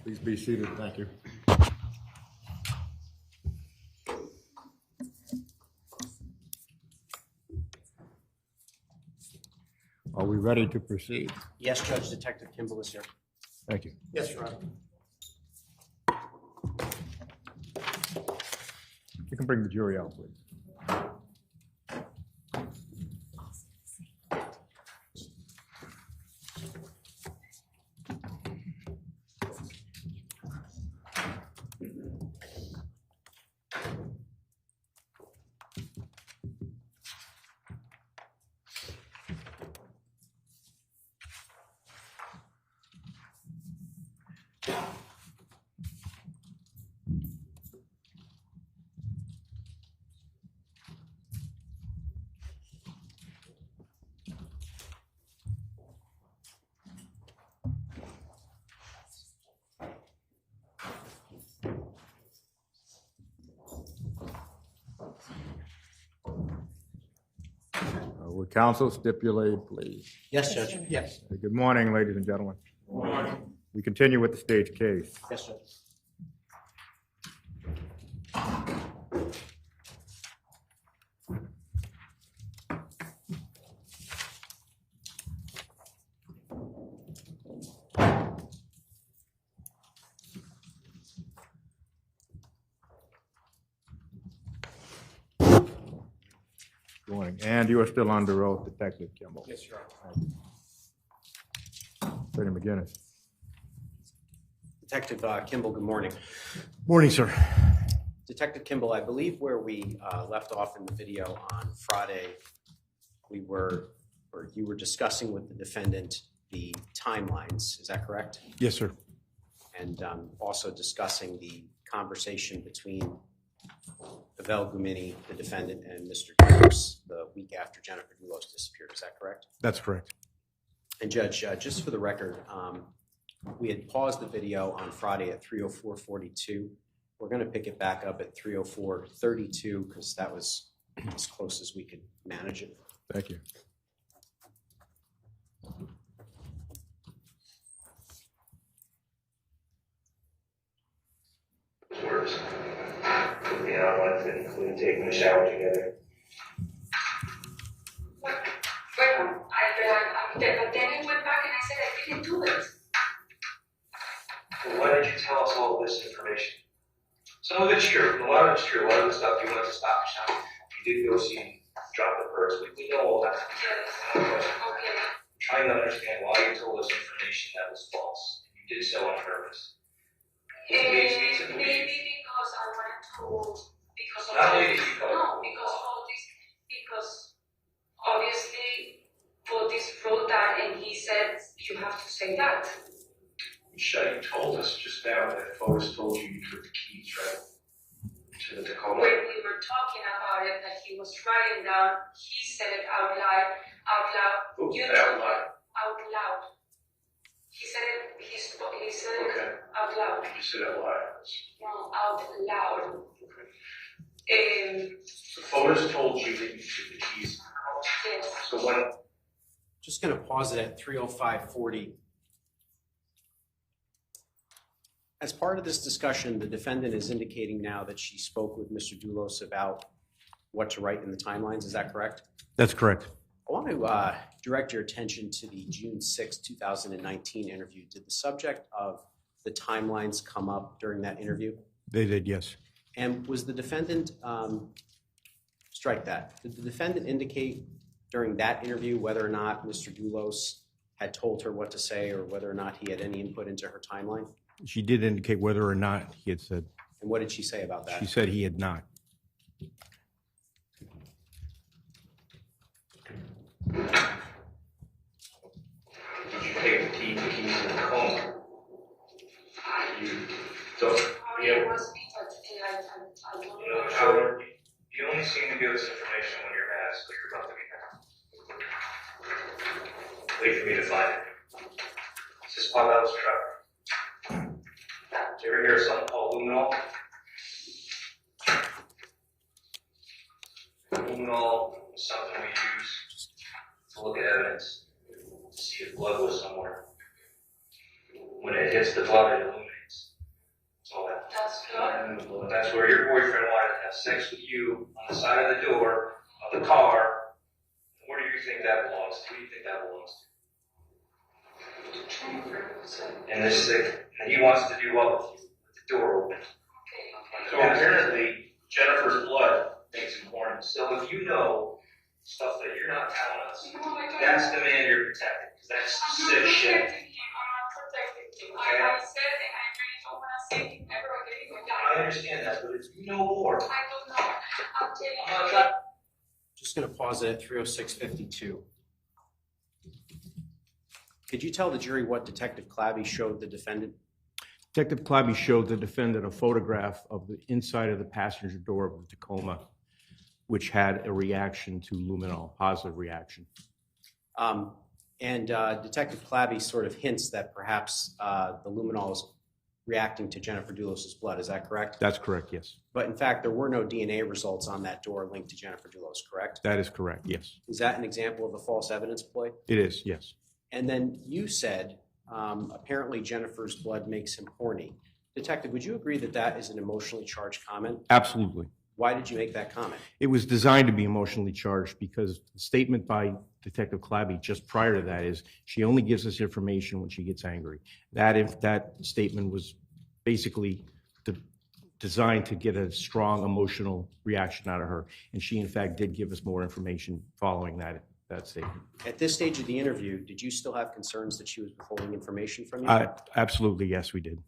Please be seated. Thank you. Are we ready to proceed? Yes, Judge. Detective Kimball is here. Thank you. Yes, Your Honor. You can bring the jury out, please. Would counsel stipulate, please? Yes, Judge. Yes. Good morning, ladies and gentlemen. Good morning. We continue with the stage case. Yes, Judge. Good morning. And you are still under oath, Detective Kimball. Yes, Your Honor. Attorney McGinnis. Detective Kimball, good morning. Morning, sir. Detective Kimball, I believe where we left off in the video on Friday, you were discussing with the defendant the timelines. Is that correct? Yes, sir. And also discussing the conversation between Pavel Gumini, the defendant, and Mr. Dulos the week after Jennifer Dulos disappeared. Is that correct? That's correct. And Judge, just for the record, we had paused the video on Friday at 3:04:42. We're going to pick it back up at 3:04:32 because that was as close as we could manage it. Thank you. Works. You know, I wanted to include taking a shower together. But then I went back and I said I didn't do it. Well, why didn't you tell us all this information? Some of it's true. A lot of it's true. A lot of the stuff you went to stop the shop. You did go see, drop the purse. We know all that. Yes. Okay. Okay. I'm trying to understand why you told us information that was false. You did so on purpose. Maybe because I wanted to. Because of Not all maybe this. because. No, because of all this. Because obviously, Fotis wrote that, and he said you have to say that. Michelle, you told us just now that Fotis told you took the keys, right? To the Tacoma. When we were talking about it, that he was writing down, he said it out loud. Who You said out told loud? Out loud. He said it. He said it Okay. out loud. You said out loud. No, out loud. So Fotis told you that you took the keys. Yes. So when Just going to pause it at 3:05:40. As part of this discussion, the defendant is indicating now that she spoke with Mr. Dulos about what to write in the timelines. Is that correct? That's correct. I want to direct your attention to the June 6, 2019 interview. Did the subject of the timelines come up during that interview? They did, yes. And was the defendant, strike that, did the defendant indicate during that interview whether or not Mr. Dulos had told her what to say or whether or not he had any input into her timeline? She did indicate whether or not he had said. And what did she say about that? She said he had not. did you take the keys to the Tacoma? You don't. It was me, but I don't You know. know, Howard, you only seem to give us information when you're mad, so you're about to be mad. Wait for me to find it. This is Pavel's truck. Did you ever hear of something called luminol? Luminol is something we use to look at evidence, to see if blood was somewhere. When it hits the blood, it illuminates. But that's where your boyfriend wanted to have sex with you on the side of the door of the car. Where do you think that belongs to? Who do you think that belongs to? And this is and he wants to do what with you? With the door open. So apparently, Jennifer's blood makes him horny. So if you know stuff that you're not telling us, that's the man you're protecting. Because that's sick shit. I'm not protecting him. I said, and I really don't want to say him ever again. I understand that, but if you know more, I don't know. I'm telling I'm not you. trying. Just going to pause it at 306:52. Could you tell the jury what Detective Clabby showed the defendant? Detective Clabby showed the defendant a photograph of the inside of the passenger door of the Tacoma, which had a reaction to luminol, positive reaction. Detective Clabby sort of hints that perhaps the luminol is reacting to Jennifer Dulos' blood. Is that correct? That's correct, yes. But in fact, there were no DNA results on that door linked to Jennifer Dulos, correct? That is correct, yes. Is that an example of a false evidence ploy? It is, yes. And then you said apparently Jennifer's blood makes him horny. Detective, would you agree that that is an emotionally charged comment? Absolutely. Why did you make that comment? It was designed to be emotionally charged because the statement by Detective Clabby just prior to that is she only gives us information when she gets angry. That statement was basically designed to get a strong emotional reaction out of her, and she in fact did give us more information following that statement. At this stage of the interview, did you still have concerns that she was withholding information from you? Absolutely, yes, we did.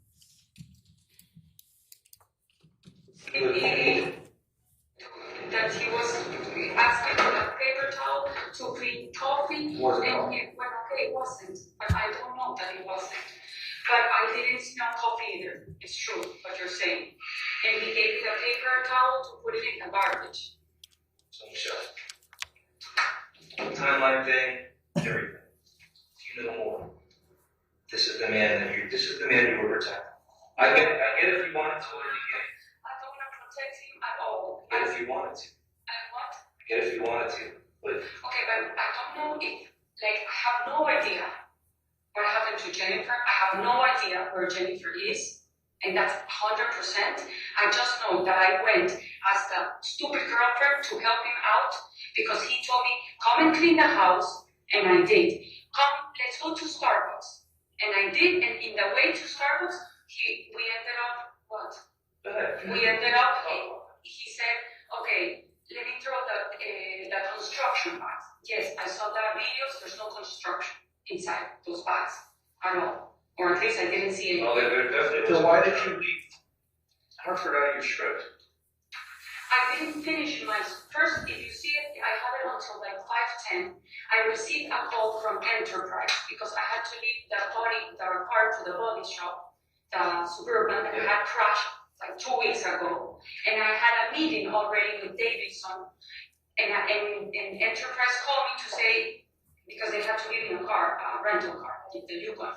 That he was asking for a paper towel to clean coffee, and it went okay, it wasn't. But I don't know that it wasn't. But I didn't smell coffee either. It's true what you're saying. And he gave me the paper towel to put it in the garbage. So Michelle, timeline thing, everything. You know more. This is the man you were protecting. I get if you wanted to in the beginning. I don't want to protect him at all. I get if you wanted to. And what? I get if you wanted to. But Okay, but I don't know if, like, I have no idea what happened to Jennifer. I have no idea where Jennifer is, and that's 100%. I just know that I went as the stupid girlfriend to help him out because he told me, come and clean the house, and I did. Come, let's go to Starbucks. And I did, and in the way to Starbucks, we ended up, what? go ahead. We ended up, he said, okay, let me throw the construction bags. Yes, I saw the videos, there's no construction inside those bags at all. Or at least I didn't see any. Well, there definitely. So why did you leave Hartford out of your script? I didn't finish my first, if you see it, I have it until like 5:10. I received a call from Enterprise because I had to leave the car to the body shop, the Suburban that had crashed like 2 weeks ago. And I had a meeting already with Davidson, and Enterprise called me to say, because they had to leave in a car, a rental car, the Yukon.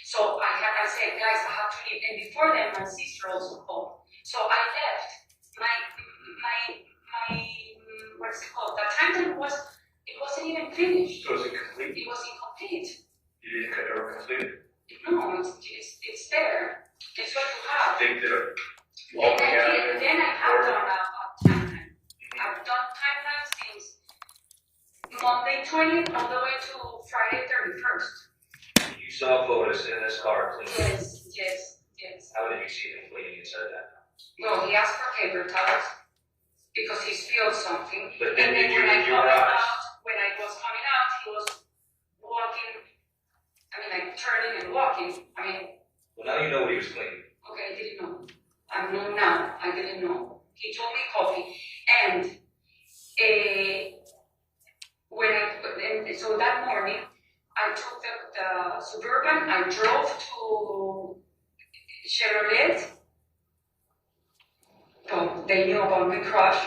So I said, guys, I have to leave. And before then, my sister also called. So I left. My what's it called? The timeline wasn't even finished. So is it complete? It was incomplete. You didn't ever complete it? No, it's there. It's what you have. Think that And then I have done a timeline. I've done timelines since Monday 20th all the way to Friday 31st. you saw Fotis in this car cleaning. Yes. How did you see him cleaning inside that? Well, he asked for paper towels because he spilled something. But And then then you when I with your eyes. when I was coming out, he was walking. I mean, like turning and walking. I mean, Well, now you know what he was cleaning. okay, I didn't know. I know now. I didn't know. He told me coffee, and so that morning I took the Suburban. I drove to Chevrolet. So they knew about my crush,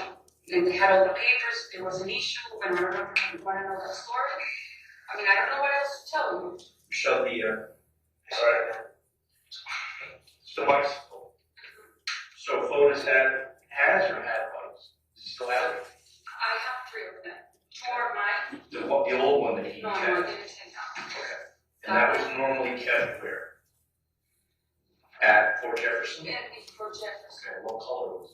and they had all the papers. There was an issue, and I don't know if you want to know that story. I mean, I don't know what else to tell you. Shut the sorry. So bicycle. So Fotis has or had bikes? Does he still have it? I have 3 of them. 2 are mine. The old one that he No, I kept. didn't say that. Okay. And that was normally kept where? At Fort Jefferson? Yeah, it's for Jefferson. Okay, what color was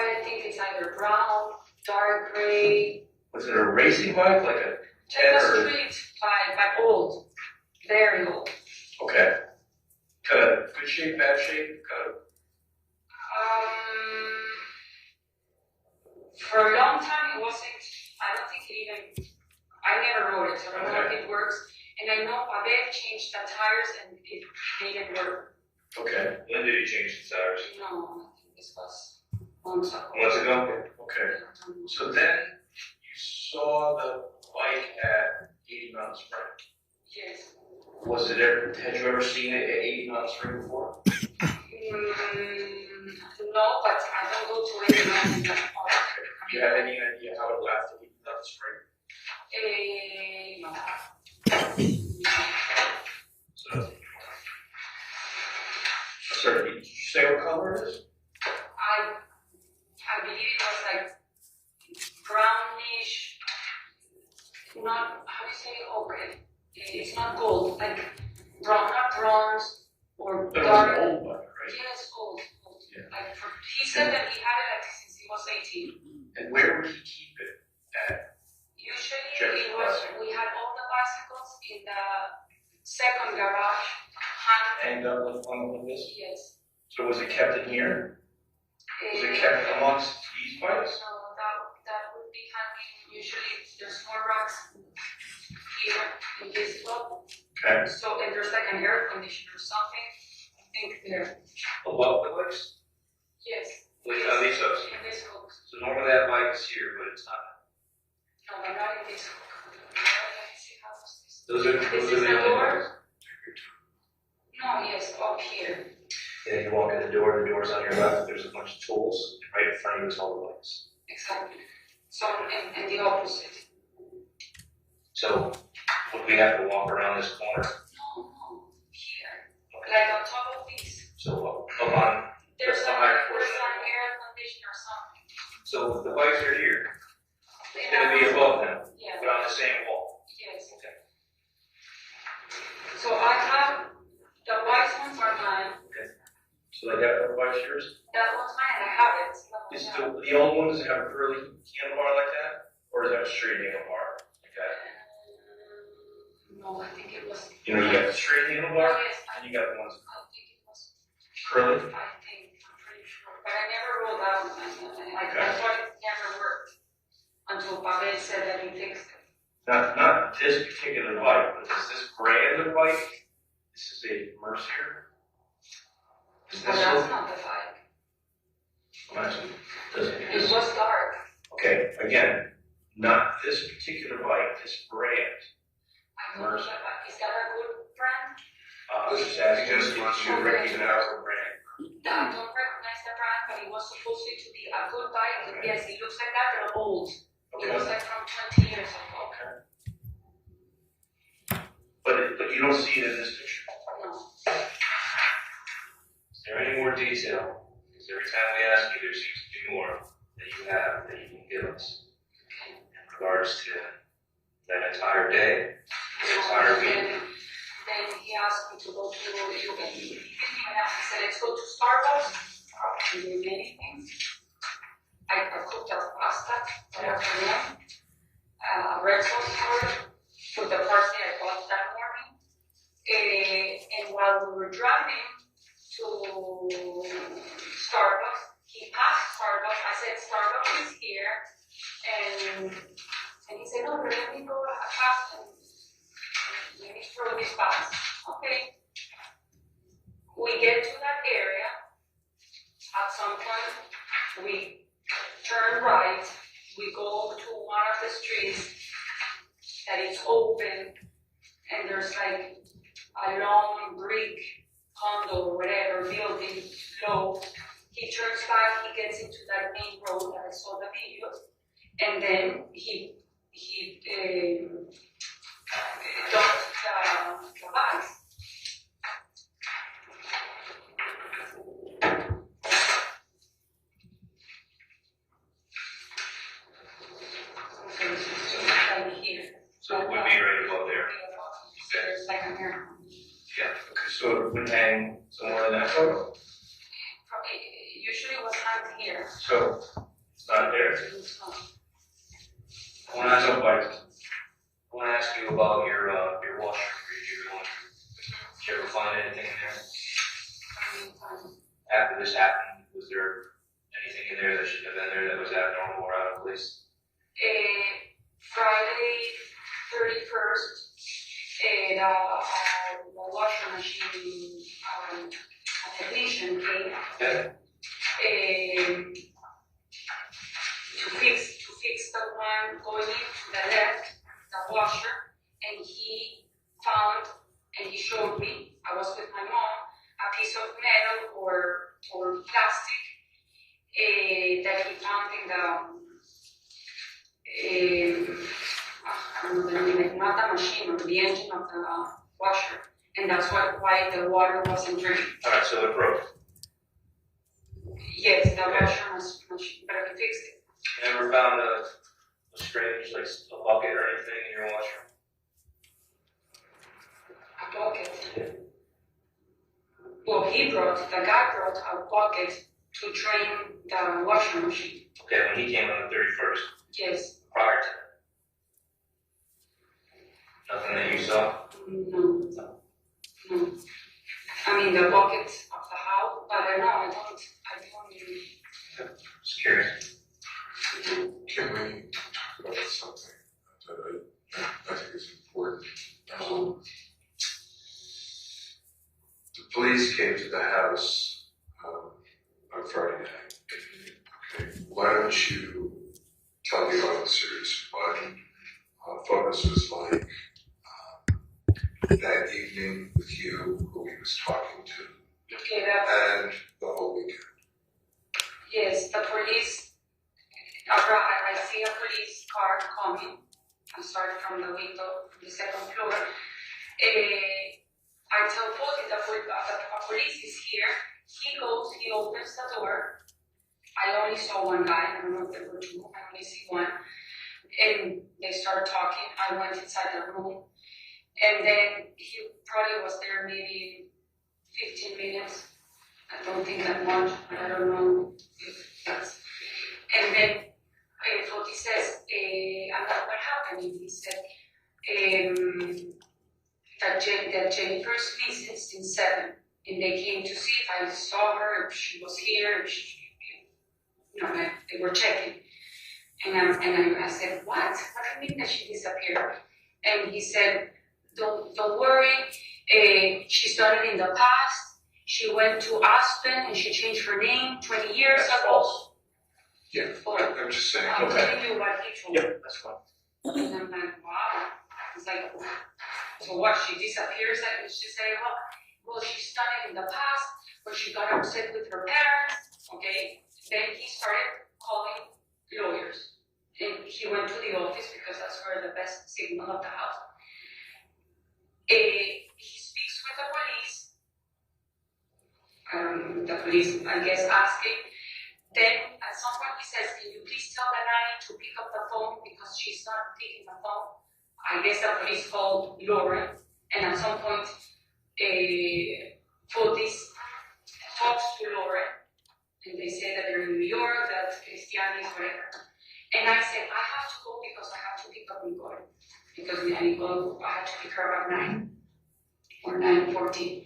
bike, I think it's either brown, dark gray. Was it a racing bike, like a 10 It's a or? street bike, but old, very old. Okay. Kind of good shape, bad shape, kind of. For a long time, it wasn't, I don't think it even, I never rode it, so I don't know if it works. And I know Waived changed the tires and it made it work. Okay. When did he change the tires? No, I think this was months ago. Months ago? Okay. So then you saw the bike at 80 Mountain Spring. Yes. Was it ever, had you ever seen it at 80 Mountain Spring before? No, but I don't go to any mountain that far. Do you have any idea how it left at 80 Mountain Spring? No. So, sorry, did you say what color it is? I believe it was like brownish, not, how do you say, okay, it's not gold, like brown, not bronze or That was dark. an old bike, right? Yes, gold. Yeah. Like he said that he had it like since he was 18. And where would he keep it at? Usually Check it the was, bicycle. we had all the bicycles in the second garage, Hanged up on this? yes. So was it kept in here? Was it kept amongst these bikes? So that would be hanging, usually there's more racks here in this block. Okay. So if there's like an air conditioner or something, I think there, Above the bikes? yes. Like on these hooks? In this hook. So normally that bike is here, but it's not. No, but not in this hook. Those are This the is the only door? ones. No, yes, up here. Yeah, you walk in the door's on your left, there's a bunch of tools, and right in front of you is all the lights. Exactly. So, and the opposite. So, would we have to walk around this corner? No, here. Like on top of this. So, up on, There's the an higher air portion. conditioner or something. So, the bikes are here, They it's gonna be have- above them, Yeah, but on the same wall. yes. Okay. So I have, the white ones are mine. So they got the bikes yours? That one's mine, I have it. Is the old one, does it have a curly handlebar like that? Or is that a straight handlebar? Like that? No, I think it was. You know, you got the straight Oh, handlebar, yes, and you got the ones I think it was. curly. I think, I'm pretty sure. But I never rolled out, I Okay. thought it never worked. Until Pavel said that he fixed it. Not this particular bike, but is this brand of bike? This is a Mercier? Is But this that's one? not the vibe. Does It was dark. Okay, again, not this particular bike, this brand. I don't know, is that a good brand? I was just asking if you recognize the brand. I don't recognize the brand, but it was supposed to be a good bike. Okay. Yes, it looks like that, but old. It was Okay. like from 20 years ago. Okay. But you don't see it in this picture. No. Is there any more detail? Because every time we ask you, there seems to be more that you have that you can give us in regards to that entire day, the entire week. Then he asked me to go to, he didn't even ask, he said, let's go to Starbucks. We did many things. I cooked our pasta that afternoon. Red sauce for the parsley I bought that morning. And while we were driving to Starbucks, he passed Starbucks. I said, Starbucks is here. And he said, no, but let me go past and let me throw this past. Okay. We get to that area. At some point, we turn right. We go to one of the streets that is open, and there's like a long brick condo or whatever building low. He turns back, he gets into that main road that I saw the videos, and then he dumps the bags. So it would be right above there. There's like a mirror. Yeah. Okay, so it would hang somewhere in that photo? Usually it was hanged here. So place? Friday 31st, the washing machine a technician came Okay. to fix the one going into the left, the washer, and he found and he showed me, I was with my mom, a piece of metal or plastic that he found in I don't know the name, not the machine, or the engine of the washer, and that's why the water wasn't draining. All right, so it broke. Yes, the washer machine, but he fixed it. You never found a strange, like a bucket or anything in your washer? A bucket. Well, the guy brought a bucket to drain the washing machine. Okay, when he came on the 31st, Yes. prior to that? Nothing that you saw? No. I mean, the bucket of the house, but I don't Just curious. Can we talk about something that I think is important? The police came to the house on Friday night. Okay, why don't you tell the officers what Fotis was like that evening with you, who he was talking to, Okay, and the whole weekend? yes, the police, I see a police car coming. I'm sorry, from the window, from the second floor. I tell Fotis that the police is here. He goes, he opens the door. I only saw one guy, I don't know if there were two, I only see one. And they started talking. I went inside the room. And then he probably was there maybe 15 minutes. I don't think that much, but I don't know if that's. And then Fotis says, I'm like, what happened? And he said, that Jennifer's visits in 7, and they came to see if I saw her, if she was here, if they were checking. And I said, what? What do you mean that she disappeared? And he said, don't worry, she's done it in the past. She went to Aspen and she changed her name 20 years That's ago. false. Yeah, I'm just saying. I'm Okay. telling you what he told me. Yep, that's fine. And I'm like, wow. It's like, so what, she disappears and she say, well, she's done it in the past, but she got upset with her parents, okay? Then he started calling lawyers. And he went to the office because that's where the best signal of the house. He speaks with the police, I guess, asking. Then at some point he says, can you please tell the nanny to pick up the phone because she's not picking the phone. I guess the police called Lauren, and at some point, Fotis talks to Lauren, and they say that they're in New York, that Cristian is whatever. And I said, I have to go because I have to pick up Nicole. Because Nicole, I had to pick her at 9 or 9:14.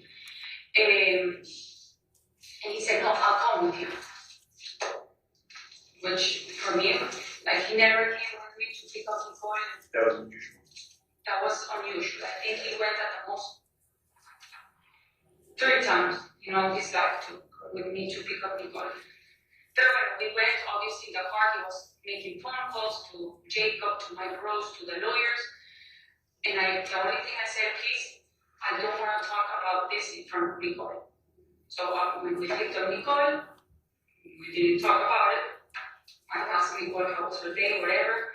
And he said, no, I'll come with you. Which, for me, like, he never came with me to pick up Nicole. That was unusual. That was unusual. I think he went at the most 3 times, his life with me to pick up Nicole. Then when we went, obviously in the car, he was making phone calls to Jacob, to Mike Rose, to the lawyers. And the only thing I said, please, I don't want to talk about this in front of Nicole. So when we picked up Nicole, we didn't talk about it. I asked Nicole how was her day, whatever.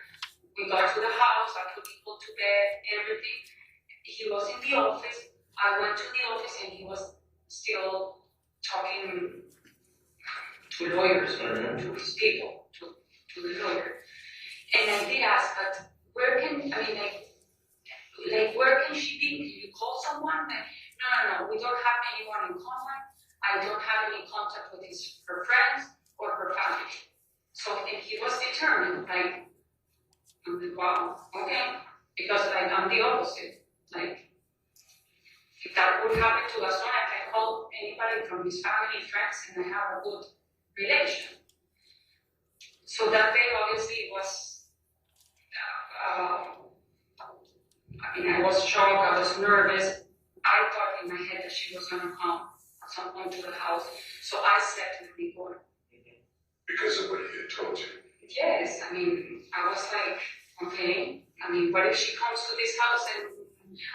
We got to the house, I put people to bed, everything. He was in the office. I went to the office and he was still talking to lawyers, to his people, to the lawyer. And I did ask, but where can she be? Can you call someone? No, we don't have anyone in contact. I don't have any contact with her friends or her family. So, and he was determined, like, I'm like, wow, okay. Because I'm the opposite. Like, if that would happen to us, I can call anybody from his family, friends, and I have a good relation. So that day, obviously, was, I mean, I was shocked, I was nervous. I thought in my head that she was gonna come at some point to the house. So I slept in the door. Because of what he had told you. Yes, I mean, I was like, okay, I mean, what if she comes to this house? And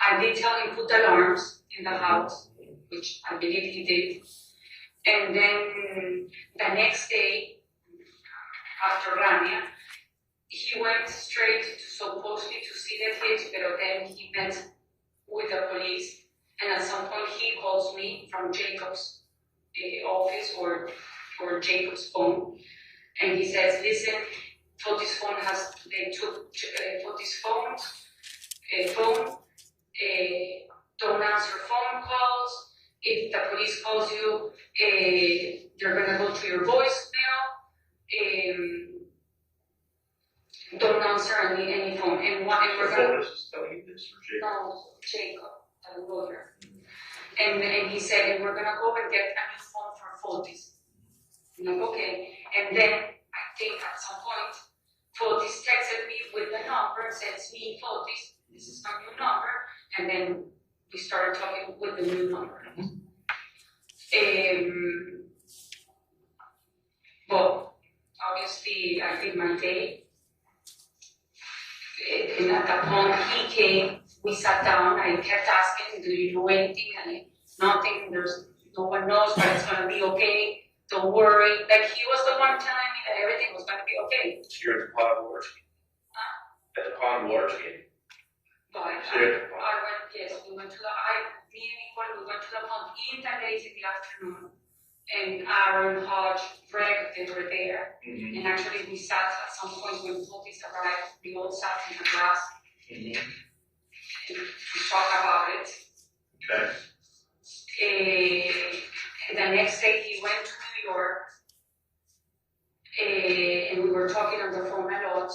I did tell him put alarms in the house, which I believe he did. And then the next day, after Rania, he went straight to supposedly to see the kids, but then he met with the police. And at some point, he calls me from Jacob's office or Jacob's phone. And he says, listen, Fotis' phone they took Fotis' phone, don't answer phone calls. If the police calls you, they're gonna go to your voicemail. Don't answer any phone. And we're gonna. Fotis is telling you this, or Jacob? No, Jacob, the lawyer. And he said, and we're gonna go and get a new phone for Fotis. I'm like, okay. And then I think at some point, Fotis texted me with the number and said, it's me, Fotis, this is my new number. And then we started talking with the new number. Well, obviously, I did my day. And at that point, he came, we sat down, I kept asking, do you know anything? And nothing, no one knows, but it's gonna be okay. Don't worry. Like, he was the one telling me that everything was going to be okay. So you're at the Pond Water Scheme? At the Pond Water Scheme? But So you're at the pond. we went to me and Nicole, we went to the pond in the late in the afternoon. And Aaron, Hodge, Greg, they were there. And actually, we sat at some point when Fotis arrived, we all sat in the grass and to talk about it. Okay. And the next day, he went to New York, and we were talking on the phone a lot,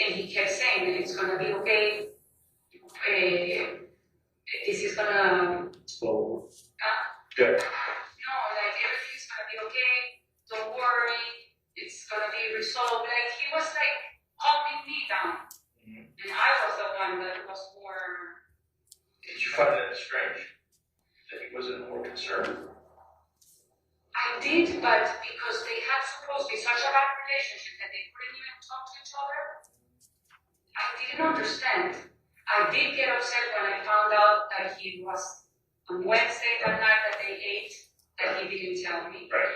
and he kept saying, it's gonna be okay, this is gonna, So, good. no, like, everything's gonna be okay, don't worry, it's gonna be resolved. Like, he was like calming me down, and I was the one that was more. Did you find that strange? That he wasn't more concerned? I did, but because they had supposed to be such a bad relationship that they couldn't even talk to each other, I didn't understand. I did get upset when I found out that he was on Wednesday that night that they ate, that he didn't tell me. Right.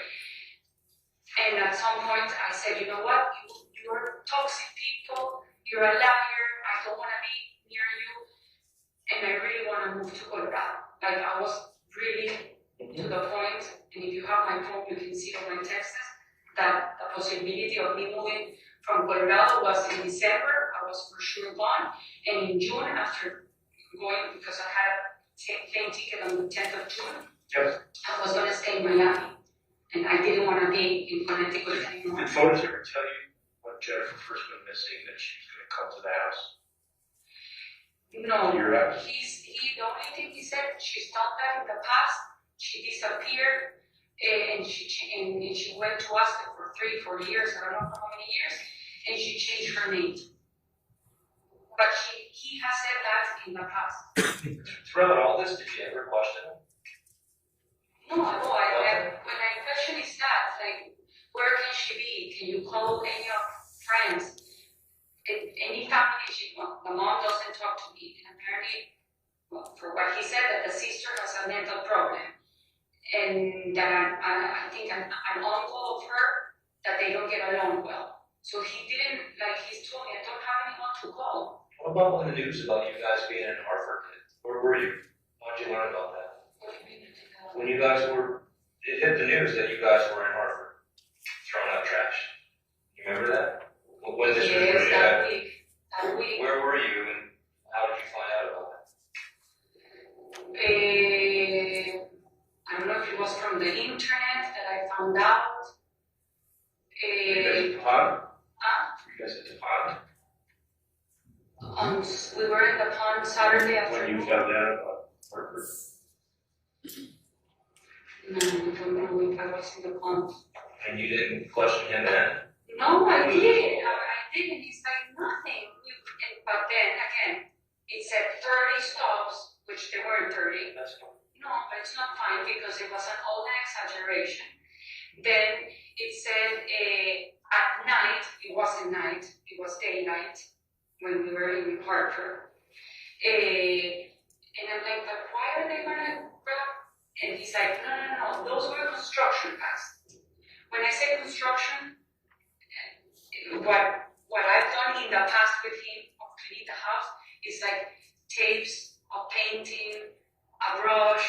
And at some point I said, you know what, you're toxic people, you're a liar, I don't want to be near you, and I really want to move to Colorado. Like, I was really to the point, and if you have my phone, you can see on my texts, that the possibility of me moving from Colorado was in December, I was for sure gone, and in June, after going, because I had a plane ticket on the 10th of June, I was going to stay in Miami, and I didn't want to be in Connecticut anymore. Did Fotis ever tell you when Jennifer first went missing that she was going to come to the house? No, Your house? the only thing he said, she's done that in the past, she disappeared, and she went to Austin for 3-4 years, I don't know how many years, and she changed her name. But he has said that in the past. Throughout all this, did you ever question him? No, when I question is that, like, where can she be? Can you call any of friends? Any family, the mom doesn't talk to me, and apparently, well, for what he said, that the sister has a mental problem, and that I think an uncle of her, that they don't get along well. So he didn't, like, he's told me, I don't have anyone to call. What about when the news about you guys being in Hartford? Where were you? How did you learn about that? What do you mean? When you guys it hit the news that you guys were in Hartford, throwing out trash. You remember that? When this was Yes, really that happening? week. Where were you and how did you find out about that? I don't know if it was from the internet that I found out. You guys at the pond? You guys at the pond? We were in the pond Saturday When afternoon. you found out about Hartford? No, I don't know if I was in the pond. And you didn't question him then? No, I did. I did, and he's like, nothing. But then again, it said 30 stops, which there weren't 30. That's fine. No, but it's not fine because it was all an exaggeration. Then it said at night, it wasn't night, it was daylight when we were in Hartford. And I'm like, but why are they gonna grab? And he's like, no, those were construction pads. When I say construction, what I've done in the past with him of cleaning the house is like tapes, a painting, a brush,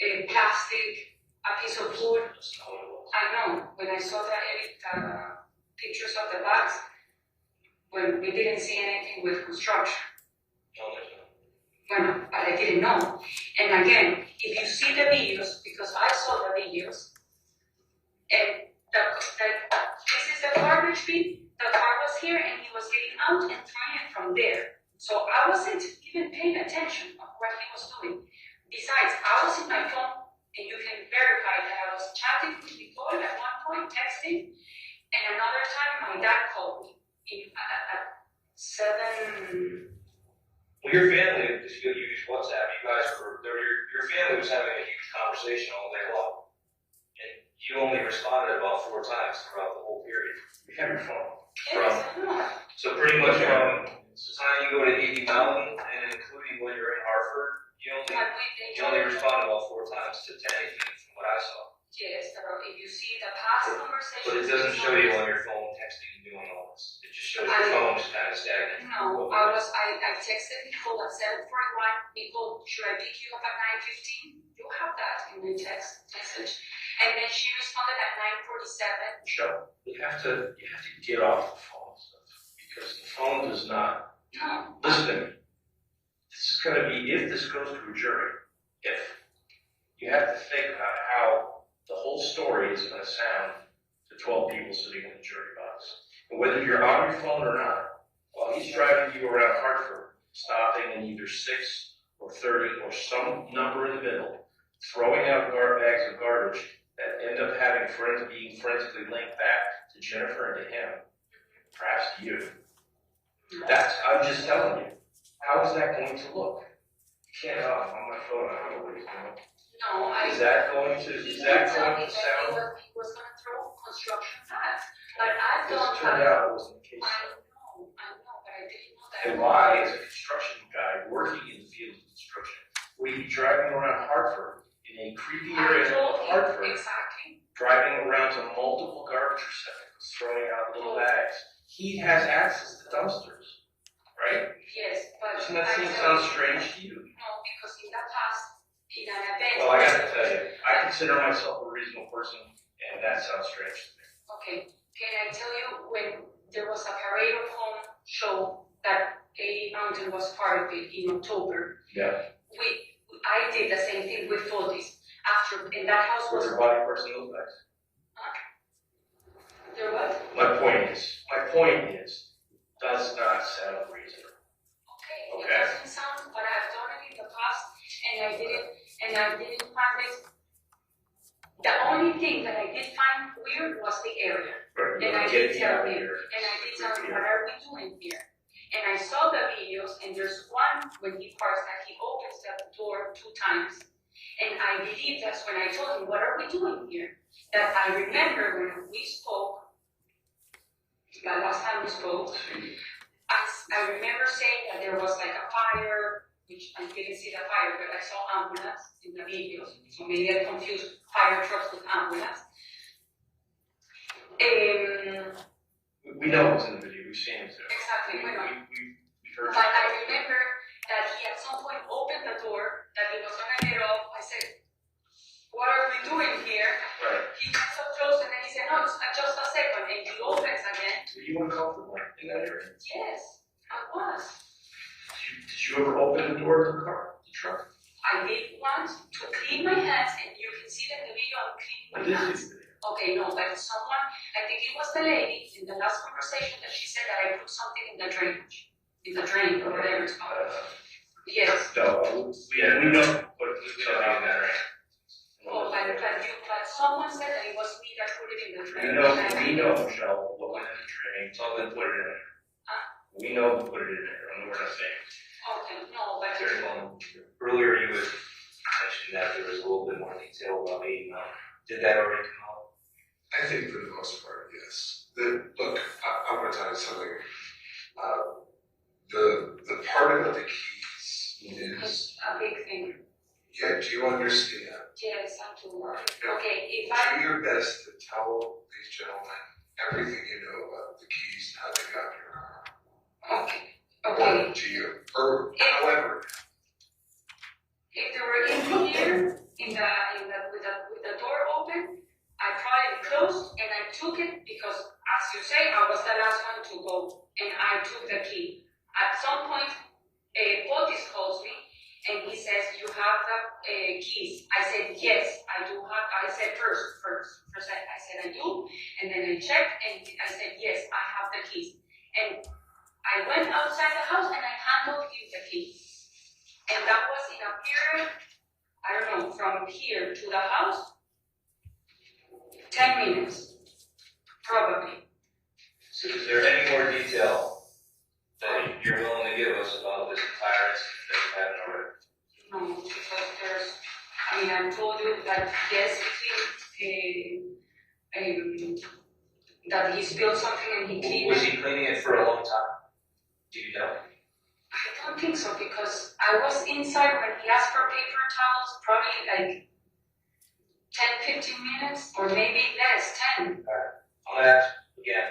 a plastic, a piece of wood. That's not what it was. I know, when I saw the pictures of the bags, when we didn't see anything with construction. No, there's not. Well, but I didn't know. And again, if you see the videos, because I saw the videos, and this is the garbage bin, the car was here and he was getting out and throwing it from there. So I wasn't even paying attention of what he was doing. Besides, I was in my phone, and you can verify that I was chatting with Nicole at one point, texting, and another time my dad called me at 7. Well, your family, just you use WhatsApp, you guys were, your family was having a huge conversation all day long. And you only responded about 4 times throughout the whole period. You have your phone. Yes, I know. So pretty much from the time you go to 80 Mountain and including when you're in Hartford, you only responded about 4 times to anything from what I saw. Yes, if you see the past conversations. But it doesn't show you on your phone texting and doing all this. It just shows your phone just kind of stagnant. No, I texted Nicole at 7:41. Nicole, should I pick you up at 9:15? You have that in the text message. And then she responded at 9:47. Michelle, you have to get off the phone stuff because the phone does not. No. Listen to me. This is going to be, if this goes to a jury, if you have to think about how the whole story is going to sound to 12 people sitting in the jury box. And whether you're on your phone or not, while he's driving you around Hartford, stopping in either 6 or 30 or some number in the middle, throwing out bags of garbage that end up being forensically linked back to Jennifer and to him, perhaps to you. I'm just telling you. How is that going to look? You can't off on my phone. I don't know what he's doing. No, Is that going to He sound? was going to throw construction pads. But I This don't turned out it wasn't the case. I know, but I didn't know that. And why, as a construction guy working in the field of construction, will you be driving around Hartford in a creepy area of Hartford, Exactly. driving around to multiple garbage receptacles, throwing out little bags? He has access to dumpsters, right? Yes, but Doesn't that sound strange to you? No, because in the past, in an event. Well, I gotta tell you, I consider myself a reasonable person, and that sounds strange to me. Okay, can I tell you when there was a Parade of Home show that 80 Mountain was part of it in October? Yeah. I did the same thing with Fotis. After, and that house was. Was your body person in those bags? There was? My point is, does not sound reasonable. Okay, Okay. it doesn't sound, but I've done it in the past, and I didn't find it. The only thing that I did find weird was the area. Right, And I get did tell out him, here. and I did tell him, what are we doing here? And I saw the videos, and there's one when he parks that he opens the door 2 times. And I believe that's when I told him, what are we doing here? That I remember when we spoke, the last time we spoke, I remember saying that there was like a fire, which I didn't see the fire, but I saw ambulance in the videos. So maybe I confused fire trucks with ambulance. We know what's in the video, we've seen it too. Exactly, We heard but I remember that he at some point opened the door, that he was gonna get off. I said, what are we doing here? Right. He just so close, and then he said, no, it's just a second, and he opens again. Were you uncomfortable in that area? Yes, I was. Did you ever open the door of the truck? I did want to clean my hands, and you can see that in the video I'm cleaning my hands. Okay, no, but someone, I think it was the lady in the last conversation that she said that I put something in the drainage, in the drain or whatever it's called. Yes. No, we know, but we don't have that, right? Oh, but someone said that it was me that put it in the train. We know, Michelle, what went in the train, tell them to put it in there. We know who put it in there, and we're not saying. Okay, no, but. Earlier you had mentioned that there was a little bit more detail about me. Did that already come out? I think for the most part, yes. Look, I'm gonna tell you something. The part about the keys is, It's a big thing. yeah, do you understand? Yes, I do. Now, Okay, if I. do your best to tell these gentlemen everything you know about the keys, how they got in your car. Okay, okay. Or to you, or however. If they were in here, with the door open, I tried it closed and I took it because, as you say, I was the last one to go and I took the key. At some point, Fotis calls me and he says, "You have the keys." I said, "Yes, I do have." I said first I said, "I do," and then I checked and I said, "Yes, I have the keys." And I went outside the house and I handed him the key. And that was in a period, I don't know, from here to the house, 10 minutes, probably. So is there any more detail that you're willing to give us about this entire incident that you haven't already? No, because I told you that yes, that he spilled something and he cleaned Was it. he cleaning it for a long time? Do you know? I don't think so because I was inside when he asked for paper towels, probably like 10, 15 minutes or maybe less, 10. I'm gonna ask again.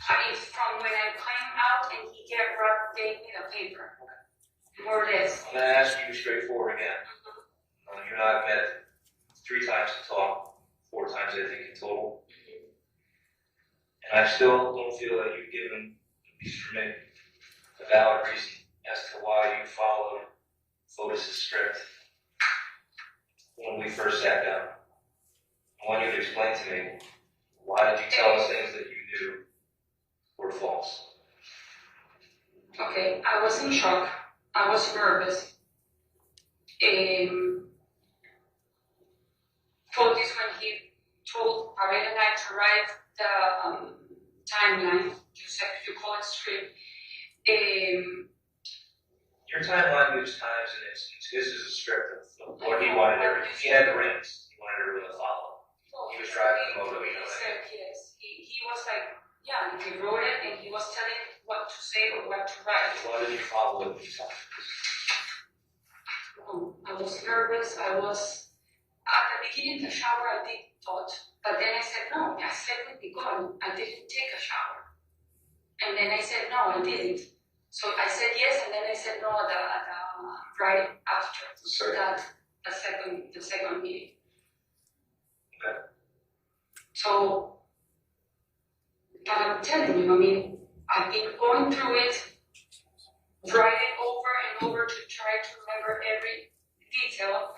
I mean, from when I came out and he gave me the paper, more or less. I'm gonna ask you straightforward again. You and I have met 3 times to talk, 4 times I think in total. And I still don't feel that you've given, at least for me, a valid reason as to why you followed Fotis' script when we first sat down. I want you to explain to me, why did you tell us things that you knew were false? Okay, I was in shock. I was nervous. Fotis, when he told Pavel and I to write the timeline, you call it script. Your timeline moves times and instance. This is a script of what he wanted everyone. He had the rings. He wanted everyone to follow. He was driving the moto, you know He what I said yes. He was like, yeah, he wrote it and he was telling what to say or what to write. Why did you follow it these times? I was nervous. I was, at the beginning of the shower, I did thought, but then I said, no, I slept with the gun. I didn't take a shower. And then I said, no, I didn't. So I said yes, and then I said no right after the second meeting. Okay. So, but I'm telling you, I mean, I've been going through it, writing over and over to try to remember every detail,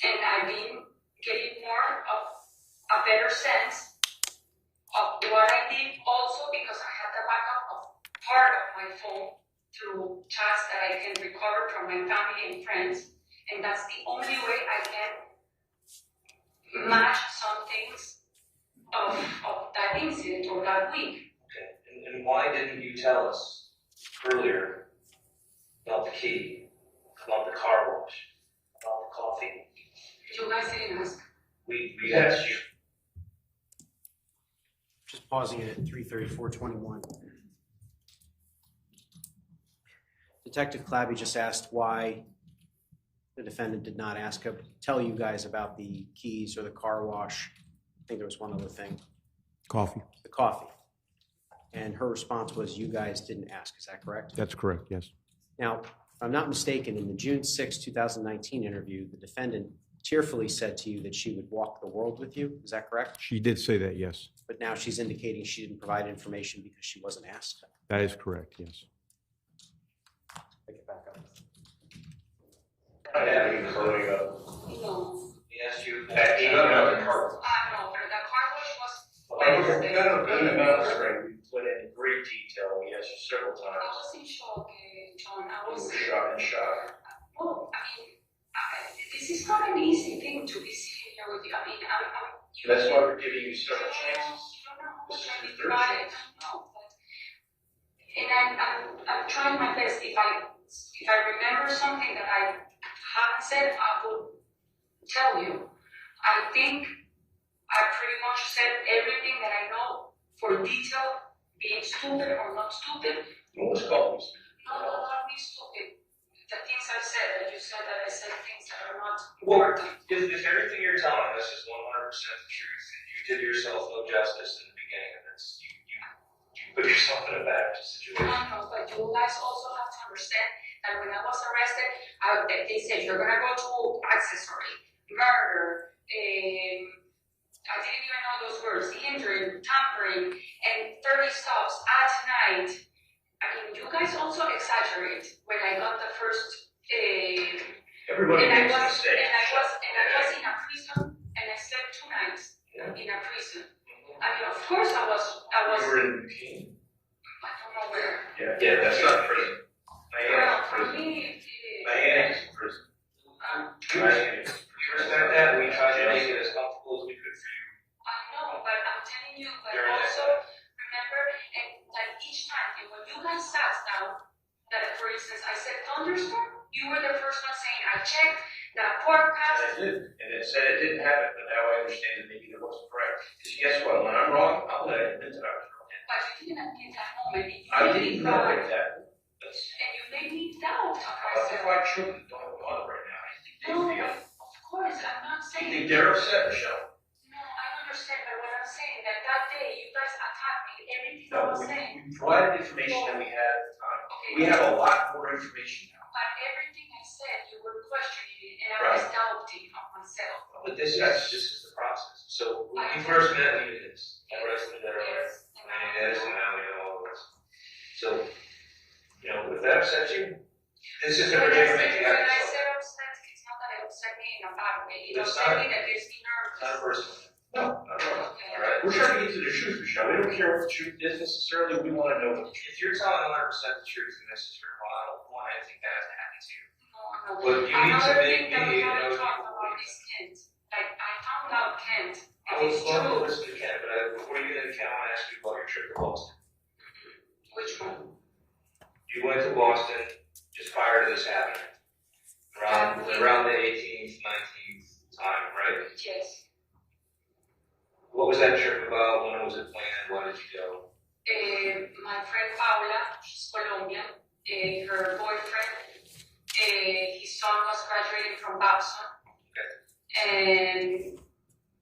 and I've been getting more of a better sense of what I did also because I had the backup of part of my phone through chats that I can recover from my family and friends, and that's the only way I can match some things of that incident or that week. Okay. And why didn't you tell us earlier about the key, about the car wash, about the coffee? You guys didn't ask. We asked you. Just pausing it at 3:34:21. Detective Clabby just asked why the defendant did not tell you guys about the keys or the car wash. I think there was one other thing, Coffee. the coffee. And her response was, you guys didn't ask. Is that correct? That's correct, yes. Now, if I'm not mistaken, in the June 6, 2019 interview, the defendant tearfully said to you that she would walk the world with you. Is that correct? She did say that, yes. But now she's indicating she didn't provide information because she wasn't asked. That is correct, yes. Pick it back up. I have you loading up. No. He asked you. No, the car wash was Wednesday. We put in great detail. We asked you several I times. was in shock, John. I You was. were shot and shot. Well, I mean, this is not an easy thing to be sitting And I'm trying my best. If I remember something that I haven't said, I will tell you. I think I pretty much said everything that I know for detail, being stupid or not stupid. What was called? No, not being stupid. The things I said, that you said that I said things that are not Well, important. if everything you're telling us is 100% the truth, you did yourself no justice in the beginning of this. You put yourself in a bad situation. I know, but you guys also have to understand that when I was arrested, they said you're gonna go to accessory, murder, I didn't even know those words, hindering, tampering, and 30 stops at night. I mean, you guys also exaggerate when I got the first, Everybody and I makes was mistakes. in a prison, and I slept 2 nights in a prison. I mean, of course I was. You were in Bikini? I don't know where. Yeah, that's not prison. Well, Miami's for prison. me, Miami's prison. Miami's. We respect that. We try to make it as comfortable as we could for you. I know, but I'm telling you, but You're in also remember, and like each time, and when you guys sat down, that for instance, I said thunderstorm, you were the first one saying, I checked the And forecast. it did. And it said it didn't happen, but now I understand that maybe it wasn't correct. Because guess what? When I'm wrong, I'll let it admit that I was wrong. But you didn't admit that moment. You I made didn't me know doubt, like that. That's. and you made me doubt That's myself. why children don't bother right now. I think they No, feel. of course, I'm not I saying. think they're upset, Michelle. No, I understand, but what I'm saying that day you guys attacked me, everything I No, was we saying. provided information that we had at the time. Okay, We have a lot more information now. but everything I said, you were questioning it, and I was doubting of myself. But this is the process. So when we first met, we did this. The rest of that are Yes, and I mean, this and now we know all the rest. So, you know, if that upsets you, this is When never I going to said, make you when happy. I said upset, it's not that it upset me in a bad way. It It's upset not. me that gives me nervous. Not personal. No, not at all. Okay. All right? We're trying to get to the truth, Michelle. We don't care what the truth is necessarily. We want to know. If you're telling 100% the truth and this is your file, one, I think that hasn't happened to you. No. But you need to Another make thing that we me haven't know talked you about is Kent. Like, I found out Kent. I It would is love to true. listen to Ken, but before you get into Ken, I want to ask you about your trip to Boston. Which one? You went to Boston just prior to this happening. Around the 18th, 19th time, right? Yes. What was that trip about? When was it planned? Why did you go? My friend Paula, she's Colombian. Her boyfriend, his son was graduating from Babson. And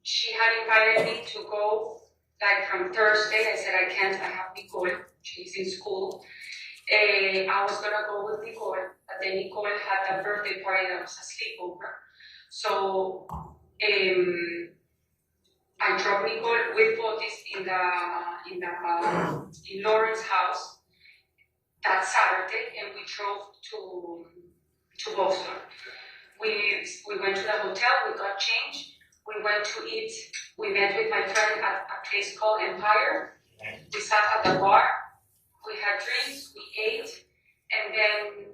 she had invited me to go like from Thursday. I said, I can't, I have Nicole. She's in school. I was gonna go with Nicole, but then Nicole had a birthday party that was a sleepover. So I dropped Nicole with Fotis in Lauren's house that Saturday, and we drove to Boston. We went to the hotel, we got changed, we went to eat, we met with my friend at a place called Empire. We sat at the bar, we had drinks, we ate, and then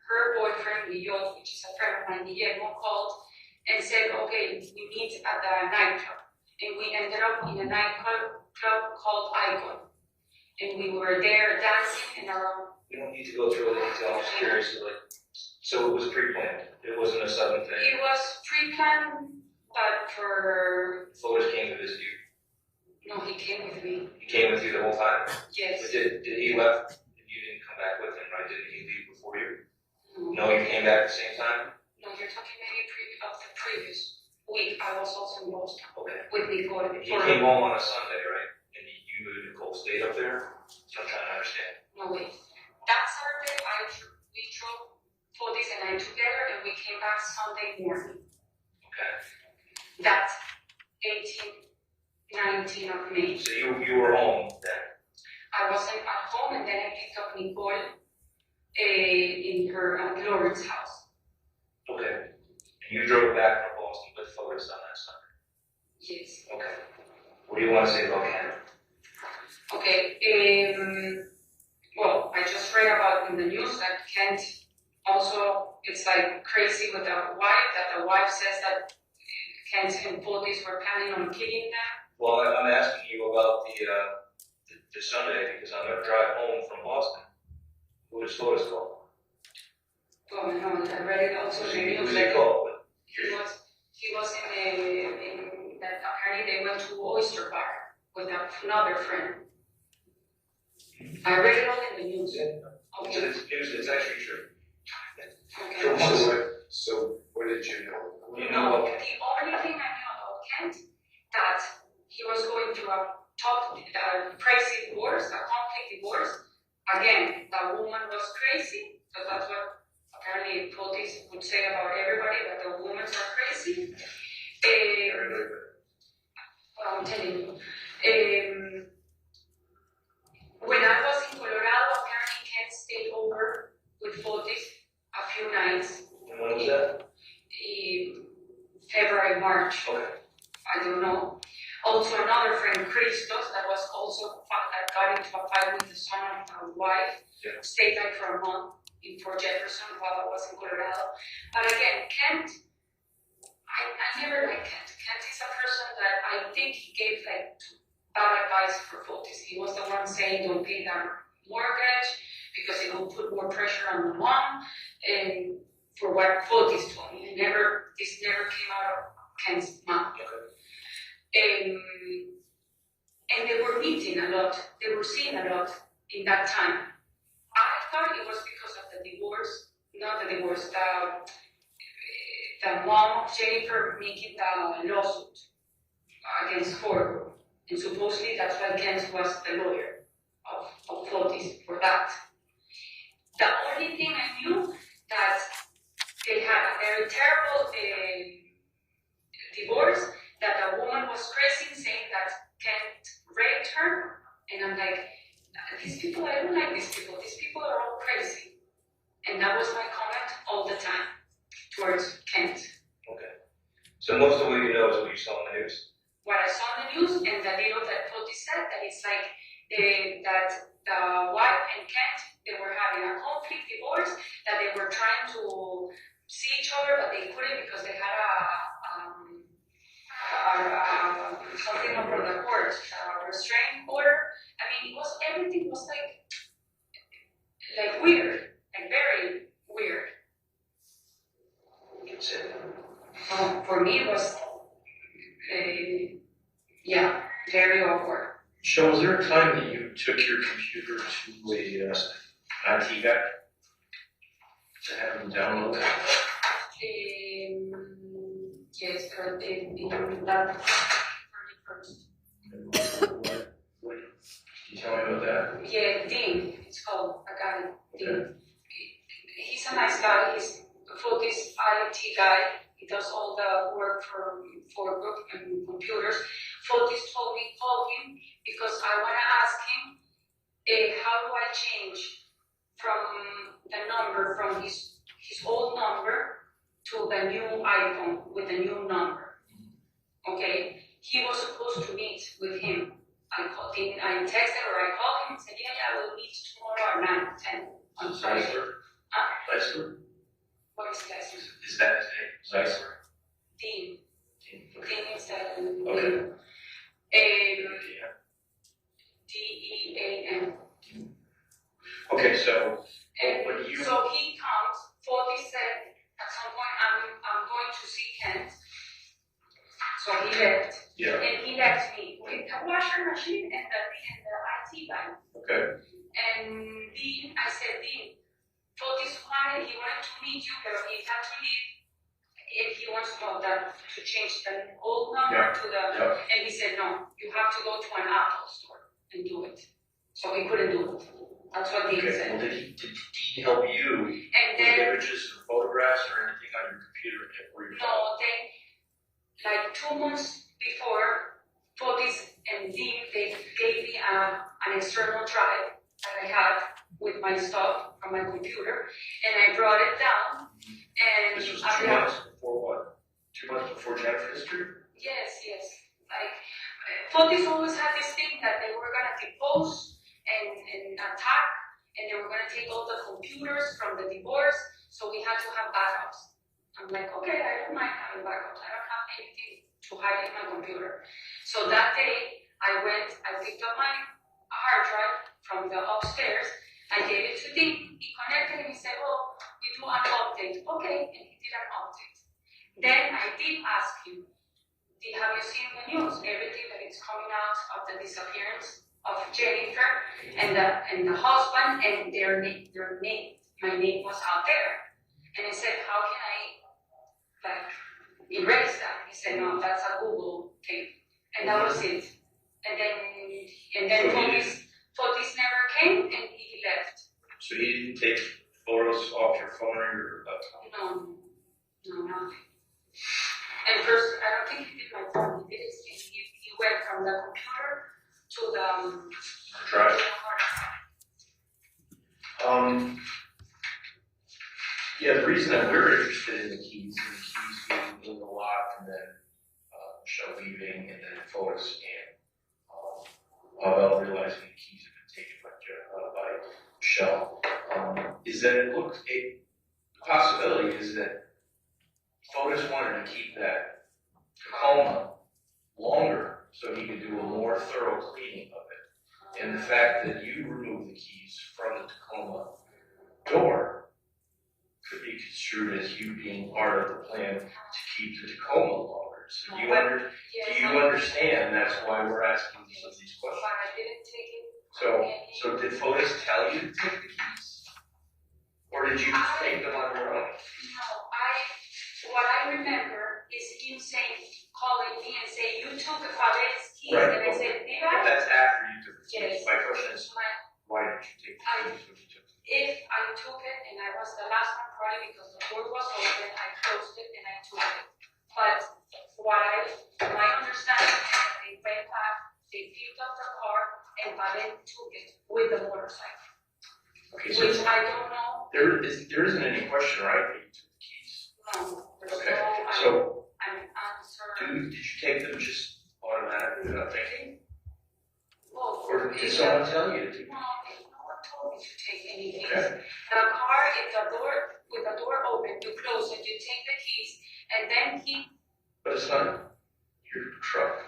her boyfriend, Guillermo, which is a friend of mine, Guillermo, called and said, okay, we meet at the nightclub. And we ended up in a nightclub called Icon. And we were there dancing and around. We don't need to go through all the details. I'm just curious. So it was pre-planned. It wasn't a sudden thing. It was pre-planned, but for. Fotis came to visit you. No, he came with me. He came with you the whole time? Yes. But did he left and you didn't come back with him, right? Didn't he leave before you? No, No, you came back at the same time? you're talking maybe of the previous week. I was also in Boston Okay. with Nicole. He came home on a Sunday, right? And you and Nicole stayed up there? So I'm trying to understand. No, wait. That Saturday, we drove Fotis and I together, and we came back Sunday morning. Okay. That's 19 of May. So you were home then? I wasn't at home, and then I picked up Nicole in her Lauren's house. Okay. And you drove back from Boston with Fotis on that Sunday? Yes. Okay. What do you want to say about Canada? Okay. Well, I just read about in the news that Kent also, it's like crazy with the wife, that the wife says that Kent and Fotis were planning on killing them. Well, I'm asking you about the Sunday because I'm going to drive home from Boston What is Fotis called? Well, no, I read it also in the news. Who's it called? He was in that apparently they went to Oyster Bar with another friend. I read it all in the news. Okay. It's actually true. Okay. So what did you know? You No, know, the only thing I knew about Kent that he was going through a crazy divorce, a conflict divorce. Again, that woman was crazy, because that's what apparently Fotis would say about everybody, that the women are crazy. Well, I'm telling you. When I was in Colorado, apparently Kent stayed over with Fotis a few nights. and when was that? February, March. Okay. I don't know. Also, another friend, Christos, that was also that got into a fight with the son of my wife, stayed like for a month in Fort Jefferson while I was in Colorado. But again, Kent, I never liked Kent. Kent is a person that I think he gave like bad advice for Fotis. He was the one saying, don't pay that mortgage because it will put more pressure on the mom. And for what Fotis told me, this never came out of Kent's mouth. And they were meeting a lot, they were seeing a lot in that time. I thought it was because of the divorce, not the divorce, the mom of Jennifer making the lawsuit against Farber. And supposedly that's why Kent was the lawyer of Fotis for that. The only thing I knew that they had a very terrible divorce, that the woman was crazy, saying that Kent raped her, and I'm like, these people, I don't like these people are all crazy. And that was my comment all the time towards Kent. Okay. So most of what you know is what you saw in the news? What I saw in the news and the little that Fotis said, that it's like that the wife and Kent, they were having a conflict divorce, that they were trying to see each other, but they couldn't because they had something over the court, a restraining order. I mean, everything was like weird, like very weird. So for me, it was, very awkward. So was there a time that you took your computer to a IT guy to have him download it? Yes, but in that first. Can you tell me about that? Yeah, Dean, it's called, a guy, Dean. He's a nice guy, he's for this IT guy, he does all the work for group and computers. Fotis told me, call him, because I want to ask him, how do I change from the number, from his old number to the new iPhone with the new number. Okay, he was supposed to meet with him. I texted or I called him and said, yeah, we'll meet tomorrow at 9, 10 on Friday. Zeisler? What is Zeisler? Is that his name? Zeisler? Dean. Okay. Dean is the Okay. DEAN. Okay, so And when you so he comes, Fotis said, at some point, I'm going to see Kent. So he left. yeah, And he left me with the washer machine and the IT guy. okay, And Dean, I said, Dean, Fotis wanted to meet you, but he had to leave. If he wants to change the old number to the, and he said, no, you have to go to an Apple store and do it. So he couldn't do it. That's what Dean okay. said. Well, did Dean help you And with then, images or photographs or anything on your computer? no, then, like 2 months before, Fotis and Dean, they gave me an external drive that I had with my stuff from my computer, and I brought it down, and This was 2 I months before what? 2 months before Jennifer's history? Yes. Like, Fotis always had this thing that they were gonna depose and attack, and they were gonna take all the computers from the divorce, so we had to have backups. I'm like, okay, I don't mind having backups. I don't have anything to hide in my computer. So that day, I picked up my hard drive from the upstairs, I gave it to Dean, he connected and he said, oh, we do an update. Okay, and he did an update. Then I did ask him, have you seen the news? Everything that is coming out of the disappearance of Jennifer and the husband and their name. My name was out there. And I said, how can I erase that? He said, no, that's a Google thing. And that was it. And then Fotis never came and he left. So he didn't take photos off your phone or your laptop? No, nothing. And first, I don't think he did my phone. He did his thing. He went from the computer to the drive. Yeah, the reason that we're interested in the keys being in the lock and then Michelle leaving and then Fotis and Pavel realizing the keys have been taken by Michelle, is that it looks, the possibility is that Fotis wanted to keep that Tacoma longer so he could do a more thorough cleaning of it. And the fact that you removed the keys from the Tacoma door could be construed as you being part of the plan to keep the Tacoma longer. So do you understand that's why we're asking some of these questions? But I didn't take it. So did Fotis tell you to take the keys? Or did you just take them on your own? No, what I remember is him calling me and saying, you took Fabel's keys, Right. and I said, did But I? that's after you took the keys. Yes. My question is, why did you take the keys when you took them? If I took it and I was the last one, probably because the door was open, I closed it and I took it. But my understanding is that they went back, they filled up the car, and Fabel took it with the motorcycle. Okay, so Which I don't know. there isn't any question, right, that you took the keys? No, there's Okay, no, so I'm answering. did you take them just automatically without thinking? Oh, Or did someone tell you to take them? No one told me to take any keys. Okay. The car, with the door open, you close it, you take the keys, and then But it's not your truck.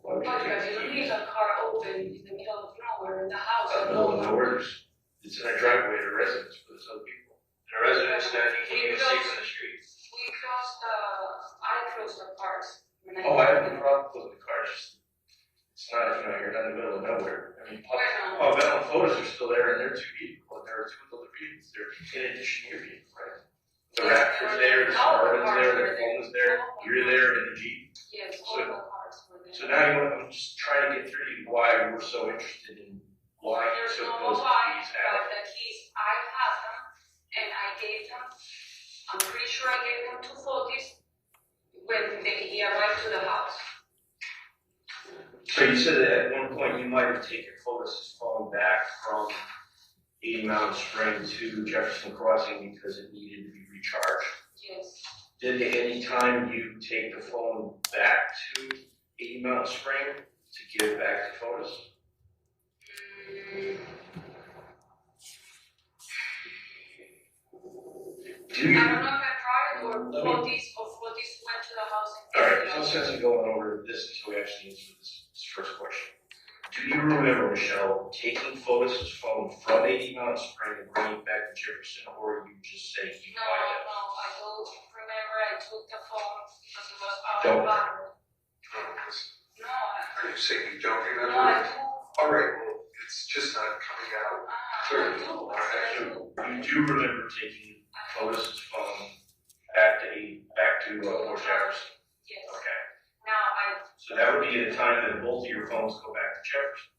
Why would you because take you the don't leave keys? a car open in the middle of nowhere in the house. Out in the middle of nowhere, it's in a driveway to residence for those other people. In a residence that you can't even see from the street. I closed the cars. Oh, I have no problem with the cars. It's not, you're not in the middle of nowhere. I mean, Pavel and Fotis are still there, and they're two people, and there are two other vehicles there, in addition to your vehicle, right? The Raptor's there, the Suburban's there, the phone is there, you're there in the Jeep. Yes, all the cars were there. So now I'm just trying to get through to you why we're so interested in why you There's took no those why, keys but out. the keys, I have them, and I gave them, I'm pretty sure I gave them to Fotis when he arrived to the house. So you said that at one point you might have taken Fotis' phone back from 80 Mountain Spring to Jefferson Crossing because it needed to be recharged. Yes. Did at any time you take the phone back to 80 Mountain Spring to give back to Fotis? Do you? I don't know if I brought it or Let me- Fotis went to the house and. All right, there's no sense in going over this until we actually answer this first question. Do you remember, Michelle, taking Fotis' phone from 80 Mountain Spring and bringing it back to Jefferson, or are you just saying you No, might have? I don't remember I took the phone because it was out Don't. of battery. No, Are you saying you don't remember? I do. All right, well, it's just not coming out. I do. You do remember taking Fotis' phone back to North Jefferson? Yes. Okay. Now So that would be the time that both of your phones go back to Jefferson,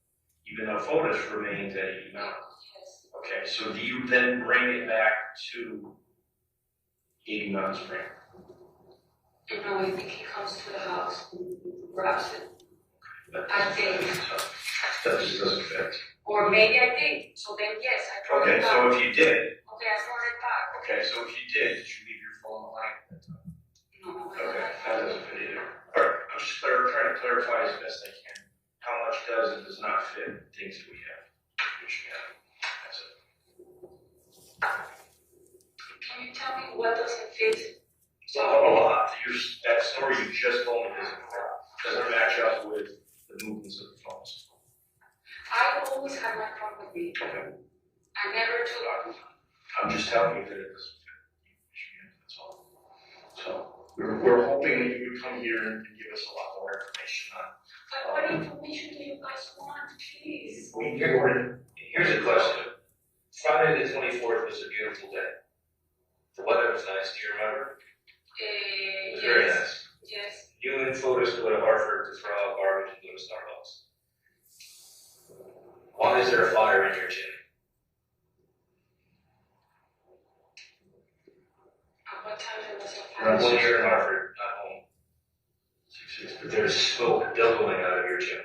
even though Fotis remains at 80 Mountain. yes. Okay, so do you then bring it back to 80 Mountain Spring? No, I think he comes to the house and grabs it. That I think. That just doesn't fit. Or maybe I did. So then, yes, I brought Okay, it back. so if you did, Okay, I brought it back. okay, so if you did you leave your phone behind at that time? No, Okay, that doesn't fit either. All right, I'm just trying to clarify as best I can how much does and does not fit the things that we have, which we have. That's it. Can you tell me what doesn't fit? So a lot. That story you just told me doesn't match up with the movements of the phones. I always have my phone with me. Okay. I never took. I'm just telling you that it doesn't fit. That's all. So we're hoping that you would come here and give us a lot more information on. But what information do you guys want, please? Here's a question. Friday the 24th was a beautiful day. The weather was nice. Do you remember? It was very nice. Yes. You and Fotis go to Hartford to throw out garbage and go to Starbucks. Why is there a fire in your chimney? At what time there was a Around fire? when you're in Hartford, not home. But there's smoke billowing out of your chimney.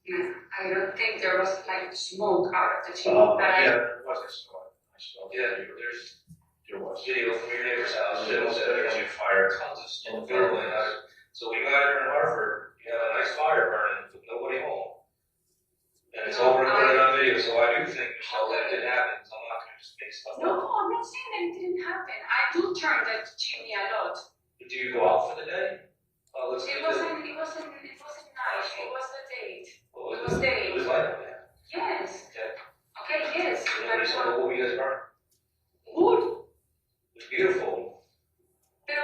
No, I don't think there was like smoke out of the chimney. But There was a smoke. There was video from your neighbor's house. It was there's a fire. Tons of smoke billowing out of. So when you guys are in Hartford, you have a nice fire burning with nobody home. And it's all recorded on video, so I do think, Michelle, that did happen. So I'm not going to just make stuff No, up. I'm not saying that it didn't happen. I do turn the chimney a lot. But do you go out for the day? Let's It do wasn't night. It was the date. What It was day. It was like that. Yes. Okay. Okay, yes. Nobody saw what you guys burned. Wood. It was beautiful. And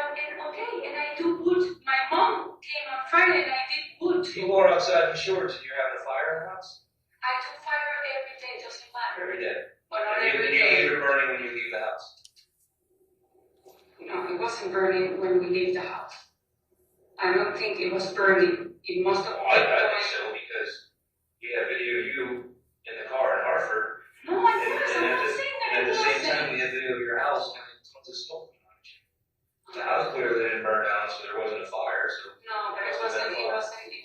I do wood. My mom came on Friday and I did wood. You were outside in shorts and you're having a fire in the house? I do fire every day, doesn't matter. Every day. But not And every you day. leave it burning when you leave the house. No, it wasn't burning when we leave the house. I don't think it was burning. It must have I think so because we have video of you in the car in Hartford. No, I wasn't. I'm not saying that And at it the same wasn't. time, we have video of your house and tons of smoke coming out of you. The house clearly didn't burn down, so there wasn't a fire. No, but it wasn't.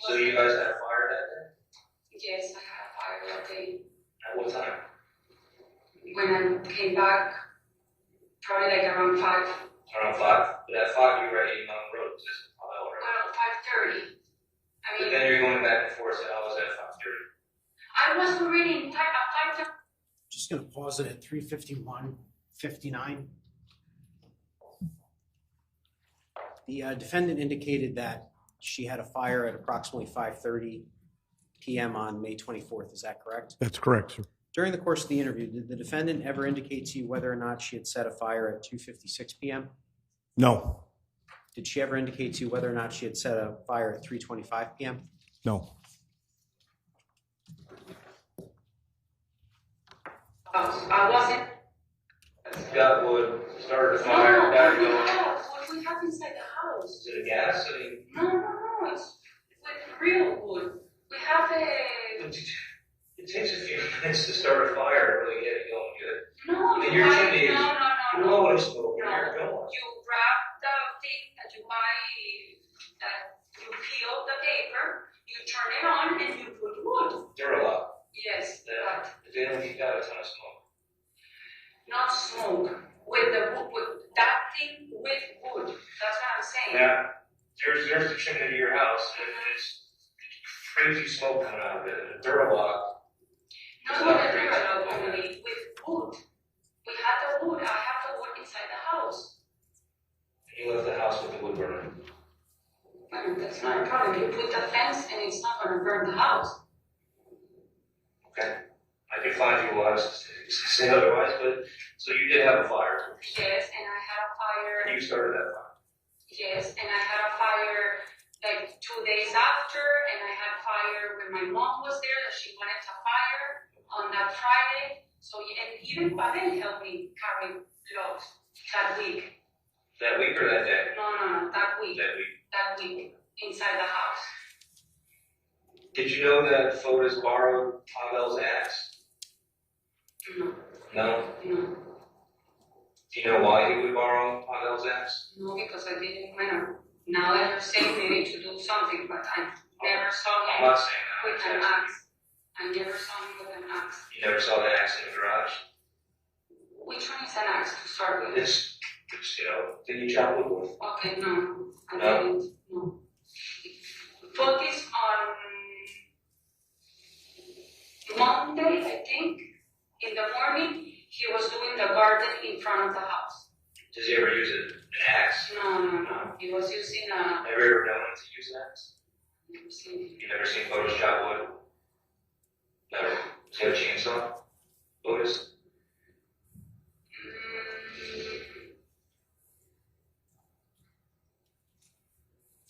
So you guys had a fire that day? Yes, I had a fire that day. At what time? When I came back, probably like around 5. Around 5? But at 5 you were at 8 Mountain Road. Just a mile, right? Well, 5:30. I But mean, then you're going back and forth, and I was at 5:30. I was already at 5:30. Just gonna pause it at 3:51:59. The defendant indicated that she had a fire at approximately 5:30 p.m. on May 24th. Is that correct? That's correct, sir. During the course of the interview, did the defendant ever indicate to you whether or not she had set a fire at 2:56 p.m.? No, Did she ever indicate to you whether or not she had set a fire at 3:25 p.m.? no. I wasn't. Got wood, started a No, fire, what got we going. have, what we have inside the house. Is it a gas? I mean, No, it's with real wood. We have a. it takes a few minutes to start a fire to really get it going good. No, And you your buy. chimney is- No. You know what it's for, you're going. You grab the thing that you buy, that you peel the paper, you turn it on, and you put wood. Duralock. Yes, Yeah. but They don't keep out a ton of smoke. not smoke. With the wood, with that thing with wood. That's what I'm saying. Yeah. There's the chimney to your house, and it's crazy smoke coming out of it, and a Duralock. Not with the Duralock only, with wood. We had the wood. I have the wood inside the house. And you left the house with the wood burning. Well, that's not a problem. You put the fence, and it's not going to burn the house. Okay. I can find you lies to say otherwise, but, so you did have a fire. Yes, and I had a fire. And you started that fire. Yes, and I had a fire like 2 days after, and I had fire when my mom was there that she wanted a fire on that Friday. So, and even Pavel helped me carry clothes that week. That week or that day? No, that week. That week. That week, inside the house. Did you know that Fotis borrowed Pavel's axe? No. No. Do Do you know why he would borrow Pavel's axe? No, because I didn't, now that you're saying they need to do something, but I never saw I'm him not saying that. with I'm an saying axe. I never saw him with an axe. you never saw the axe in the garage? Which one is an axe to start with? It's did you chop wood with? Okay, no, I No? didn't. No. Focus on Monday, I think, in the morning, he was doing the garden in front of the house. Does he ever use an axe? No. He was using a. Have you ever known him to use an axe? Let me see. You never seen Fotis chop wood? Never. Does he have a chainsaw? Fotis?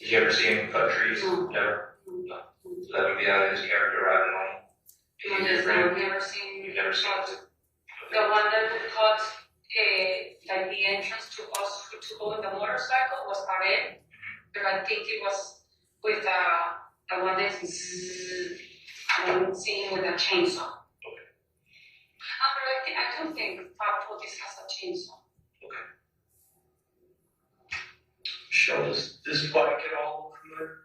Did you ever see him cut trees? No. Never? No. So that would be out of his character rather than like behavior, right? I've never seen. You've never seen cut. it? The one that would cut, like the entrance to us to go in the motorcycle was Arel, but I think it was with the one that's I'm seeing with a chainsaw. Okay. But I don't think Fireplace has a chainsaw. Okay. Michelle, does this bike at all look familiar?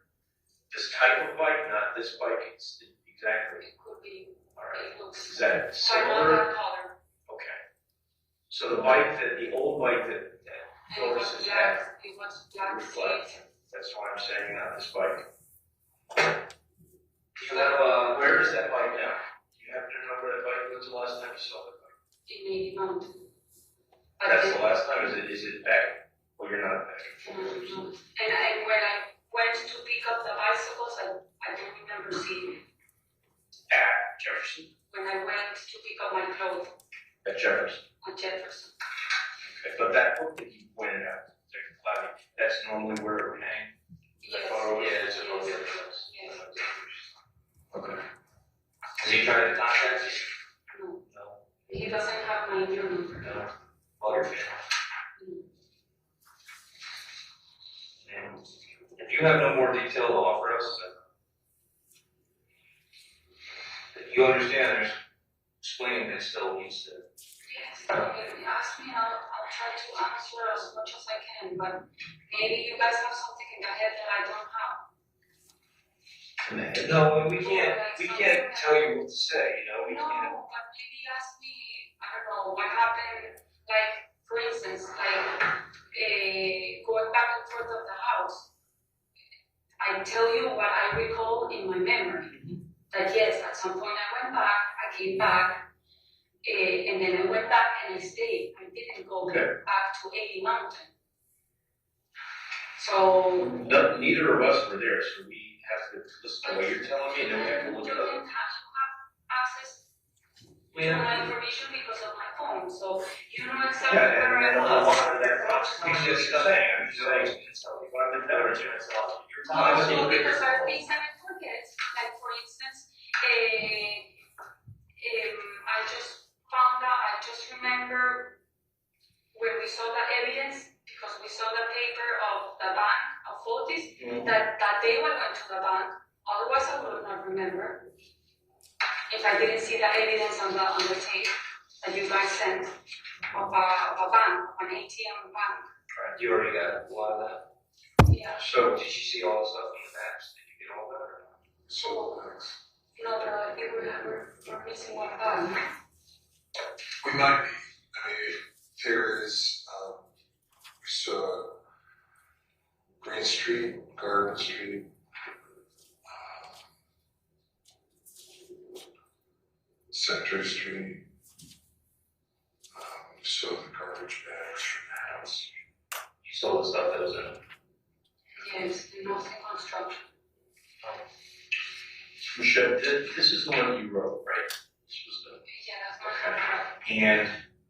This type of bike, not this bike, it's exactly. It could be. All right. It looks. Is that I want similar? that color. Okay. So the bike the old bike that And it was Lotus has black. had, It was black. was black. That's why I'm saying not this bike. Do you have Where is that bike now? Do you happen to know where that bike was the last time you saw that bike? It may be mounted. But That's then- the last time, is it back? Well, you're not back. And when I went to pick up the bicycles, I don't remember seeing it. At Jefferson? When I went to pick up my clothes At Jefferson. on Jefferson. Okay, but that book that you pointed out, Detective Cloudy, that's normally where it would hang? Yes. Yeah, it's a Yes. book. Yes. Okay. Has he tried to contact you? No. No. He doesn't have my new number. No. All your family. And if you have no more detail to offer us, you understand there's explaining that still needs to. Yes, if you ask me, I'll try to answer as much as I can, but maybe you guys have something in the head that I don't have. No, we can't tell you what to say, you know, we No, can't. but maybe ask me, I don't know, what happened, like, for instance, going back and forth of the house. I tell you what I recall in my memory. That yes, at some point I went back, I came back, and then I went back and I stayed. I didn't go Okay. back to 80 Mountain. So, No, neither of us were there, so we have to listen to what you're telling me, and then we have to look you it can up. have access to Yeah. my information because of my phone, so you know exactly Yeah, where and I a was. lot of that, I'm just saying, if I've been never doing it, you're telling me. Also, because there are things that I forget, like for instance, I just found out, I just remember when we saw the evidence, because we saw the paper of the bank of Fotis, that day we went to the bank, otherwise I would not remember. If I didn't see the evidence on the tape that you guys sent of a bank, an ATM bank. Right, you already got a lot of that. Yeah. So, Did you see all the stuff in the maps? Did you get all that? Or not? So, thanks. No, but I think we're missing one bank. We might be. I mean, there is, we saw Green Street, Garden Street, Center Street. We saw the garbage bags from the house. You saw the stuff that was in it. Yes, nothing construction. Michelle, this is the one you wrote, right? This was Yeah, that's my contract. the, and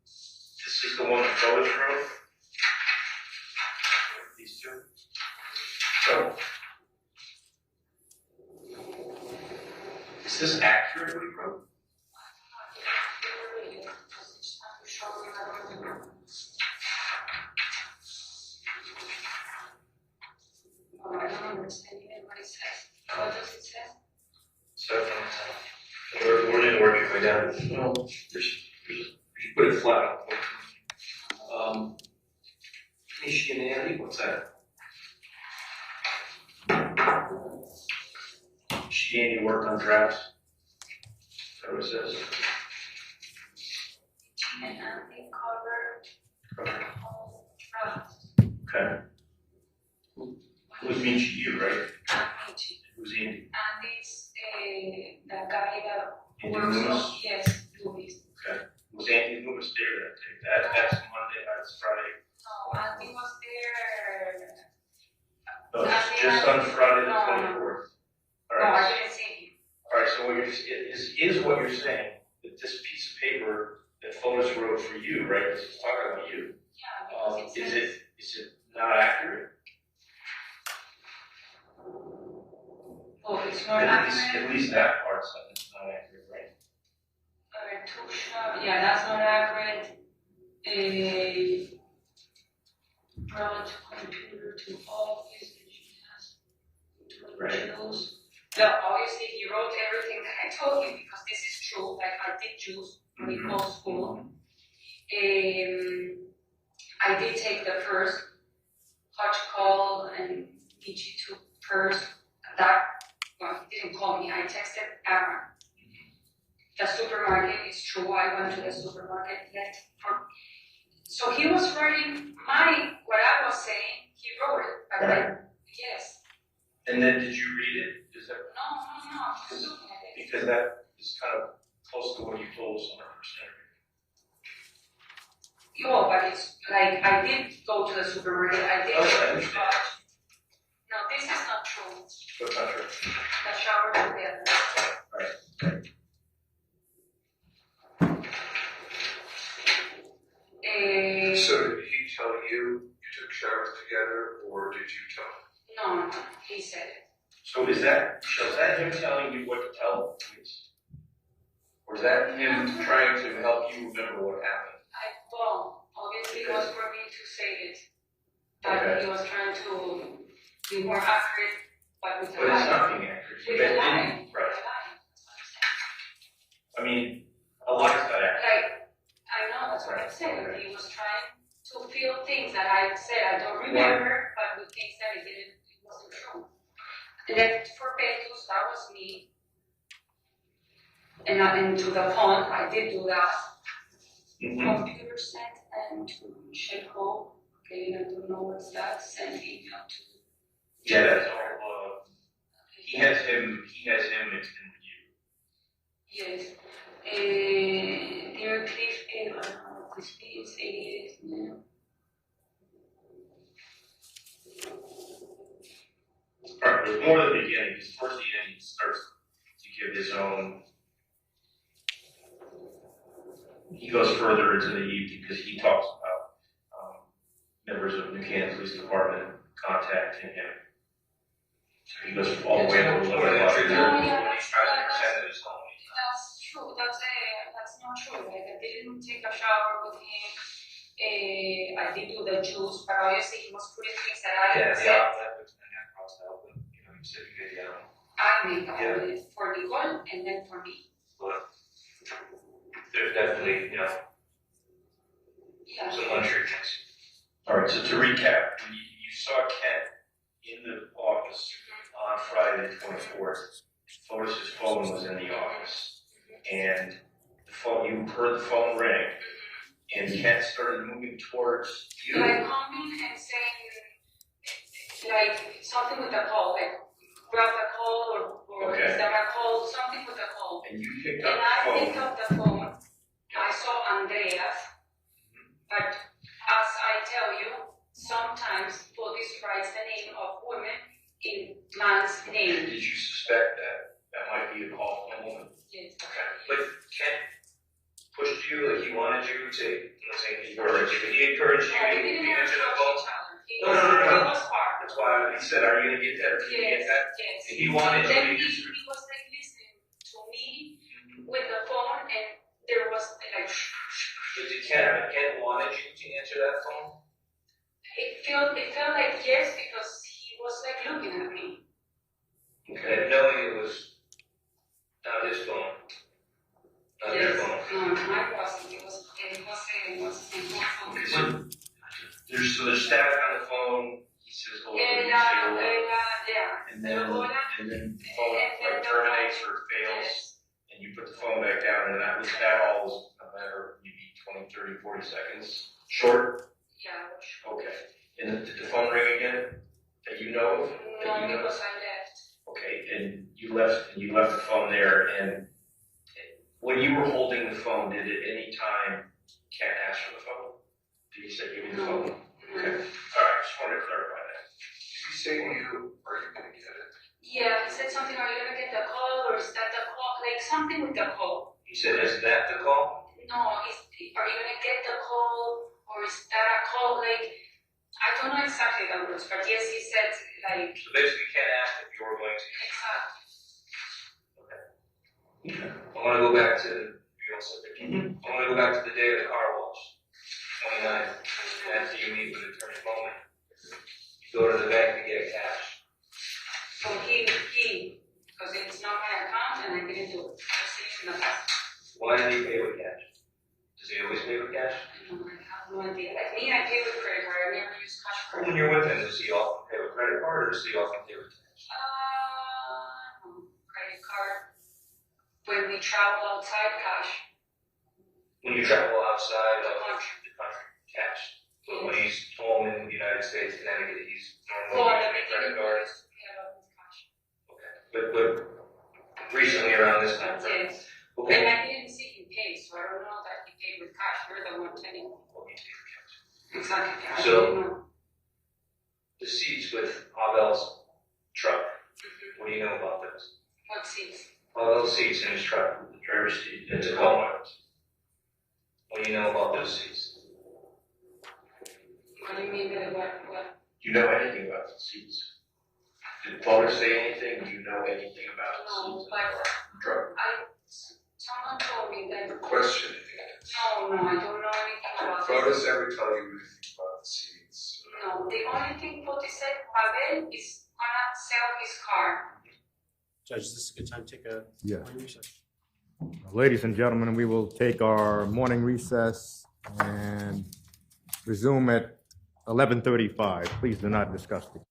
this is the one that Lois wrote? These two? So, is this accurate what you wrote? I don't understand even what it says. What does it say? So, where did it work your way down? Well, you put it flat out. Michigan Andy, what's that? She and you work on drafts. Is that what it says? And Andy covered all drafts. Okay. Who's means you, right? Andy. Who's Andy? Andy's the guy that Andy works Loomis? on, yes, Loomis. Okay. Was Andy Loomis there that day? That's Monday, that's Friday. No, Andy was there. No, it's just on Friday the 24th. All No, I right. didn't see him. All right, so what is what you're saying, that this piece of paper that Fotis wrote for you, right, this is talking about you, Yeah, because it is says. it not accurate? At least that part's not accurate, right? Took shower, yeah, that's not accurate. Brought computer to office, and she has Right. those. No, obviously he wrote everything that I told you because this is true, like I did choose when he called school. I did take the first hot call and Michi took first. That, well, he didn't call me, I texted Aaron. The supermarket is true, I went to the supermarket, left for, so he was writing what I was saying, he wrote it, but then, yes. And then did you read it? Is that, No, just looking at it. because that is kind of close to what you told us on our first interview. Yo, but it's like, I did go to the supermarket, I did Oh, I go to the understand. garage. No, this is not true, What's not true? the shower together. Right. So did he tell you took showers together, or did you tell him? No, he said it. So is that him telling you what to tell the police? Or is that him trying to help you remember what happened? Well, obviously it was for me to say it. But Okay. he was trying to be more accurate, but with a But it's lie. not being accurate. With a lie. Right. With a lie. That's what I'm saying. I mean, a lie's not accurate. Like, I know that's what I'm saying. He was trying to feel things that I said I don't remember, but with things that it wasn't true. Left for Petrus, that was me. And to the phone, I did do that. Computer sent and to check home. Okay, I don't know what's that. Send email to. Yeah, that's all. He has him mixed in with you. Yes. Dear Cliff, Cliff is 88 now. Alright, there's more than the beginning, because towards the end he starts to give his own. He goes further into the evening because he talks about members of New Canaan Police Department contacting him. So he goes all the way to the limit of No, yeah, when he's trying to present his own. That's true. That's not true. Like I didn't take a shower with him. I did do the juice, but obviously he was putting things that I said. That looks like that crossed out, but you know, you said you get down. I made it for Nicole and then for me. But there's definitely, you know, Yeah. some untrue things. Alright, so to recap, you saw Ken in the office on Friday the 24th. Fotis's phone was in the office, and you heard the phone ring, and Ken started moving towards you. Like coming and saying like something with the call, like grab the call or Okay. is that a call, something with the call. And you picked And up I the picked phone. up the phone. I saw Andreas, but as I tell you, sometimes police writes the name of women in man's name. Did you suspect that might be a call from a woman? Yes. Okay. But Ken pushed you, like he wanted you to, let's say, he encouraged you We to didn't answer the approach phone? each other. No. It was hard. That's why he said, are you gonna get that, or can you get Yes, that? yes. And he wanted you Then to he answer. was like listening to me with the phone, and there was like, But did Ken wanted you to answer that phone? it felt like yes, because he was like looking at me. Okay, and knowing it was not his phone. Not their Yes. phone. No, mine wasn't. It was phone. There's static on the phone, he says, hold on, you say hold on. Yeah. And then the phone like terminates or fails, and you put the phone back down, and that all was a matter of maybe 20, 30, 40 seconds short. Yeah. Okay. And did the phone ring again? That you know of? That No, you know? because I left. Okay, and you left the phone there, and when you were holding the phone, did at any time Ken ask for the phone? Did he say, give me the phone? Okay, all right, just wanted to clarify that. Did he say to you, are you gonna get it? Yeah, he said something, are you gonna get the call, or is that the call? Like something with the call. He said, is that the call? No, are you gonna get the call, or is that a call? Like, I don't know exactly the words, but yes, he said, like, So basically Ken asked if you were going to. exactly. wanna go back to, you all said that. I wanna go back to the day of the car wash, 29th, after you meet with Attorney Bowman. You go to the bank to get cash. So because it's not my account and I didn't do it. I see it in the past. Why did he pay with cash? Does he always pay with cash? I have no idea. Like me, I pay with credit card. I never use cash card. When you're with him, does he often pay with credit card or does he often pay with cash? Credit card. When we travel outside, cash. When you travel outside of Country. the country, cash. But when he's home in the United States, Connecticut, he's Well, normally at the using a credit beginning, I card. used to pay a lot with cash. Okay. But recently around this time frame. Yes. Okay. And I didn't see him pay, so I don't know that he paid with cash. You're the one telling me. Well, he paid with cash. Exactly. I So- didn't know. The seats with Abel's truck, Mhm. what do you know about those? What seats? Abel's seats in his truck, the driver's seat, it's a Tacoma. What do you know about those seats? What do you mean by what? Do you know anything about the seats? Did Paula say anything? Do you know anything about the No, seats? but Drug someone told me that. question. No, I don't know anything about Fotis ever tell you anything about the seeds? No, the only thing Poti said, Abel is gonna sell his car. Judge, is this a good time to take a Yeah. morning recess? Ladies and gentlemen, we will take our morning recess and resume at 11:35. Please do not discuss the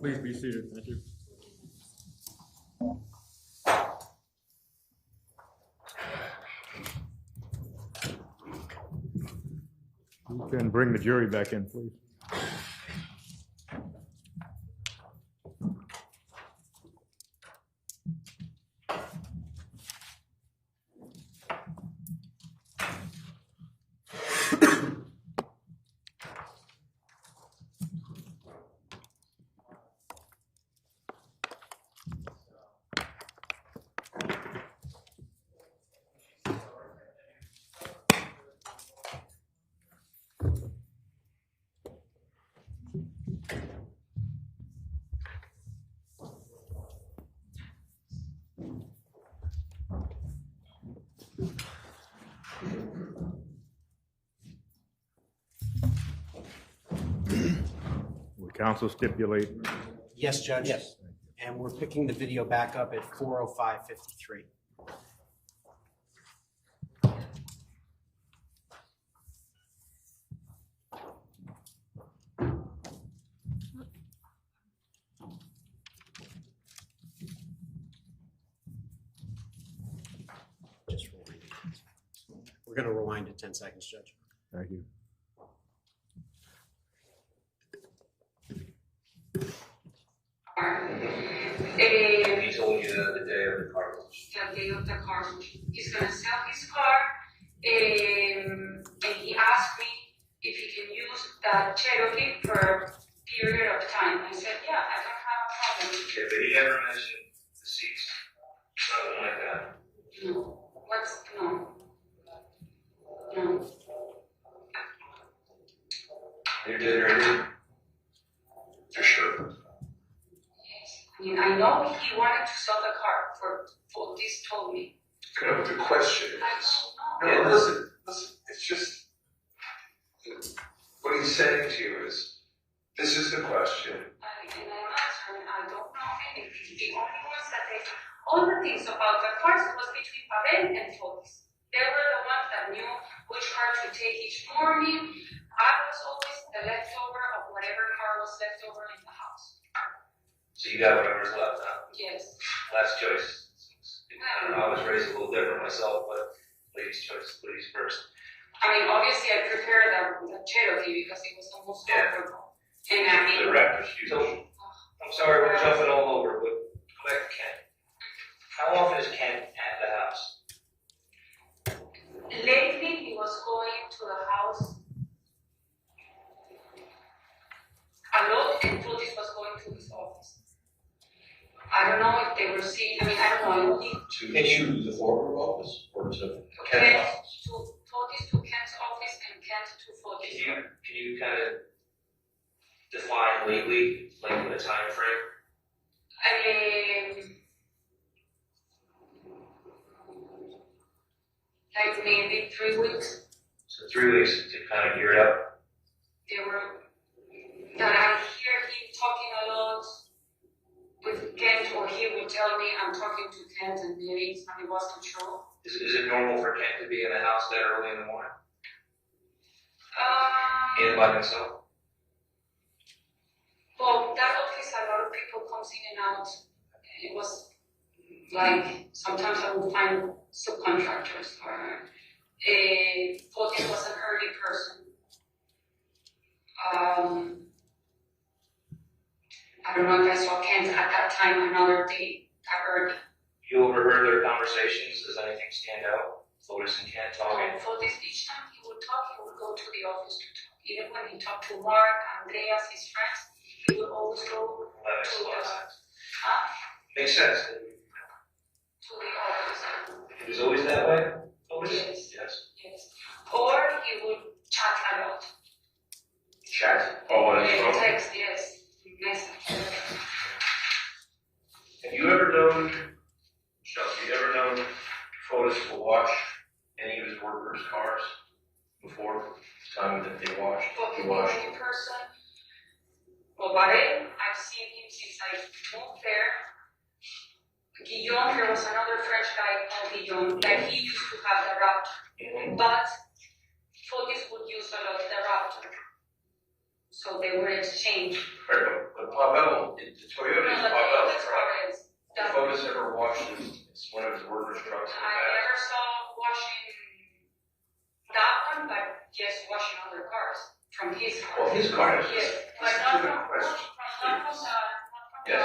Please be seated. Thank you. You can bring the jury back in, please. Would counsel stipulate? Yes, Judge. Yes. And we're picking the video back up at 4:05:53. Just rewind it. We're going to rewind it 10 seconds, Judge. Thank you. He told you the day of the car launch. The day of the car. He's gonna sell his car, and he asked me if he can use the Cherokee for a period of time. I said, yeah, I don't have a problem. Okay, but he never mentioned the seats. Nothing like that. No. What's no? No. You did or didn't? For sure. I mean, I know he wanted to sell the car for this told me. No, the question I is, don't know. no, listen, it's just, what he's saying to you is, this is the question. And I'm answering, I don't know anything. The only ones that all the things about the cars was between Pavel and Fotis. They were the ones that knew which car to take each morning. I was always the leftover of whatever car was left over in the house. So you got whatever's left, huh? Yes. Last choice. I don't know, I was raised a little different myself, but ladies' choice, ladies first. I mean, obviously I prepared the Cherokee because it was the most comfortable. And I mean, The raptor's huge. So, I'm sorry, we're jumping all over, but go back to Ken. How often is Ken at the house? lately he was going to the house a lot, and Fotis was going to his office. I don't know if they were seeing, I mean, I don't know. To the Farber office or to Kent Ken's office? to Fotis to Kent's office and Kent to Fotis. Can you kind of define lately, like in a time frame? Like maybe 3 weeks. So 3 weeks to kind of gear it up. They were, that I hear him talking a lot with Kent, or he would tell me I'm talking to Kent, and maybe it wasn't true. Is it normal for Ken to be in the house that early in the morning? And by himself? Well, that office, a lot of people comes in and out. It was like, sometimes I would find subcontractors, or Fotis was an early person. I don't know if I saw Kent at that time another day that early. You overheard their conversations? Does anything stand out? Fotis and Ken talking? Fotis, each time he would talk, he would go to the office to talk. Even when he talked to Mark, Andreas, his friends, he would always go That makes to a lot of the, sense. Makes sense. to the office. It was always that way? Fotis? Yes. Yes. Yes. Or he would chat a lot. Chat? Oh, on his phone? Text, yes. Message. Have you ever known, Chelsea, you ever known Fotis to watch any of his workers' cars before the time that they washed? But He washed. in person, well, Barel, I've seen him since I moved there. Guillaume, there was another French guy called Guillaume that he used to have the Raptor. But Fotis would use a lot the Raptor. So they were exchanged. Right, but Pavel, the Toyota is Pavel's truck. The If Fotis ever washed it's one of his workers' trucks in the I past. never saw washing that one, but just washing other cars from his car. Well, his car is. Yes, but It's not two from, different questions. Yes,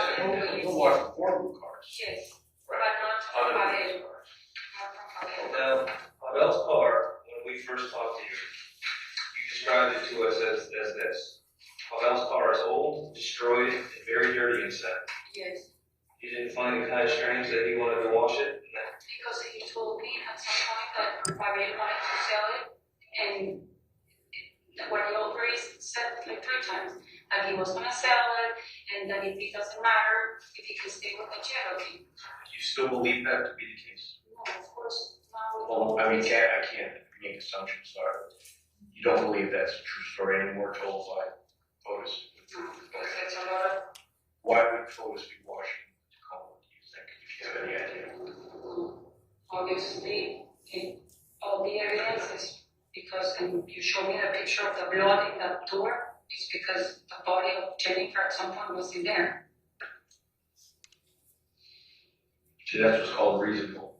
he'll wash the four-wheel cars. Yes, but Right. not from Other Pavel. people's cars. Not from Pavel. Now, Pavel's car, when we first talked to you, you described it to us as this. Pavel's car is old, destroyed, and very dirty inside. Yes, You didn't find it kind of strange that he wanted to wash it? because he told me at some point that Pavel wanted to sell it, and when he already said like 3 times that he was gonna sell it, and that if it doesn't matter, if he can stay with the Cherokee. Do you still believe that to be the case? No, of course, no. Well, I mean, I can't make assumptions, sorry. You don't believe that's a true story anymore told by Fotis? No, because it's a lot of, Why would Fotis be washing the Tacoma, do you think, if you have any idea? obviously, all the evidence is because, and you showed me the picture of the blood in that door, is because the body of Jennifer at some point was in there. See, that's what's called reasonable.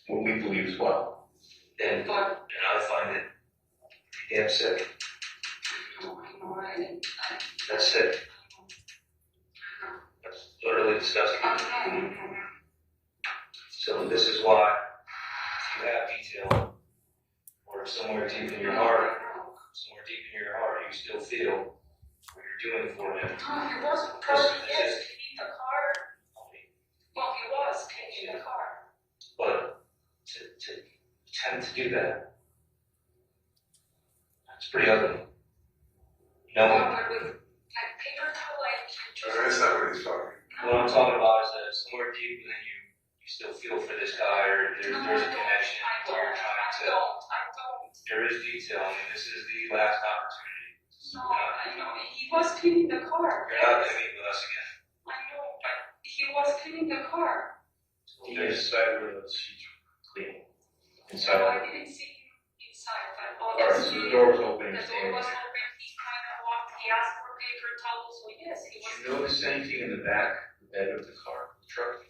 What we believe as well. And But, I find it damn sick. I didn't, That's sick. That's utterly disgusting. So this is why you have detail, or somewhere deep in your heart, you still feel what you're doing for him. No, he was probably, yes, cleaning the car. Well, he was cleaning the car. But to attempt to do that, that's pretty ugly. No, But with like paper towel, like, That's not what he's talking. what I'm talking about is that somewhere deep within you, you still feel for this guy, or there's a connection where you're trying to. I don't. There is detail. I mean, this is the last opportunity. No, I know. He was cleaning the car. You're not going to meet with us again. I know, but he was cleaning the car. You decided where the seats were clean. So Inside. I didn't see him inside, but Alright, so obviously the door was open. the door was open. He kind of walked. He asked for paper towels. So yes, he Did was. you notice anything in the back, the bed of the car, the truck?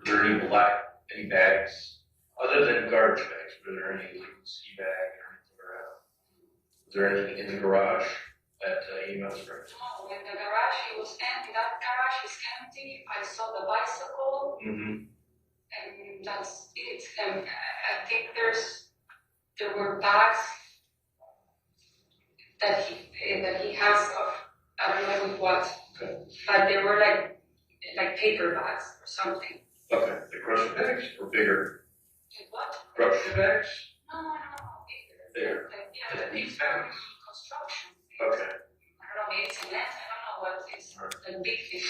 Were there any bags, other than garbage bags, were there any ski bag or anything around? Was there anything in the garage that emails for? No, in the garage, he was empty. That garage is empty. I saw the bicycle, Mm-hmm. and that's it. And I think there were bags that he has of, I don't know with what, Okay. but they were like paper bags or something. Okay, the grocery bags were bigger. Like what? Grocery bags? No, bigger. Bigger. Like, Like big these bags? construction. Okay. I don't know, maybe cement. I don't know what is Alright. the big thing.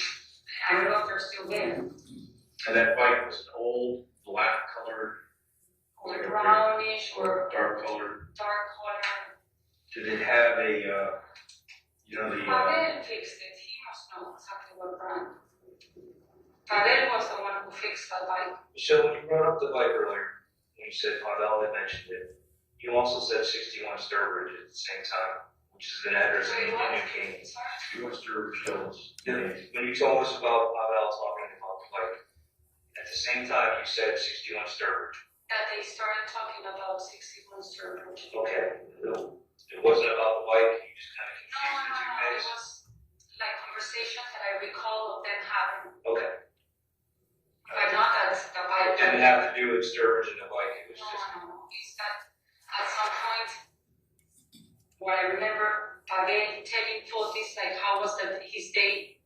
I don't know if they're still there. And that bike was an old, black colored, Or brownish or dark colored. dark color. Did it have a, Pavel fixed it. He must know exactly what brand. Pavel was the one who fixed that bike. Michelle, when you brought up the bike earlier, when you said Pavel had mentioned it, you also said 61 Sturbridge at the same time, which is an address in Wait, what? New Canaan. Sorry? Mr. Hills. When you told us about Pavel talking about the bike, at the same time you said 61 Sturbridge. That they started talking about 61 Sturbridge. Okay, it wasn't about the bike, you just kind of No, confused the two it things. was like conversations that I recall of them having. Okay. But not that the bike. It didn't have to do with Sturbridge and the bike, it was just. No. It's that at some point, what I remember Pavel telling Fotis like how was his day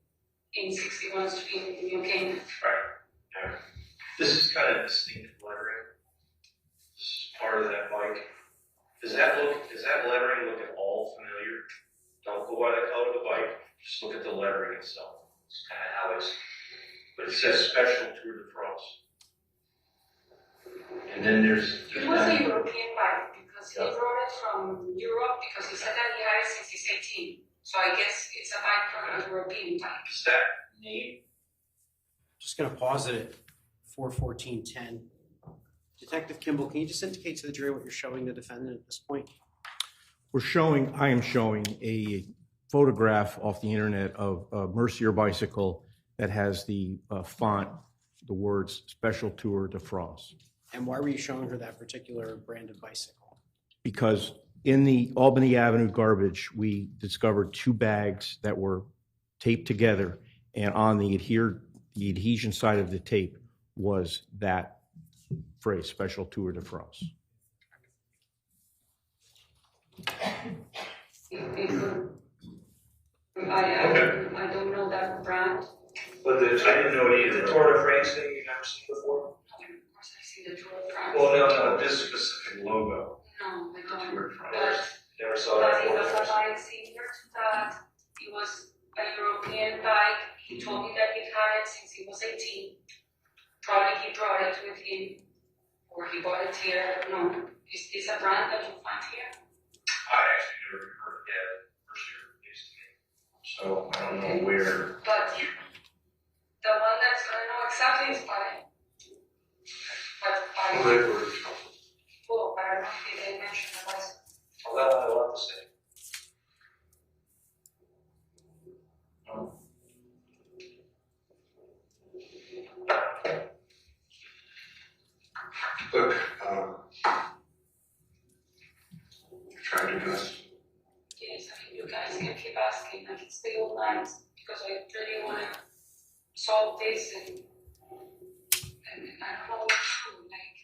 in 61 Street in New Canaan. Right. Yeah. This is kind of distinctive lettering. This is part of that bike. Does that lettering look at all familiar? Don't go by the color of the bike, just look at the lettering itself. It's kind of how it's, but it says special Tour de France. And then there's It was a that. European bike because he Yeah. brought it from Europe because he said that he had it since he's 18. So I guess it's a bike from a European bike. Is that name? Just going to pause it at 4:14:10. Detective Kimball, can you just indicate to the jury what you're showing the defendant at this point? I am showing a photograph off the internet of a Mercier bicycle that has the font, the words Special Tour de France. And why were you showing her that particular brand of bicycle? Because in the Albany Avenue garbage, we discovered 2 bags that were taped together, and on the adhesion side of the tape was that phrase, Special Tour de France. I don't know that brand. But I didn't know it either. The Tour de France thing you've never seen before? Of course, I've seen the Tour de France. Well, no, this specific logo. No, I don't. Tour de France. But Never saw that it was before. a bike similar to that. It was a European bike. He told me that he had it since he was 18. Probably he brought it with him, or he bought it here. No, is this a brand that you find here? I actually never heard of it for sure. So I don't know where. But the one that's gonna know exactly is mine. But I don't know if they mentioned the license. Well, I love to say. Look, you're trying your best. Yes, I mean, you guys can keep asking. I can stay all night because I really want to solve this and I don't know what to do. Like,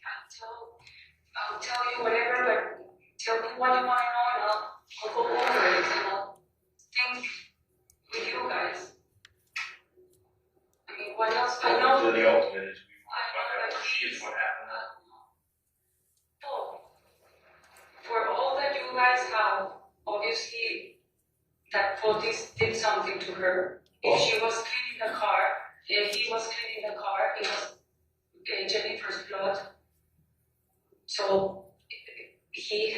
I'll tell you whatever, but tell me what you want to know and I'll go over it and I'll think with you guys. I mean, what else? I know. The ultimate is we I find out know where she is, what happened. For all that you guys have, obviously, that Fotis did something to her. If she was cleaning the car, if he was cleaning the car, it was Jennifer's blood. So he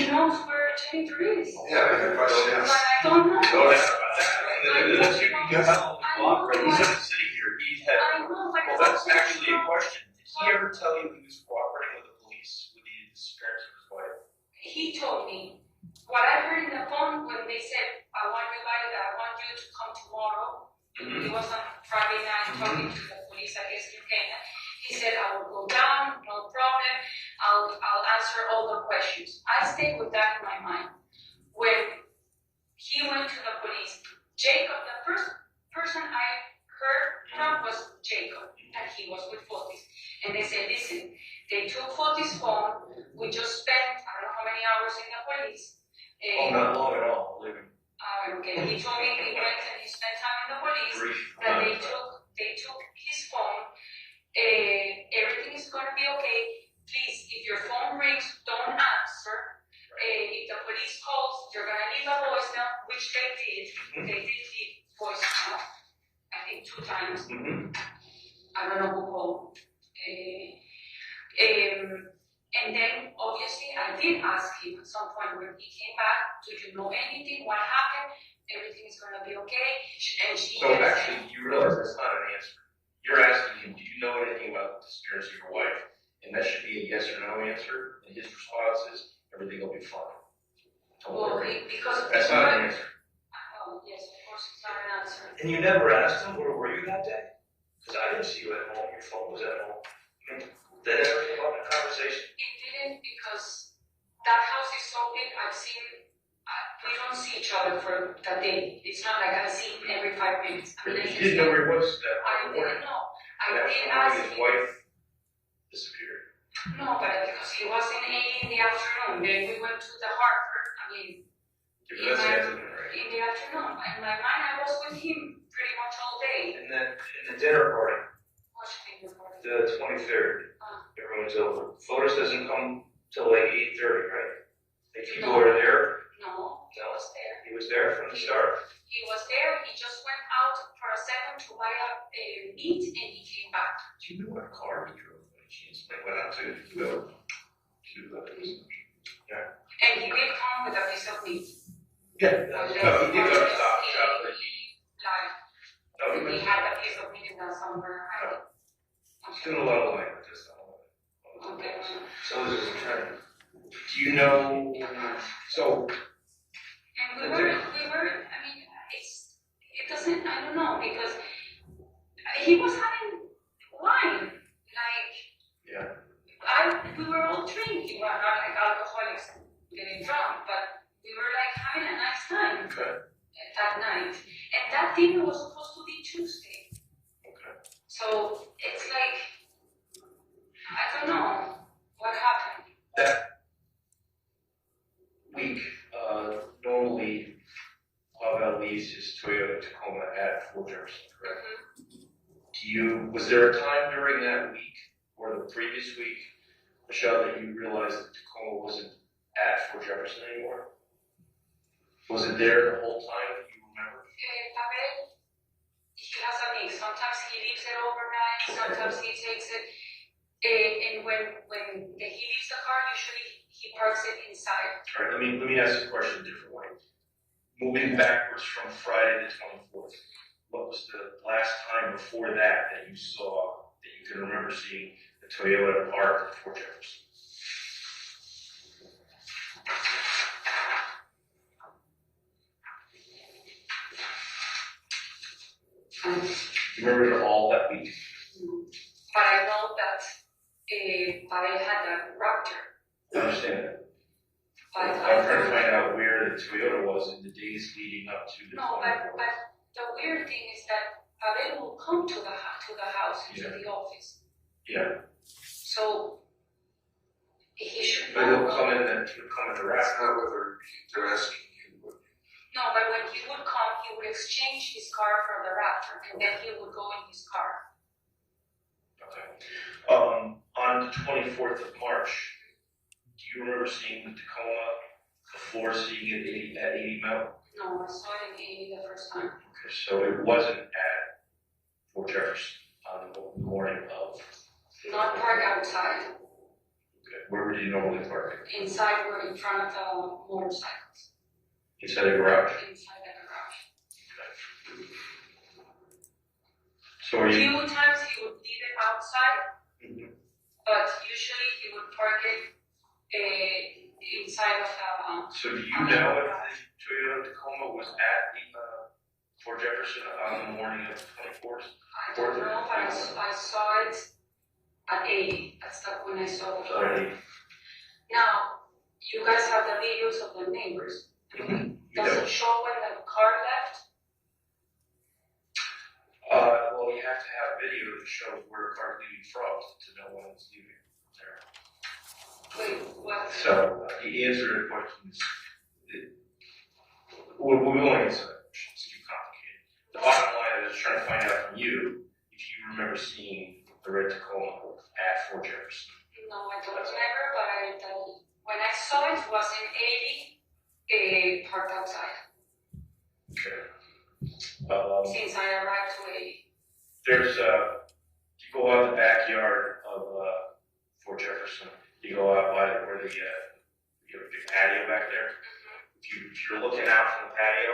knows where Jennifer is. Yeah, everybody But else. I don't know. Don't ask about that. You have cooperating. He's sitting here. He had. I know, but Well, that's actually a question. Did he ever tell you he was cooperating with the police with the disappearance of his wife? He told me what I heard in the phone when they said, I want you to come tomorrow. It was on Friday night talking to the police, I guess in Kenya. He said, I will go down, no problem. I'll answer all the questions. I stayed with that in my mind. When he went to the police, Jacob, the first person I heard from was Jacob, and he was with Fotis. And they said, listen, they took Fotis' phone. We just spent, I don't know how many hours in the police. Oh, not long at all, believe me. Okay, he told me he went and he spent time in the police, Brief. that they took his phone. Everything is going to be okay. Please, if your phone rings, don't answer. If the police calls, you're going to leave a voicemail, which they did. They did leave voicemail, I think 2 times. I don't know who called. And then, obviously, I did ask him at some point when he came back, do you know anything? What happened? Everything is going to be okay. And she So actually, you realize that's not an answer. You're asking him, do you know anything about the disappearance of your wife? And that should be a yes or no answer. And his response is, everything will be fine. Don't well, worry. because That's not an answer. oh, yes, of course, it's not an answer. And you never asked him, where were you that day? Because I didn't see you at home. Your phone was at home. That never came up in conversation. It didn't because that house is so big. I've seen. We don't see each other for that day. It's not like I see him every 5 minutes. You didn't know where he was that I morning. didn't know. I That's did why ask his him. wife disappeared. No, but because he was in A in the afternoon. Then we went to the Harvard. I mean, That's the afternoon, right? in the afternoon. In my mind, I was with him pretty much all day. And then in the dinner party, Watching the party. the 23rd, everyone's over. Fotis doesn't come till like 8:30, right? Like people are there. No, he was there. He was there from the start. He was there. He just went out for a second to buy a meat, and he came back. Do you know what car he drove? By chance? Like went out to go to the And he did come with a piece of meat. Yeah, no, he did go to Stop Shop, but He had a piece of meat in the somewhere. he's doing a lot of lying, but just not a lot. Okay. So is his attorney. Do you know? So we were, I mean, it doesn't, I don't know, because he was having wine, like, we were all drinking, well, not like alcoholics getting drunk, but we were like having a nice time that night. And that dinner was supposed to be Tuesday. So it's like, I don't know what happened. That week, normally, Pavel leaves his Toyota Tacoma at Fort Jefferson, correct? Was there a time during that week or the previous week, Michelle, that you realized that Tacoma wasn't at Fort Jefferson anymore? Was it there the whole time that you remember? Pavel, he has a mix. Sometimes he leaves it overnight, sometimes he takes it. And when he leaves the car, usually he parks it inside. All right, let me ask the question a different way. Moving backwards from Friday the 24th, what was the last time before that you saw, that you can remember seeing the Toyota parked at Fort Jefferson? You remember it all that week? But I know that Pavel had a Raptor. I understand that. But I'm trying to find out where the Toyota was in the days leading up to the no, 24th. but the weird thing is that Pavel will come to the house, to the office. Yeah. So he should But know. he'll come in and That's not whether they're asking you, but No, but when he would come, he would exchange his car for the Raptor, and then he would go in his car. Okay. On the 24th of March, do you remember seeing the Tacoma before seeing it at 80 Mountain? No, I saw it in 80 the first time. Okay, so it wasn't at Fort Jefferson on the morning of. Not park outside. Okay, where would you normally park it? Inside, we're in front of the motorcycles. Inside the garage? Inside the garage. Okay. So are A you? few times he would leave it outside, but usually he would park it inside of the. So do you know if the Toyota Tacoma was at the Fort Jefferson on the morning of the 24th? I don't know, but I saw it at 80. That's when I saw the car. Sorry. Now, you guys have the videos of the neighbors. Does it show when the car left? Well, you have to have a video that shows where a car is leaving from to know when it's leaving there. Wait, what? So the answer to the question is, we won't answer that question. It's too complicated. The bottom line is trying to find out from you if you remember seeing the red Tacoma at Fort Jefferson. No, I don't remember, but when I saw it was in 80, parked outside. Okay. Since I arrived to 80. There's you go out the backyard of Fort Jefferson. You go out by where the patio back there. If you're looking out from the patio,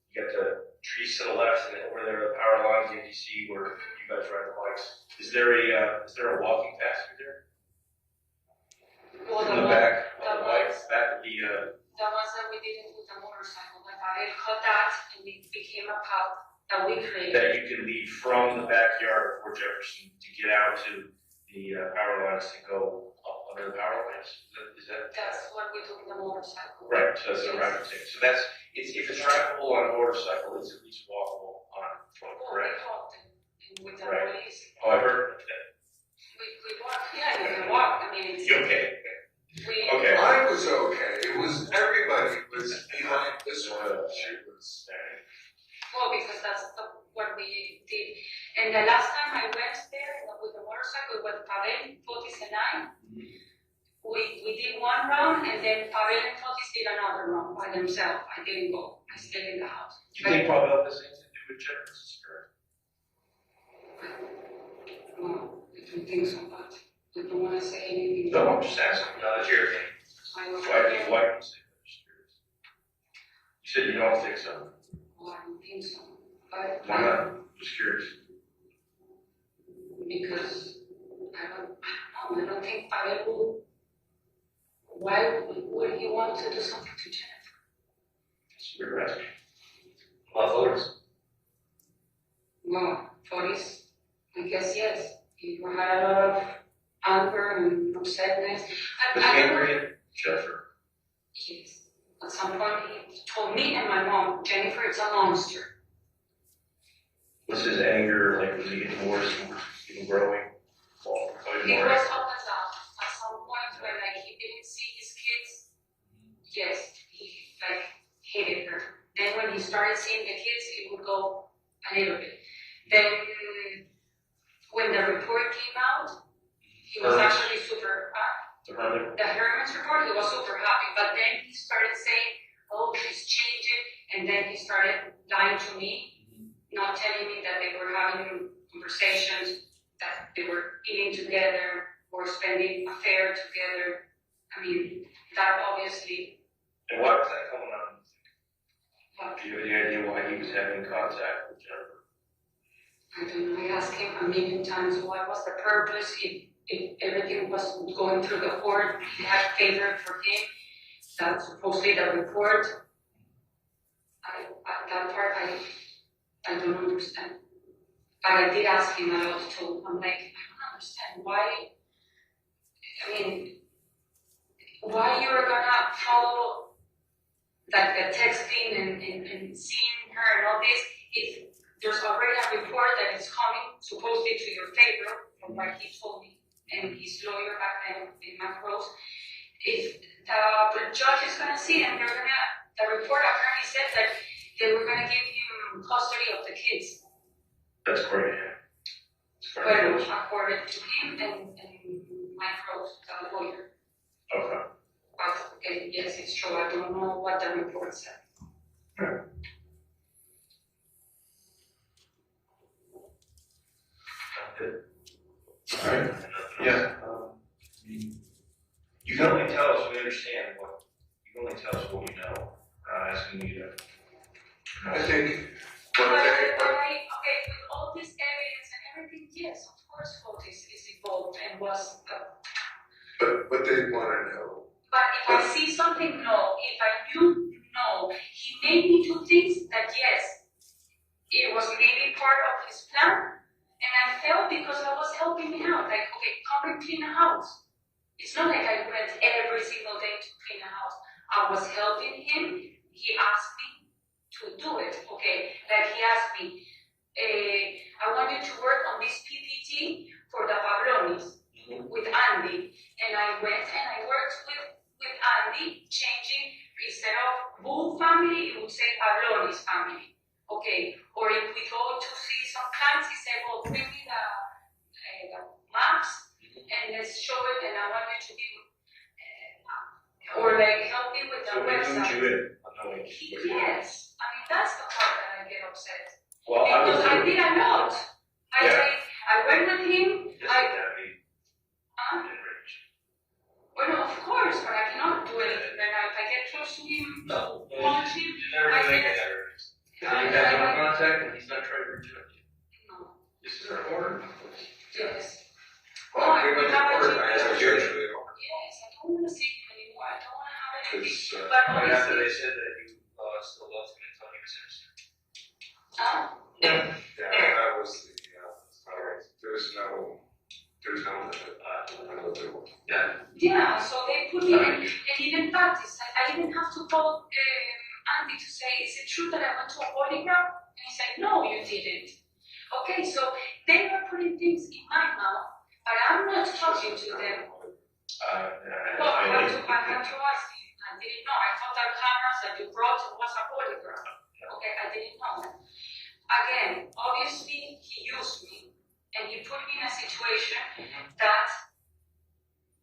you got the trees to the left, and then over there the power lines, and you see where you guys ride the bikes. Is there a walking path through there? Well, In the back of the the bike, ones- that would be The ones that we did with the motorcycle, like I cut that and it became a path that we created. that you can leave from the backyard of Fort Jefferson to get out to the power lines to go up under the power lines. Is that? That's what we do with the motorcycle. Right, so that's the Yes. route thing. So that's, if it's trackable on a motorcycle, it's at least walkable on foot, Well, we correct? walked and with the Right. police. Oh, I heard that. We walked, yeah, we walked. I mean, it's. You okay? Okay. mine was okay. It was, everybody was behind this one. She was. Well, because that's what we did. And the last time I went there with the motorcycle with Pavel, Fotis, and I, we did one round, and then Pavel and Fotis did another round by themselves. I didn't go. I stayed in the house. Do you think Pavel has anything to do with Jennifer's skirt? No, I don't think so, but I don't want to say anything. No, I'm just asking. No, that's your opinion. I don't Why do you say that? Just curious. You said you don't think so. Well, I don't think so. But Why not? Just curious. because I don't think Pavel would. Why would he want to do something to Jennifer? That's what we're asking. Fotis? Well, Fotis, I guess yes. He had a lot of anger and upsetness. Was he angry at Jennifer? Yes. At some point, he told me and my mom, Jennifer is a monster. Was his anger, like, was he getting worse, even growing? Well, He was up and down. At some point, when like he didn't see his kids, yes, he like hated her. Then when he started seeing the kids, it would go a little bit. Then when the report came out, he was actually super the Herman's report, he was super happy. But then he started saying, "Oh, she's changing," and then he started lying to me, not telling me that they were having conversations, that they were eating together or spending a fair together. I mean, that obviously. And why was that coming on? Well, Do you have any idea why he was having contact with Jennifer? I don't know. I asked him a million times what was the purpose. If everything was going through the court, he had favor for him. That's supposedly the report. That part I don't understand. But I did ask him a lot too. I'm like, I don't understand why. I mean, why you're gonna follow like the texting and seeing her and all this if there's already a report that is coming supposedly to your favor from what he told me and his lawyer back then in my close. If the judge is gonna see and the report apparently said that they were gonna give him custody of the kids. That's great. Yeah. Well, according to him and my close, the lawyer. Okay. But yes, it's true. I don't know what the report said. Right. Good. All right. Yeah. You can only tell us, we understand what, you can only tell us what you know. We're not asking you to. I think But one thing, okay, with all this evidence and everything, yes, of course, Fotis is involved and was. but they want to know. But if I see something, no. If I knew, no. He made me do things that, yes, it was maybe part of his plan, and I felt because I was helping him out. Like, okay, come and clean the house. It's not like I went every single day to clean the house. I was helping him. He asked me to do it. Okay, like he asked me, I want you to work on this PPT for the Pablonis with Andy. And I went and I worked with Andy, changing, instead of Bull family, it would say Pablonis family. Okay, or if we go to see some clients, he said, well, bring me the maps and let's show it, and I want you to be, or like help me with the website. Yes, I mean, that's the part that I get upset. Well, Because I did a lot. I went with him. Well, of course, but I cannot do anything. Then if I get close to him, No. watch him, Never I do think anything ever. You have no contact and he's not trying to reach out to you. no. This is our order. Yes. Well, No, we we have a order, GP. I have a usually order. Yes, I don't want to see him anymore. I don't want to have anything. It's, But Right after obviously, they said that you still loved him until he was innocent. yeah, that was the, there's no limit. yeah, so they put me in, and even practice. I even have to call Andy to say, is it true that I went to a polygraph? And he said, no, you didn't. Okay, so they were putting things in my mouth, but I'm not talking to them. Well, I had to ask him. I didn't know. I thought that cameras that you brought was a polygraph. Okay, I didn't know. Again, obviously, he used me, and he put me in a situation that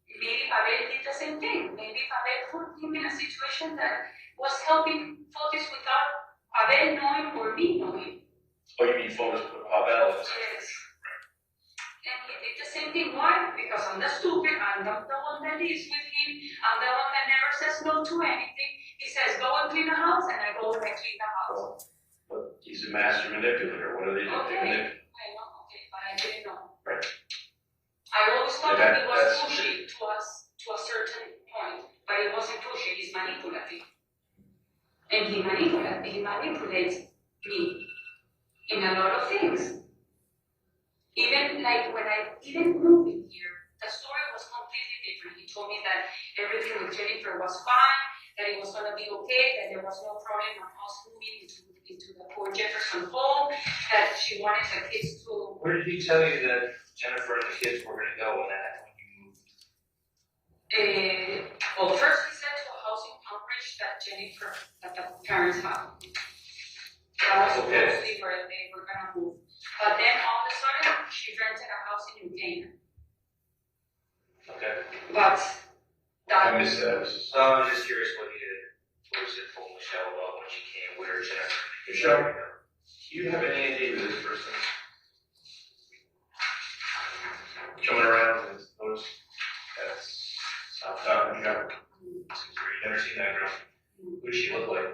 maybe Pavel did the same thing. Maybe Pavel put him in a situation that was helping Fotis without Pavel knowing or me knowing. Oh, you mean Fotis put Pavel in this? Yes. And he did the same thing. Why? Because I'm the stupid, I'm the one that lives with him, I'm the one that never says no to anything. He says, go and clean the house, and I go and I clean the house. But he's a master manipulator. What are they doing? Okay. I know, okay, but I didn't know. Right. I always thought Yeah, that it was that's- pushy to us to a certain point, but it wasn't pushy, it's manipulative. And he manipulates me in a lot of things. Even like when I even moved in here, the story was completely different. He told me that everything with Jennifer was fine, that it was gonna be okay, that there was no problem on us moving into the poor Jefferson home, that she wanted the kids to. Where did he tell you that Jennifer and the kids were gonna go when you moved? Well, first he said to a house in Cambridge that the parents have. That was Okay. supposedly where they were gonna move. But then all of a sudden, she rented a house in New Canaan. Okay. But that I missed that. So I was just curious what he did. What was it for Michelle about when she came? Where Jennifer? Michelle, do you have any idea who this person is? Coming around with those, that's South African girl. You've never seen that girl. Who does she look like?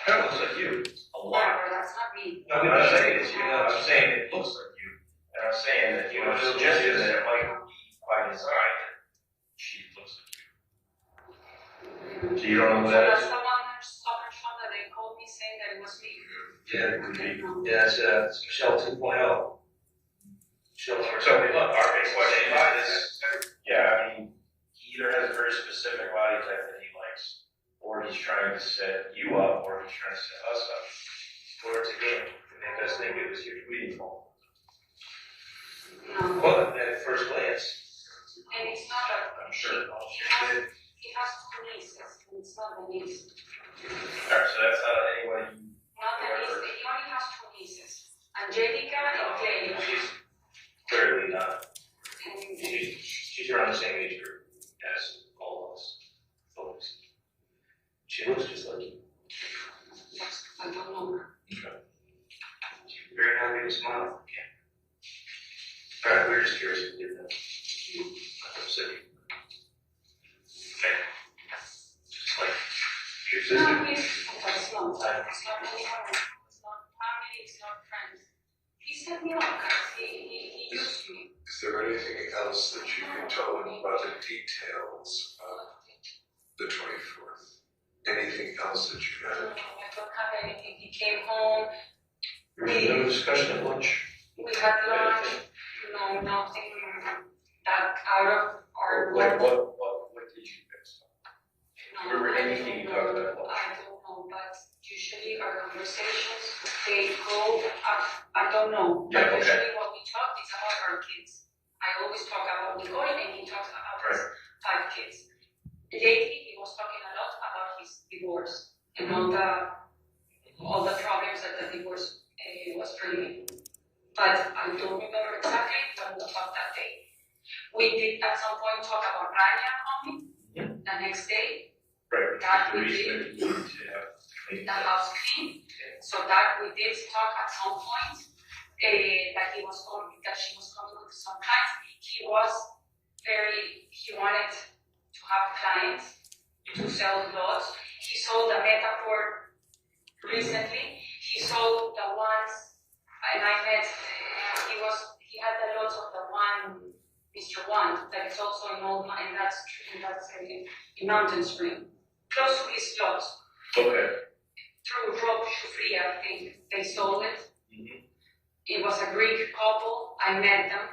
Kind of looks like you. A lot. Whatever, that's not me. No, what I'm saying is, I'm saying it looks like you. And I'm saying that, suggesting that it might be by design that she looks like you. So you don't know who that That's is? the one soccer show that they called me saying that it was me. Yeah, it could be. No. Yeah, it's Michelle 2.0. Michelle, so look, our big question is, yeah, I mean, he either has a very specific body type that he likes, or he's trying to set you up, or he's trying to set us up. Or it's a game to make us think it was your tweeting fault. No. Well, at first glance, And it's not a. I'm sure. He has two nieces, and it's not the niece. Alright, so that's not anybody. Not the niece, he only has two nieces. Angelica and Clay. She's clearly not. And She's around the same age group as all of us folks. She looks just like you. I don't know her. Okay. She's very happy to smile. Yeah. Alright, we're just curious if you did that. I'm sick. Okay. Just like your sister. No, it's not. It's not anyone. It's not family, it's not friends. He set me up because he used me. Is there anything else that you can tell them about the details of the 24th? Anything else that you No, had? I don't have anything. He came home. No discussion at lunch. We had lunch. No, nothing that out of our Like normal. what did you fix? No, Remember I anything you don't talked know. about? I don't know, but usually our conversations, they go up, I don't know. Yeah, But okay. usually what we talk is about our kids. I always talk about Nicole and he talks about his 5 kids. Lately, he was talking a lot about his divorce and all the problems that the divorce was bringing. But I don't remember exactly what was about that day. We did at some point talk about Rania coming the next day. Right. That we Reason did. that you need to have clean The house clean, so that we did talk at some point, that she was coming with some clients. He wanted to have clients to sell lots. He sold the Metaphor recently. He sold the ones, and I met, he had the lots of the one, Mr. One, that is also in Old, and that's in Mountain Spring, close to his lot. Okay. Through Rob Shufria, I think they sold it. Mm-hmm. It was a Greek couple. I met them.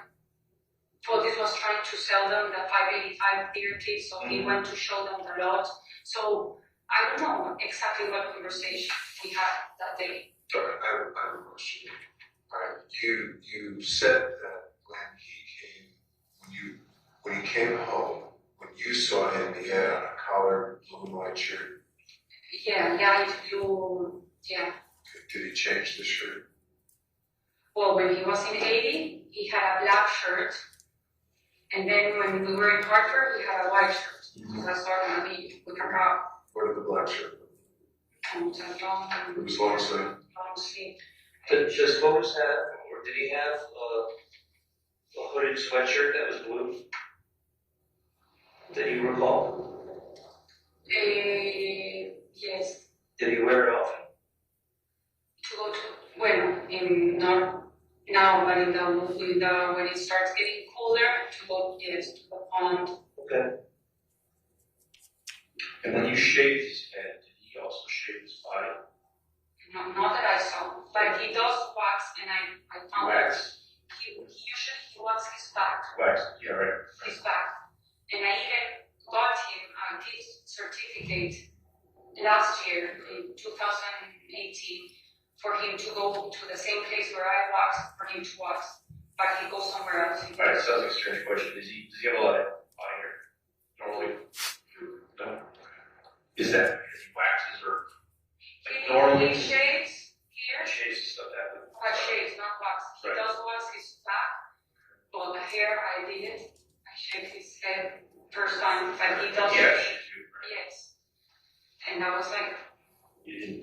Fotis was trying to sell them the 585 theater, so he went to show them the lot. So I don't know exactly what conversation we had that day. Sorry, I have a question. All right, you said that when he came home, when you saw him, he had on a collared blue and white shirt. Yeah. Did he change the shirt? Well, when he was in Haiti, he had a black shirt. And then when we were in Hartford, he had a white shirt. That's all we need. We can go. What did the black shirt look And like? It was long sleeve. long sleeve. Does Fotis have, or did he have a hooded sweatshirt that was blue? That you recall? Yes. Did he wear it often? To go to, well, not now, but when it starts getting cooler, to go, yes, to the pond. Okay. And when you shaved his head, did he also also shaved his body? No, not that I saw, but he does wax, and I found that Wax? he usually waxes his back. Wax, yeah, right. His back. And I even got him a gift certificate last year in 2018 for him to go to the same place where I wax, for him to wax, but he goes somewhere else. All right, sounds like a strange question. Does he have a lot of body hair normally? No. Is that because he waxes or like normally? He shaves here, Shaves and stuff that way. but shaves, not wax. He Right. does wax his back, but the hair I didn't. I shaved his head first time, but he does. Yeah, shoot, right. Yes. And I was like, You didn't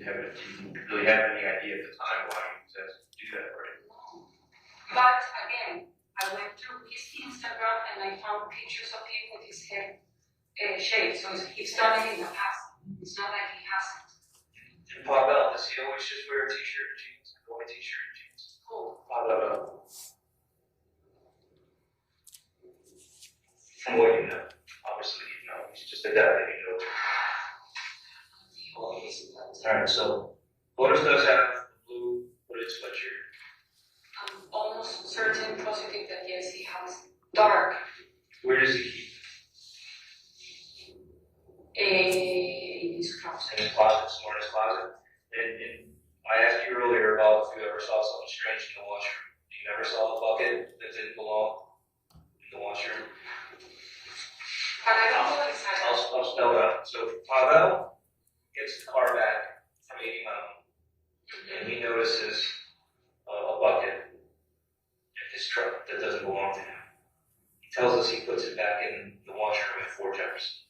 really have any idea at the time why he was asked to do that, right? no. But again, I went through his Instagram and I found pictures of him with his head shaved. So he's done it in the past. It's not like he hasn't. And Pavel, does he always just wear a t-shirt and jeans? A white t-shirt and jeans? Cool. Pavel. From what you know, obviously you know, he's just a guy that you know. He always does. Alright, so Fotis does have the blue hooded sweatshirt. I'm almost certain, positive that yes, he has dark. Where does he keep In his closet. in his closet, somewhere in his closet? And I asked you earlier about if you ever saw something strange in the washroom. You never saw a bucket that didn't belong in the washroom? But I don't know his height. I'll spell it out. So Pavel gets the car back from 80 Mountain, and he notices a bucket in his truck that doesn't belong to him. He tells us he puts it back in the washroom at Fort Jefferson.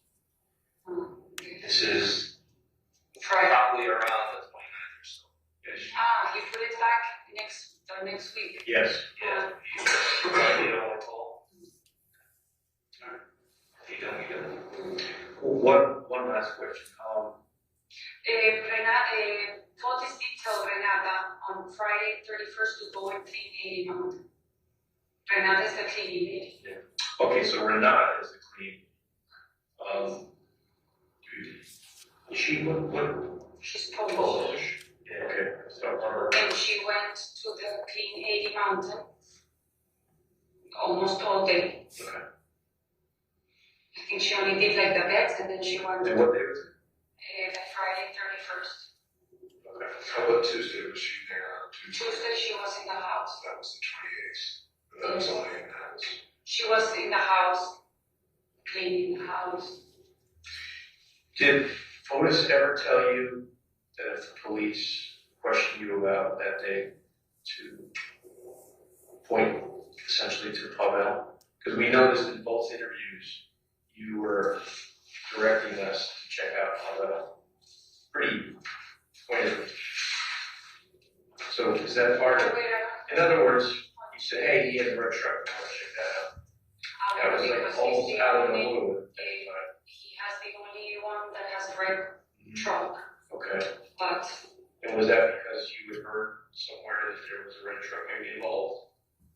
This is Friday. probably around the 29th or so. He put it back next week. Yes. Yeah. You know what I told? You don't. One last question. Fotis did tell Renata on Friday 31st to go and clean 80 Mountain. Renata is the cleaning lady. Okay, so Renata is the clean. What? She's Polish. Polish. Yeah, okay. So, And she went to the clean 80 Mountain almost all day. okay. I think she only did like the beds and then she went And what day was it? Friday 31st. Okay. How about Tuesday? Was she there on Tuesday? Tuesday she was in the house. That was the 28th. That was only in the house. She was in the house, cleaning the house. Did Fotis ever tell you that if the police questioned you about that day to point essentially to Pavel? Because we noticed in both interviews you were directing us to check out Pavel pretty pointedly. So is that part of it? In other words, you said, hey, he has a red truck, I want to check that out. That was like almost out of the blue. He has the only one that has a red truck, Okay. but And was that because you had heard somewhere that there was a red truck maybe involved?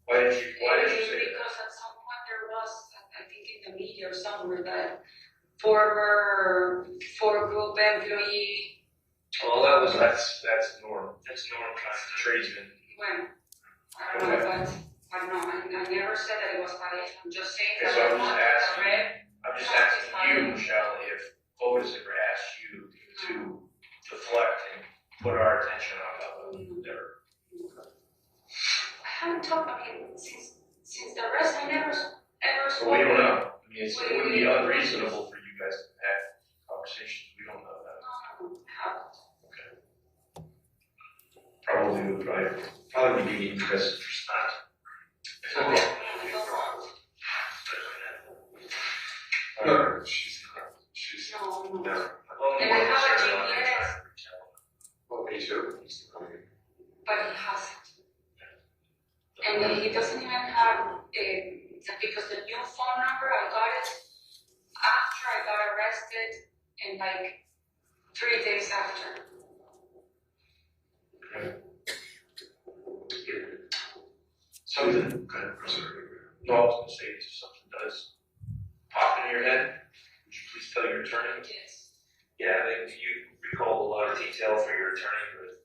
Why did you say that? because at some point there was, I think in the media or somewhere, that former group employee Well, that's Norm. That's Norm trying to tradesman. went. I don't know, but I don't know. I never said that it was Pareja. I'm just saying Okay, that so I'm the just one with the asking- red. I'm just asking you, Michelle, if Fotis ever asked you to deflect and put our attention on there. I haven't talked. I mean, since the rest, I never ever So we spoke. don't know. I mean, it would be unreasonable for you guys to have conversations. We don't know that. No, I haven't. Probably would be in your best interest not. I don't want. No, she's not. She's No. no. And I have a GPS, Well, me too. I mean, but he hasn't. And then he doesn't even have because the new phone number I got it after I got arrested, and like 3 days after. Something, no, I was going to say, if something does pop in your head, would you please tell your attorney? Yes. Yeah, I think you recall a lot of detail for your attorney, but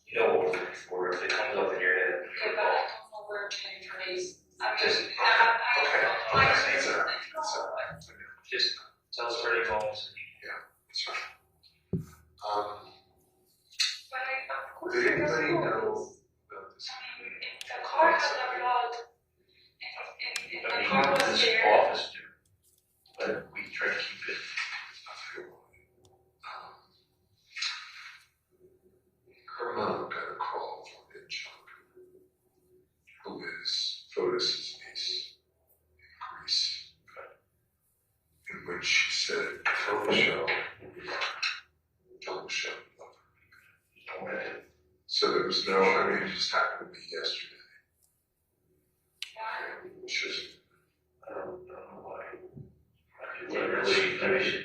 you know what we're looking for if it comes up in your head. Okay, but I don't know where to trace. I Just, mean, just tell us where to go. That's right. but of course, Did there's anybody no- know about this? The car had a blood, and I the mean, car was this there. office do, but we try to keep it. Her mom got a call from Angelica, who is Fotis' niece in Greece, in which she said, tell Michelle you love her. So there was no, I mean, it just happened to be yesterday. Which is, I don't know why. I mean, literally, I mean,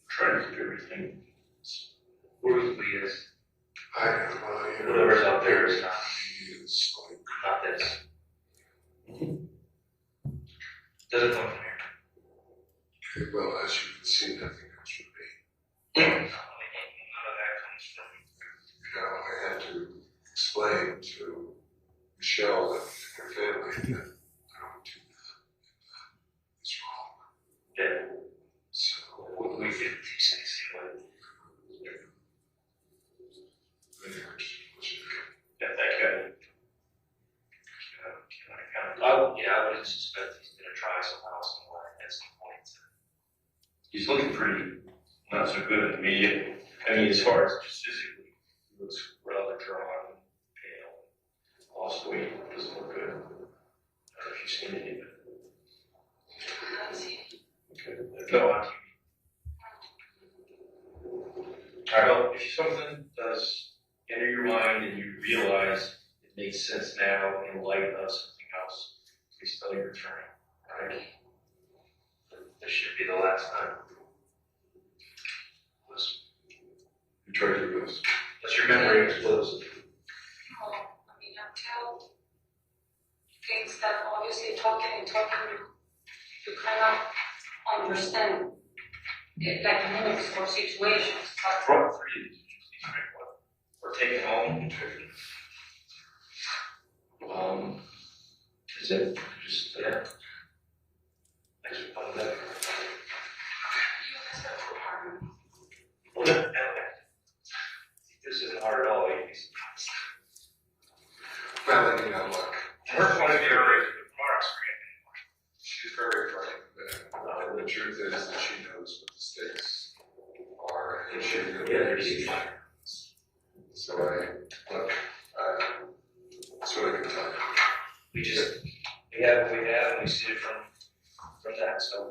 try to keep everything smoothly as I know, well, you know, whatever's out there is not, it's like, not this. Doesn't come from here. okay, well, as you can see, nothing else would be. None of that comes from. You know, I had to explain to Michelle and her family that I don't do that. It's wrong. Yeah. So, We did these things anyway. Yeah, thank you. I would suspect he's gonna try somehow, somewhere at some point. He's looking pretty not so good in me. I mean, as far as just physically, he looks rather drawn, pale, lost weight, doesn't look good. I don't know if you've seen it yet. Okay. No, on TV. All right, well, if something does enter your mind and you realize it makes sense now in light of something else, please tell your attorney, all right? This should be the last time. Listen, you try to do this. unless your memory explodes. I mean, until things that obviously talking, you cannot understand it, like minutes or situations. But Front for you, or take it home. That's it. Just, yeah. Thanks for coming back. Well, this isn't hard at all. Well, you know, look, Her point of view is from our experience. she's very frightened, and the truth is that she knows what the stakes are, and she really is. So that's what I can tell you. We have what we have, and we see it from that. So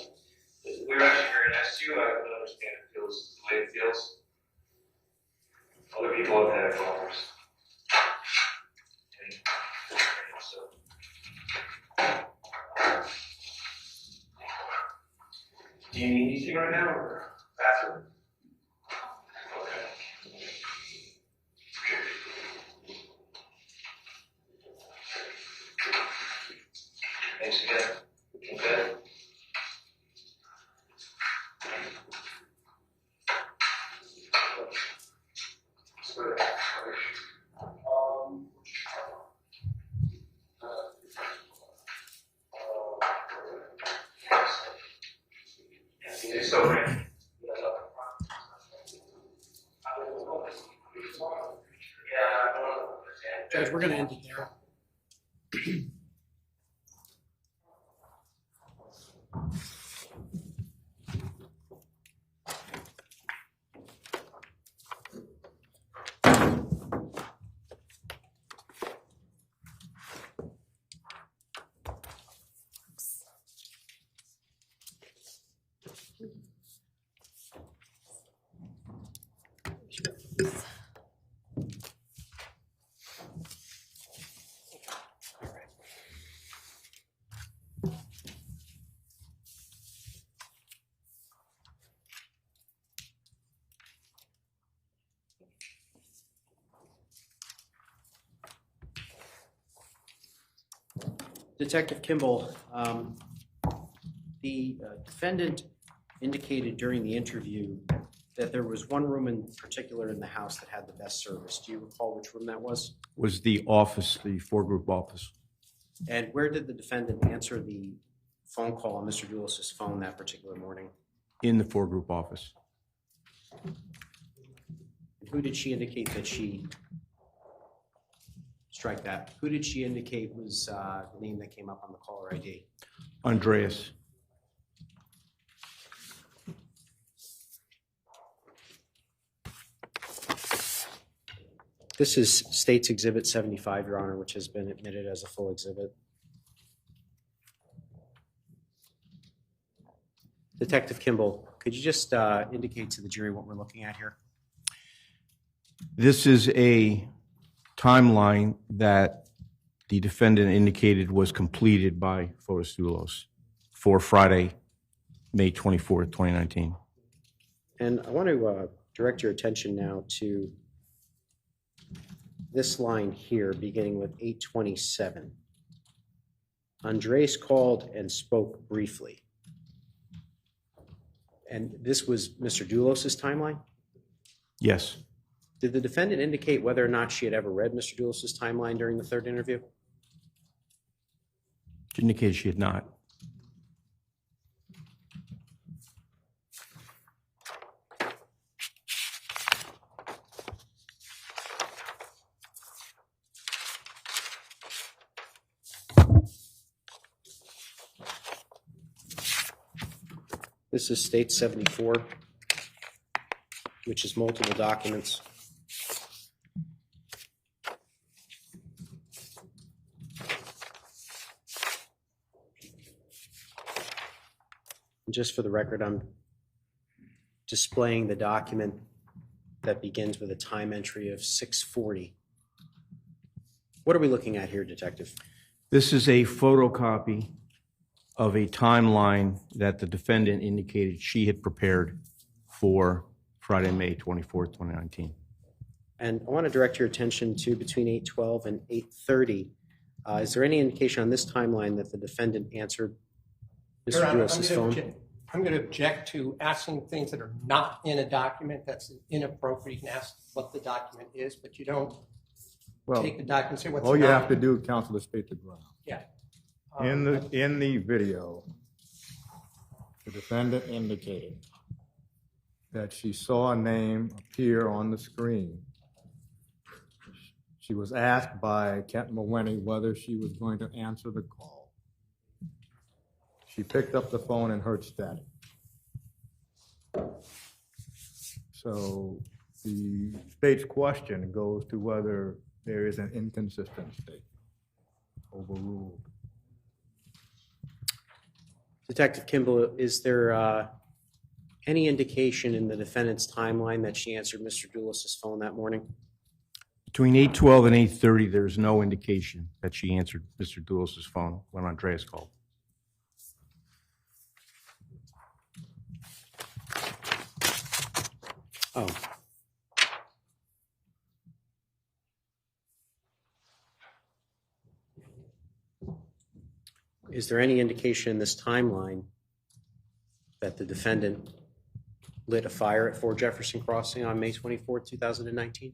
we're actually very nice to you. I don't understand it feels the way it feels. Other people have had problems. And so. Do you need anything right now, or bathroom? Okay. Thanks again. Okay. So, right. Judge, we're going to end it there. Detective Kimball, The defendant indicated during the interview that there was one room in particular in the house that had the best service. Do you recall which room that was? Was the office, the four-group office. And where did the defendant answer the phone call on Mr. Dulos' phone that particular morning? In the four-group office. And who did she indicate that she, strike that, who did she indicate was the name that came up on the caller ID? Andreas. This is State's Exhibit 75, Your Honor, which has been admitted as a full exhibit. Detective Kimball, could you just indicate to the jury what we're looking at here? This is a timeline that the defendant indicated was completed by Fotis Dulos for Friday, May 24th, 2019. And I want to direct your attention now to this line here, beginning with 8:27. Andres called and spoke briefly. And this was Mr. Dulos' timeline? Yes. Did the defendant indicate whether or not she had ever read Mr. Dulos' timeline during the third interview? She indicated she had not. This is State 74, which is multiple documents. And just for the record, I'm displaying the document that begins with a time entry of 6:40. What are we looking at here, Detective? This is a photocopy of a timeline that the defendant indicated she had prepared for Friday, May 24th, 2019. And I want to direct your attention to between 8:12 and 8:30. Is there any indication on this timeline that the defendant answered Mr. Your Honor, Dulos' phone? I'm going to object to asking things that are not in a document. That's inappropriate. You can ask what the document is, but you don't Well, take the document and say what's all you not. have to do, counsel, is state the ground. Yeah. In the video, the defendant indicated that she saw a name appear on the screen. She was asked by Captain Mulwenny whether she was going to answer the call. She picked up the phone and heard static. So the state's question goes to whether there is an inconsistent state. Overruled. Detective Kimball, is there any indication in the defendant's timeline that she answered Mr. Dulos' phone that morning? Between 8:12 and 8:30, there's no indication that she answered Mr. Dulos' phone when Andreas called. Oh. Is there any indication in this timeline that the defendant lit a fire at 4 Jefferson Crossing on May 24, 2019?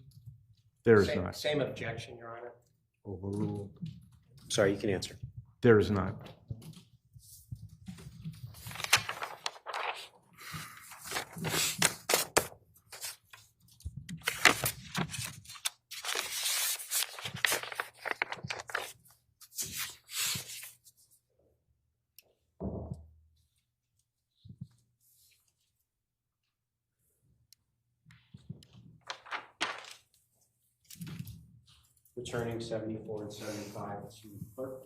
There is Same, not. same objection, Your Honor. Overruled. Sorry, you can answer. There is not. Returning 74 and 75 to clerk.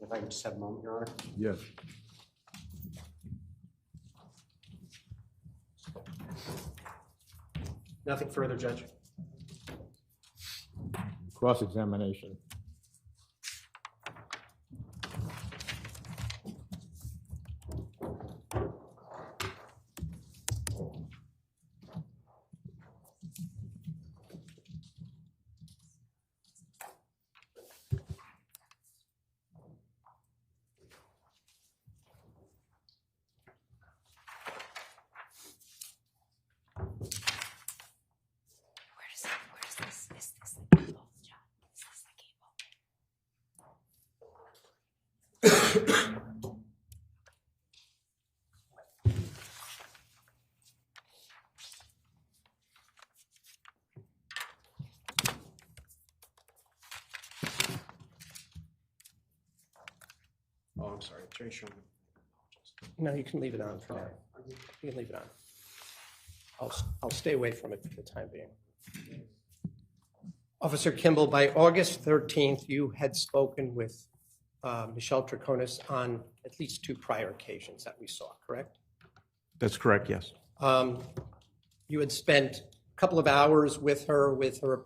If I can just have a moment, Your Honor. Yes. Nothing further, Judge. Cross-examination. Oh, I'm sorry, Attorney Sherman. No, you can leave it on for now. You can leave it on. I'll stay away from it for the time being. Officer Kimball, by August 13th, you had spoken with Michelle Troconis on at least 2 prior occasions that we saw, correct? That's correct, yes. You had spent a couple of hours with her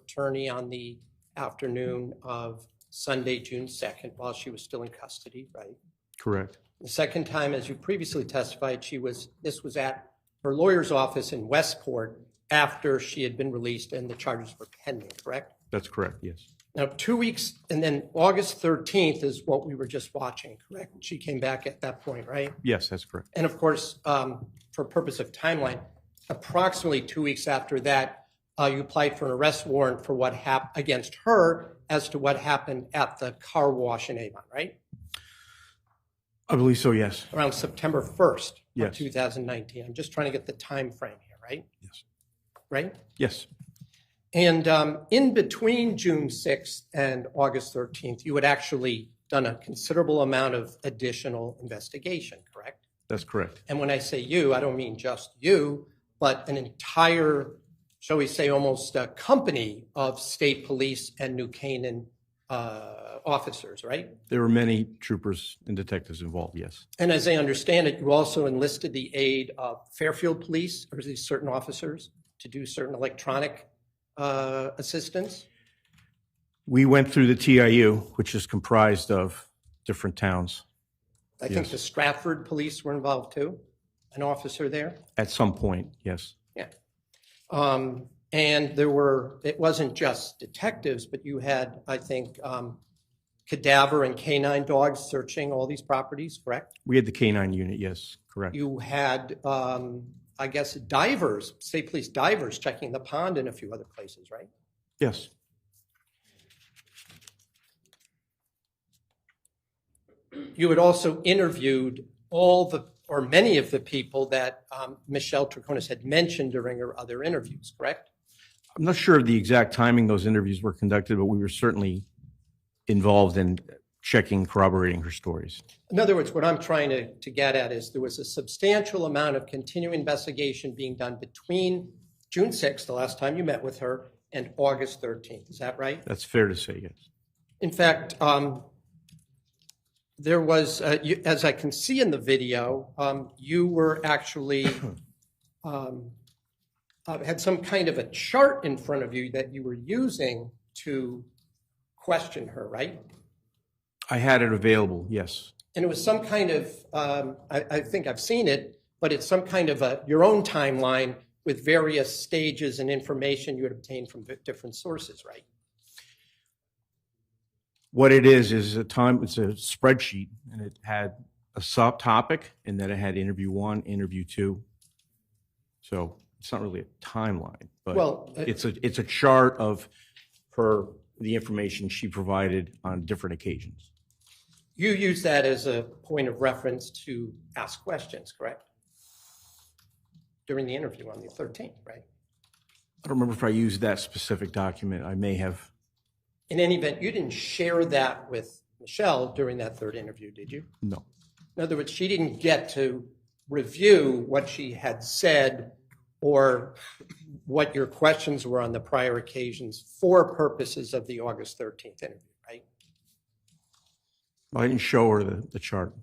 attorney on the afternoon of Sunday, June 2nd, while she was still in custody, right? Correct. The second time, as you previously testified, this was at her lawyer's office in Westport after she had been released and the charges were pending, correct? That's correct, yes. Now, 2 weeks, and then August 13th is what we were just watching, correct? She came back at that point, right? Yes, that's correct. And of course, for purpose of timeline, approximately 2 weeks after that, you applied for an arrest warrant for what happened against her as to what happened at the car wash in Avon, right? I believe so, yes. Around September 1st of Yes. 2019. I'm just trying to get the time frame here, right? Yes. Right? Yes. And in between June 6th and August 13th, you had actually done a considerable amount of additional investigation, correct? That's correct. And when I say you, I don't mean just you, but an entire, shall we say, almost a company of state police and New Canaan officers, right? There were many troopers and detectives involved, yes. And as I understand it, you also enlisted the aid of Fairfield Police, or these certain officers, to do certain electronic assistance? We went through the TIU, which is comprised of different towns. I think Yes. the Stratford Police were involved too, an officer there. At some point, yes. Yeah. And it wasn't just detectives, but you had, I think, cadaver and canine dogs searching all these properties, correct? We had the K-9 unit, yes, correct. You had, I guess, divers, state police divers checking the pond in a few other places, right? Yes. You had also interviewed many of the people that Michelle Troconis had mentioned during her other interviews, correct? I'm not sure of the exact timing those interviews were conducted, but we were certainly involved in checking, corroborating her stories. In other words, what I'm trying to get at is there was a substantial amount of continuing investigation being done between June 6th, the last time you met with her, and August 13th. Is that right? That's fair to say, yes. In fact, there was, as I can see in the video, you were actually had some kind of a chart in front of you that you were using to question her, right? I had it available, yes. And it was some kind of, I think I've seen it, but it's some kind of your own timeline with various stages and information you had obtained from different sources, right? What it is it's a spreadsheet, and it had a subtopic, and then it had interview 1, interview 2. So it's not really a timeline, but Well, it's a chart of the information she provided on different occasions. You use that as a point of reference to ask questions, correct? During the interview on the 13th, right? I don't remember if I used that specific document. I may have. In any event, you didn't share that with Michelle during that third interview, did you? No. In other words, she didn't get to review what she had said or what your questions were on the prior occasions for purposes of the August 13th interview, right? I didn't show her the chart.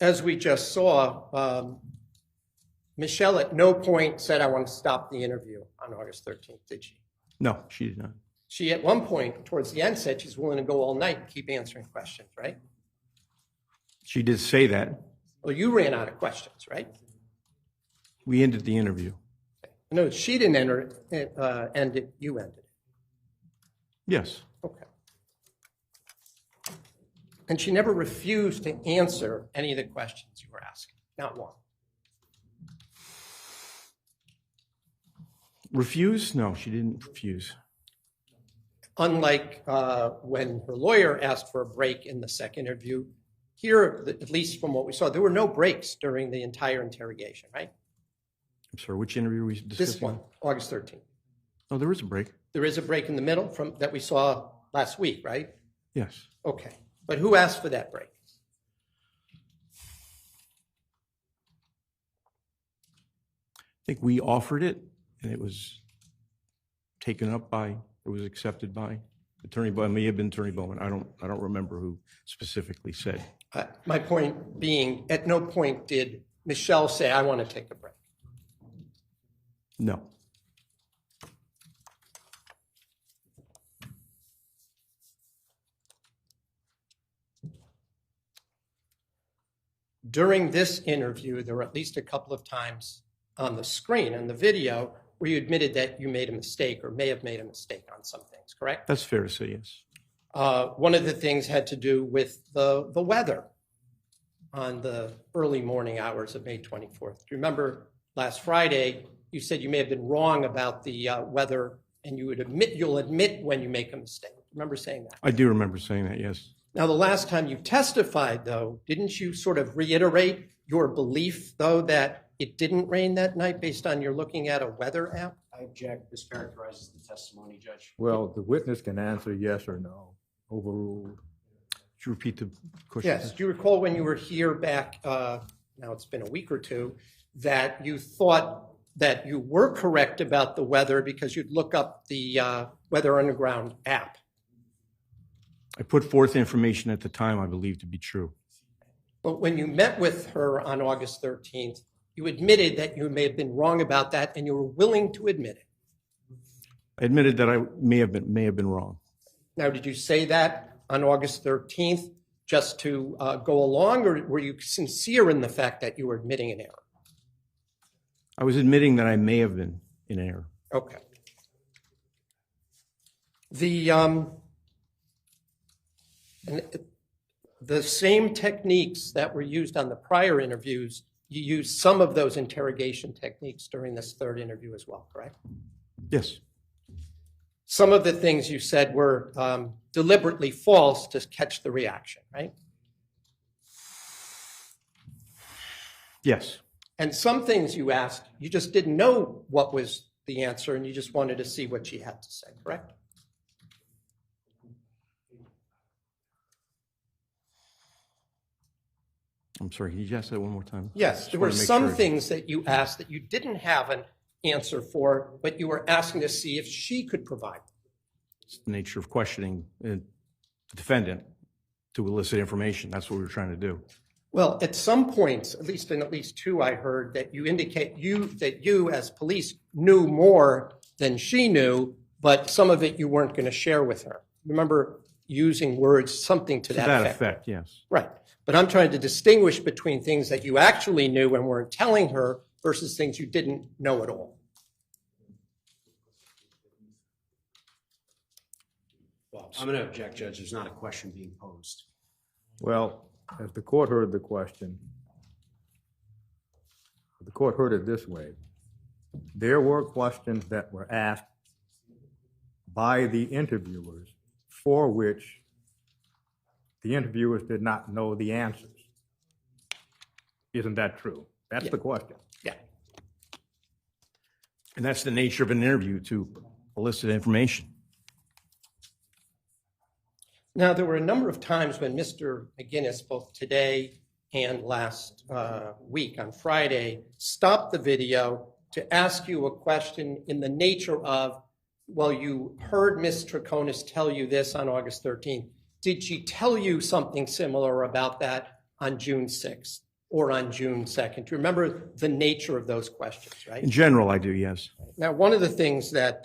As we just saw, Michelle at no point said, I want to stop the interview on August 13th, did she? No, she did not. She, at one point, towards the end, said she's willing to go all night and keep answering questions, right? She did say that. Well, you ran out of questions, right? We ended the interview. No, she didn't end it, you ended it. Yes. Okay. And she never refused to answer any of the questions you were asking, not one. Refuse? No, she didn't refuse. Unlike when her lawyer asked for a break in the second interview, here, at least from what we saw, there were no breaks during the entire interrogation, right? I'm sorry, which interview were we discussing? This one, August 13th. Oh, there was a break. There is a break in the middle that we saw last week, right? Yes. Okay. But who asked for that break? I think we offered it, and it was taken up by, it was accepted by Attorney Bowman. It may have been Attorney Bowman. I don't remember who specifically said. My point being, at no point did Michelle say, I want to take a break. No. During this interview, there were at least a couple of times on the screen, on the video, where you admitted that you made a mistake or may have made a mistake on some things, correct? That's fair to say, yes. One of the things had to do with the weather on the early morning hours of May 24th. Do you remember last Friday, you said you may have been wrong about the weather, and you'll admit when you make a mistake. Remember saying that? I do remember saying that, yes. Now, the last time you testified, though, didn't you sort of reiterate your belief, though, that it didn't rain that night based on your looking at a weather app? I object. This characterizes the testimony, Judge. Well, the witness can answer yes or no. Overruled. Could you repeat the question? Yes. Do you recall when you were here back, now it's been a week or two, that you thought that you were correct about the weather because you'd look up the Weather Underground app? I put forth information at the time I believed to be true. But when you met with her on August 13th, you admitted that you may have been wrong about that, and you were willing to admit it. I admitted that I may have been wrong. Now, did you say that on August 13th just to go along, or were you sincere in the fact that you were admitting an error? I was admitting that I may have been in error. Okay. The same techniques that were used on the prior interviews, you used some of those interrogation techniques during this third interview as well, correct? Yes. Some of the things you said were deliberately false to catch the reaction, right? Yes. And some things you asked, you just didn't know what was the answer, and you just wanted to see what she had to say, correct? I'm sorry, can you ask that one more time? Yes, there were some things that you asked that you didn't have an answer for, but you were asking to see if she could provide. It's the nature of questioning the defendant to elicit information. That's what we were trying to do. Well, at some points, at least in at least two, I heard that you indicate that you as police knew more than she knew, but some of it you weren't going to share with her. Remember using words, something to that effect, yes. Right. But I'm trying to distinguish between things that you actually knew and weren't telling her versus things you didn't know at all. Well, I'm going to object, Judge. There's not a question being posed. Well, as the court heard the question, the court heard it this way. There were questions that were asked by the interviewers for which the interviewers did not know the answers. Isn't that true? That's the question. Yeah. And that's the nature of an interview, to elicit information. Now, there were a number of times when Mr. McGinnis, both today and last week on Friday, stopped the video to ask you a question in the nature of, well, you heard Ms. Troconis tell you this on August 13th. Did she tell you something similar about that on June 6th or on June 2nd? Do you remember the nature of those questions, right? In general, I do, yes. Now, one of the things that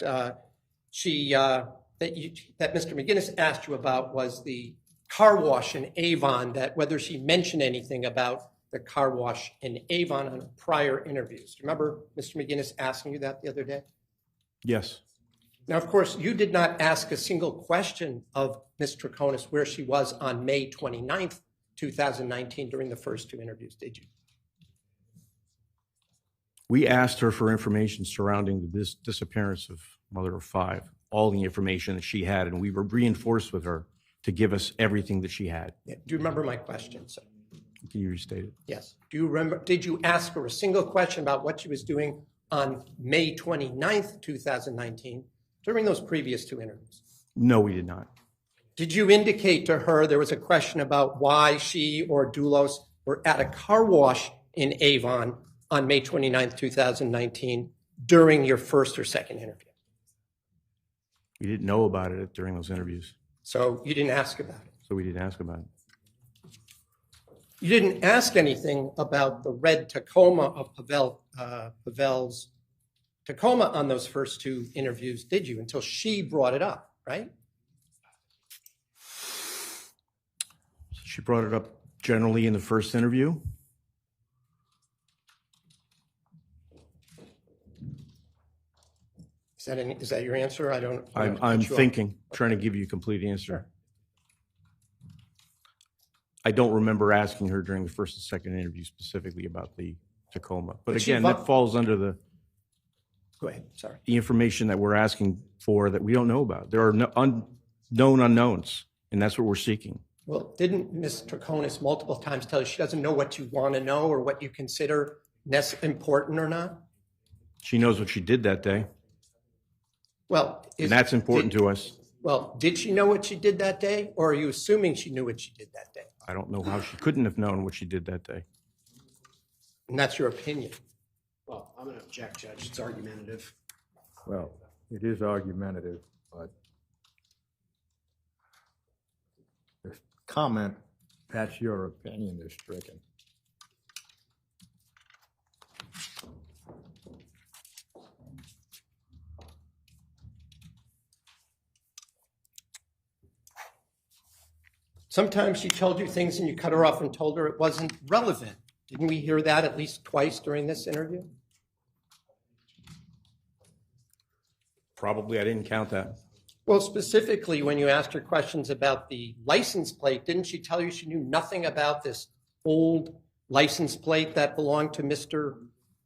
that Mr. McGinnis asked you about was the car wash in Avon, that whether she mentioned anything about the car wash in Avon on prior interviews. Do you remember Mr. McGinnis asking you that the other day? Yes. Now, of course, you did not ask a single question of Ms. Troconis where she was on May 29th, 2019 during the first two interviews, did you? We asked her for information surrounding the disappearance of mother of five, all the information that she had, and we were reinforced with her to give us everything that she had. Yeah. Do you remember my question, sir? Can you restate it? Yes. Do you remember, did you ask her a single question about what she was doing on May 29th, 2019 during those previous two interviews? No, we did not. Did you indicate to her there was a question about why she or Dulos were at a car wash in Avon on May 29th, 2019 during your first or second interview? We didn't know about it during those interviews, So you didn't ask about it. so we didn't ask about it. You didn't ask anything about the red Tacoma of Pavel's Tacoma on those first two interviews, did you? Until she brought it up, right? She brought it up generally in the first interview. Is that your answer? I don't. I'm thinking, trying to give you a complete answer. I don't remember asking her during the first and second interview specifically about the Tacoma. But again, that falls under the Go ahead, sorry. the information that we're asking for that we don't know about. There are known unknowns, and that's what we're seeking. Well, didn't Ms. Troconis multiple times tell you she doesn't know what you want to know or what you consider important or not? She knows what she did that day, Well, and that's important to us. Well, did she know what she did that day, or are you assuming she knew what she did that day? I don't know how she couldn't have known what she did that day. And that's your opinion. Well, I'm going to object, Judge. It's argumentative. Well, it is argumentative, but the comment, that's your opinion, is stricken. Sometimes she told you things and you cut her off and told her it wasn't relevant. Didn't we hear that at least twice during this interview? Probably, I didn't count that. Well, specifically, when you asked her questions about the license plate, didn't she tell you she knew nothing about this old license plate that belonged to Mr.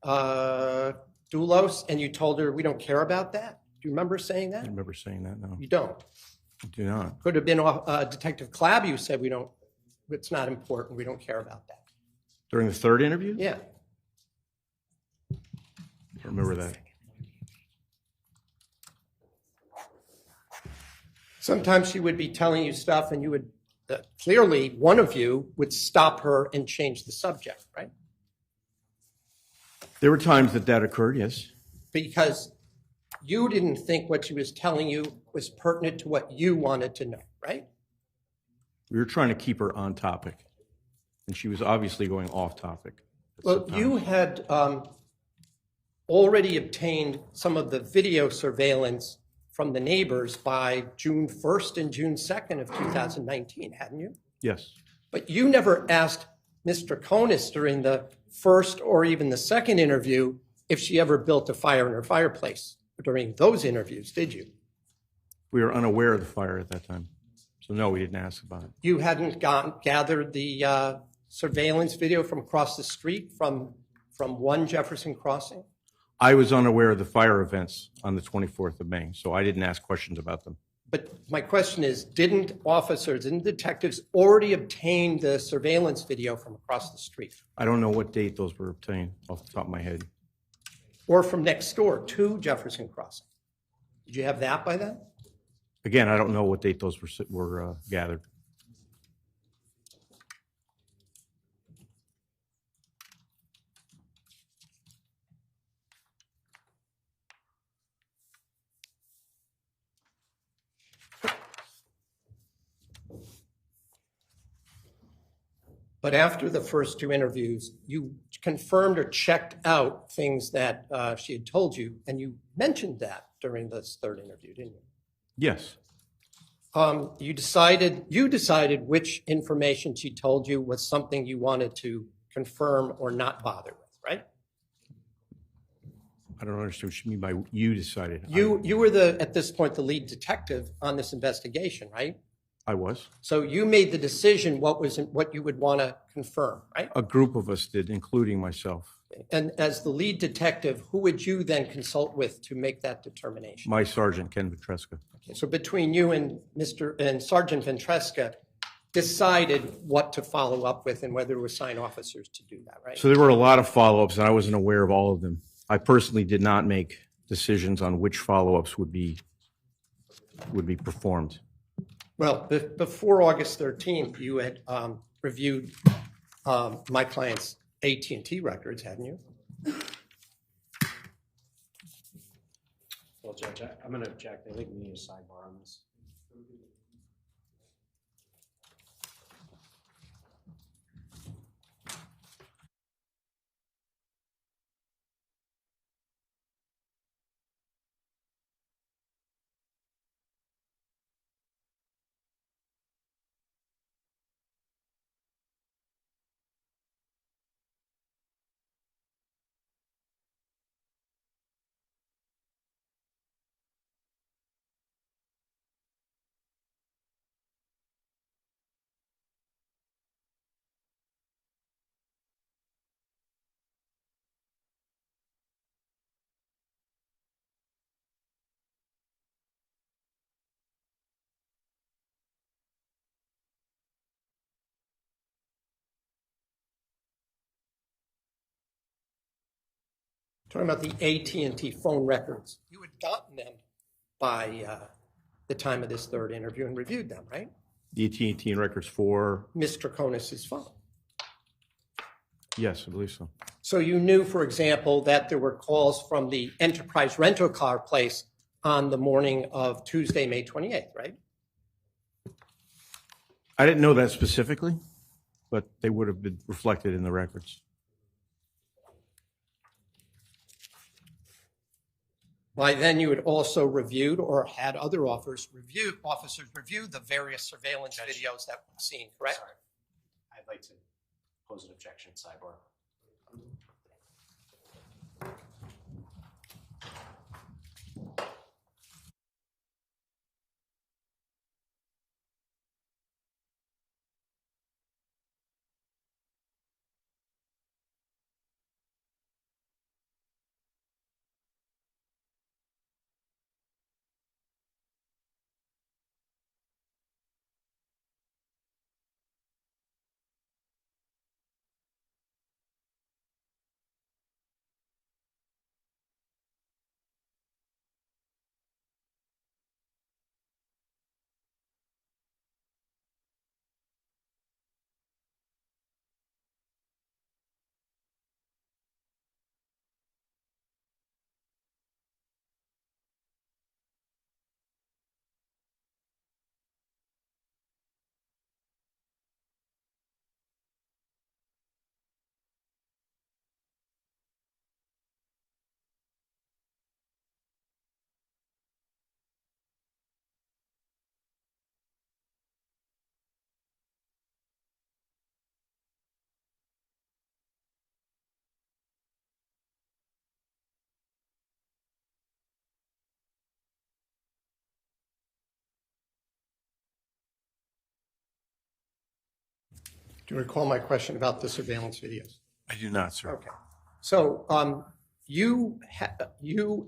Dulos? And you told her, we don't care about that? Do you remember saying I that? don't remember saying that, no. You don't. I do not. Could have been Detective Clabb who said, it's not important, we don't care about that. During the third interview? Yeah. I don't remember that. Sometimes she would be telling you stuff and you would, clearly one of you would stop her and change the subject, right? There were times that occurred, yes. Because you didn't think what she was telling you was pertinent to what you wanted to know, right? We were trying to keep her on topic, and she was obviously going off topic. Well, you had already obtained some of the video surveillance from the neighbors by June 1st and June 2nd of 2019, hadn't you? Yes. But you never asked Ms. Troconis during the first or even the second interview if she ever built a fire in her fireplace during those interviews, did you? We were unaware of the fire at that time. So no, we didn't ask about it. You hadn't gathered the surveillance video from across the street from 1 Jefferson Crossing? I was unaware of the fire events on the 24th of May, so I didn't ask questions about them. But my question is, didn't officers and detectives already obtain the surveillance video from across the street? I don't know what date those were obtained off the top of my head. Or from next door to Jefferson Crossing? Did you have that by then? Again, I don't know what date those were gathered. But after the first two interviews, you confirmed or checked out things that she had told you, and you mentioned that during this third interview, didn't you? Yes. You decided which information she told you was something you wanted to confirm or not bother with, right? I don't understand what you mean by you decided. You were at this point, the lead detective on this investigation, right? I was. So you made the decision what you would want to confirm, right? A group of us did, including myself. And as the lead detective, who would you then consult with to make that determination? My sergeant, Ken Vitreska. Okay, so between you and Sergeant Ventresca decided what to follow up with and whether to assign officers to do that, right? So there were a lot of follow-ups, and I wasn't aware of all of them. I personally did not make decisions on which follow-ups would be performed. Well, before August 13th, you had reviewed my client's AT&T records, hadn't you? Well, Judge, I'm going to object. I think we need a sidebar on this. Talking about the AT&T phone records. You had gotten them by the time of this third interview and reviewed them, right? The AT&T records for, Ms. Troconis' phone. yes, I believe so. So you knew, for example, that there were calls from the Enterprise rental car place on the morning of Tuesday, May 28th, right? I didn't know that specifically, but they would have been reflected in the records. By then, you had also reviewed or had other officers review the various surveillance videos that we've seen, correct? Sorry. I'd like to pose an objection, sidebar. Do you recall my question about the surveillance videos? I do not, sir. Okay. So you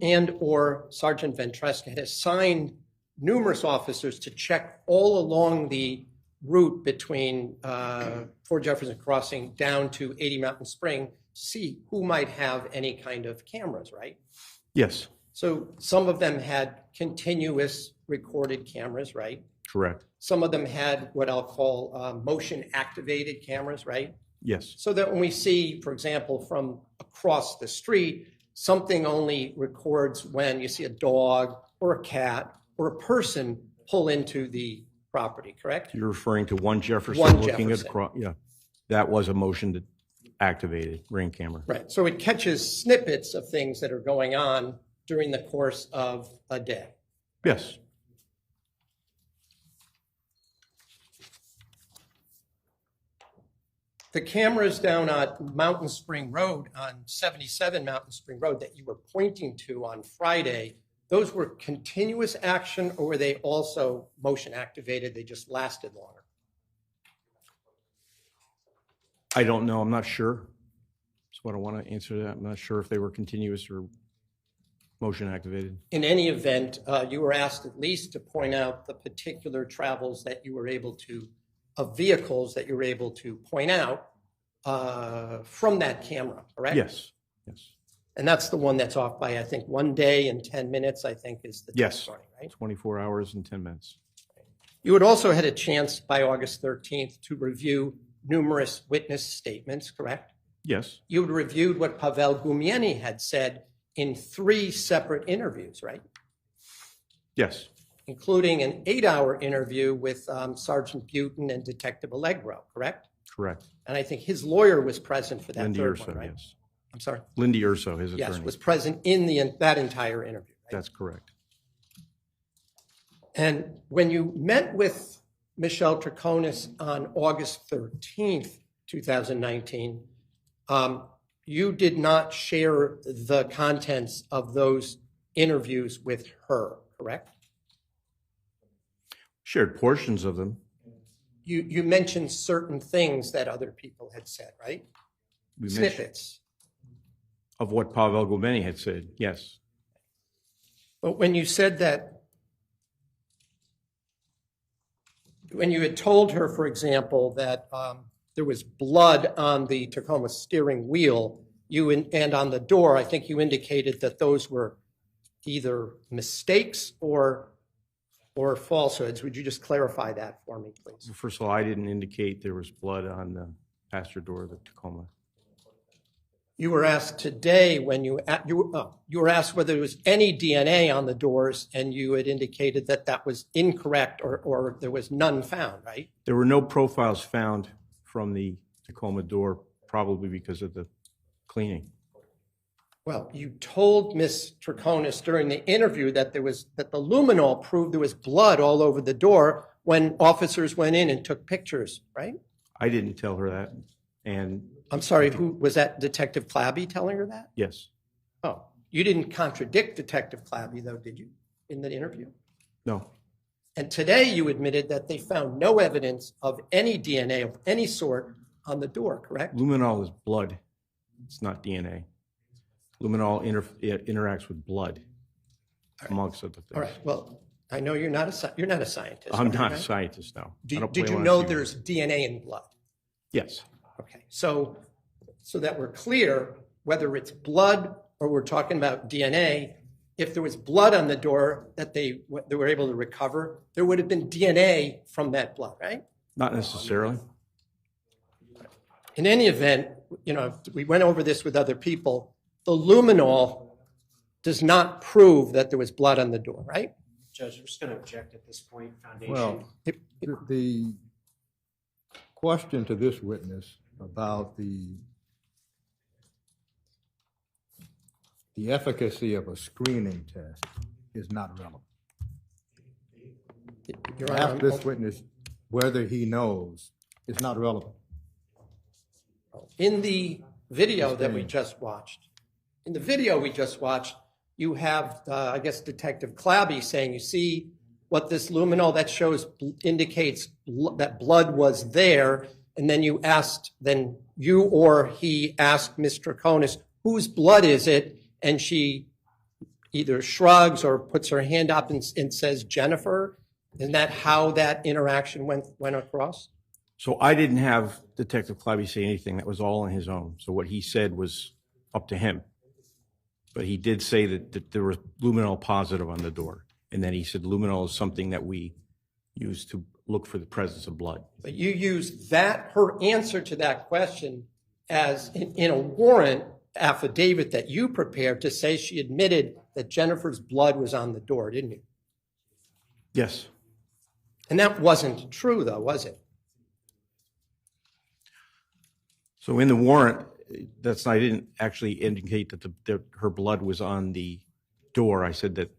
and or Sergeant Ventresca had assigned numerous officers to check all along the route between Fort Jefferson Crossing down to 80 Mountain Spring to see who might have any kind of cameras, right? Yes, So some of them had continuous recorded cameras, right? correct. Some of them had what I'll call motion activated cameras, right? Yes, So that when we see, for example, from across the street, something only records when you see a dog or a cat or a person pull into the property, correct? you're referring to one Jefferson One looking at, Jefferson. yeah. That was a motion to activated ring camera. Right. So it catches snippets of things that are going on during the course of a day. Yes, The cameras down at Mountain Spring Road, on 77 Mountain Spring Road that you were pointing to on Friday, those were continuous action, or were they also motion activated? They just lasted longer? I don't know, I'm not sure. So I don't want to answer that. I'm not sure if they were continuous or motion activated. In any event, you were asked at least to point out the particular travels that you were able to, of vehicles that you were able to point out from that camera, correct? Yes, yes. And that's the one that's off by, I think, 1 day and 10 minutes, I think, is the Yes. testimony, right? 24 hours and 10 minutes. You had also had a chance by August 13th to review numerous witness statements, correct? Yes, You had reviewed what Pavel Gumieni had said in 3 separate interviews, right? yes, Including an 8-hour interview with Sergeant Butin and Detective Allegro, correct? correct. And I think his lawyer was present for that Lindy third Urso, one, right? yes. I'm sorry? Lindy Urso, his Yes, attorney. was present in that entire interview, right? That's correct. And when you met with Michelle Troconis on August 13th, 2019, you did not share the contents of those interviews with her, correct? Shared portions of them. You mentioned certain things that other people had said, right? We mentioned Snippets. of what Pavel Gumieni had said, yes. But when you said that, when you had told her, for example, that there was blood on the Tacoma steering wheel, and on the door, I think you indicated that those were either mistakes or falsehoods. Would you just clarify that for me, please? First of all, I didn't indicate there was blood on the passenger door of the Tacoma. You were asked today when you were asked whether there was any DNA on the doors, and you had indicated that that was incorrect or there was none found, right? There were no profiles found from the Tacoma door, probably because of the cleaning. Well, you told Ms. Troconis during the interview that the luminol proved there was blood all over the door when officers went in and took pictures, right? I didn't tell her that, and I'm sorry, who was that? Detective Clabby telling her that? yes, Oh, you didn't contradict Detective Clabby, though, did you, in the interview? no, And today you admitted that they found no evidence of any DNA of any sort on the door, correct? luminol is blood. It's not DNA. Luminol interacts with blood, amongst other things. All right, well, I know you're not a scientist. I'm not a right? scientist now. I don't Did play you one know on TV. there's DNA in blood? Yes, Okay, so that we're clear, whether it's blood or we're talking about DNA, if there was blood on the door that they were able to recover, there would have been DNA from that blood, right? not necessarily. In any event, we went over this with other people. The luminol does not prove that there was blood on the door, right? Judge, I'm just going to object at this point. Foundation. Well, the question to this witness about the efficacy of a screening test is not relevant. Your Ask Honor, this witness whether he knows is not relevant. in the video that we just watched, you have, I guess, Detective Clabby saying, you see what this luminol that shows indicates that blood was there. And then you or he asked Ms. Troconis, whose blood is it? And she either shrugs or puts her hand up and says, Jennifer. Isn't that how that interaction went across? So I didn't have Detective Clabby say anything. That was all on his own. So what he said was up to him. But he did say that there was luminol positive on the door. And then he said luminol is something that we use to look for the presence of blood. But you used her answer to that question as in a warrant affidavit that you prepared to say she admitted that Jennifer's blood was on the door, didn't you? Yes. And that wasn't true, though, was it? So in the warrant, I didn't actually indicate that her blood was on the door. I said that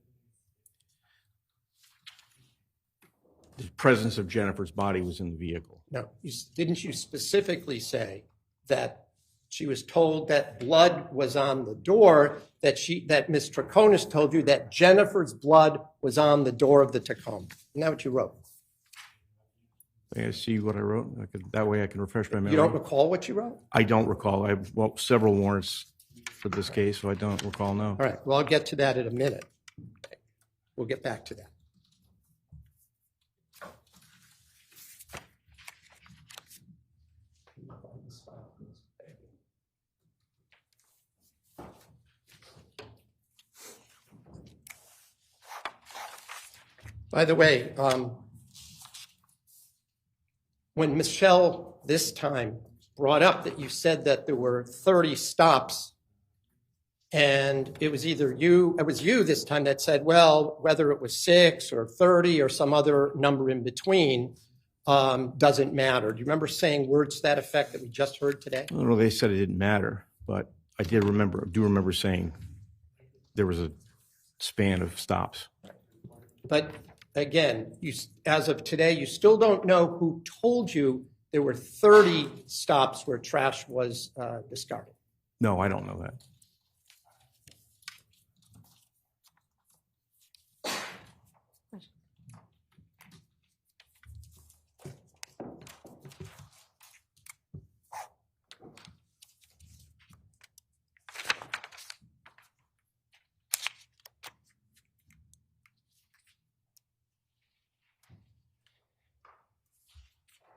the presence of Jennifer's body was in the vehicle. No. Didn't you specifically say that she was told that blood was on the door, that Ms. Troconis told you that Jennifer's blood was on the door of the Tacoma? Isn't that what you wrote? May I see what I wrote? That way I can refresh my memory. You don't recall what you wrote? I don't recall. I have several warrants for this case, so I don't recall now. All right. Well, I'll get to that in a minute. We'll get back to that. By the way, when Michelle this time brought up that you said that there were 30 stops, and it was you this time that said, well, whether it was 6 or 30 or some other number in between doesn't matter. Do you remember saying words to that effect that we just heard today? I don't know, they said it didn't matter, but I do remember saying there was a span of stops. But again, as of today, you still don't know who told you there were 30 stops where trash was discarded. No, I don't know that.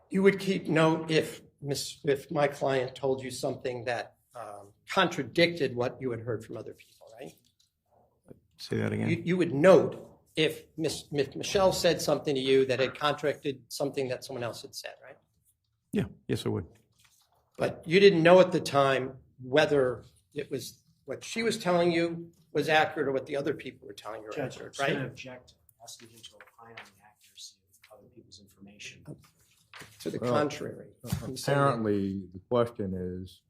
You would keep note if my client told you something that contradicted what you had heard from other people, right? Say that again. You would note if Michelle said something to you that had contradicted something that someone else had said, right? Yeah, yes, I would. But you didn't know at the time whether it was what she was telling you was accurate or what the other people were telling you were Judge, accurate, I'm right? going to object asking him to opine on the accuracy of other people's information. To the Well, contrary. I'm saying- Apparently, the question is,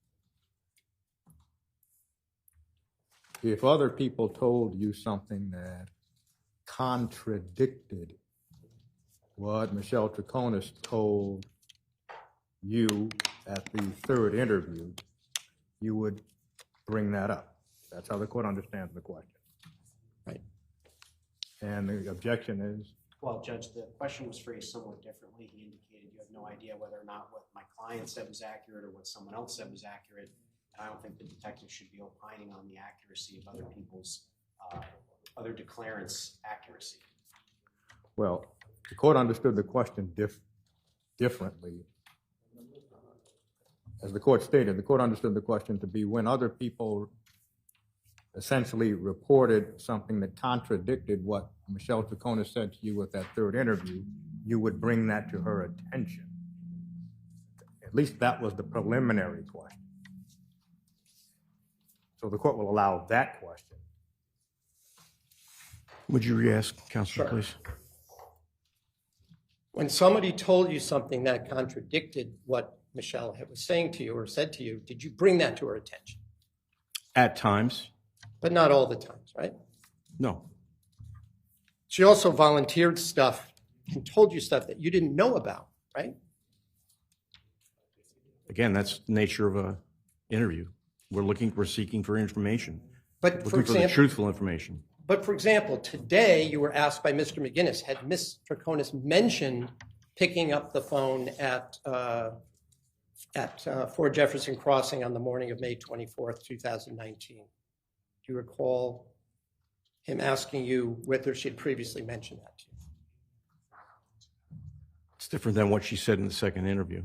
if other people told you something that contradicted what Michelle Troconis told you at the third interview, you would bring that up. That's how the court understands the question. Right. And the objection is, Well, Judge, the question was phrased somewhat differently. He indicated you have no idea whether or not what my client said was accurate or what someone else said was accurate. And I don't think the detective should be opining on the accuracy of other people's, other declarants' accuracy. well, the court understood the question differently. As the court stated, the court understood the question to be when other people essentially reported something that contradicted what Michelle Troconis said to you at that third interview, you would bring that to her attention. At least that was the preliminary question. So the court will allow that question. Would you re-ask, Counselor, Sure. please? When somebody told you something that contradicted what Michelle was saying to you or said to you, did you bring that to her attention? At times, But not all the times, right? no. She also volunteered stuff and told you stuff that you didn't know about, right? Again, that's the nature of a interview. We're seeking for information. But for Looking for the example, truthful information. But for example, today you were asked by Mr. McGinnis, had Ms. Troconis mentioned picking up the phone at 4 Jefferson Crossing on the morning of May 24th, 2019? Do you recall him asking you whether she had previously mentioned that to you? It's different than what she said in the second interview.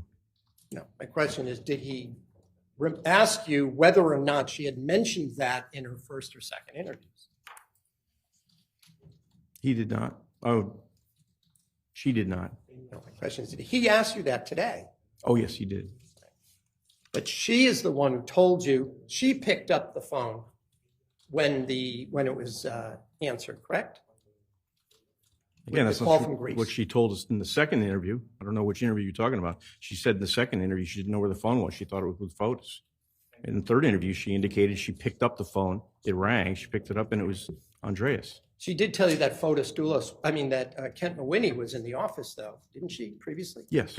No. My question is, did he ask you whether or not she had mentioned that in her first or second interviews? He did not. Oh, she did not. No, my question is, did he ask you that today? Oh, yes, he did. But she is the one who told you she picked up the phone when it was answered, correct? Again, With that's the not call true. from Greece. What she told us in the second interview. I don't know which interview you're talking about. She said in the second interview she didn't know where the phone was. She thought it was with Fotis. In the third interview, she indicated she picked up the phone. It rang. She picked it up, and it was Andreas. She did tell you that Fotis Dulos, that Kent Mawhinney was in the office, though, didn't she, previously? Yes.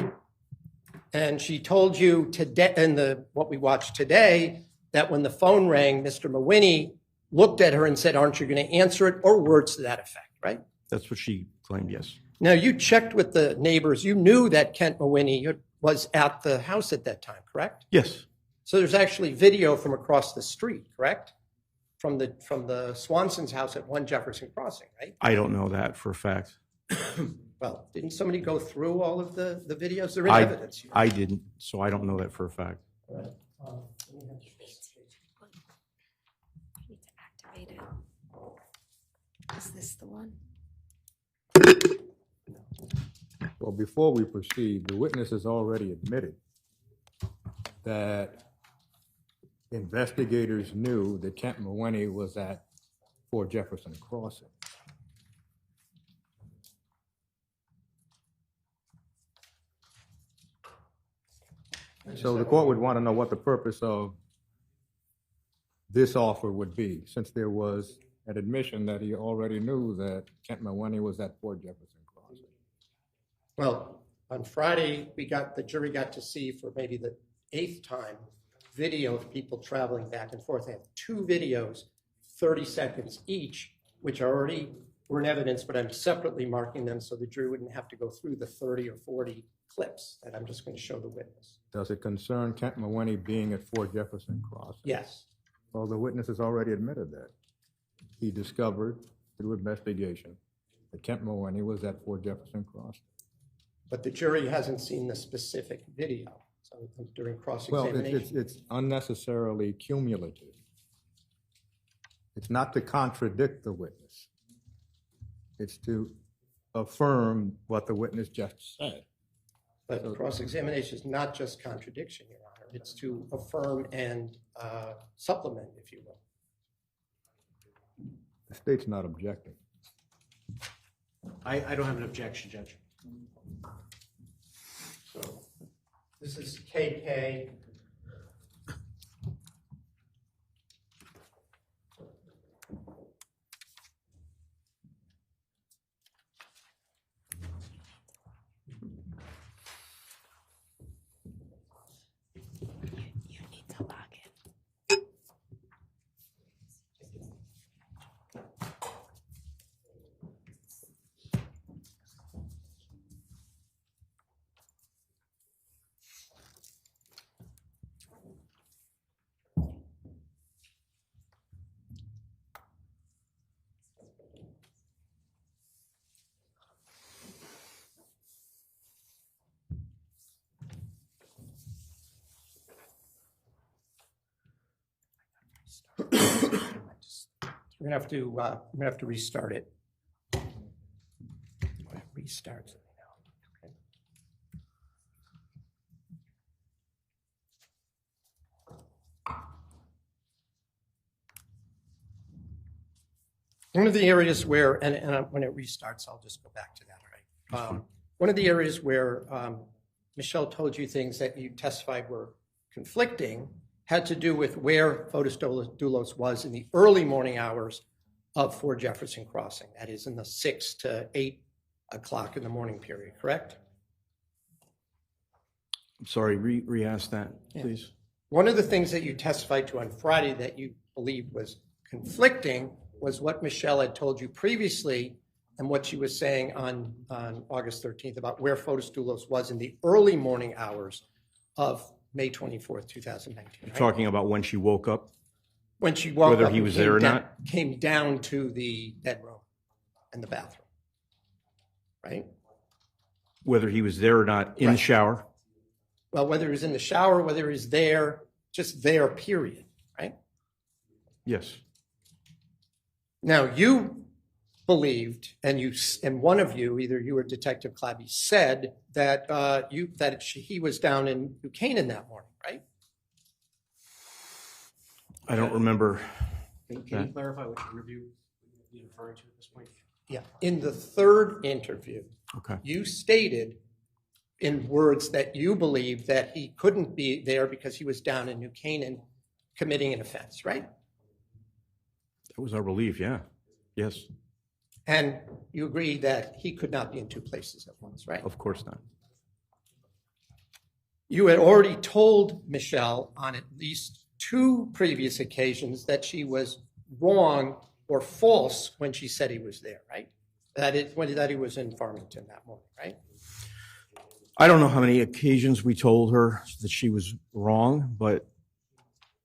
And she told you today, in what we watched today, that when the phone rang, Mr. Mawhinney looked at her and said, "Aren't you going to answer it?" or words to that effect, right? That's what she claimed, yes. Now, you checked with the neighbors. You knew that Kent Mawhinney was at the house at that time, correct? Yes. So there's actually video from across the street, correct? From the Swanson's house at 1 Jefferson Crossing, right? I don't know that for a fact. Well, didn't somebody go through all of the videos? They're in evidence here. I didn't, so I don't know that for a fact. All right. You need to activate it. Is this the one? Well, before we proceed, the witness has already admitted that investigators knew that Kent Mawene was at 4 Jefferson Crossing. So the court would want to know what the purpose of this offer would be, since there was an admission that he already knew that Kent Mawene was at 4 Jefferson Crossing. Well, on Friday, the jury got to see for maybe the 8th time video of people traveling back and forth. They have 2 videos, 30 seconds each, which already were in evidence, but I'm separately marking them so the jury wouldn't have to go through the 30 or 40 clips that I'm just going to show the witness. Does it concern Kent Mawene being at 4 Jefferson Crossing? Yes. Well, the witness has already admitted that. He discovered through investigation that Kent Mawene was at 4 Jefferson Crossing. But the jury hasn't seen the specific video. So during Well, cross-examination. it's unnecessarily cumulative. It's not to contradict the witness. It's to affirm what the witness just said. But cross-examination is not just contradiction, Your Honor. It's to affirm and supplement, if you will. The state's not objecting. I don't have an objection, Judge. So this is KK. You need to log in. We're gonna have to restart it. Restart. Okay. One of the areas where, and when it restarts, I'll just go back to that, all right? One of the areas where Michelle told you things that you testified were conflicting had to do with where Fotis Dulos was in the early morning hours of 4 Jefferson Crossing. That is in the 6 to 8 o'clock in the morning period, correct? I'm sorry, re-ask that, Yeah. please. One of the things that you testified to on Friday that you believed was conflicting was what Michelle had told you previously and what she was saying on August 13th about where Fotis Dulos was in the early morning hours of May 24th, 2019. You're right? talking about when she woke up? When she woke Whether up he and was there or not? came down to the bedroom and the bathroom, right? Whether he was there or not in the Right. shower? Well, whether he was in the shower, whether he was there, just there, period, right? Yes. Now, you believed, and one of you, either you or Detective Clabby, said that he was down in Buchanan that morning, right? I don't remember. Can you clarify which interview you're referring to at this point? Yeah. In the third interview, Okay. you stated in words that you believed that he couldn't be there because he was down in New Canaan committing an offense, right? That was our belief, yeah. Yes, And you agree that he could not be in two places at once, right? of course not. You had already told Michelle on at least 2 previous occasions that she was wrong or false when she said he was there, right? That he was in Farmington that morning, right? I don't know how many occasions we told her that she was wrong, but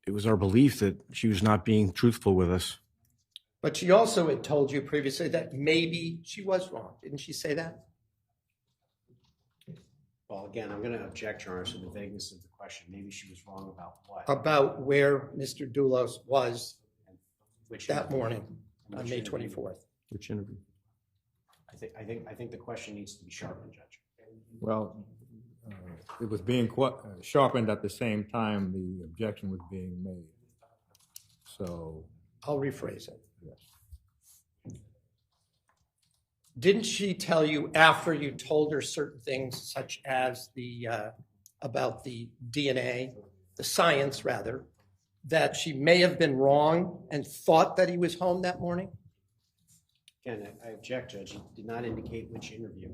it was our belief that she was not being truthful with us. But she also had told you previously that maybe she was wrong. Didn't she say that? Well, again, I'm going to object, Your Honor, to the vagueness of the question. Maybe she was wrong about what? About where Mr. Dulos was Which that interview? morning on Which May interview? 24th. Which interview? I think the question needs to be sharpened, Judge. Well, it was being sharpened at the same time the objection was being made. So, I'll rephrase it. yes. Didn't she tell you after you told her certain things, such as about the DNA, the science rather, that she may have been wrong and thought that he was home that morning? Again, I object, Judge. You did not indicate which interview.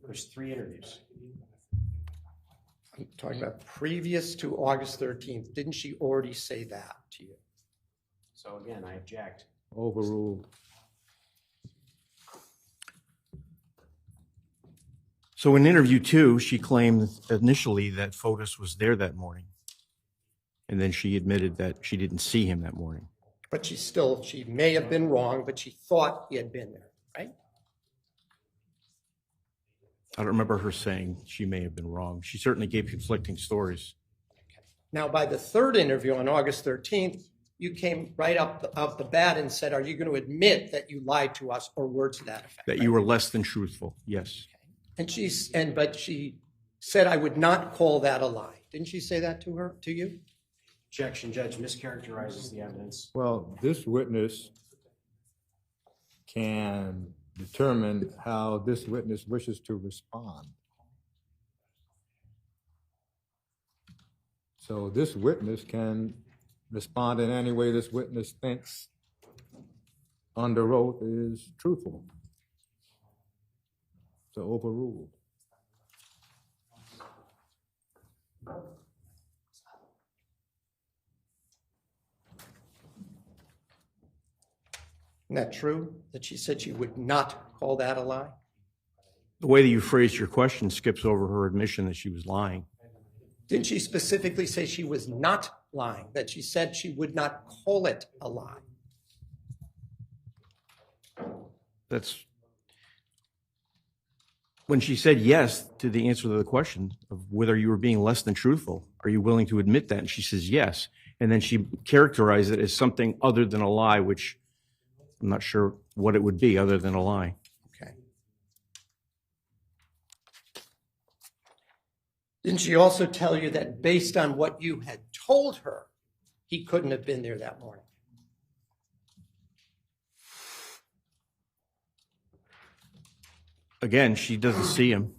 There's 3 interviews. I'm talking about previous to August 13th. Didn't she already say that to you? So again, I object. Overruled. So in interview 2, she claimed initially that Fotis was there that morning. And then she admitted that she didn't see him that morning. But she may have been wrong, but she thought he had been there, right? I don't remember her saying she may have been wrong. She certainly gave conflicting stories. Now, by the 3rd interview on August 13th, you came right up the bat and said, are you going to admit that you lied to us, or words to that effect? That you were less than truthful, yes. And but she said, I would not call that a lie. Didn't she say that to you? Objection, Judge. Mischaracterizes the evidence. Well, this witness can determine how this witness wishes to respond. So this witness can respond in any way this witness thinks under oath is truthful. So overruled. Isn't that true, that she said she would not call that a lie? The way that you phrased your question skips over her admission that she was lying. Didn't she specifically say she was not lying, that she said she would not call it a lie? That's when she said yes to the answer to the question of whether you were being less than truthful. Are you willing to admit that? And she says yes. And then she characterized it as something other than a lie, which I'm not sure what it would be other than a lie. Okay. Didn't she also tell you that based on what you had told her, he couldn't have been there that morning? Again, she doesn't see him.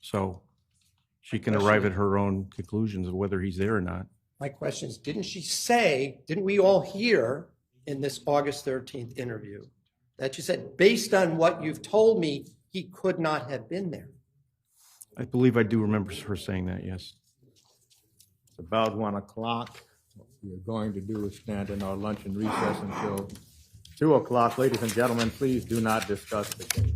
So she can arrive at her own conclusions of whether he's there or not. My question is, didn't we all hear in this August 13th interview that you said, based on what you've told me, he could not have been there? I believe I do remember her saying that, yes. It's about 1 o'clock. What we are going to do is stand in our lunch and recess until 2 o'clock. Ladies and gentlemen, please do not discuss the case.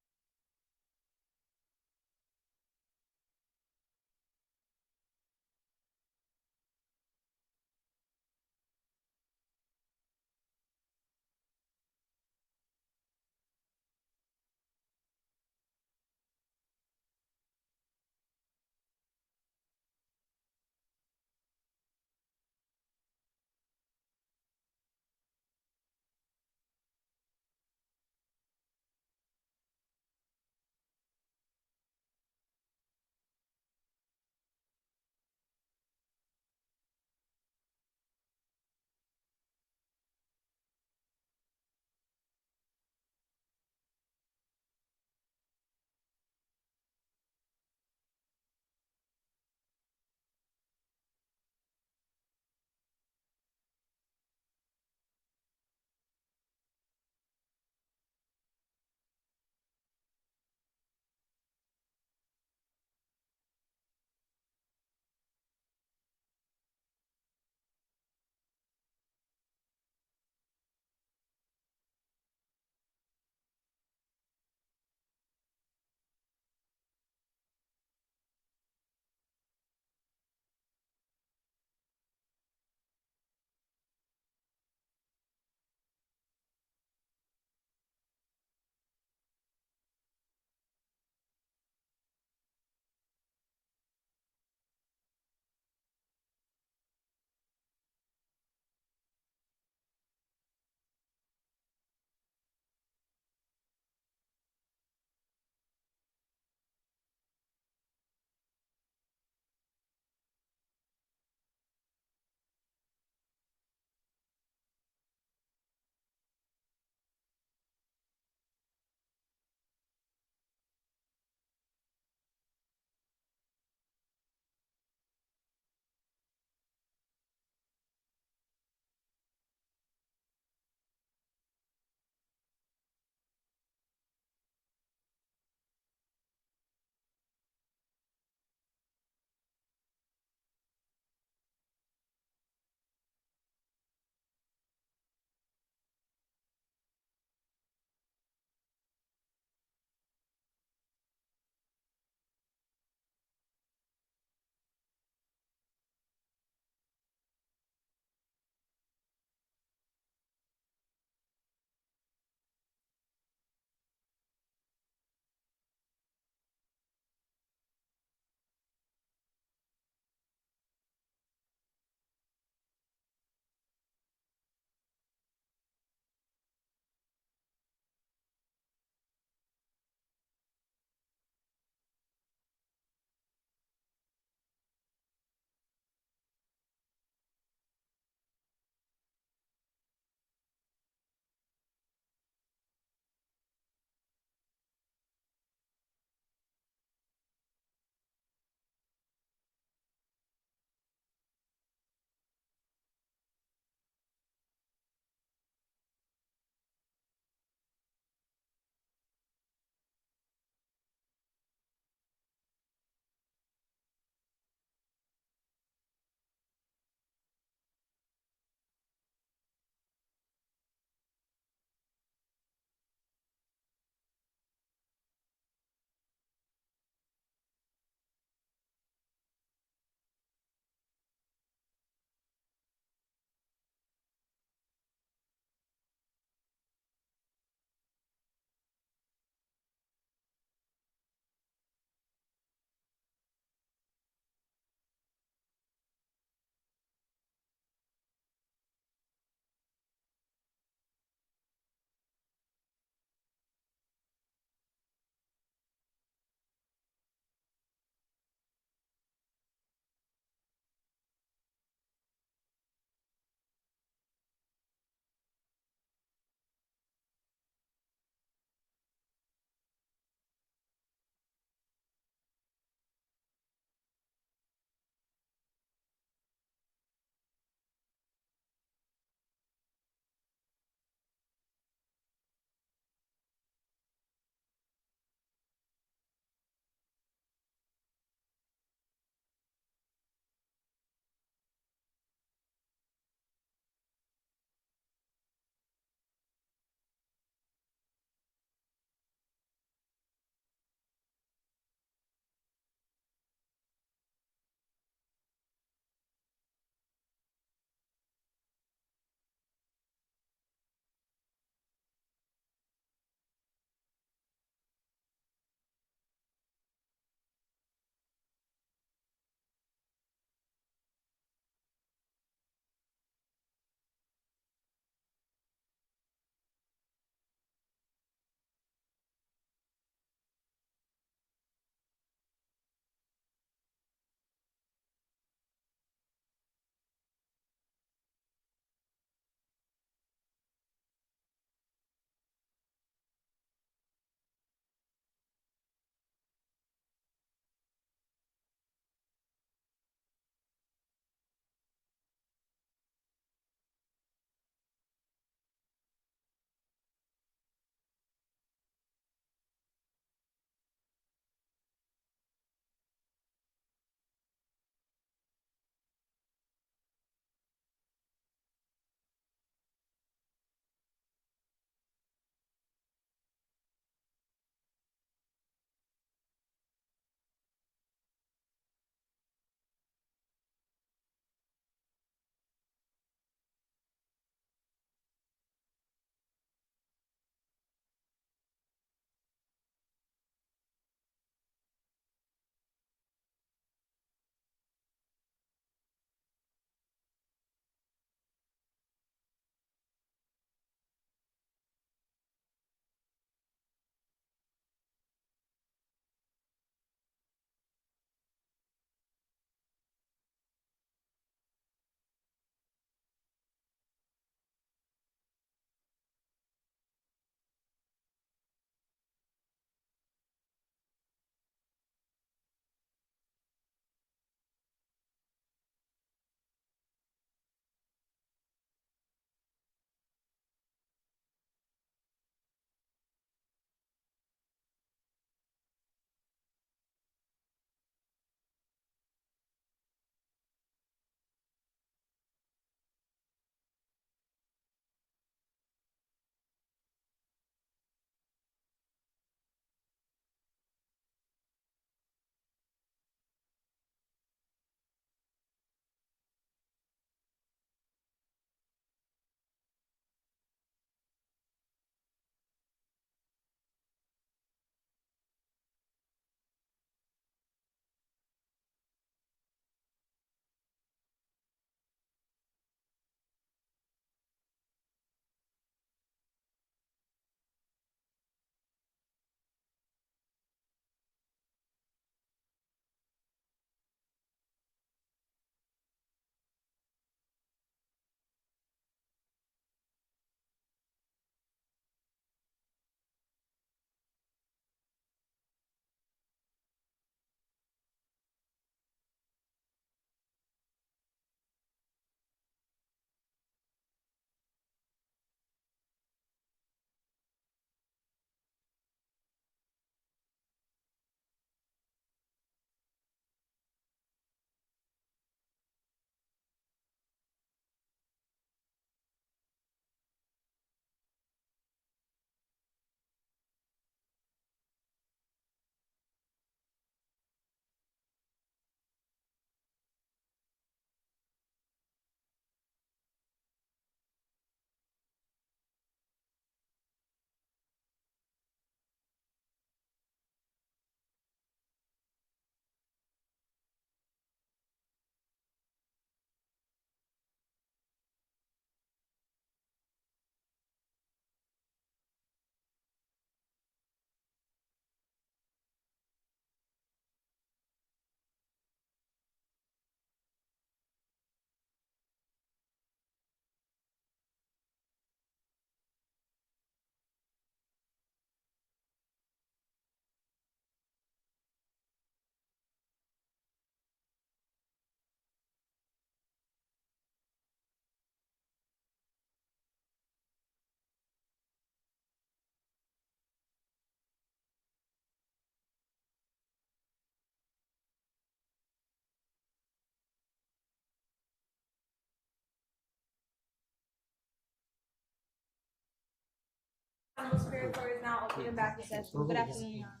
Honorable Superior Court is now open and back in session. Good afternoon, Your Honor.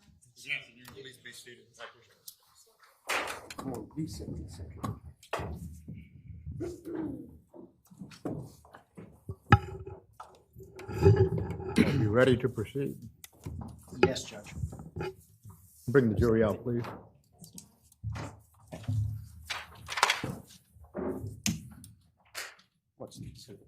Please be seated. Come on, be seated. Are you ready to proceed? Yes, Judge. Bring the jury out, please. What's the exhibit?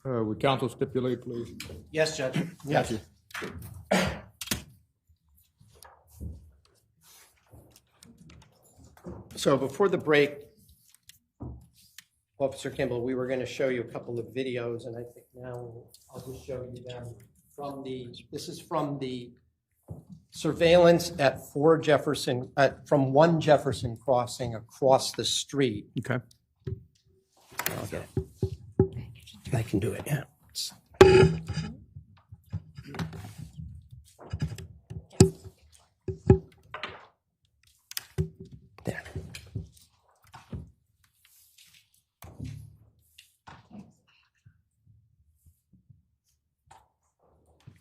Would counsel stipulate, please? Yes, Judge. Yes. So before the break, Officer Kimball, we were going to show you a couple of videos, and I think now I'll just show you them from this is from the surveillance at 4 Jefferson, from 1 Jefferson crossing across the street. Okay. Okay. I can do it, yeah. There.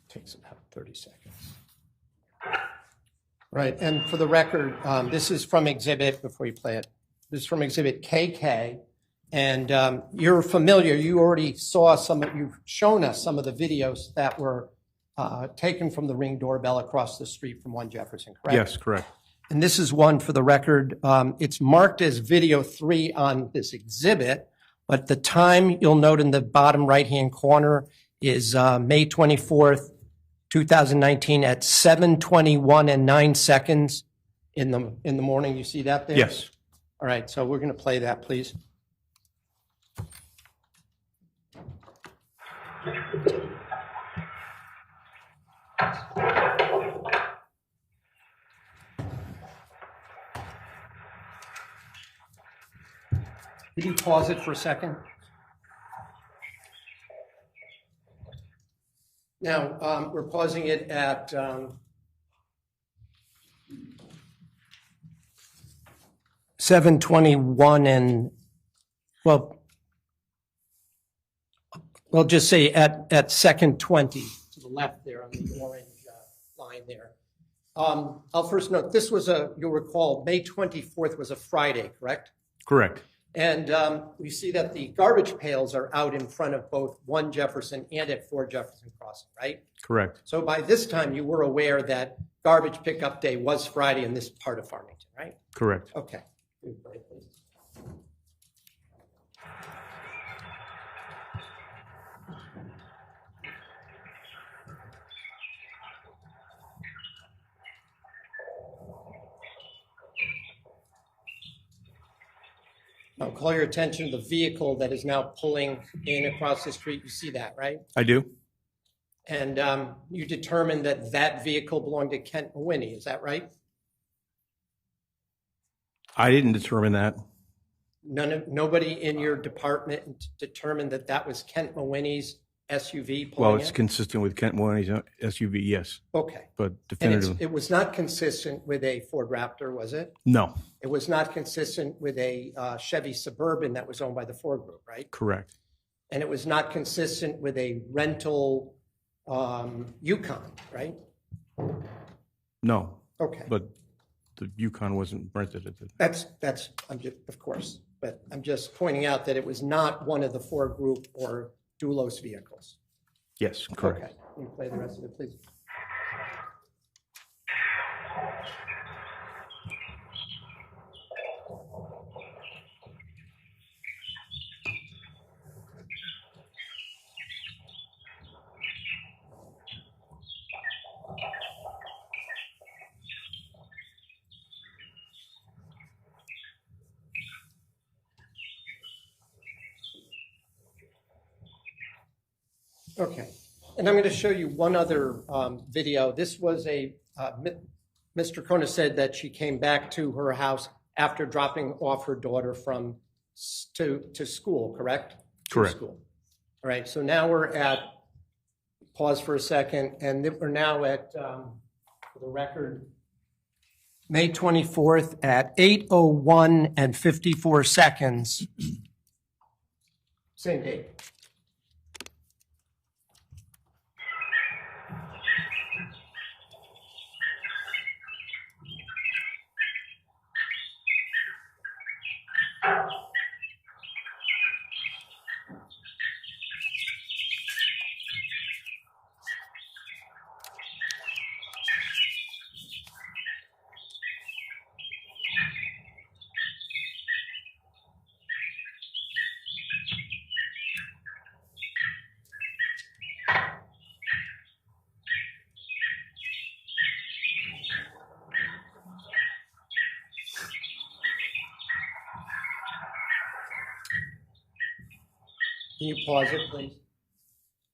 Takes about 30 seconds. Right, and for the record, this is from exhibit, before you play it, this is from exhibit KK. And you're familiar, you already saw you've shown us some of the videos that were taken from the Ring doorbell across the street from 1 Jefferson, correct? Yes, correct. And this is one for the record. It's marked as video 3 on this exhibit, but the time you'll note in the bottom right-hand corner is May 24th, 2019 at 7:21 and 9 seconds in the morning. You see that there? Yes. All right, so we're going to play that, please. Could you pause it for a second? Now, we're pausing it at 7:21 and, well, we'll just say at second 20 to the left there on the orange line there. I'll first note, this was you'll recall, May 24th was a Friday, correct? Correct. And we see that the garbage pails are out in front of both 1 Jefferson and at 4 Jefferson Crossing, right? Correct. So by this time, you were aware that garbage pickup day was Friday in this part of Farmington, right? Correct. Okay. I'll call your attention to the vehicle that is now pulling in across the street. You see that, right? I do. And you determined that that vehicle belonged to Kent Mawhinney. Is that right? I didn't determine that. Nobody in your department determined that that was Kent Mawhinney's SUV pulling Well, it's in? consistent with Kent Mawhinney's SUV, yes, Okay. but And definitively, it was not consistent with a Ford Raptor, was it? no. It was not consistent with a Chevy Suburban that was owned by the Ford Group, right? Correct. And it was not consistent with a rental Yukon, right? No, Okay. but the Yukon wasn't rented at the, That's, I'm just, of course, but I'm just pointing out that it was not one of the Ford Group or Dulos vehicles. yes, correct. Okay, can you play the rest of it, please? Okay. And I'm going to show you one other video. This was Ms. Troconis said that she came back to her house after dropping off her daughter to school, correct? Correct. To school. All right, so now we're at, pause for a second, and we're now at, for the record, May 24th at 8:01 and 54 seconds. Same date. Can you pause it, please?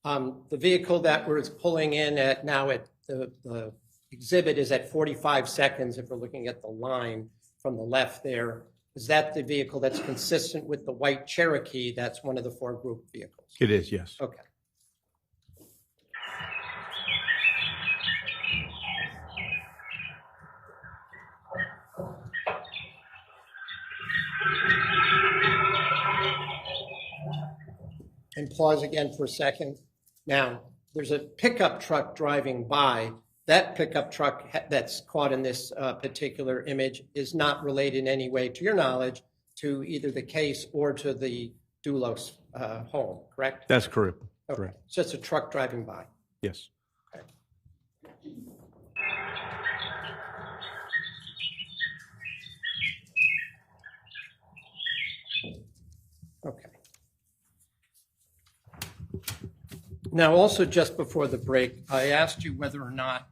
The vehicle that we're pulling in at now at the exhibit is at 45 seconds if we're looking at the line from the left there. Is that the vehicle that's consistent with the white Cherokee? That's one of the 4 group vehicles. It is, yes. Okay. And pause again for a second. Now, there's a pickup truck driving by. That pickup truck that's caught in this particular image is not related in any way, to your knowledge, to either the case or to the Dulos home, correct? That's correct. Okay. Correct. It's just a truck driving by. Yes. Okay. Okay. Now, also just before the break, I asked you whether or not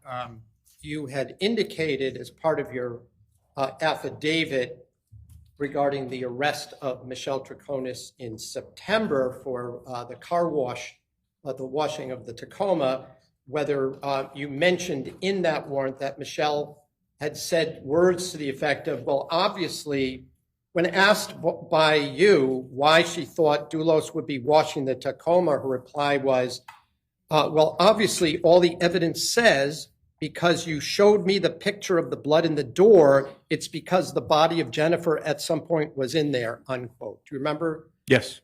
you had indicated as part of your affidavit regarding the arrest of Michelle Troconis in September for the car wash, the washing of the Tacoma, whether you mentioned in that warrant that Michelle had said words to the effect of, well, obviously, when asked by you why she thought Dulos would be washing the Tacoma, her reply was, well, obviously, all the evidence says, because you showed me the picture of the blood in the door, it's because the body of Jennifer at some point was in there, unquote. Do you remember Yes.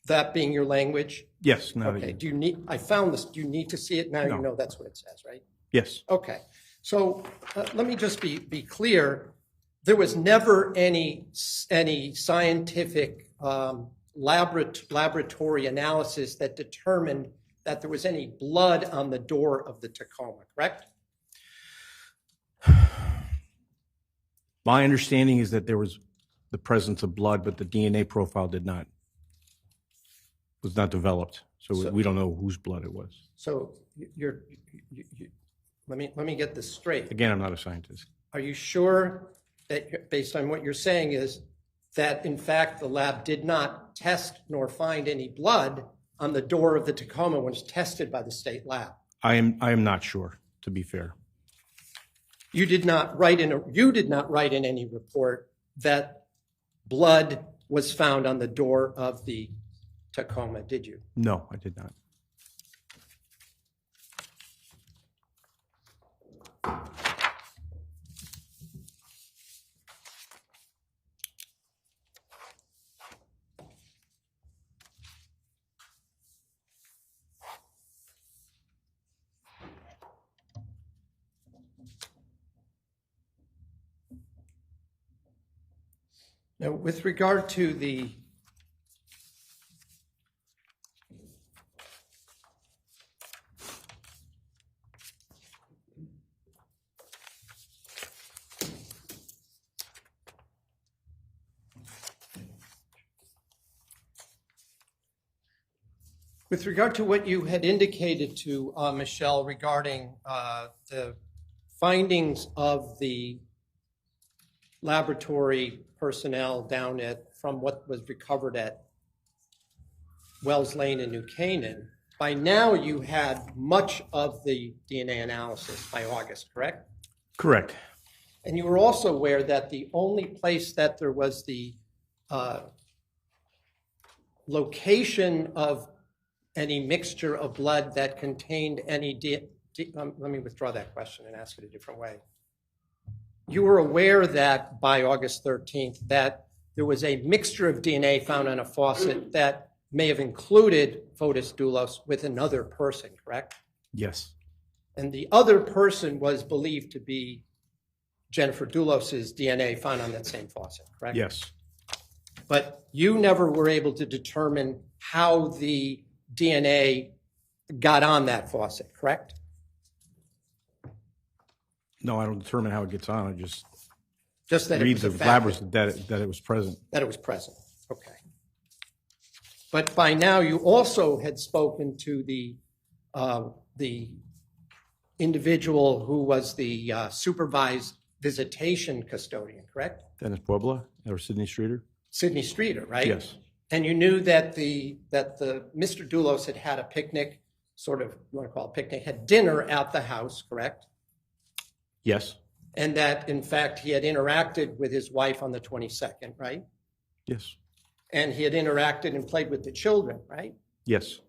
that being your language? Yes. No, Okay, do you need, I found this, do you need to see it now? No. You know that's what it says, right? Yes. Okay, so let me just be clear. There was never any scientific laboratory analysis that determined that there was any blood on the door of the Tacoma, correct? My understanding is that there was the presence of blood, but the DNA profile was not developed. So we don't know whose blood it was. So let me get this straight. Again, I'm not a scientist. Are you sure that, based on what you're saying, is that in fact the lab did not test nor find any blood on the door of the Tacoma when it was tested by the state lab? I am not sure, to be fair. You did not write in any report that blood was found on the door of the Tacoma, did you? No, I did not. Now, with regard to the what you had indicated to Michelle regarding the findings of the laboratory personnel from what was recovered at Wells Lane in New Canaan, by now you had much of the DNA analysis by August, correct? Correct. And you were also aware that the only place that there was the location of any mixture of blood that contained any let me withdraw that question and ask it a different way. You were aware that by August 13th that there was a mixture of DNA found on a faucet that may have included Fotis Dulos with another person, correct? Yes. And the other person was believed to be Jennifer Dulos's DNA found on that same faucet, correct? Yes. But you never were able to determine how the DNA got on that faucet, correct? No, I don't determine how it gets on. I just Just that read it the was a fact that it was present. that it was present. Okay. But by now, you also had spoken to the individual who was the supervised visitation custodian, correct? Dennis Puebla or Sidney Streeter? Sidney Streeter, right? Yes. And you knew that the Mr. Dulos had a picnic, sort of, you want to call it a picnic, had dinner at the house, correct? Yes. And that, in fact, he had interacted with his wife on the 22nd, right? Yes. And he had interacted and played with the children, right? Yes.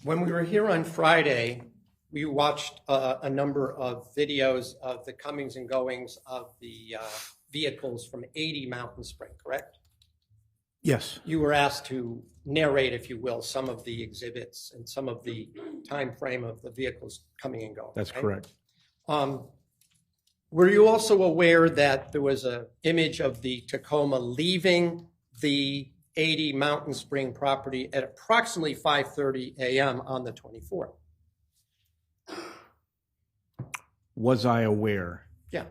When we were here on Friday, we watched a number of videos of the comings and goings of the vehicles from 80 Mountain Spring, correct? Yes. You were asked to narrate, if you will, some of the exhibits and some of the time frame of the vehicles coming and going. That's right? correct. Were you also aware that there was an image of the Tacoma leaving the 80 Mountain Spring property at approximately 5:30 a.m. on the 24th? Was I aware? Yeah,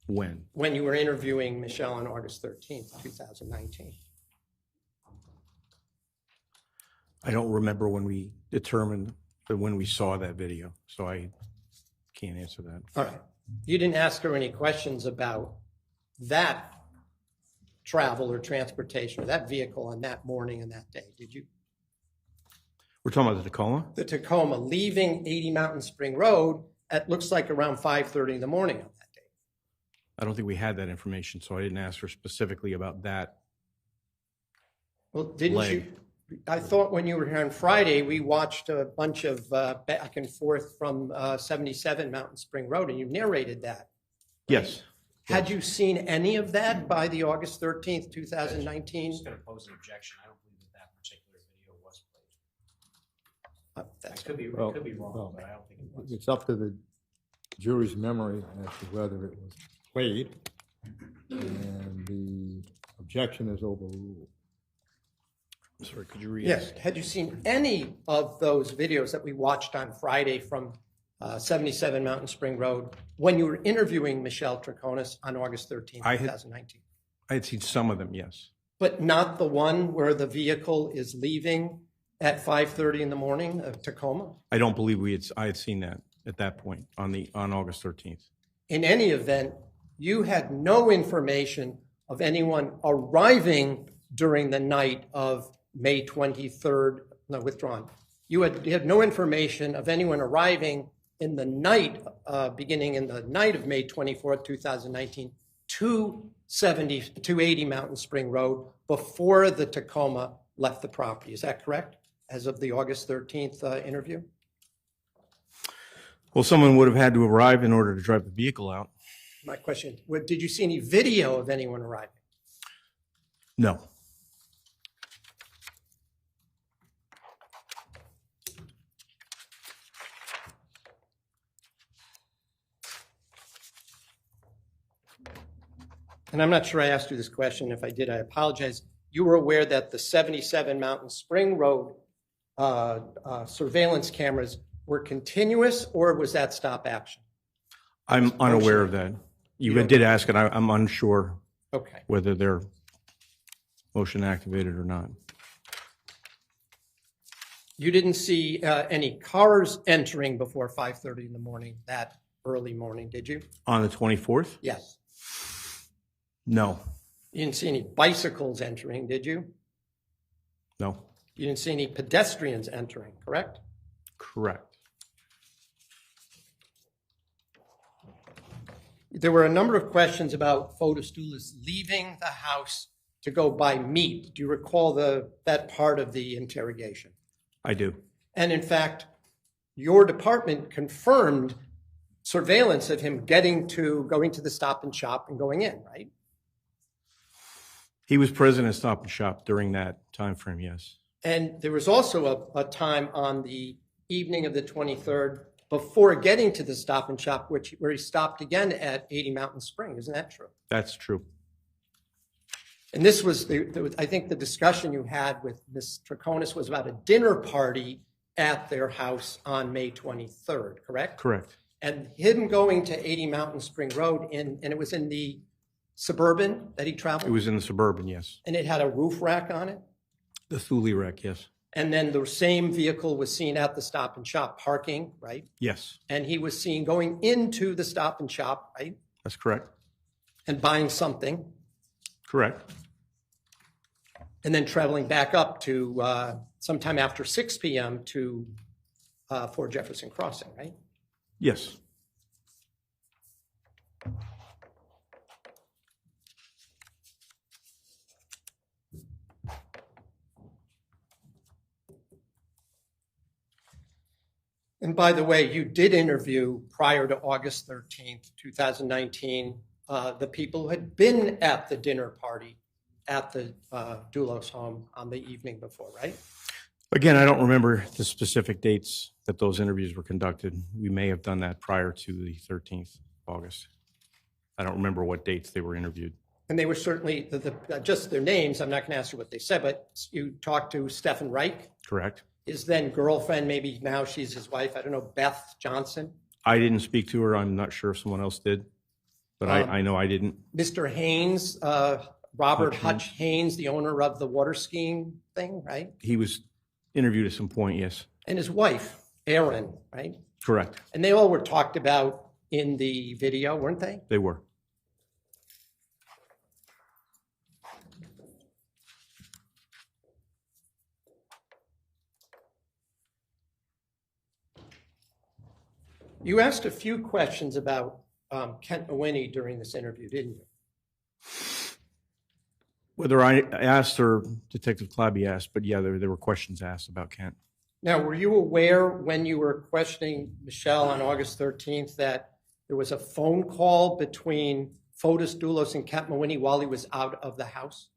When? when you were interviewing Michelle on August 13th, 2019. I don't remember when we determined when we saw that video, so I can't answer that. All right. You didn't ask her any questions about that travel or transportation or that vehicle on that morning and that day, did you? We're talking about the Tacoma? The Tacoma leaving 80 Mountain Spring Road at looks like around 5:30 in the morning on that day. I don't think we had that information, so I didn't ask her specifically about that. Well, didn't leg. you? I thought when you were here on Friday, we watched a bunch of back and forth from 77 Mountain Spring Road, and you narrated that. Yes. Had you seen any of that by the August 13th, 2019? I'm just going to pose an objection. I don't believe that that particular video was played. That's It could be Well, wrong, well, but I don't think it was. It's up to the jury's memory as to whether it was played, and the objection is overruled. Sorry, could you read? Yes. Had you seen any of those videos that we watched on Friday from 77 Mountain Spring Road when you were interviewing Michelle Troconis on August 13th, 2019? I had seen some of them, yes. But not the one where the vehicle is leaving at 5:30 in the morning of Tacoma? I don't believe I had seen that at that point on August 13th. In any event, you had no information of anyone arriving during the night of May 23rd, no, withdrawn. You had no information of anyone arriving in the night, beginning in the night of May 24th, 2019, to 80 Mountain Spring Road before the Tacoma left the property. Is that correct, as of the August 13th interview? Well, someone would have had to arrive in order to drive the vehicle out. My question, did you see any video of anyone arriving? No. And I'm not sure I asked you this question. If I did, I apologize. You were aware that the 77 Mountain Spring Road surveillance cameras were continuous, or was that stop action? I'm unaware of that. You did ask, and I'm unsure Okay. whether they're motion activated or not. You didn't see any cars entering before 5:30 in the morning, that early morning, did you? On the 24th? Yes. No. You didn't see any bicycles entering, did you? No. You didn't see any pedestrians entering, correct? Correct. There were a number of questions about Fotis Dulos leaving the house to go buy meat. Do you recall that part of the interrogation? I do. And in fact, your department confirmed surveillance of him going to the Stop and Shop and going in, right? He was present at Stop and Shop during that time frame, yes. And there was also a time on the evening of the 23rd before getting to the Stop and Shop, where he stopped again at 80 Mountain Spring. Isn't that true? That's true. And this was, I think the discussion you had with Ms. Troconis was about a dinner party at their house on May 23rd, correct? Correct. And him going to 80 Mountain Spring Road, and it was in the Suburban that he traveled? It was in the Suburban, yes. And it had a roof rack on it? The Thule wreck, yes. And then the same vehicle was seen at the Stop and Shop parking, right? Yes, And he was seen going into the Stop and Shop, right? that's correct. And buying something, Correct. and then traveling back up to sometime after 6 p.m. to Fort Jefferson Crossing, right? Yes. And by the way, you did interview prior to August 13th, 2019, the people who had been at the dinner party at the Dulos home on the evening before, right? Again, I don't remember the specific dates that those interviews were conducted. We may have done that prior to the 13th of August. I don't remember what dates they were interviewed. And they were certainly, just their names, I'm not going to ask you what they said, but you talked to Stephen Reich, Correct. his then girlfriend, maybe now she's his wife, I don't know, Beth Johnson. I didn't speak to her. I'm not sure if someone else did, but I know I didn't. Mr. Haynes, Robert Hutch Hutch Haynes, the owner of the water skiing thing, right? He was interviewed at some point, yes. And his wife, Erin, right? Correct. And they all were talked about in the video, weren't they? They were. You asked a few questions about Kent Mawhinney during this interview, didn't you? Whether I asked or Detective Clabby asked, but yeah, there were questions asked about Kent. Now, were you aware when you were questioning Michelle on August 13th that there was a phone call between Fotis Dulos and Kent Mawhinney while he was out of the house,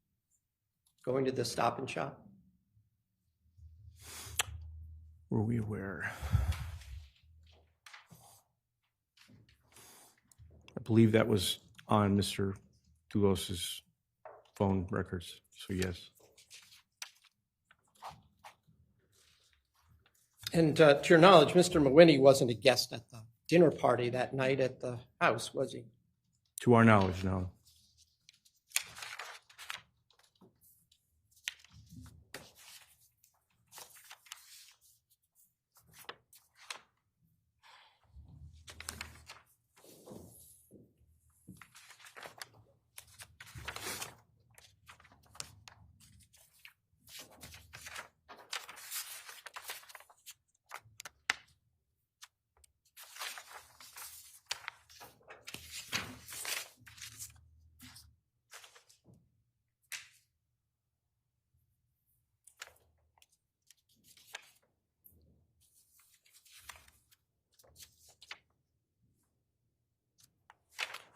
going to the Stop and Shop? Were we aware? I believe that was on Mr. Dulos's phone records, so yes. And to your knowledge, Mr. Mawhinney wasn't a guest at the dinner party that night at the house, was he? To our knowledge, no.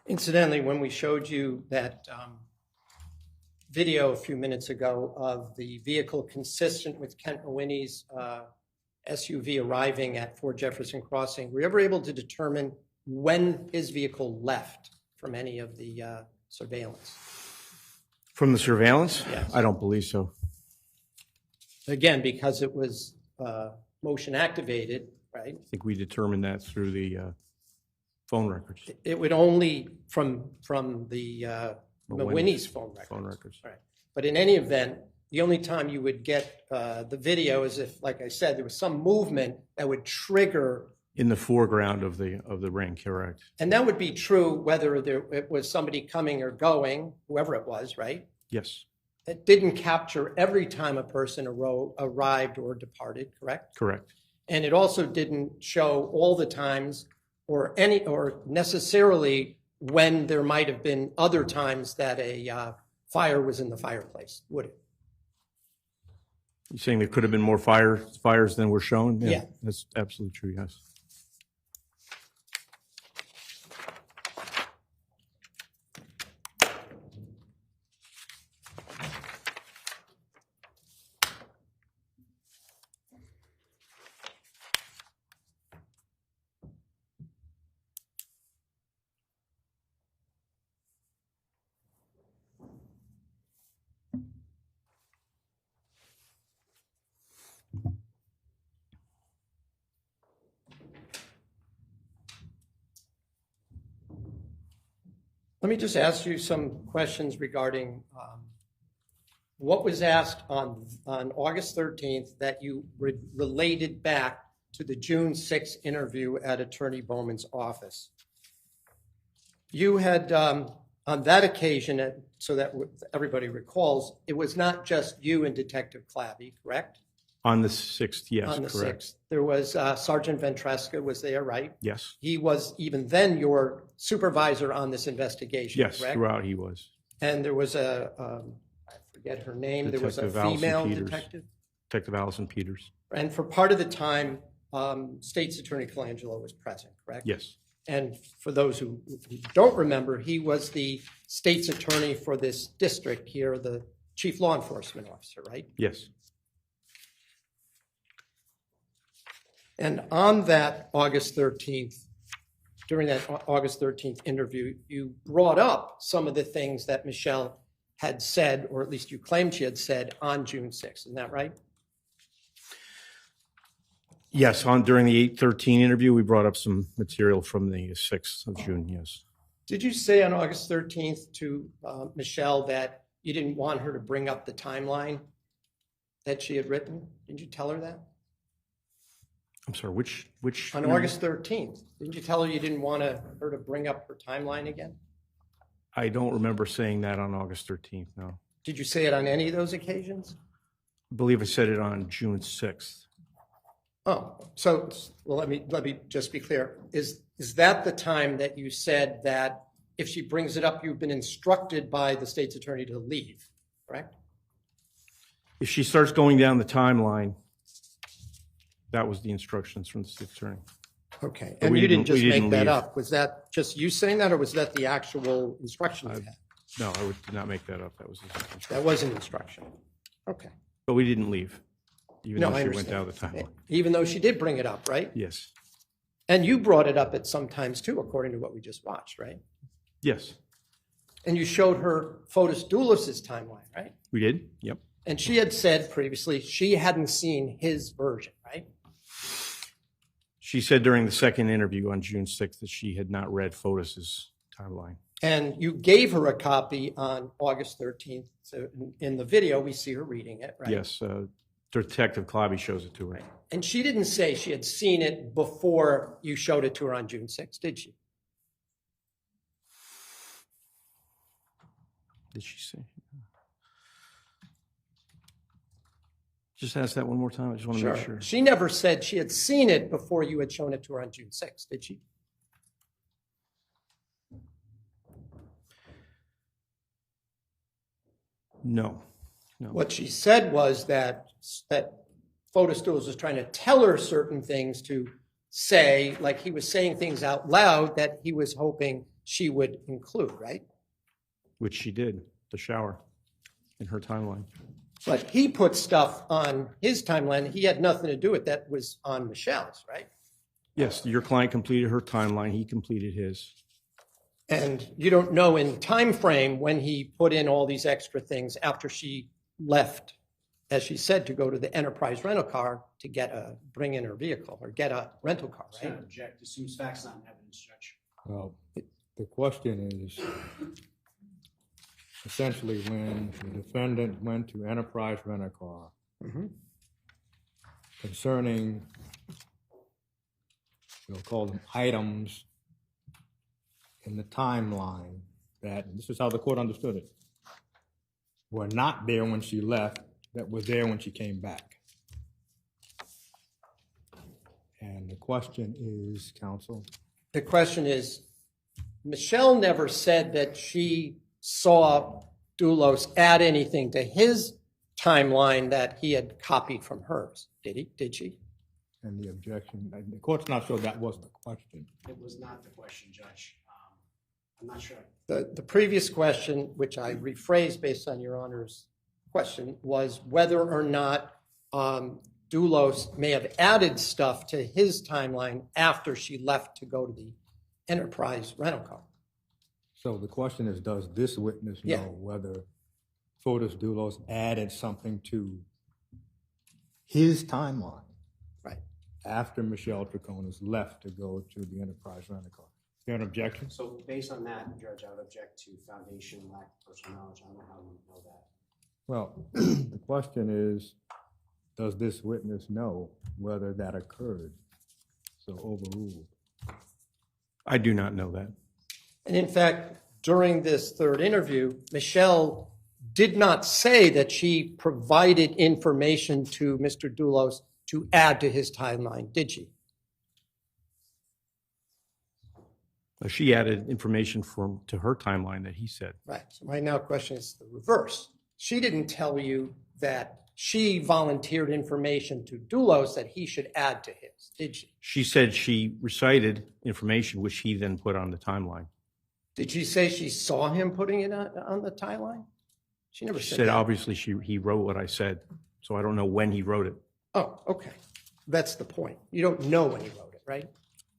Incidentally, when we showed you that video a few minutes ago of the vehicle consistent with Kent Mawhinney's SUV arriving at Fort Jefferson Crossing, were you ever able to determine when his vehicle left from any of the surveillance? From the surveillance? Yes. I don't believe so. Again, because it was motion activated, right? I think we determined that through the Phone records. It would only from the Mawini's phone records. Phone records. Right. But in any event, the only time you would get the video is if, like I said, there was some movement that would trigger. In the foreground of the ring, correct. And that would be true whether it was somebody coming or going, whoever it was, right? Yes, It didn't capture every time a person arrived or departed, correct? correct. And it also didn't show all the times or necessarily when there might have been other times that a fire was in the fireplace, would it? You're saying there could have been more fires than were shown? Yeah. That's absolutely true, yes. Let me just ask you some questions regarding what was asked on August 13th that you related back to the June 6th interview at Attorney Bowman's office. You had, on that occasion, so that everybody recalls, it was not just you and Detective Clabby, correct? On the 6th, yes, On the correct. 6th. There was Sergeant Ventresca was there, right? Yes, He was even then your supervisor on this investigation, yes, correct? throughout he was. And there was I forget her name, there was a Detective Allison female Peters. detective. Detective Allison Peters. And for part of the time, State's Attorney Colangelo was present, correct? Yes, And for those who don't remember, he was the state's attorney for this district here, the chief law enforcement officer, right? yes. And on that August 13th, during that August 13th interview, you brought up some of the things that Michelle had said, or at least you claimed she had said on June 6th. Isn't that right? Yes, during the 8/13 interview, we brought up some material from the 6th of June, yes. Did you say on August 13th to Michelle that you didn't want her to bring up the timeline that she had written? Didn't you tell her that? I'm sorry, which? On August 13th, didn't you tell her you didn't want her to bring up her timeline again? I don't remember saying that on August 13th, no. Did you say it on any of those occasions? I believe I said it on June 6th. Oh, so, well, let me just be clear. Is that the time that you said that if she brings it up, you've been instructed by the state's attorney to leave, correct? If she starts going down the timeline, that was the instructions from the state attorney. Okay, But and we you didn't didn't- we just make didn't that leave. up. Was that just you saying that, or was that the actual instruction you had? No, I did not make that up. That was the instruction. That was an instruction. Okay. But we didn't leave, even No, though I she went down understand. the timeline. Even though she did bring it up, right? Yes, And you brought it up at some times too, according to what we just watched, right? yes, And you showed her Fotis Dulos' timeline, right? we did, yep. And she had said previously she hadn't seen his version, right? She said during the second interview on June 6th that she had not read Fotis's timeline. And you gave her a copy on August 13th. So in the video, we see her reading it, right? Yes, Detective Clabby shows it to her. And she didn't say she had seen it before you showed it to her on June 6th, did she? Did she say? Just ask that one more time. I just want to make sure. She never said she had seen it before you had shown it to her on June 6th, did she? No, no. What she said was that Fotis Dulos was trying to tell her certain things to say, like he was saying things out loud that he was hoping she would include, right? Which she did, the shower, in her timeline. But he put stuff on his timeline. He had nothing to do with that. Was on Michelle's, right? Yes, your client completed her timeline. He completed his. And you don't know in time frame when he put in all these extra things after she left, as she said, to go to the Enterprise rental car to bring in her vehicle or get a rental car, right? Object, assumes facts not in evidence, Judge. Well, the question is essentially when the defendant went to Enterprise Rent-A-Car concerning, we'll call them items in the timeline that, and this is how the court understood it, were not there when she left, that were there when she came back. And the question is, counsel? The question is, Michelle never said that she saw Dulos add anything to his timeline that he had copied from hers. Did he? Did she? And the objection, the court's not sure that was the question. It was not the question, Judge. I'm not sure. The previous question, which I rephrased based on Your Honor's question, was whether or not Dulos may have added stuff to his timeline after she left to go to the Enterprise rental car. So the question is, does this witness know whether Fotis Dulos added something to his timeline after Michelle Troconis left to go to the Enterprise Rent-A-Car? Is there an objection? So based on that, Judge, I would object to foundation, lack of personal knowledge. I don't know how you know that. Well, the question is, does this witness know whether that occurred? So overruled. I do not know that. And in fact, during this third interview, Michelle did not say that she provided information to Mr. Dulos to add to his timeline, did she? She added information to her timeline that he said. Right. So right now, the question is the reverse. She didn't tell you that she volunteered information to Dulos that he should add to his, did she? She said she recited information which he then put on the timeline. Did she say she saw him putting it on the timeline? She never She said said that. obviously he wrote what I said, so I don't know when he wrote it. Oh, okay. That's the point. You don't know when he wrote it, right?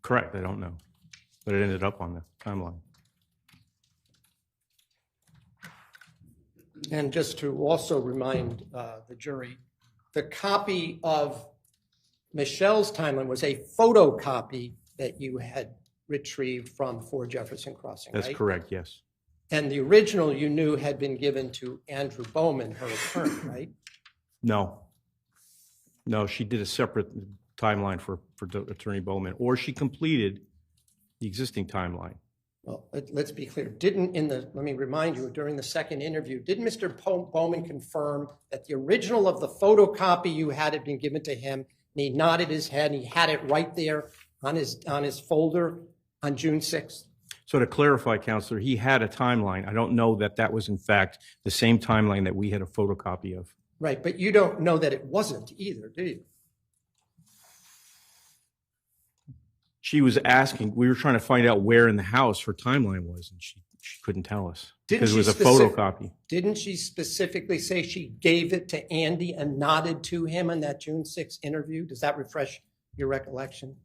Correct, I don't know. But it ended up on the timeline. And just to also remind the jury, the copy of Michelle's timeline was a photocopy that you had retrieved from 4 Jefferson Crossing, right? That's correct, yes. And the original you knew had been given to Andrew Bowman, her attorney, right? No. No, she did a separate timeline for Attorney Bowman, or she completed the existing timeline. Well, let's be clear. Let me remind you, during the second interview, didn't Mr. Bowman confirm that the original of the photocopy you had been given to him, and he nodded his head, and he had it right there on his folder on June 6th? So to clarify, Counselor, he had a timeline. I don't know that that was in fact the same timeline that we had a photocopy of. Right, but you don't know that it wasn't either, do you? She was asking, we were trying to find out where in the house her timeline was, and she couldn't tell us because it was a photocopy. Didn't she specifically say she gave it to Andy and nodded to him in that June 6th interview? Does that refresh your recollection?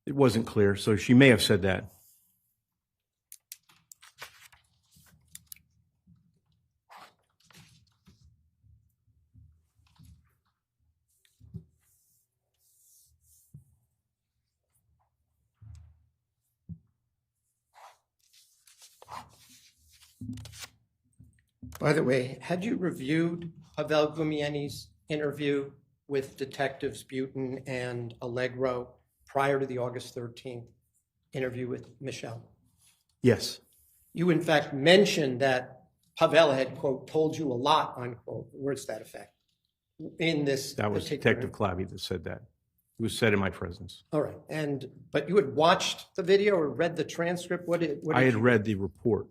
It wasn't clear, so she may have said that. By the way, had you reviewed Pavel Gumieni's interview with Detectives Butin and Allegro prior to the August 13th interview with Michelle? Yes. You, in fact, mentioned that Pavel had, quote, told you a lot, unquote. Words to that effect. In this That was particular- Detective Clabby that said that. It was said in my presence. All right. But you had watched the video or read the transcript? What did I had you- read the report.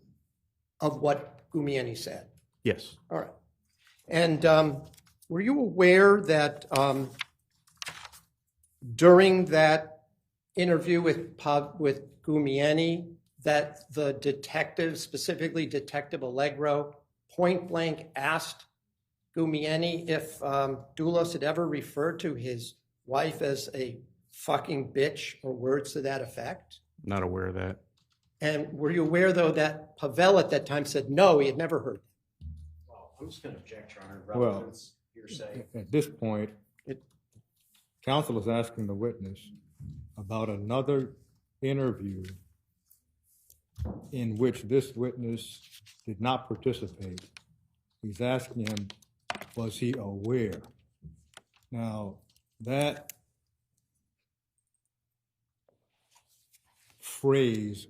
Of what Gumieni said? Yes. All right. And were you aware that during that interview with Gumieni, that the detective, specifically Detective Allegro, point blank asked Gumieni if Dulos had ever referred to his wife as a fucking bitch or words to that effect? Not aware of that. And were you aware, though, that Pavel at that time said no, he had never heard that? Well, I'm just going to object, Your Honor. Well, Relevance, hearsay. at this point, counsel is asking the witness about another interview in which this witness did not participate. He's asking him, was he aware? Now, that phrase,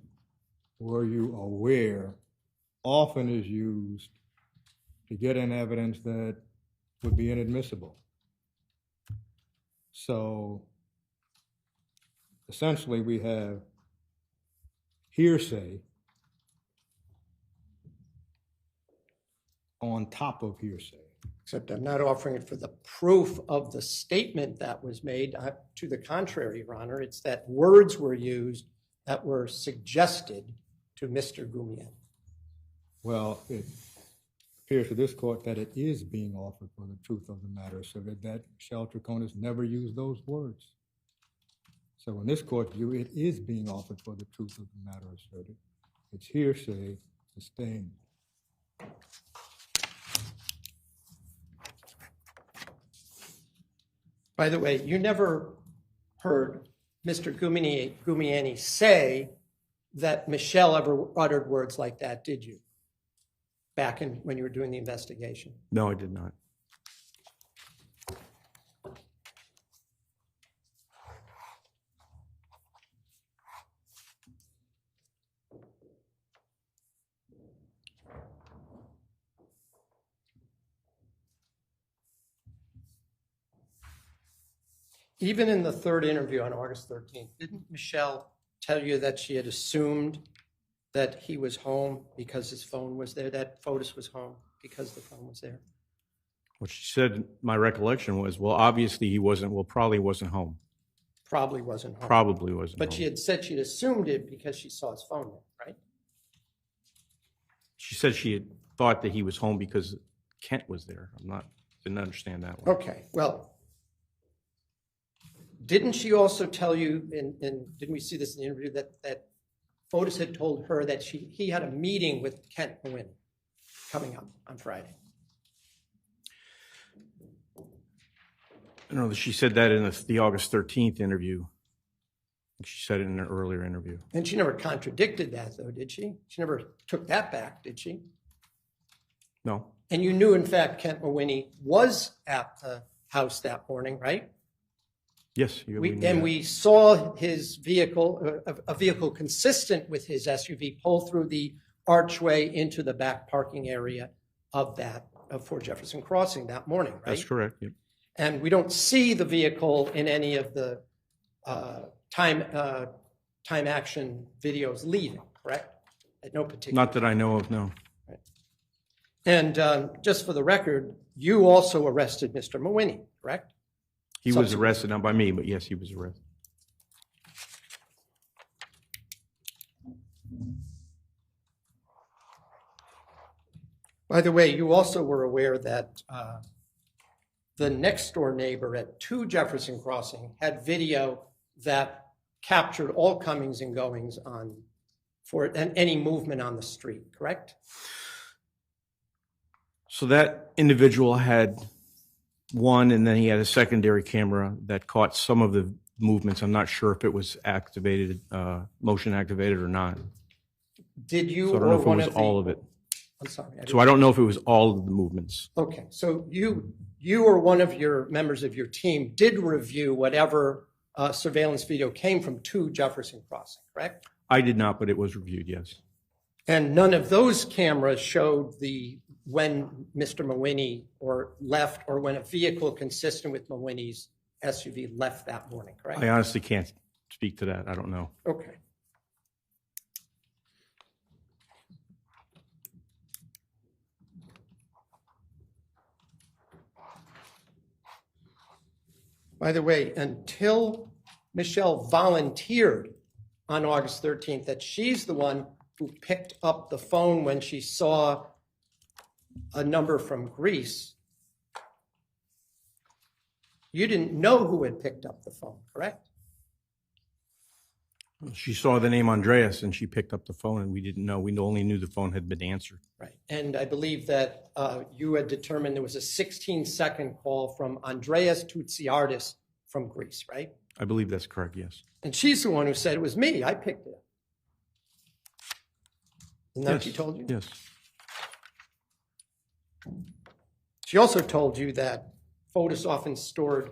were you aware, often is used to get in evidence that would be inadmissible. So essentially we have hearsay on top of hearsay. Except I'm not offering it for the proof of the statement that was made. To the contrary, Your Honor, it's that words were used that were suggested to Mr. Goumian. Well, it appears to this court that it is being offered for the truth of the matter, so that Michelle Troconis never used those words. So in this court view, it is being offered for the truth of the matter asserted. It's hearsay sustained. By the way, you never heard Mr. Goumiani say that Michelle ever uttered words like that, did you? Back when you were doing the investigation? No, I did not. Even in the third interview on August 13th, didn't Michelle tell you that she had assumed that he was home because his phone was there, that Fotis was home because the phone was there? What she said, my recollection was, well, obviously he wasn't, well, probably wasn't home. Probably wasn't home. Probably wasn't But home. she had said she'd assumed it because she saw his phone there, right? She said she had thought that he was home because Kent was there. Didn't understand that one. Okay, well, didn't she also tell you, and didn't we see this in the interview, that Fotis had told her that he had a meeting with Kent Nguyen coming up on Friday? I know that she said that in the August 13th interview. She said it in an earlier interview. And she never contradicted that, though, did she? She never took that back, did she? No. And you knew, in fact, Kent Nguyen was at the house that morning, right? Yes. We saw his vehicle, a vehicle consistent with his SUV, pull through the archway into the back parking area of Fort Jefferson Crossing that morning, right? That's correct. Yep. And we don't see the vehicle in any of the time action videos leaving, correct? At no particular Not that I know of, no. Right. And just for the record, you also arrested Mr. Nguyen, correct? He was arrested, not by me, but yes, he was arrested. By the way, you also were aware that the next door neighbor at 2 Jefferson Crossing had video that captured all comings and goings and any movement on the street, correct? So that individual had one, and then he had a secondary camera that caught some of the movements. I'm not sure if it was activated, motion activated or not. Did you So I don't know if it was all of it. I'm sorry. So I don't know if it was all of the movements. Okay, so you or one of your members of your team did review whatever surveillance video came from 2 Jefferson Crossing, correct? I did not, but it was reviewed, yes. And none of those cameras showed when Mr. Nguyen left or when a vehicle consistent with Nguyen's SUV left that morning, correct? I honestly can't speak to that. I don't know. Okay. By the way, until Michelle volunteered on August 13th that she's the one who picked up the phone when she saw a number from Greece, you didn't know who had picked up the phone, correct? She saw the name Andreas and she picked up the phone, and we didn't know. We only knew the phone had been answered. Right. And I believe that you had determined there was a 16-second call from Andreas Toutsiardis from Greece, right? I believe that's correct, yes. And she's the one who said it was me. I picked it. Isn't that what she Yes, told you? Yes. She also told you that Fotis often stored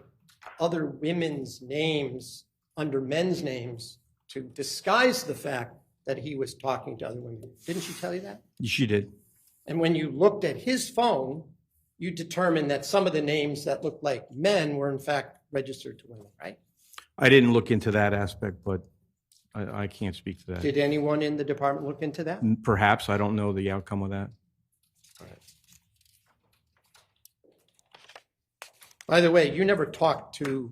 other women's names under men's names to disguise the fact that he was talking to other women. Didn't she tell you that? She did. And when you looked at his phone, you determined that some of the names that looked like men were in fact registered to women, right? I didn't look into that aspect, but I can't speak to that. Did anyone in the department look into that? Perhaps. I don't know the outcome of that. By the way, you never talked to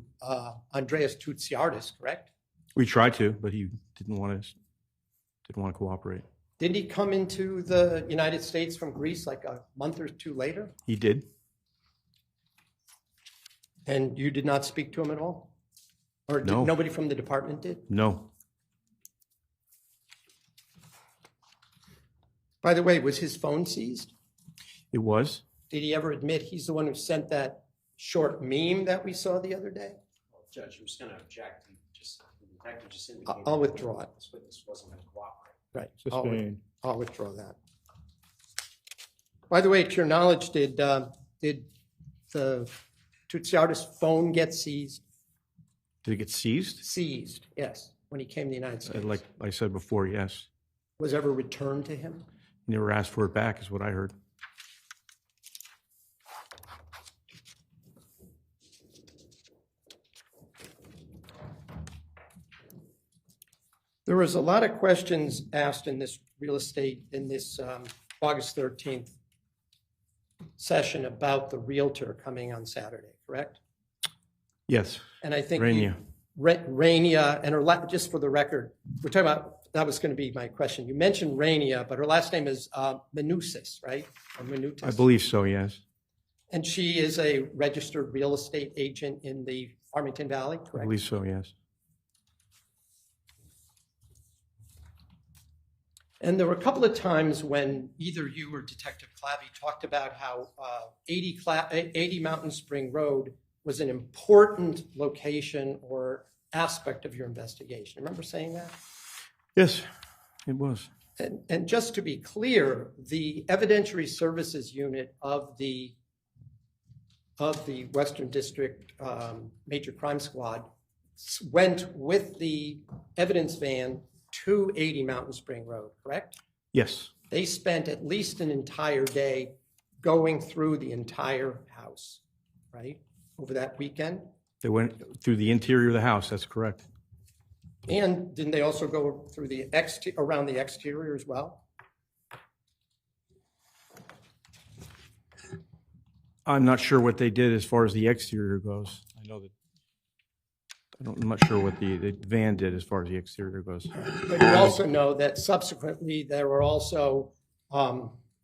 Andreas Tutsiardis, correct? We tried to, but he didn't want to cooperate. Didn't he come into the United States from Greece like a month or two later? He did. And you did not speak to him at all? Or No. nobody from the department did? No. By the way, was his phone seized? It was. Did he ever admit he's the one who sent that short meme that we saw the other day? Well, Judge, I'm just going to object. The detective just indicated. I'll withdraw it. This witness wasn't going to cooperate. Right. Sustained. I'll withdraw that. By the way, to your knowledge, did the Tutsiardis phone get seized? Did it get seized? Seized, yes, when he came to the United States. Like I said before, yes. Was ever returned to him? He never asked for it back, is what I heard. There was a lot of questions asked in this real estate, in this August 13th session about the realtor coming on Saturday, correct? Yes. And I think Rania. Rania, and her, just for the record, we're talking about, that was going to be my question. You mentioned Rania, but her last name is Manusis, right? Or Manutis. I believe so, yes. And she is a registered real estate agent in the Farmington Valley, I correct? believe so, yes. And there were a couple of times when either you or Detective Clabby talked about how 80 Mountain Spring Road was an important location or aspect of your investigation. Remember saying that? Yes, it was. And just to be clear, the evidentiary services unit of the Western District Major Crime Squad went with the evidence van to 80 Mountain Spring Road, correct? Yes. They spent at least an entire day going through the entire house, right? Over that weekend. They went through the interior of the house, that's correct. And didn't they also go through the around the exterior as well? I'm not sure what they did as far as the exterior goes. I know that, I'm not sure what the van did as far as the exterior goes. But you also know that subsequently there were also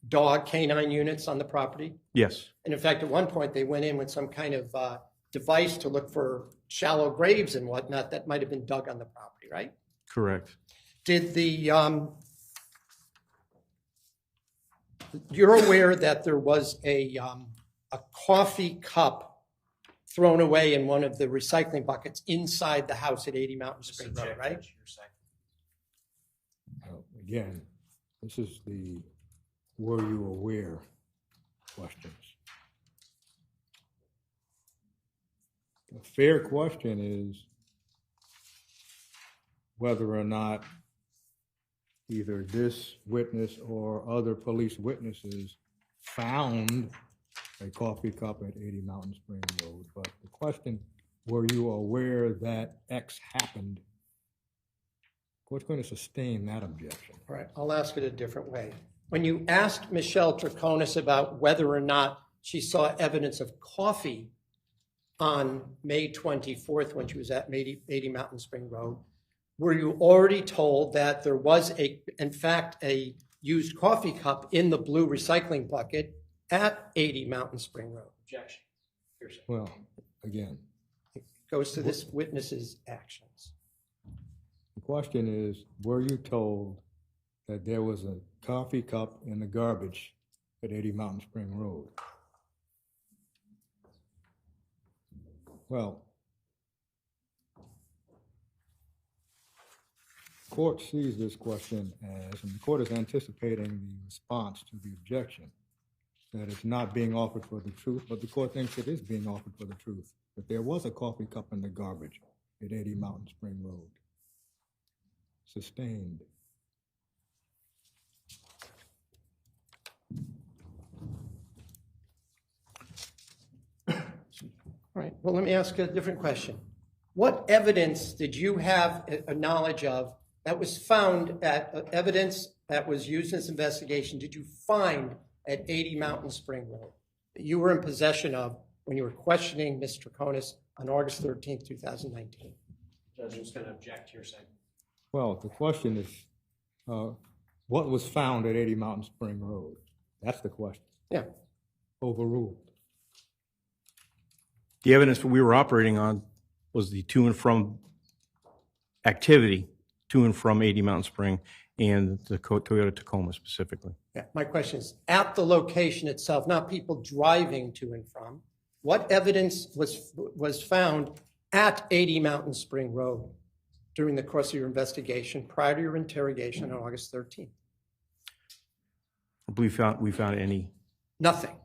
dog canine units on the property. Yes, And in fact, at one point, they went in with some kind of device to look for shallow graves and whatnot that might have been dug on the property, right? correct. Did the, you're aware that there was a coffee cup thrown away in one of the recycling buckets inside the house at 80 Mountain Spring Road, right? Again, this is the were you aware questions. The fair question is whether or not either this witness or other police witnesses found a coffee cup at 80 Mountain Spring Road. But the question, were you aware that X happened? What's going to sustain that objection? All right, I'll ask it a different way. When you asked Michelle Troconis about whether or not she saw evidence of coffee on May 24th when she was at 80 Mountain Spring Road, were you already told that there was, in fact, a used coffee cup in the blue recycling bucket at 80 Mountain Spring Road? Objection. Hearsay. Well, again, It goes to this witness's actions. the question is, were you told that there was a coffee cup in the garbage at 80 Mountain Spring Road? Well, court sees this question as, and the court is anticipating the response to the objection, that it's not being offered for the truth, but the court thinks it is being offered for the truth, that there was a coffee cup in the garbage at 80 Mountain Spring Road. Sustained. All right, well, let me ask a different question. What evidence did you have a knowledge of that was found evidence that was used in this investigation, did you find at 80 Mountain Spring Road that you were in possession of when you were questioning Ms. Troconis on August 13th, 2019? Judge is going to object to your saying. Well, the question is, what was found at 80 Mountain Spring Road? That's the question. Yeah. Overruled. The evidence that we were operating on was the to and from activity, to and from 80 Mountain Spring, and the Toyota Tacoma specifically. Yeah. My question is, at the location itself, not people driving to and from, what evidence was found at 80 Mountain Spring Road during the course of your investigation prior to your interrogation on August 13th? We found any. Nothing,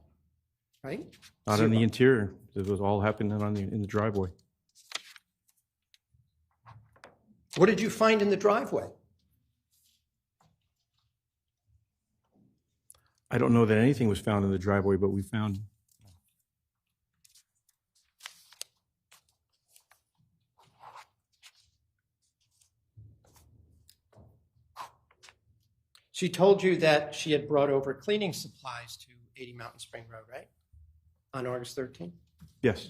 right? Not in the interior. It was all happening in the driveway. What did you find in the driveway? I don't know that anything was found in the driveway, but we found. She told you that she had brought over cleaning supplies to 80 Mountain Spring Road, right? On August 13th? Yes.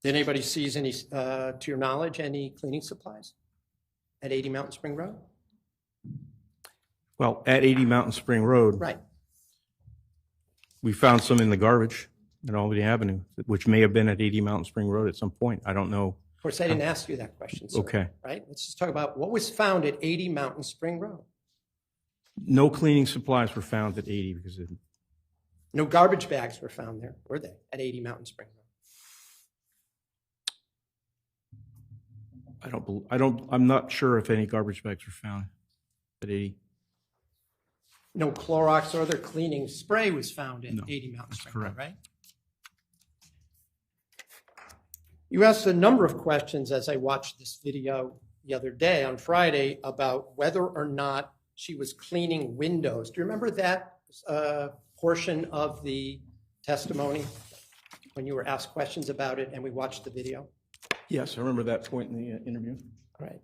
Did anybody seize any, to your knowledge, any cleaning supplies at 80 Mountain Spring Road? Well, at 80 Mountain Spring Road, Right. we found some in the garbage at Albany Avenue, which may have been at 80 Mountain Spring Road at some point. I don't know. Of course, I didn't ask you that question, sir. Okay. Right? Let's just talk about what was found at 80 Mountain Spring Road. No cleaning supplies were found at 80 because No garbage bags were found there, were they, at 80 Mountain Spring Road? I'm not sure if any garbage bags were found at 80. No Clorox or other cleaning spray was found at 80 Mountain Spring Road, correct. right? You asked a number of questions as I watched this video the other day on Friday about whether or not she was cleaning windows. Do you remember that portion of the testimony when you were asked questions about it and we watched the video? Yes, I remember that point in the interview. All right.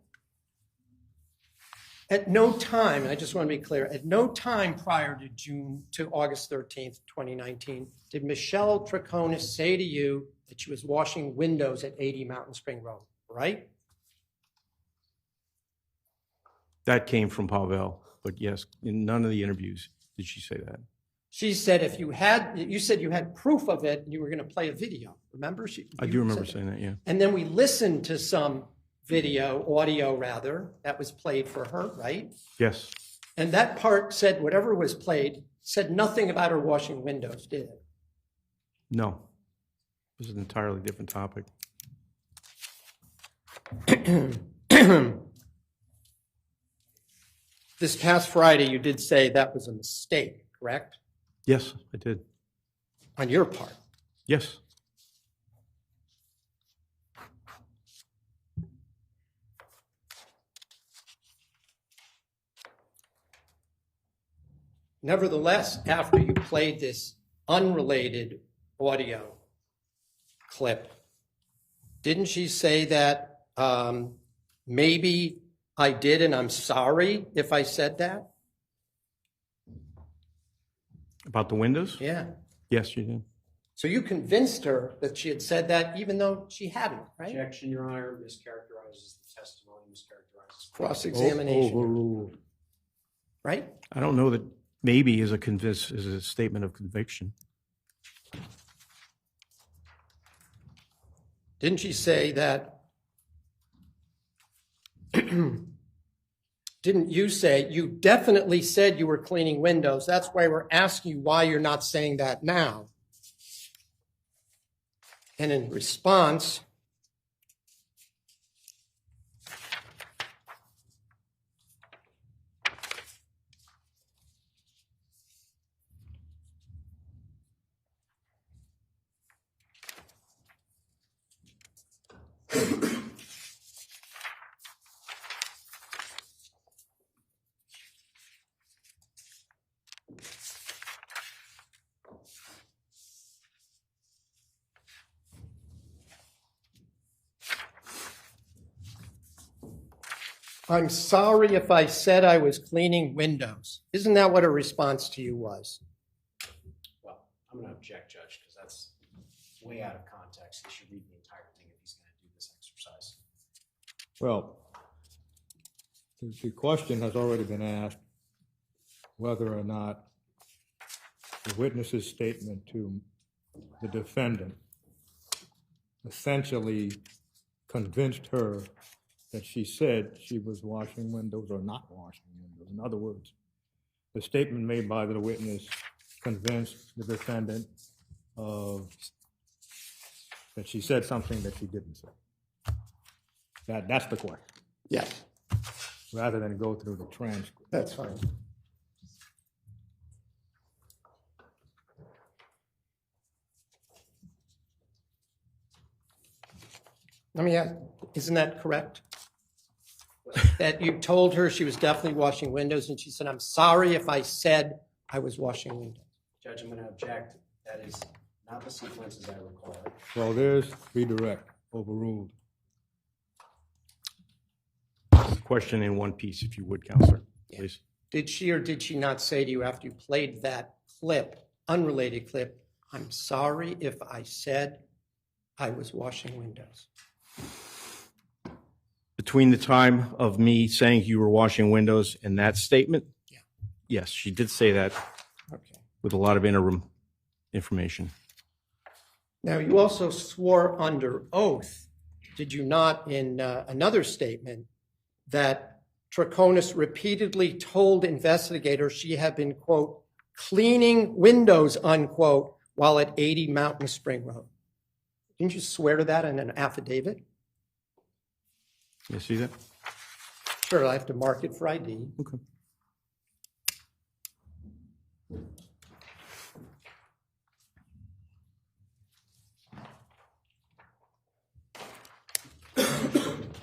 At no time, and I just want to be clear, at no time prior to August 13th, 2019, did Michelle Troconis say to you that she was washing windows at 80 Mountain Spring Road, right? That came from Pavel, but yes, in none of the interviews did she say that. She said you said you had proof of it and you were going to play a video. Remember? I do remember saying that, yeah. And then we listened to some audio rather, that was played for her, right? Yes. And that part said, whatever was played, said nothing about her washing windows, did it? No. This is an entirely different topic. This past Friday, you did say that was a mistake, correct? Yes, I did. On your part. Yes. Nevertheless, after you played this unrelated audio clip, didn't she say that maybe I did and I'm sorry if I said that? About the windows? Yeah. Yes, you did. So you convinced her that she had said that even though she hadn't, right? Objection, Your Honor, mischaracterizes the testimony, mischaracterizes. Cross-examination, Overruled. right? I don't know that maybe is a statement of conviction. Didn't she say that? Didn't you say, you definitely said you were cleaning windows. That's why we're asking you why you're not saying that now. And in response, I'm sorry if I said I was cleaning windows. Isn't that what her response to you was? Well, I'm going to object, Judge, because that's way out of context. He should read the entire thing if he's going to do this exercise. Well, the question has already been asked whether or not the witness's statement to the defendant essentially convinced her that she said she was washing windows or not washing windows. In other words, the statement made by the witness convinced the defendant that she said something that she didn't say. That's the question, Yes, rather than go through the transcript. that's fine. Let me ask, isn't that correct? That you told her she was definitely washing windows, and she said, I'm sorry if I said I was washing windows. Judge, I'm going to object. That is not the sequence as I recall it. Well, there's redirect, overruled. Question in one piece, if you would, Counselor, please. Did she or did she not say to you after you played that clip, unrelated clip, I'm sorry if I said I was washing windows? Between the time of me saying you were washing windows and that statement? Yeah. Yes, she did say that Okay. with a lot of interim information. Now, you also swore under oath, did you not, in another statement, that Troconis repeatedly told investigators she had been, quote, cleaning windows, unquote, while at 80 Mountain Spring Road. Didn't you swear to that in an affidavit? You see that? Sure, I have to mark it for ID. Okay.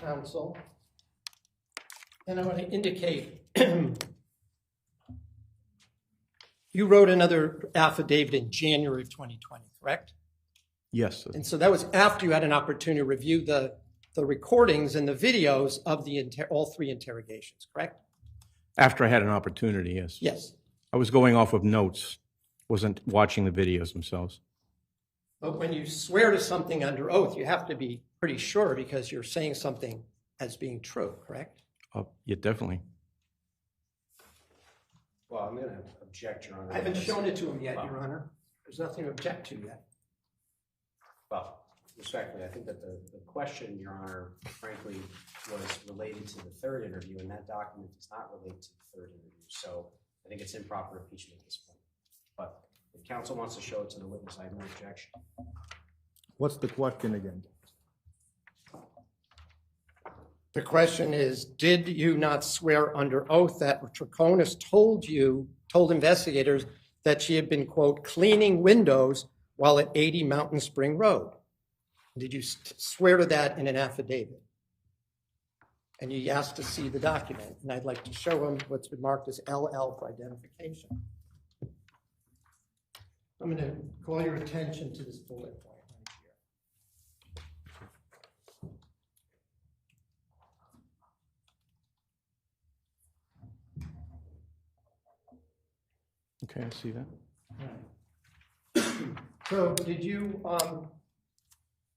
Counsel. And I want to indicate, you wrote another affidavit in January of 2020, correct? Yes. And so that was after you had an opportunity to review the recordings and the videos of all three interrogations, correct? After I had an opportunity, yes. Yes. I was going off of notes, wasn't watching the videos themselves. But when you swear to something under oath, you have to be pretty sure because you're saying something as being true, correct? Yeah, definitely. Well, I'm going to object, Your Honor. I haven't shown it to him yet, Your Honor. There's nothing to object to yet. Well, respectfully, I think that the question, Your Honor, frankly, was related to the third interview, and that document does not relate to the third interview. So I think it's improper impeachment at this point. But if counsel wants to show it to the witness, I have no objection. What's the question again? The question is, did you not swear under oath that Troconis told investigators that she had been, quote, cleaning windows while at 80 Mountain Spring Road? Did you swear to that in an affidavit? And you asked to see the document, and I'd like to show him what's been marked as LL for identification. I'm going to call your attention to this bullet point right here. Okay, I see that. So did you,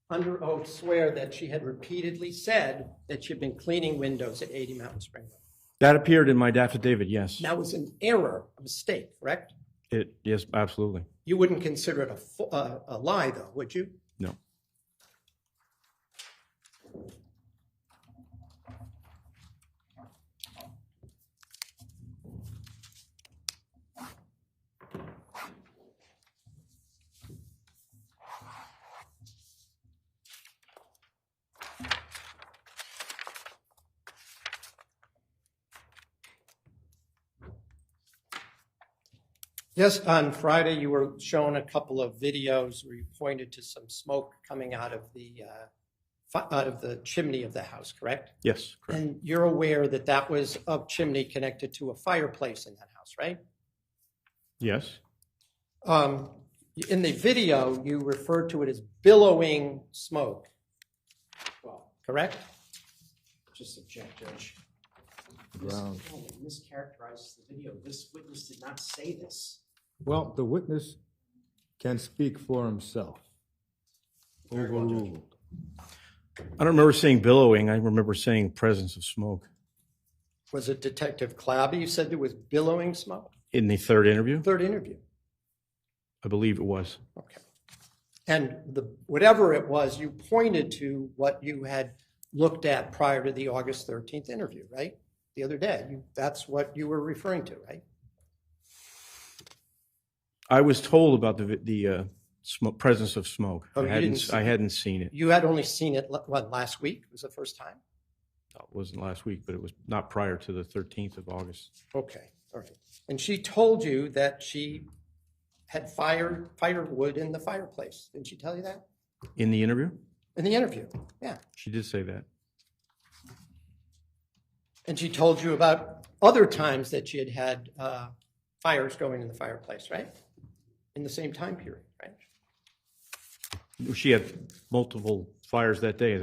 under oath, swear that she had repeatedly said that she had been cleaning windows at 80 Mountain Spring Road? That appeared in my affidavit, yes. That was an error, a mistake, correct? Yes, absolutely. You wouldn't consider it a lie, though, would you? No. Yes, on Friday, you were shown a couple of videos where you pointed to some smoke coming out of the chimney of the house, correct? Yes, correct. And you're aware that that was a chimney connected to a fireplace in that house, right? Yes. In the video, you referred to it as billowing smoke, Well, correct? just object, Judge. grounds. It mischaracterizes the video. This witness did not say this. Well, the witness can speak for himself. Overruled. I don't remember saying billowing. I remember saying presence of smoke. Was it Detective Clabby? You said there was billowing smoke? In the third interview? Third interview. I believe it was. Okay. And whatever it was, you pointed to what you had looked at prior to the August 13th interview, right? The other day. That's what you were referring to, right? I was told about the presence of smoke. Oh, you didn't see I hadn't seen it. You had only seen it, what, last week? Was the first time? No, it wasn't last week, but it was not prior to the 13th of August. Okay, all right. And she told you that she had firewood in the fireplace. Didn't she tell you that? In the interview? In the interview, yeah. She did say that. And she told you about other times that she had fires going in the fireplace, right? In the same time period, right? She had multiple fires that day. Is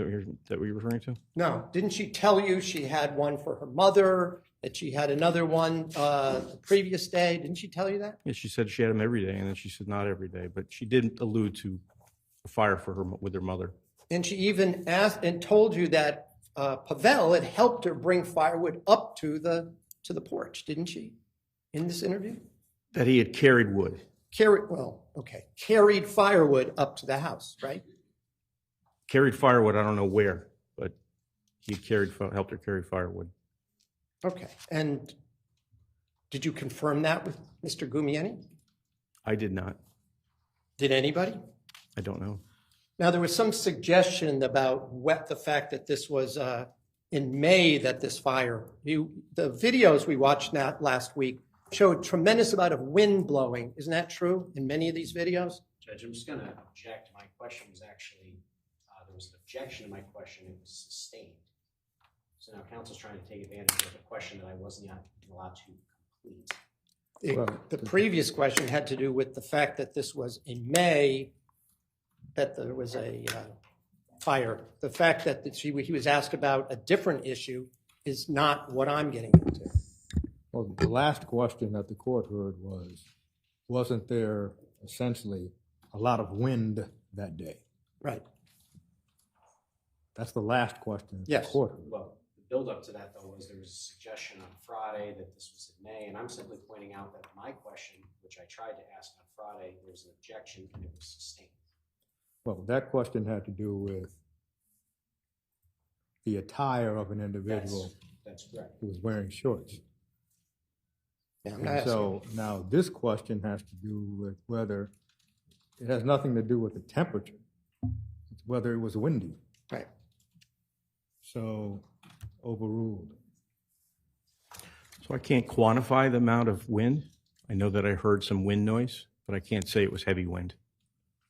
that what you're referring to? No, didn't she tell you she had one for her mother, that she had another one the previous day? Didn't she tell you that? Yeah, she said she had them every day, and then she said not every day, but she didn't allude to a fire for her with her mother. And she even asked and told you that Pavel had helped her bring firewood up to the porch, didn't she? In this interview? That he had carried wood. Carried firewood up to the house, right? Carried firewood, I don't know where, but he helped her carry firewood. Okay, and did you confirm that with Mr. Gumieni? I did not. Did anybody? I don't know. Now, there was some suggestion about the fact that this was in May that this fire, the videos we watched last week showed tremendous amount of wind blowing. Isn't that true in many of these videos? Judge, I'm just going to object. My question was actually, there was an objection to my question. It was sustained. So now counsel's trying to take advantage of a question that I wasn't allowed to complete. The previous question had to do with the fact that this was in May, that there was a fire. The fact that he was asked about a different issue is not what I'm getting into. Well, the last question that the court heard was, wasn't there essentially a lot of wind that day? Right. That's the last question that Yes. the court heard. Well, the build-up to that, though, was there was a suggestion on Friday that this was in May, and I'm simply pointing out that my question, which I tried to ask on Friday, there was an objection and it was sustained. Well, that question had to do with the attire of an individual That's correct. who was wearing shorts. Yeah, I'm And not asking. so now this question has to do with whether, it has nothing to do with the temperature. It's whether it was windy. Right. So overruled. So I can't quantify the amount of wind. I know that I heard some wind noise, but I can't say it was heavy wind.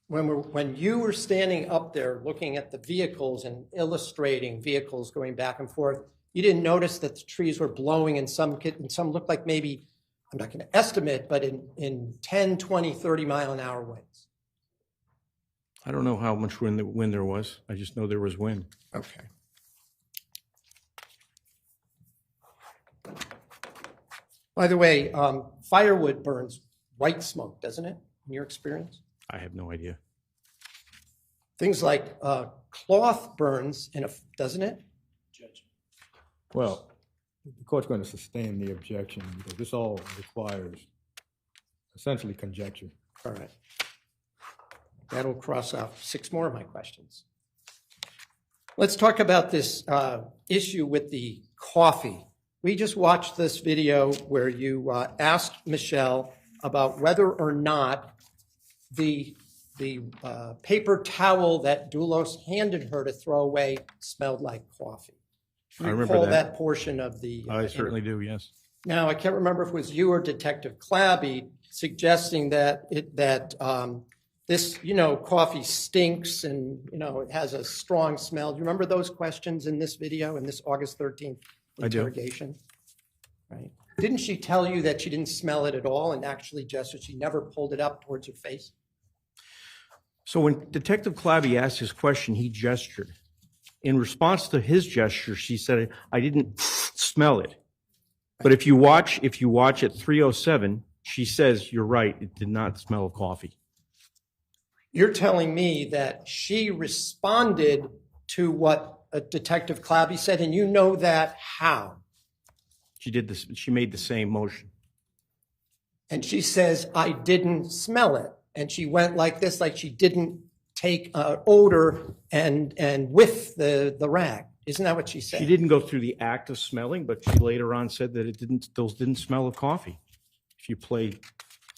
When you were standing up there looking at the vehicles and illustrating vehicles going back and forth, you didn't notice that the trees were blowing and some looked like maybe, I'm not going to estimate, but in 10, 20, 30 mile an hour winds. I don't know how much wind there was. I just know there was wind. Okay. By the way, firewood burns white smoke, doesn't it, in your experience? I have no idea. Things like cloth burns, doesn't it? Judge. Well, the court's going to sustain the objection because this all requires essentially conjecture. All right. That'll cross off 6 more of my questions. Let's talk about this issue with the coffee. We just watched this video where you asked Michelle about whether or not the paper towel that Dulos handed her to throw away smelled like coffee. I remember Recall that. portion of the. I certainly do, yes. Now, I can't remember if it was you or Detective Clabby suggesting that this, coffee stinks and, it has a strong smell. Do you remember those questions in this video, in this August 13th I do. interrogation? Right. Didn't she tell you that she didn't smell it at all and actually gestured? She never pulled it up towards her face? So when Detective Clabby asked his question, he gestured. In response to his gesture, she said, I didn't smell it. But if you watch at 3:07, she says, you're right, it did not smell of coffee. You're telling me that she responded to what Detective Clabby said, and you know that how? She did this, she made the same motion. And she says, I didn't smell it. And she went like this, like she didn't take odor and whiff the rag. Isn't that what she said? She didn't go through the act of smelling, but she later on said that those didn't smell of coffee. If you play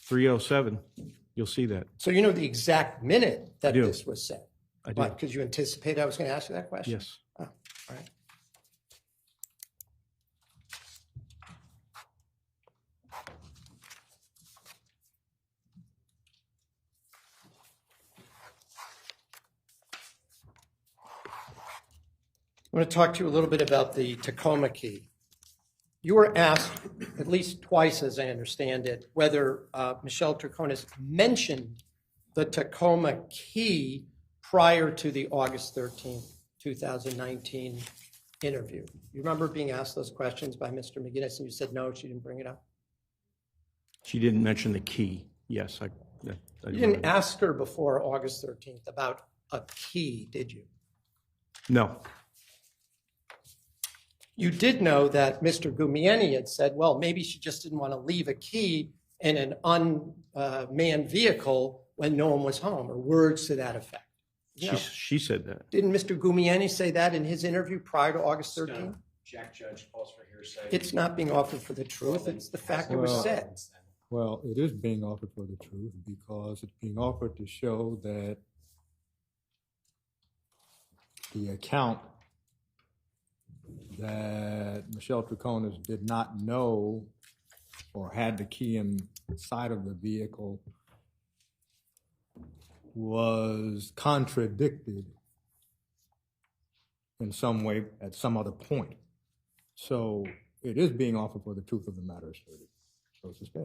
3:07, you'll see that. So you know the exact minute that I do. this was said? I do. Because you anticipated I was going to ask you that question? Yes. Oh, all right. I want to talk to you a little bit about the Tacoma key. You were asked at least twice, as I understand it, whether Michelle Troconis mentioned the Tacoma key prior to the August 13th, 2019 interview. You remember being asked those questions by Mr. McGinnis, and you said no, she didn't bring it up? She didn't mention the key. Yes. You didn't ask her before August 13th about a key, did you? No. You did know that Mr. Gumieni had said, well, maybe she just didn't want to leave a key in an unmanned vehicle when no one was home, or words to that effect. You know, She said that. didn't Mr. Gumieni say that in his interview prior to August 13th? Jack Judge calls for hearsay. It's not being offered for the truth, it's the fact it was said. Well, it is being offered for the truth because it's being offered to show that the account that Michelle Troconis did not know or had the key inside of the vehicle was contradicted in some way at some other point. So it is being offered for the truth of the matter asserted, so to speak.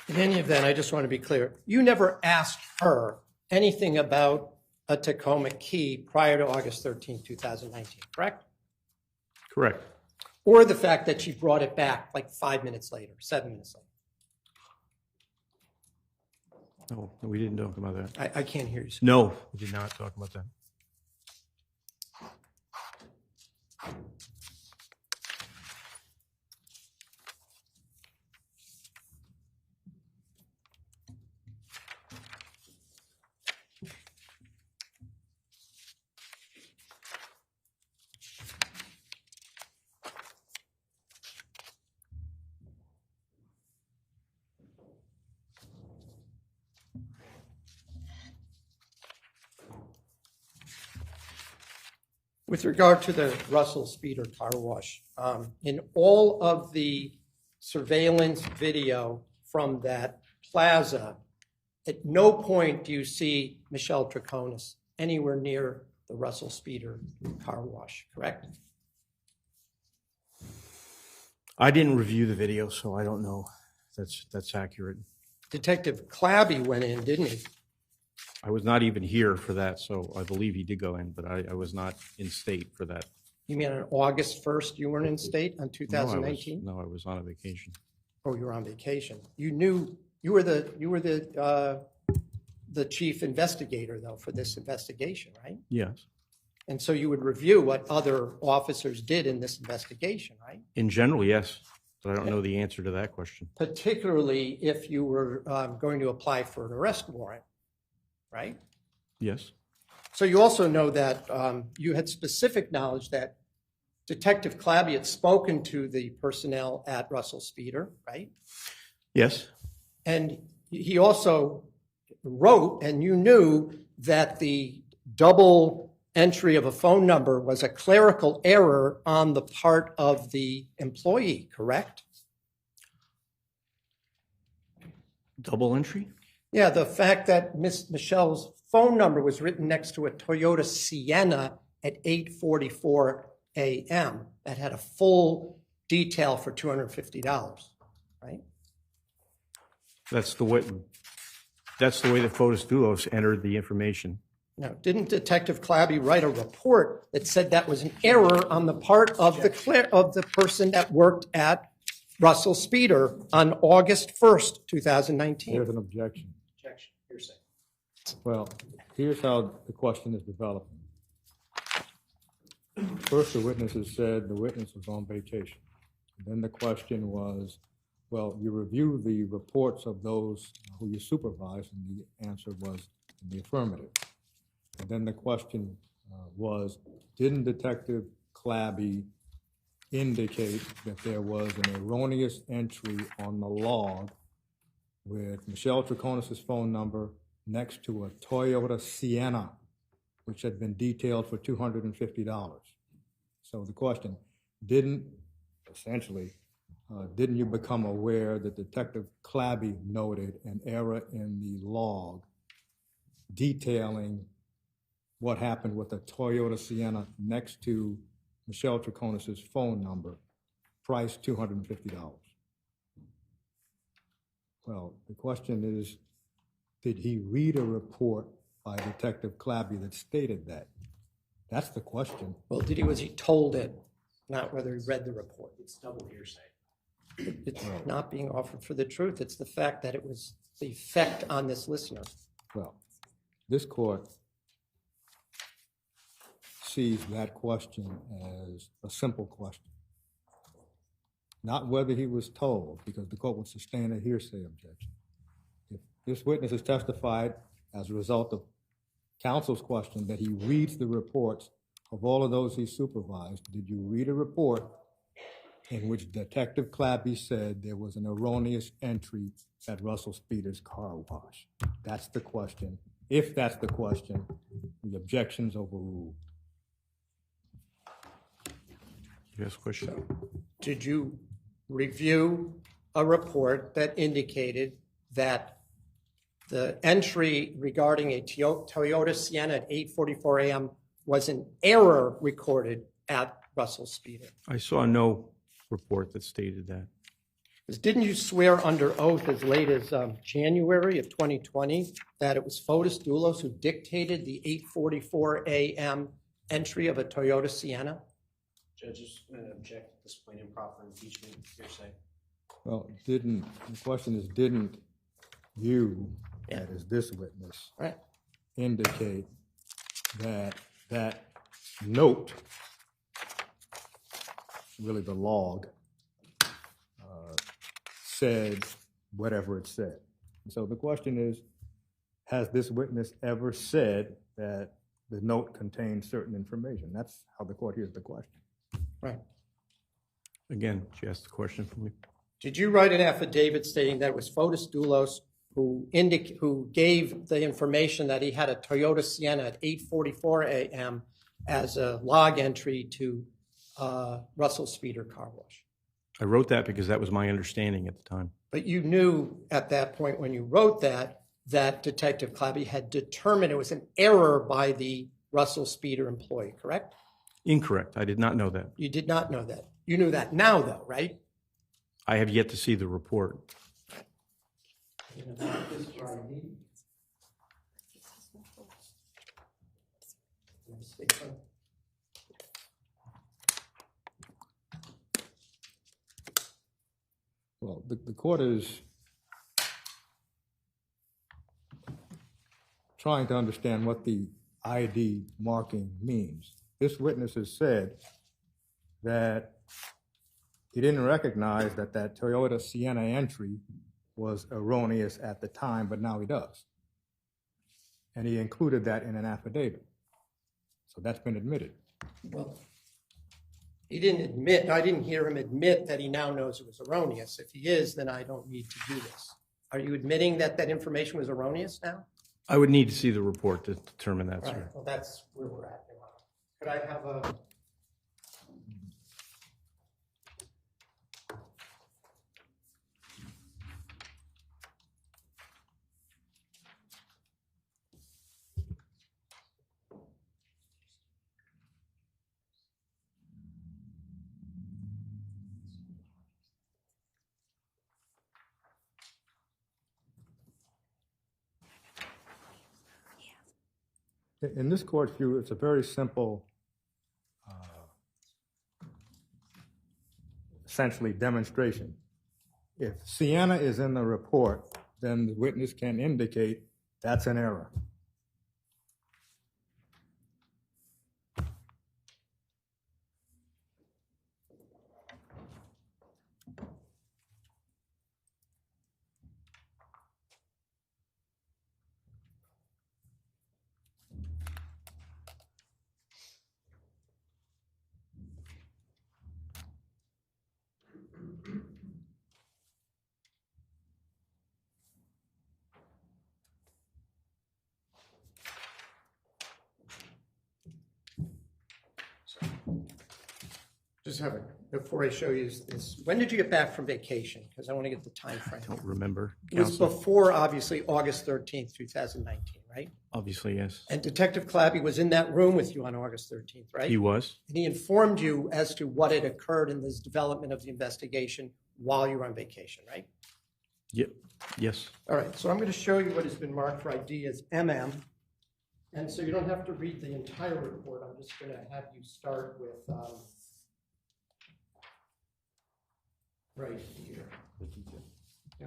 In any event, I just want to be clear. You never asked her anything about a Tacoma key prior to August 13, 2019, correct? Correct. Or the fact that she brought it back like 5 minutes later, 7 minutes later. No, we didn't talk about that. I can't hear you. No, we did not talk about that. With regard to the Russell Speeder car wash, in all of the surveillance video from that plaza, at no point do you see Michelle Troconis anywhere near the Russell Speeder car wash, correct? I didn't review the video, so I don't know if that's accurate. Detective Clabby went in, didn't he? I was not even here for that, so I believe he did go in, but I was not in state for that. You mean on August 1st, you weren't in state on 2019? No, I was on a vacation. Oh, you were on vacation. You knew, you were the chief investigator, though, for this investigation, right? Yes. And so you would review what other officers did in this investigation, right? In general, yes, but I don't know the answer to that question. Particularly if you were going to apply for an arrest warrant, right? Yes. So you also know that you had specific knowledge that Detective Clabby had spoken to the personnel at Russell Speeder, right? Yes. And he also wrote, and you knew that the double entry of a phone number was a clerical error on the part of the employee, correct? Double entry? Yeah, the fact that Miss Michelle's phone number was written next to a Toyota Sienna at 8:44 a.m. that had a full detail for $250, right? That's the way that Fotis Dulos entered the information. Now, didn't Detective Clabby write a report that said that was an error on the part of the person that worked at Russell Speeder on August 1st, 2019? There's an objection. Objection, hearsay. Well, here's how the question is developing. First, the witnesses said the witness was on vacation. Then the question was, well, you review the reports of those who you supervise, and the answer was in the affirmative. And then the question was, didn't Detective Clabby indicate that there was an erroneous entry on the log with Michelle Troconis' phone number next to a Toyota Sienna, which had been detailed for $250. So the question, didn't you become aware that Detective Clabby noted an error in the log detailing what happened with a Toyota Sienna next to Michelle Troconis' phone number, price $250? Well, the question is, did he read a report by Detective Clabby that stated that? That's the question. Well, was he told it, not whether he read the report? It's double hearsay. It's not being offered for the truth. It's the fact that it was the effect on this listener. Well, this court sees that question as a simple question. Not whether he was told, because the court would sustain a hearsay objection. If this witness has testified as a result of counsel's question that he reads the reports of all of those he supervised, did you read a report in which Detective Clabby said there was an erroneous entry at Russell Speeder's car wash? That's the question. If that's the question, the objection's overruled. Yes, question. Did you review a report that indicated that the entry regarding a Toyota Sienna at 8:44 a.m. was an error recorded at Russell Speeder? I saw no report that stated that. Because didn't you swear under oath as late as January of 2020 that it was Farber Dulos who dictated the 8:44 a.m. entry of a Toyota Sienna? Judges object at this point, improper impeachment, hearsay. Well, the question is, didn't you, that is this witness, Right. indicate that that note, really the log, said whatever it said? And so the question is, has this witness ever said that the note contained certain information? That's how the court hears the question. Right. Again, she asked the question for me. Did you write an affidavit stating that it was Farber Dulos who gave the information that he had a Toyota Sienna at 8:44 a.m. as a log entry to Russell Speeder car wash? I wrote that because that was my understanding at the time. But you knew at that point when you wrote that Detective Clabby had determined it was an error by the Russell Speeder employee, correct? Incorrect. I did not know that. You did not know that. You knew that now, though, right? I have yet to see the report. Well, the court is trying to understand what the ID marking means. This witness has said that he didn't recognize that Toyota Sienna entry was erroneous at the time, but now he does. And he included that in an affidavit. So that's been admitted. Well, he didn't admit, I didn't hear him admit that he now knows it was erroneous. If he is, then I don't need to do this. Are you admitting that information was erroneous now? I would need to see the report to determine that, Right. sir. Well, that's where we're at. Could I have a... In this court's view, it's a very simple, essentially demonstration. If Sienna is in the report, then the witness can indicate that's an error. Just have it, before I show you this, when did you get back from vacation? Because I want to get the time frame. Don't remember. It was Counsel? before, obviously, August 13th, 2019, right? Obviously, yes. And Detective Clabby was in that room with you on August 13th, right? He was. And he informed you as to what had occurred in this development of the investigation while you were on vacation, right? Yep. Yes. All right, so I'm going to show you what has been marked for ID as MM. And so you don't have to read the entire report. I'm just going to have you start with right here. Yeah.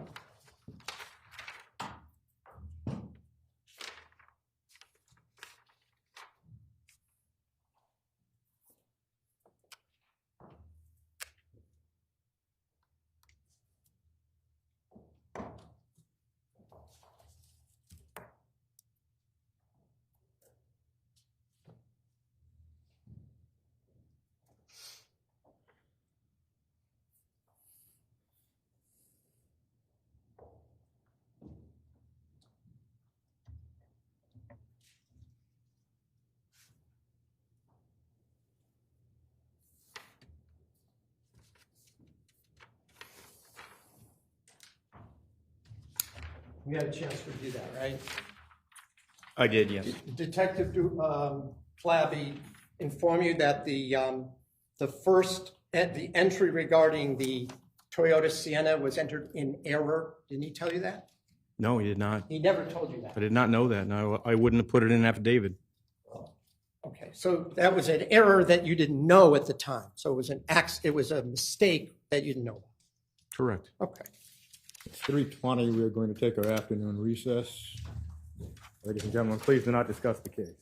You had a chance to review that, right? I did, yes. Detective Clabby informed you that the entry regarding the Toyota Sienna was entered in error. Didn't he tell you that? No, he did not. He never told you that. I did not know that. No, I wouldn't have put it in an affidavit. Okay, so that was an error that you didn't know at the time. So it was a mistake that you didn't know. Correct. Okay. It's 3:20. We're going to take our afternoon recess. Ladies and gentlemen, please do not discuss the case.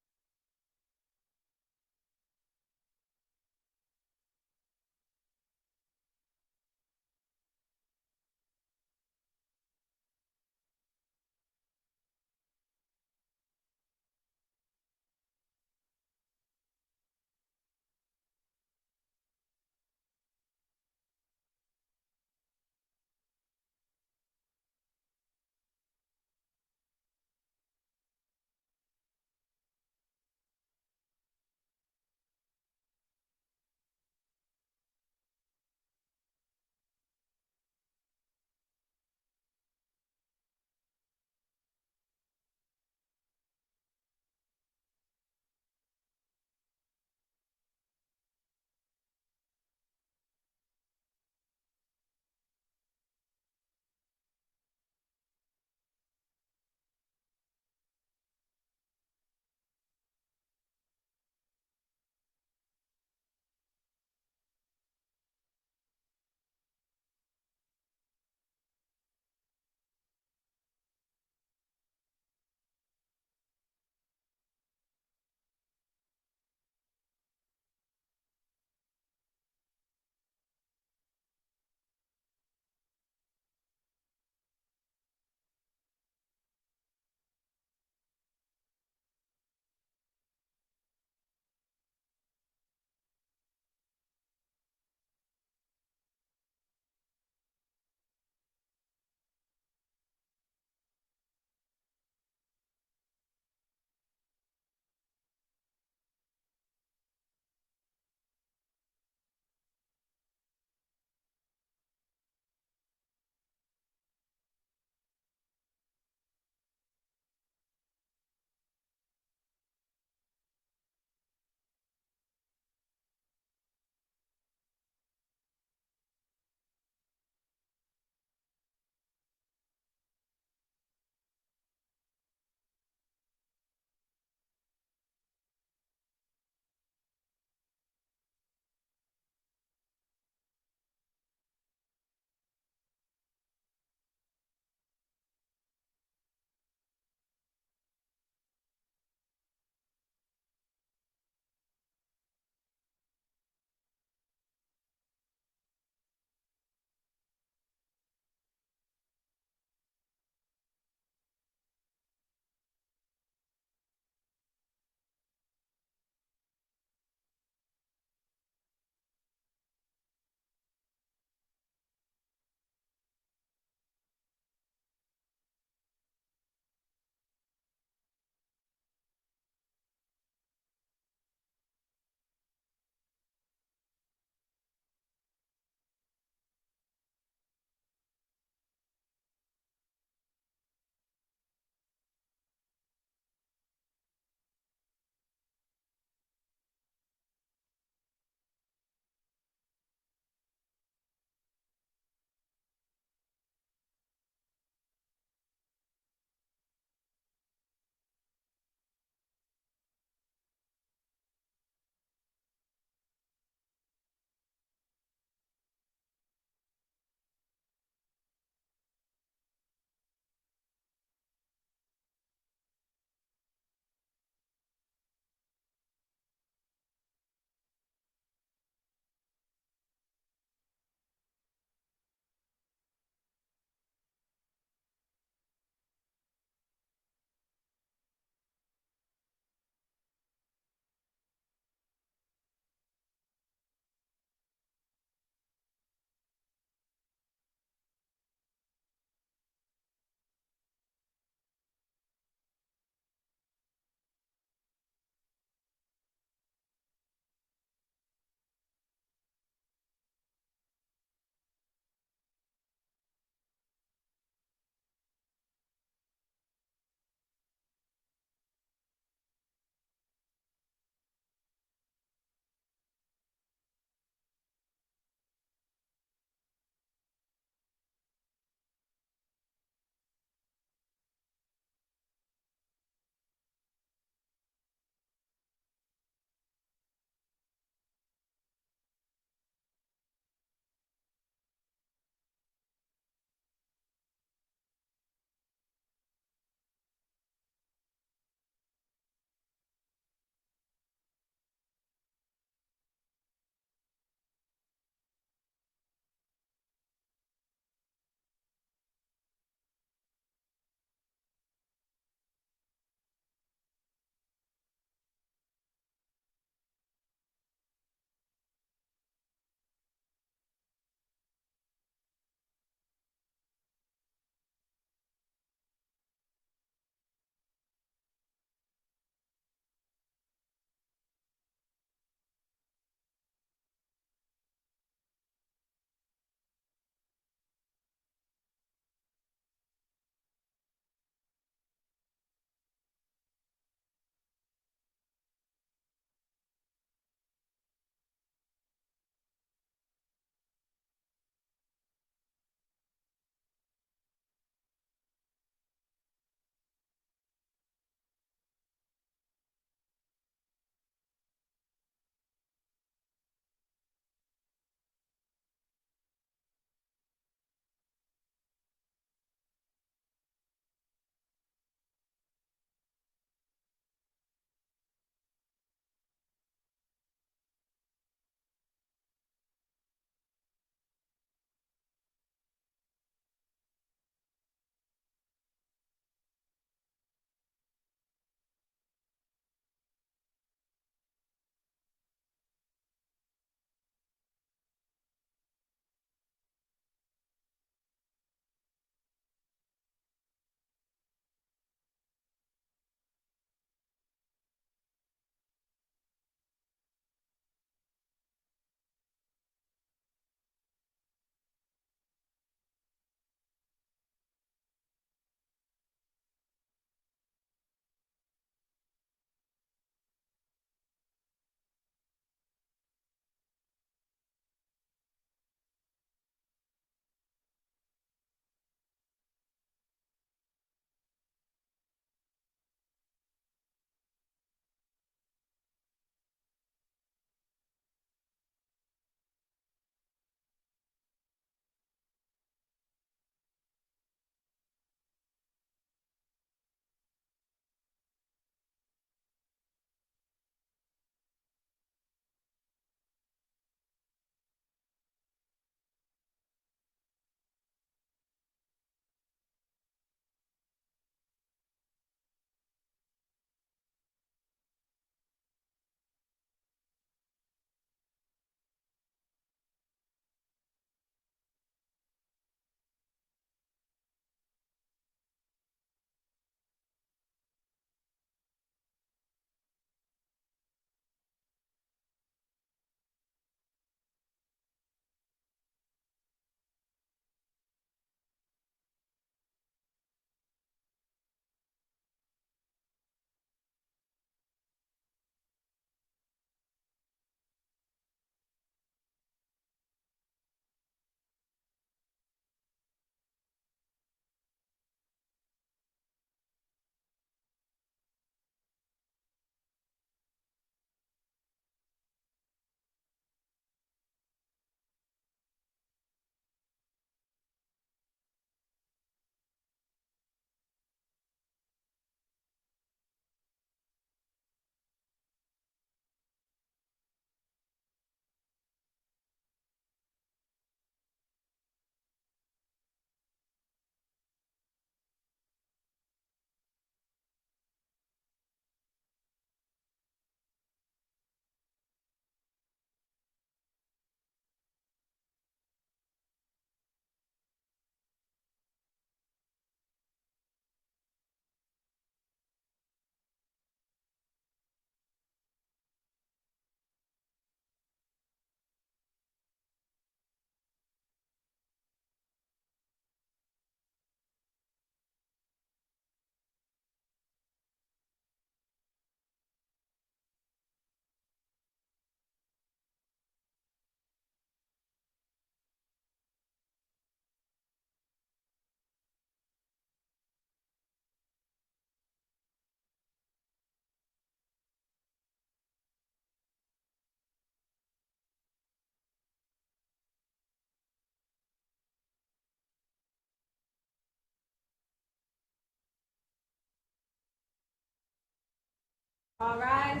All rise.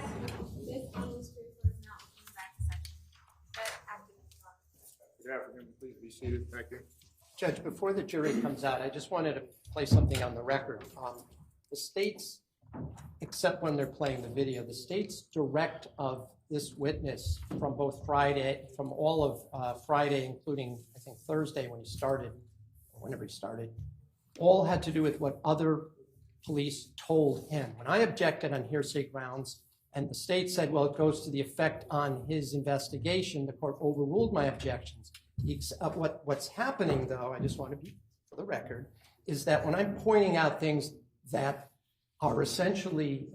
This English paper is now open back session. Good afternoon. Please be seated. Thank you. Judge, before the jury comes out, I just wanted to play something on the record. The state's, except when they're playing the video, the state's direct of this witness from both Friday, from all of Friday, including, I think, Thursday when he started, or whenever he started, all had to do with what other police told him. When I objected on hearsay grounds, and the state said, well, it goes to the effect on his investigation, the court overruled my objections. What's happening, though, I just want to be for the record, is that when I'm pointing out things that are essentially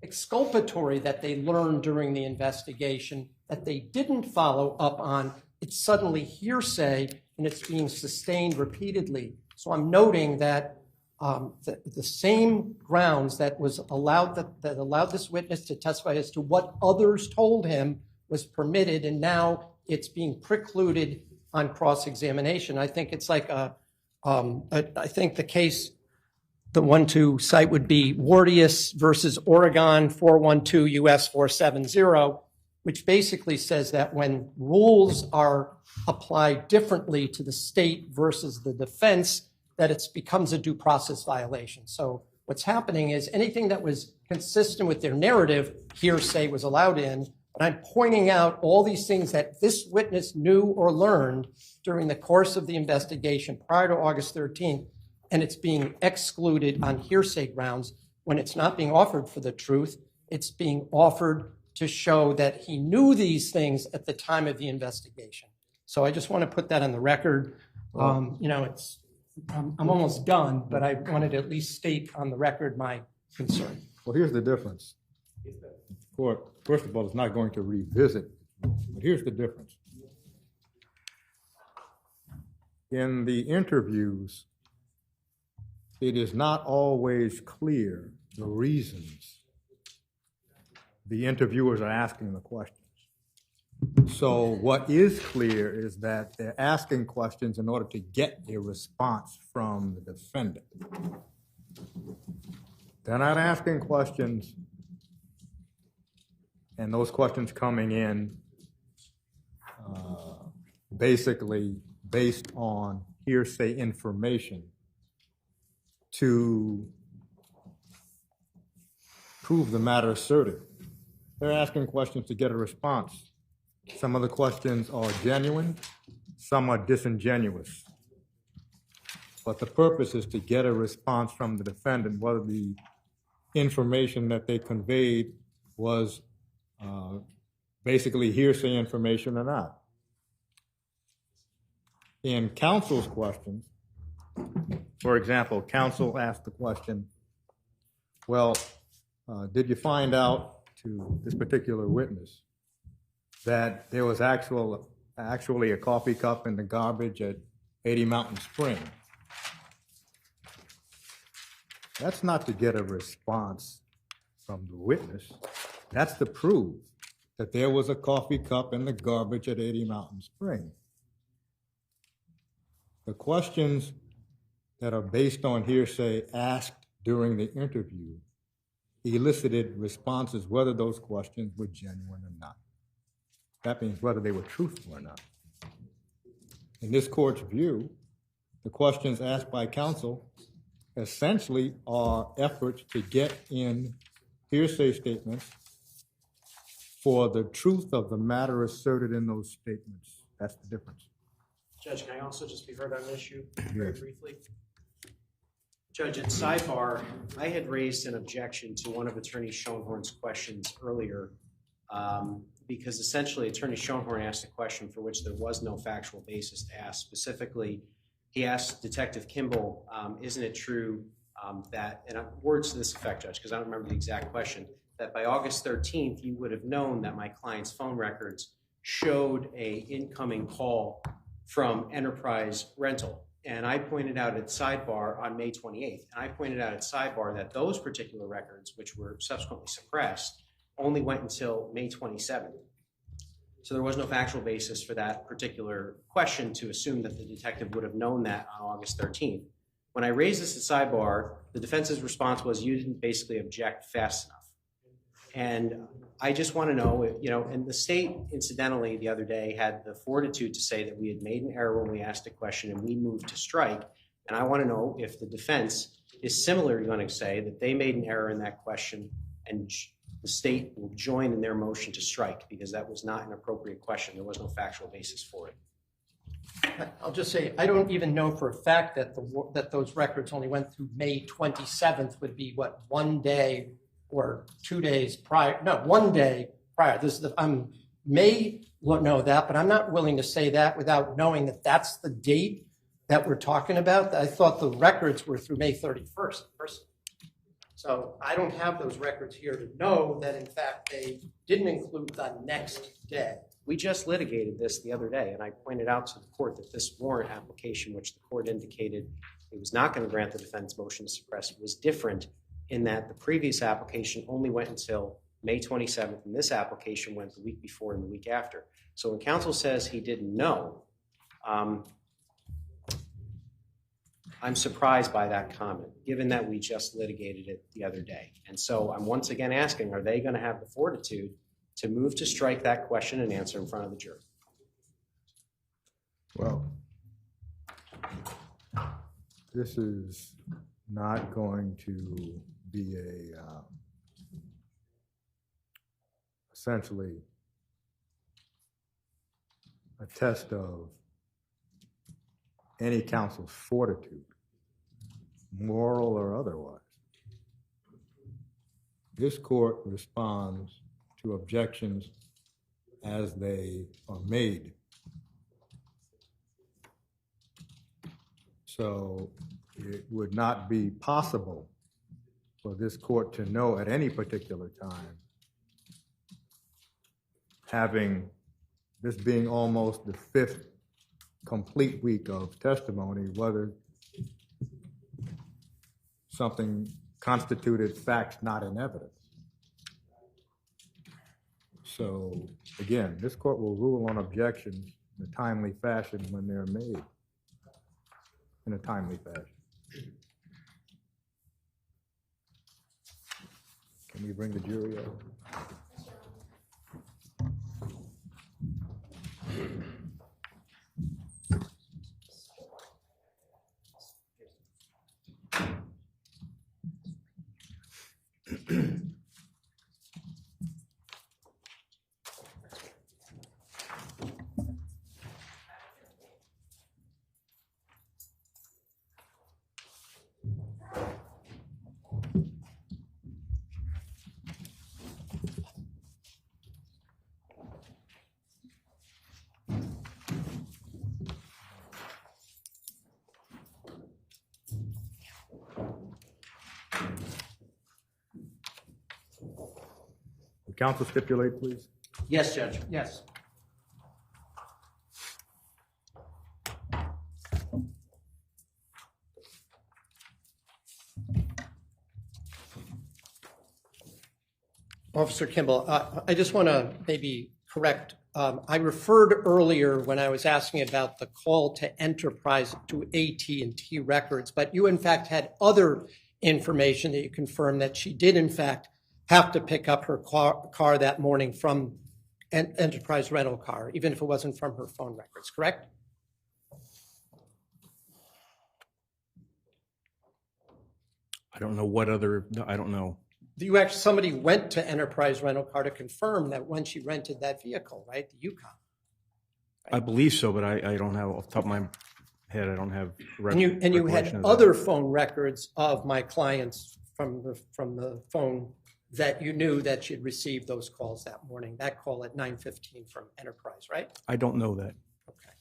exculpatory that they learned during the investigation that they didn't follow up on, it's suddenly hearsay and it's being sustained repeatedly. So I'm noting that the same grounds that was allowed that allowed this witness to testify as to what others told him was permitted, and now it's being precluded on cross-examination. I think it's like I think the case, the one to cite would be Wardius versus Oregon 412 US 470, which basically says that when rules are applied differently to the state versus the defense, that it becomes a due process violation. So what's happening is anything that was consistent with their narrative, hearsay was allowed in, but I'm pointing out all these things that this witness knew or learned during the course of the investigation prior to August 13th, and it's being excluded on hearsay grounds when it's not being offered for the truth. It's being offered to show that he knew these things at the time of the investigation. So I just want to put that on the record. I'm almost done, but I wanted to at least state on the record my concern. Well, here's the difference. The court, first of all, is not going to revisit, but here's the difference. In the interviews, it is not always clear the reasons the interviewers are asking the questions. So what is clear is that they're asking questions in order to get a response from the defendant. They're not asking questions, and those questions coming in basically based on hearsay information to prove the matter asserted. They're asking questions to get a response. Some of the questions are genuine, some are disingenuous. But the purpose is to get a response from the defendant, whether the information that they conveyed was basically hearsay information or not. In counsel's questions, for example, counsel asked the question, well, did you find out to this particular witness that there was actually a coffee cup in the garbage at 80 Mountain Spring? That's not to get a response from the witness. That's to prove that there was a coffee cup in the garbage at 80 Mountain Spring. The questions that are based on hearsay asked during the interview elicited responses whether those questions were genuine or not. That means whether they were truthful or not. In this court's view, the questions asked by counsel essentially are efforts to get in hearsay statements for the truth of the matter asserted in those statements. That's the difference. Judge, can I also just be heard on an issue very briefly? Judge, at sidebar, I had raised an objection to one of Attorney Schoenhorn's questions earlier because essentially Attorney Schoenhorn asked a question for which there was no factual basis to ask. Specifically, he asked Detective Kimball, isn't it true that, and words to this effect, Judge, because I don't remember the exact question, that by August 13th, you would have known that my client's phone records showed a incoming call from Enterprise Rental. And I pointed out at sidebar on May 28th, and I pointed out at sidebar that those particular records, which were subsequently suppressed, only went until May 27th. So there was no factual basis for that particular question to assume that the detective would have known that on August 13th. When I raised this at sidebar, the defense's response was you didn't basically object fast enough. And I just want to know, you know, and the state incidentally the other day had the fortitude to say that we had made an error when we asked a question and we moved to strike. And I want to know if the defense is similarly going to say that they made an error in that question and the state will join in their motion to strike because that was not an appropriate question. There was no factual basis for it. I'll just say, I don't even know for a fact that that those records only went through May 27th would be what, 1 day or 2 days prior, no, 1 day prior. This is the, may know that, but I'm not willing to say that without knowing that that's the date that we're talking about. I thought the records were through May 31st. So I don't have those records here to know that in fact they didn't include the next day. We just litigated this the other day, and I pointed out to the court that this warrant application, which the court indicated it was not going to grant the defense motion to suppress, was different in that the previous application only went until May 27th, and this application went the week before and the week after. So when counsel says he didn't know, I'm surprised by that comment, given that we just litigated it the other day. And so I'm once again asking, are they going to have the fortitude to move to strike that question and answer in front of the jury? Well, this is not going to be essentially a test of any counsel's fortitude, moral or otherwise. This court responds to objections as they are made. So it would not be possible for this court to know at any particular time, having this being almost the 5th complete week of testimony, whether something constituted facts not in evidence. So again, this court will rule on objections in a timely fashion when they're made in a timely fashion. Can we bring the jury up? Counsel stipulate, please. Yes, Judge. Yes. Officer Kimball, I just want to maybe correct. I referred earlier when I was asking about the call to Enterprise to AT&T records, but you in fact had other information that you confirmed that she did in fact have to pick up her car that morning from an Enterprise rental car, even if it wasn't from her phone records, correct? I don't know what other, I don't know. You actually, somebody went to Enterprise rental car to confirm that when she rented that vehicle, right, the Yukon. I believe so, but I don't have, off the top of my head, I don't have. And you had other phone records of my clients from the phone that you knew that she'd received those calls that morning, that call at 9:15 from Enterprise, right? I don't know that. Okay.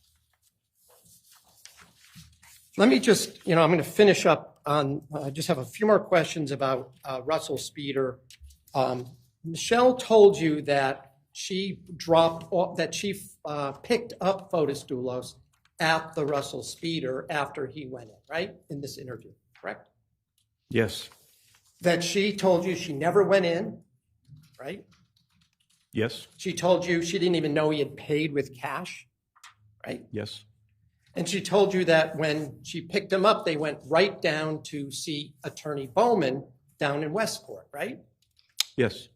Let me just, I'm going to finish up on, just have a few more questions about Russell Speeder. Michelle told you that she picked up Fotis Dulos at the Russell Speeder after he went in, right? In this interview, correct? Yes. That she told you she never went in, right? Yes. She told you she didn't even know he had paid with cash, right? Yes. And she told you that when she picked him up, they went right down to see Attorney Bowman down in Westport, right? Yes.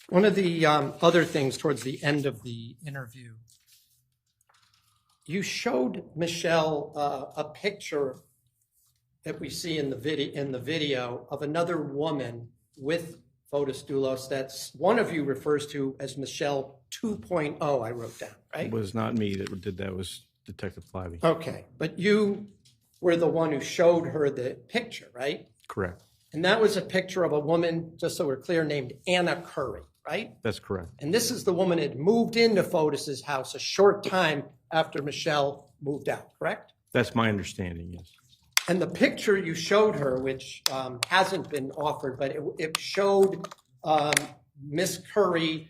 One of the other things towards the end of the interview, you showed Michelle a picture that we see in the video of another woman with Fotis Dulos. That's one of you refers to as Michelle 2.0. I wrote down, right? It was not me that did that. It was Detective Clabby. Okay, but you were the one who showed her the picture, right? Correct. And that was a picture of a woman, just so we're clear, named Anna Curry, right? That's correct. And this is the woman that moved into Fotis's house a short time after Michelle moved out, correct? That's my understanding, yes. And the picture you showed her, which hasn't been offered, but it showed Miss Curry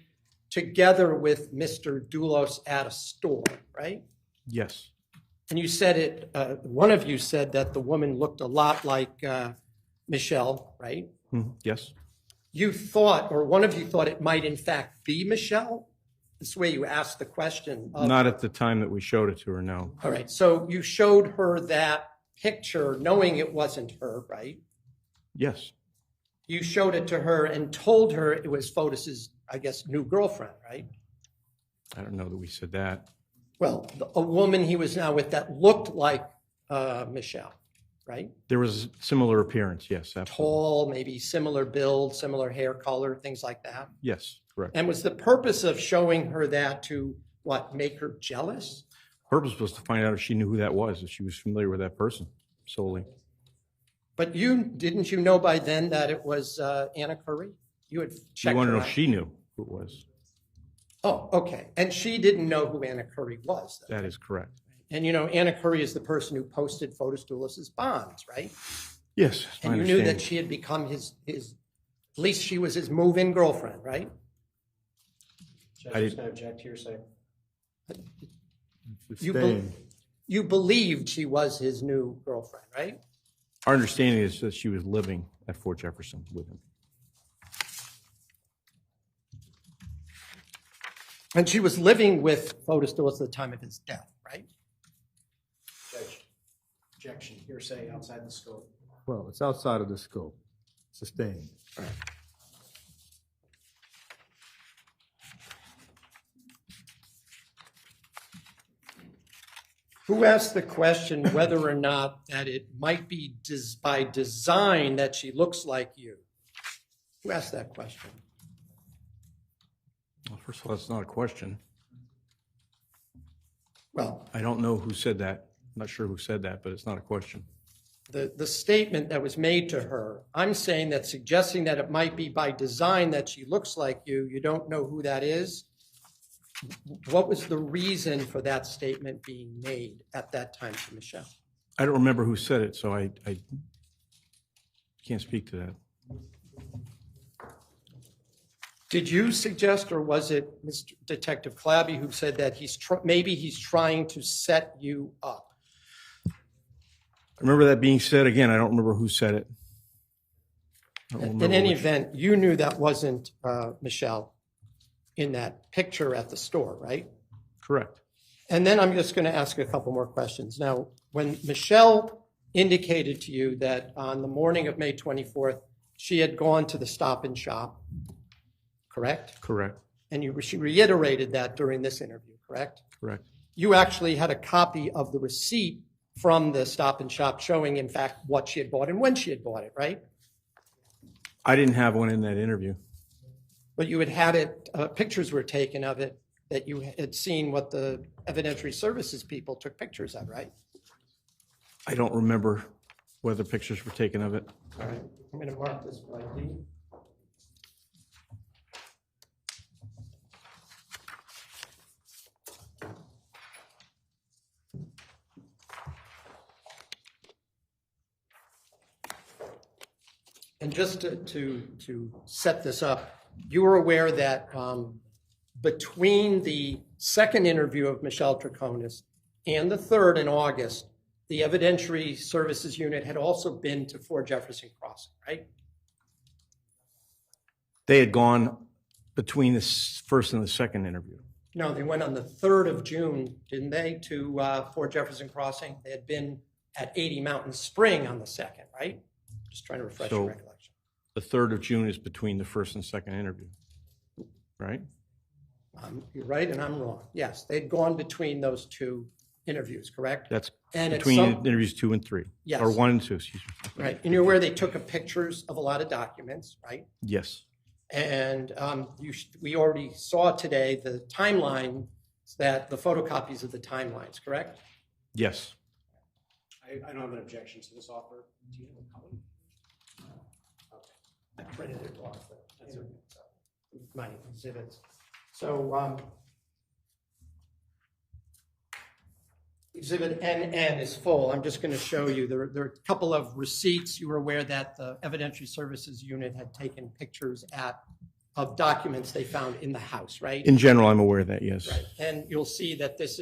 together with Mr. Dulos at a store, right? Yes. And you said one of you said that the woman looked a lot like Michelle, right? Yes. You thought, or one of you thought it might in fact be Michelle? This way you asked the question. Not at the time that we showed it to her, no. All right, so you showed her that picture knowing it wasn't her, right? Yes. You showed it to her and told her it was Fotis's, I guess, new girlfriend, right? I don't know that we said that. Well, a woman he was now with that looked like Michelle, right? There was similar appearance, yes, absolutely. Tall, maybe similar build, similar hair color, things like that. Yes, correct. And was the purpose of showing her that to, what, make her jealous? Purpose was to find out if she knew who that was, if she was familiar with that person solely. But didn't you know by then that it was Anna Curry? You had checked You want to her know out. if she knew who it was? Oh, okay. And she didn't know who Anna Curry was, then. That is correct. And you know, Anna Curry is the person who posted Fotis Dulos' bonds, right? Yes, that's my And you knew that understanding. she had become his, at least she was his move-in girlfriend, right? Judge is going to object to your saying. Sustained. You believed she was his new girlfriend, right? Our understanding is that she was living at Fort Jefferson with him. And she was living with Fotis Dulos at the time of his death, right? Judge, objection, hearsay outside the scope. Well, it's outside of the scope. Sustained. Who asked the question whether or not that it might be by design that she looks like you? Who asked that question? Well, first of all, it's not a question. Well, I don't know who said that. I'm not sure who said that, but it's not a question. the statement that was made to her, I'm saying that suggesting that it might be by design that she looks like you don't know who that is. What was the reason for that statement being made at that time to Michelle? I don't remember who said it, so I can't speak to that. Did you suggest, or was it Mr. Detective Clabby who said that maybe he's trying to set you up? I remember that being said. Again, I don't remember who said it. I don't In remember any which. event, you knew that wasn't Michelle in that picture at the store, right? Correct. And then I'm just going to ask a couple more questions. Now, when Michelle indicated to you that on the morning of May 24th, she had gone to the Stop and Shop, correct? Correct. And she reiterated that during this interview, correct? Correct. You actually had a copy of the receipt from the Stop and Shop showing, in fact, what she had bought and when she had bought it, right? I didn't have one in that interview. But you had it, pictures were taken of it, that you had seen what the evidentiary services people took pictures of, right? I don't remember whether pictures were taken of it. All right, I'm going to mark this by D. And just to set this up, you were aware that between the second interview of Michelle Troconis and the third in August, the evidentiary services unit had also been to Fort Jefferson Crossing, right? They had gone between the first and the second interview. No, they went on the 3rd of June, didn't they, to Fort Jefferson Crossing? They had been at 80 Mountain Spring on the 2nd, right? Just trying to refresh your recollection. The 3rd of June is between the first and second interview. right? You're right and I'm wrong. Yes, they'd gone between those two interviews, correct? That's And at between some- interviews 2 and 3. Yes. Or 1 and 2, excuse me. Right, and you're aware they took pictures of a lot of documents, right? Yes. And we already saw today the timeline, that the photocopies of the timelines, correct? Yes. I don't have an objection to this offer. Do you have a copy? I printed it off. That's okay. So, my exhibits. So, exhibit NN is full. I'm just going to show you. There are a couple of receipts. You were aware that the evidentiary services unit had taken pictures of documents they found in the house, right? In general, I'm aware of that, yes. Right. And you'll see that this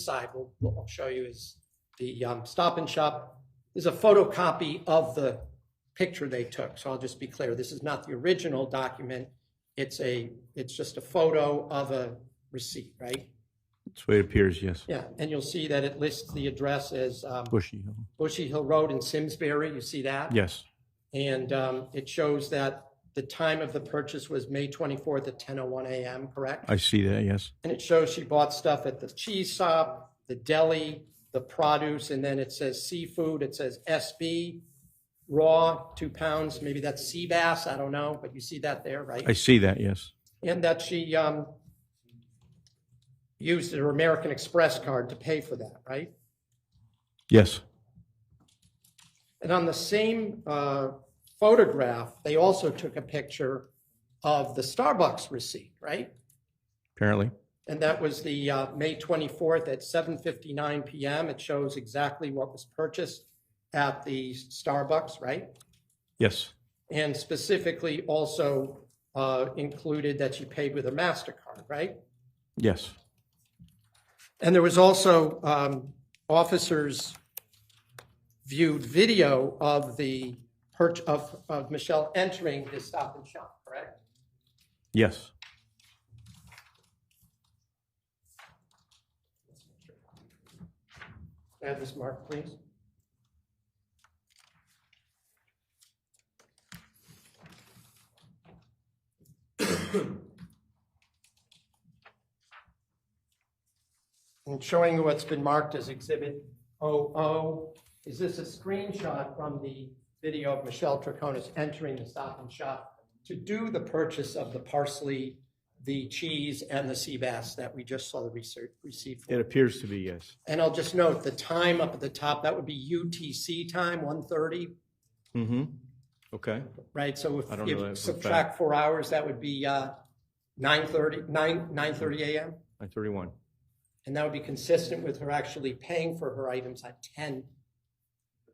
side, I'll show you, is the Stop and Shop. There's a photocopy of the picture they took. So I'll just be clear. This is not the original document. It's just a photo of a receipt, right? That's the way it appears, yes. Yeah, and you'll see that it lists the address as Bushy Hill. Bushy Hill Road in Simsbury. You see that? Yes. And it shows that the time of the purchase was May 24th at 10:01 a.m., correct? I see that, yes. And it shows she bought stuff at the cheese shop, the deli, the produce, and then it says seafood. It says SB, raw, 2 pounds. Maybe that's sea bass. I don't know, but you see that there, right? I see that, yes. And that she used her American Express card to pay for that, right? Yes. And on the same photograph, they also took a picture of the Starbucks receipt, right? Apparently. And that was the May 24th at 7:59 p.m. It shows exactly what was purchased at the Starbucks, right? Yes. And specifically also included that she paid with a MasterCard, right? Yes. And there was also officers viewed video of the of Michelle entering the Stop and Shop, correct? Yes. Add this mark, please. And showing you what's been marked as Exhibit 00. Is this a screenshot from the video of Michelle Troconis entering the Stop and Shop to do the purchase of the parsley, the cheese, and the sea bass that we just saw the receipt for? It appears to be, yes. And I'll just note the time up at the top, that would be UTC time, 1:30, Mm-hmm. Okay. right? So I don't if know that you for a subtract 4 hours, that would be 9:30 a.m. 9:31. And that would be consistent with her actually paying for her items at 10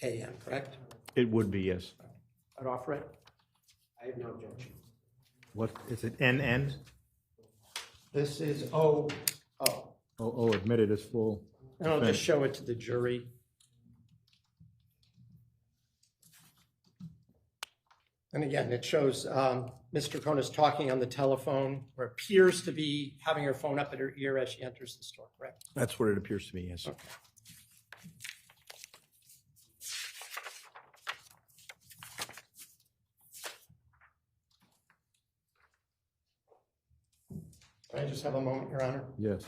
a.m., correct? It would be, yes. I'd offer it. I have no objection. What, is it NN? This is 00. Oh, admitted as full. And I'll just show it to the jury. And again, it shows Mr. Troconis talking on the telephone, or appears to be having her phone up at her ear as she enters the store, correct? That's what it appears to be, yes. Okay. Can I just have a moment, Your Honor? Yes.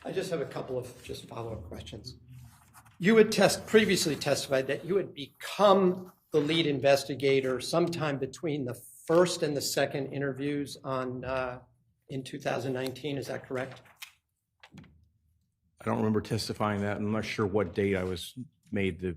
I just have a couple of just follow-up questions. You had previously testified that you had become the lead investigator sometime between the first and the second interviews in 2019. Is that correct? I don't remember testifying that. I'm not sure what date I was made the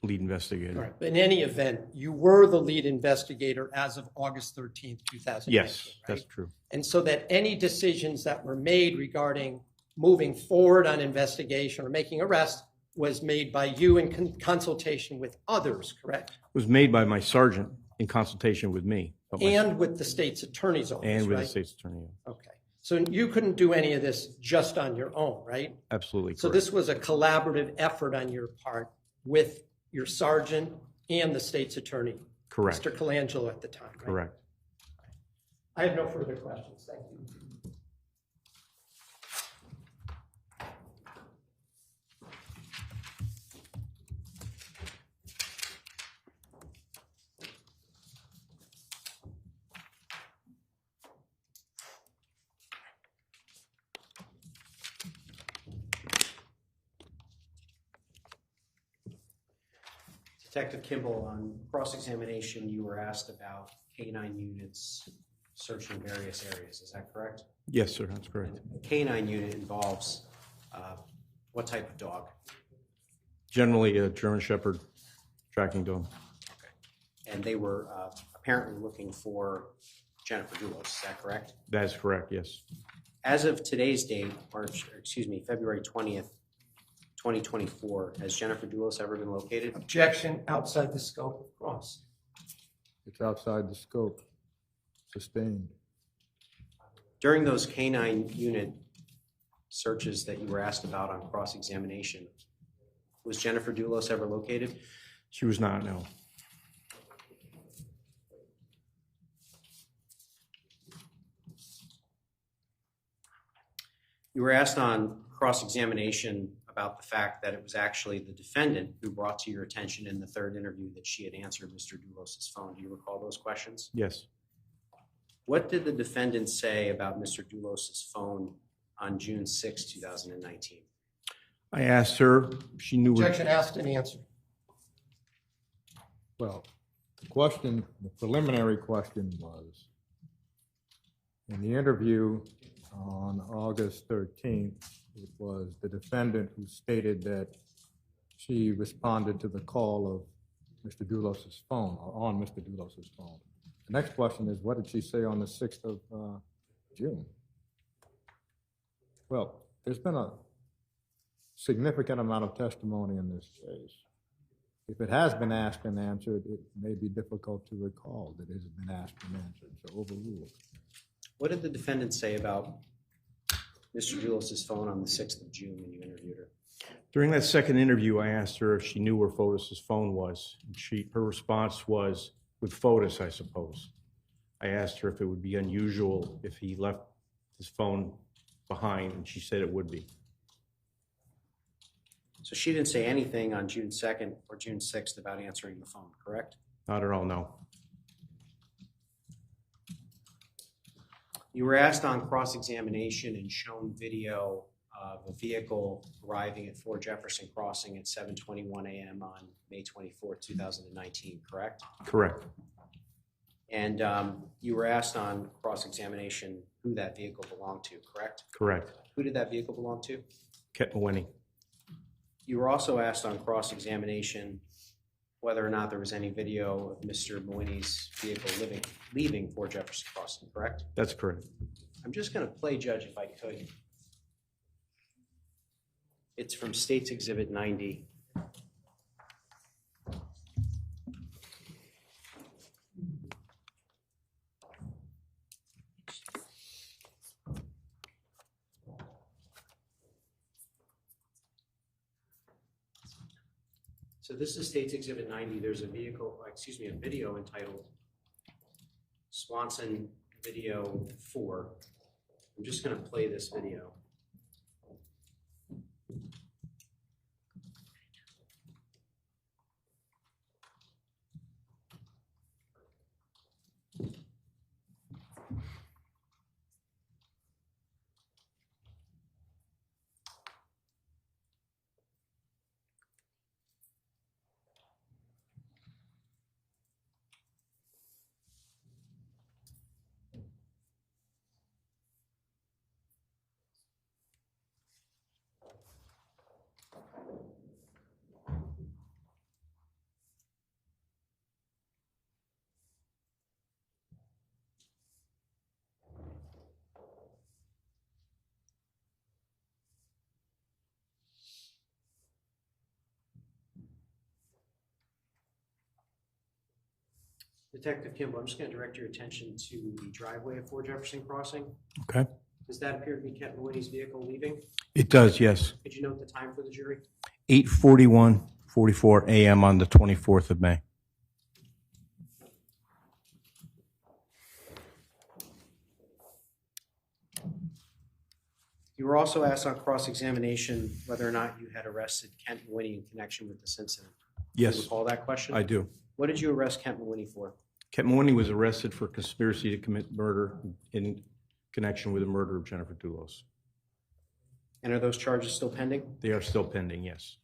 lead investigator. All right. But in any event, you were the lead investigator as of August 13th, 2019. Yes, right? that's true. And so that any decisions that were made regarding moving forward on investigation or making arrests was made by you in consultation with others, correct? It was made by my sergeant in consultation with me. but my- And with the state's attorney's office, And with the right? state's attorney. Okay. So you couldn't do any of this just on your own, right? Absolutely So correct. this was a collaborative effort on your part with your sergeant and the state's attorney, Correct, Mr. Colangelo at the time, right? correct. I have no further questions. Thank you. Detective Kimball, on cross-examination, you were asked about canine units searching various areas. Is that correct? Yes, sir, that's correct. A canine unit involves what type of dog? Generally, a German Shepherd tracking dog. And they were apparently looking for Jennifer Dulos. Is that correct? That is correct, yes. As of today's date, February 20th, 2024, has Jennifer Dulos ever been located? Objection outside the scope of cross. It's outside the scope. Sustained. During those canine unit searches that you were asked about on cross-examination, was Jennifer Dulos ever located? She was not, no. You were asked on cross-examination about the fact that it was actually the defendant who brought to your attention in the third interview that she had answered Mr. Dulos' phone. Do you recall those questions? Yes. What did the defendant say about Mr. Dulos' phone on June 6, 2019? I asked her, she knew. Objection asked and answered. Well, the preliminary question was, in the interview on August 13th, it was the defendant who stated that she responded to the call of Mr. Dulos' phone, or on Mr. Dulos' phone. The next question is, what did she say on the 6th of June? Well, there's been a significant amount of testimony in this case. If it has been asked and answered, it may be difficult to recall that it has been asked and answered, so overruled. What did the defendant say about Mr. Dulos' phone on the 6th of June when you interviewed her? During that second interview, I asked her if she knew where Fotis' phone was. And her response was, with Fotis, I suppose. I asked her if it would be unusual if he left his phone behind, and she said it would be. So she didn't say anything on June 2nd or June 6th about answering the phone, correct? Not at all, no. You were asked on cross-examination and shown video of a vehicle arriving at 4 Jefferson Crossing at 7:21 a.m. on May 24th, 2019, correct? Correct. And you were asked on cross-examination who that vehicle belonged to, correct? Correct. Who did that vehicle belong to? Ket Maweni. You were also asked on cross-examination whether or not there was any video of Mr. Mawini's vehicle leaving 4 Jefferson Crossing, correct? That's correct. I'm just going to play, Judge, if I could. It's from State's Exhibit 90. So this is State's Exhibit 90. There's a video entitled Swanson Video 4. I'm just going to play this video. Detective Kimball, I'm just going to direct your attention to the driveway of 4 Jefferson Crossing. Okay. Does that appear to be Kent Maloney's vehicle leaving? It does, yes. Could you note the time for the jury? 8:44 a.m. on the 24th of May. You were also asked on cross-examination whether or not you had arrested Kent Maloney in connection with this incident. Do Yes, you recall that question? I do. What did you arrest Kent Maloney for? Kent Maloney was arrested for conspiracy to commit murder in connection with the murder of Jennifer Dulos. And are those charges still pending? They are still pending, yes.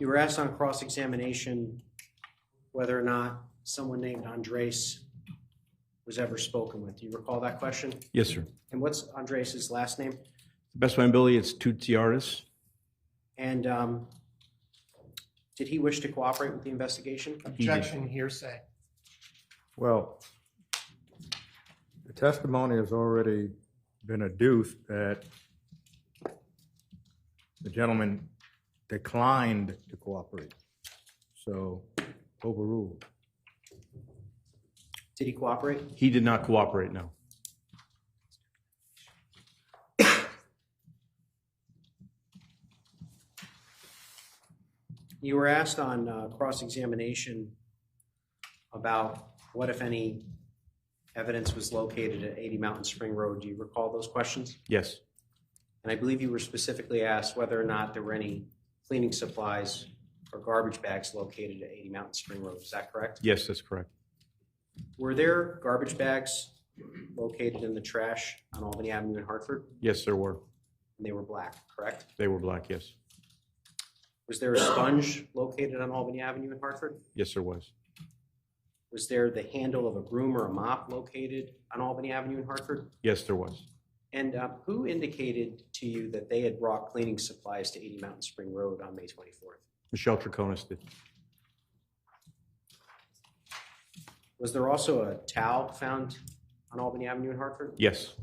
You were asked on cross-examination whether or not someone named Andres was ever spoken with. Do you recall that question? Yes, sir. And what's Andres' last name? The best of my ability, it's Tutsiartis. And did he wish to cooperate with the investigation? Objection, hearsay. Well, the testimony has already been adduced that the gentleman declined to cooperate. So, overruled. Did he cooperate? He did not cooperate, no. You were asked on cross-examination about what, if any, evidence was located at 80 Mountain Spring Road. Do you recall those questions? Yes, And I believe you were specifically asked whether or not there were any cleaning supplies or garbage bags located at 80 Mountain Spring Road. Is that correct? yes, that's correct. Were there garbage bags located in the trash on Albany Avenue in Hartford? Yes, there were. And they were black, correct? They were black, yes. Was there a sponge located on Albany Avenue in Hartford? Yes, there was. Was there the handle of a broom or a mop located on Albany Avenue in Hartford? Yes, there was. And who indicated to you that they had brought cleaning supplies to 80 Mountain Spring Road on May 24th? Michelle Troconis did. Was there also a towel found on Albany Avenue in Hartford? Yes.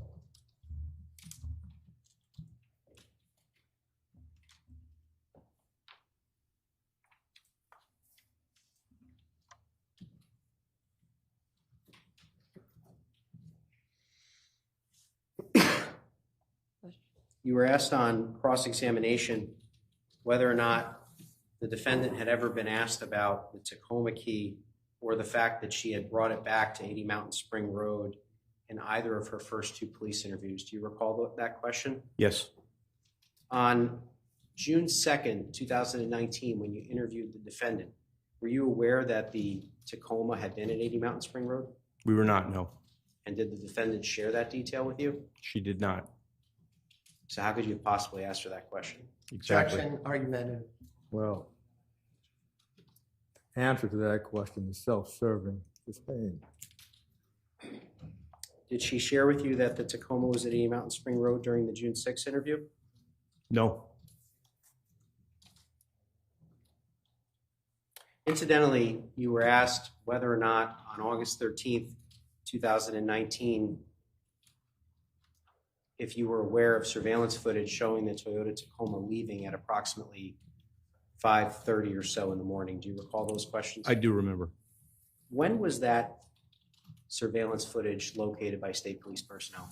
You were asked on cross-examination whether or not the defendant had ever been asked about the Tacoma key or the fact that she had brought it back to 80 Mountain Spring Road in either of her first 2 police interviews. Do you recall that question? Yes. On June 2nd, 2019, when you interviewed the defendant, were you aware that the Tacoma had been at 80 Mountain Spring Road? We were not, no. And did the defendant share that detail with you? She did not. So how could you possibly ask her that question? Exactly. Objection, argumentative. Well, the answer to that question is self-serving. Sustained. Did she share with you that the Tacoma was at 80 Mountain Spring Road during the June 6th interview? No. Incidentally, you were asked whether or not on August 13th, 2019, if you were aware of surveillance footage showing the Toyota Tacoma leaving at approximately 5:30 or so in the morning. Do you recall those questions? I do remember. When was that surveillance footage located by state police personnel?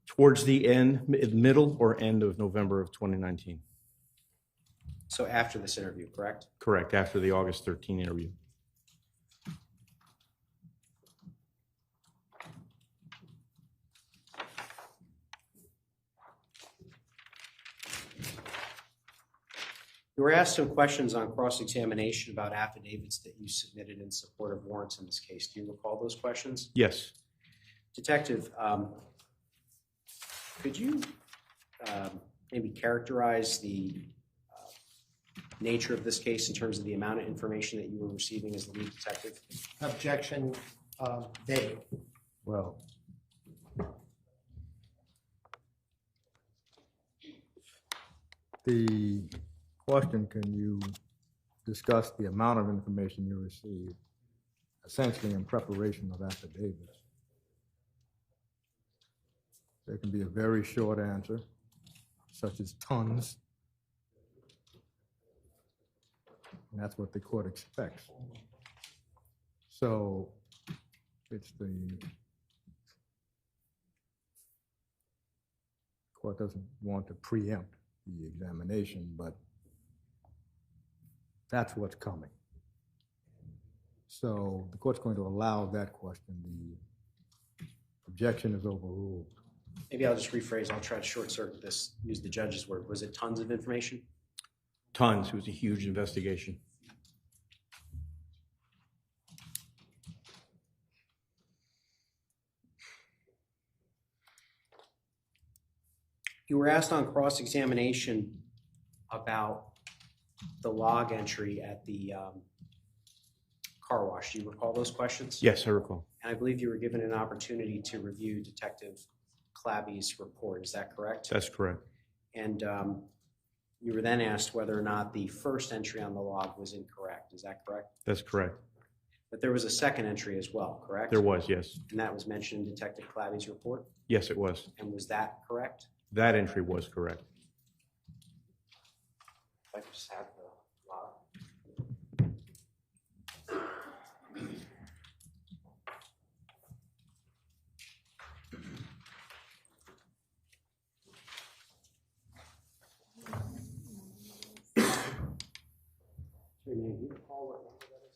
Towards the end, middle or end of November of 2019. So after this interview, correct? Correct, after the August 13 interview. You were asked some questions on cross-examination about affidavits that you submitted in support of warrants in this case. Do you recall those questions? Yes. Detective, could you maybe characterize the nature of this case in terms of the amount of information that you were receiving as the lead detective? Objection, vague. Well, the question, can you discuss the amount of information you received, essentially in preparation of affidavits? There can be a very short answer, such as tons. And that's what the court expects. So it's the court doesn't want to preempt the examination, but that's what's coming. So the court's going to allow that question. The objection is overruled. Maybe I'll just rephrase. I'll try to short circuit this, use the judge's word. Was it tons of information? Tons. It was a huge investigation. You were asked on cross-examination about the log entry at the car wash. Do you recall those questions? Yes, I recall. And I believe you were given an opportunity to review Detective Clabby's report. Is that correct? That's correct. And you were then asked whether or not the first entry on the log was incorrect. Is that correct? That's correct. But there was a second entry as well, correct? There was, yes. And that was mentioned in Detective Clabby's report? Yes, it was. And was that correct? That entry was correct. If I could just have the log. Do you recall what number that is?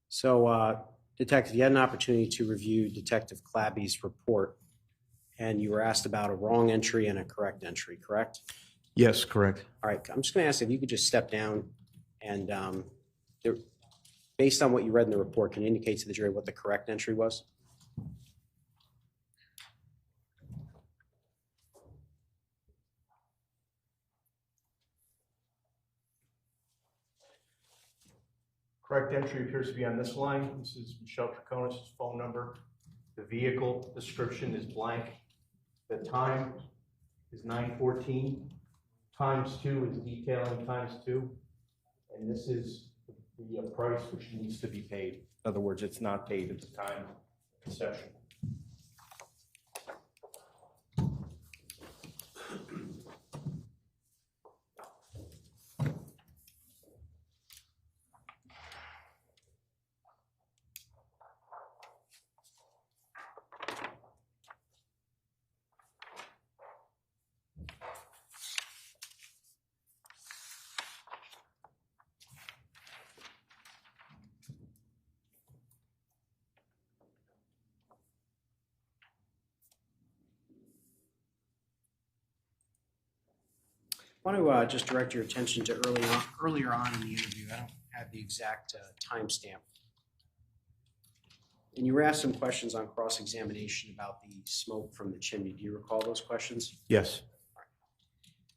So, Detective, you had an opportunity to review Detective Clabby's report, and you were asked about a wrong entry and a correct entry, correct? Yes, correct. All right, I'm just going to ask if you could just step down and, based on what you read in the report, can you indicate to the jury what the correct entry was? Correct entry appears to be on this line. This is Michelle Troconis' phone number. The vehicle description is blank. The time is 9:14. Times 2 is detailing times 2. And this is the price which needs to be paid. In other words, it's not paid at the time of conception. I want to just direct your attention to earlier on in the interview. I don't have the exact timestamp. And you were asked some questions on cross-examination about the smoke from the chimney. Do you recall those questions? Yes.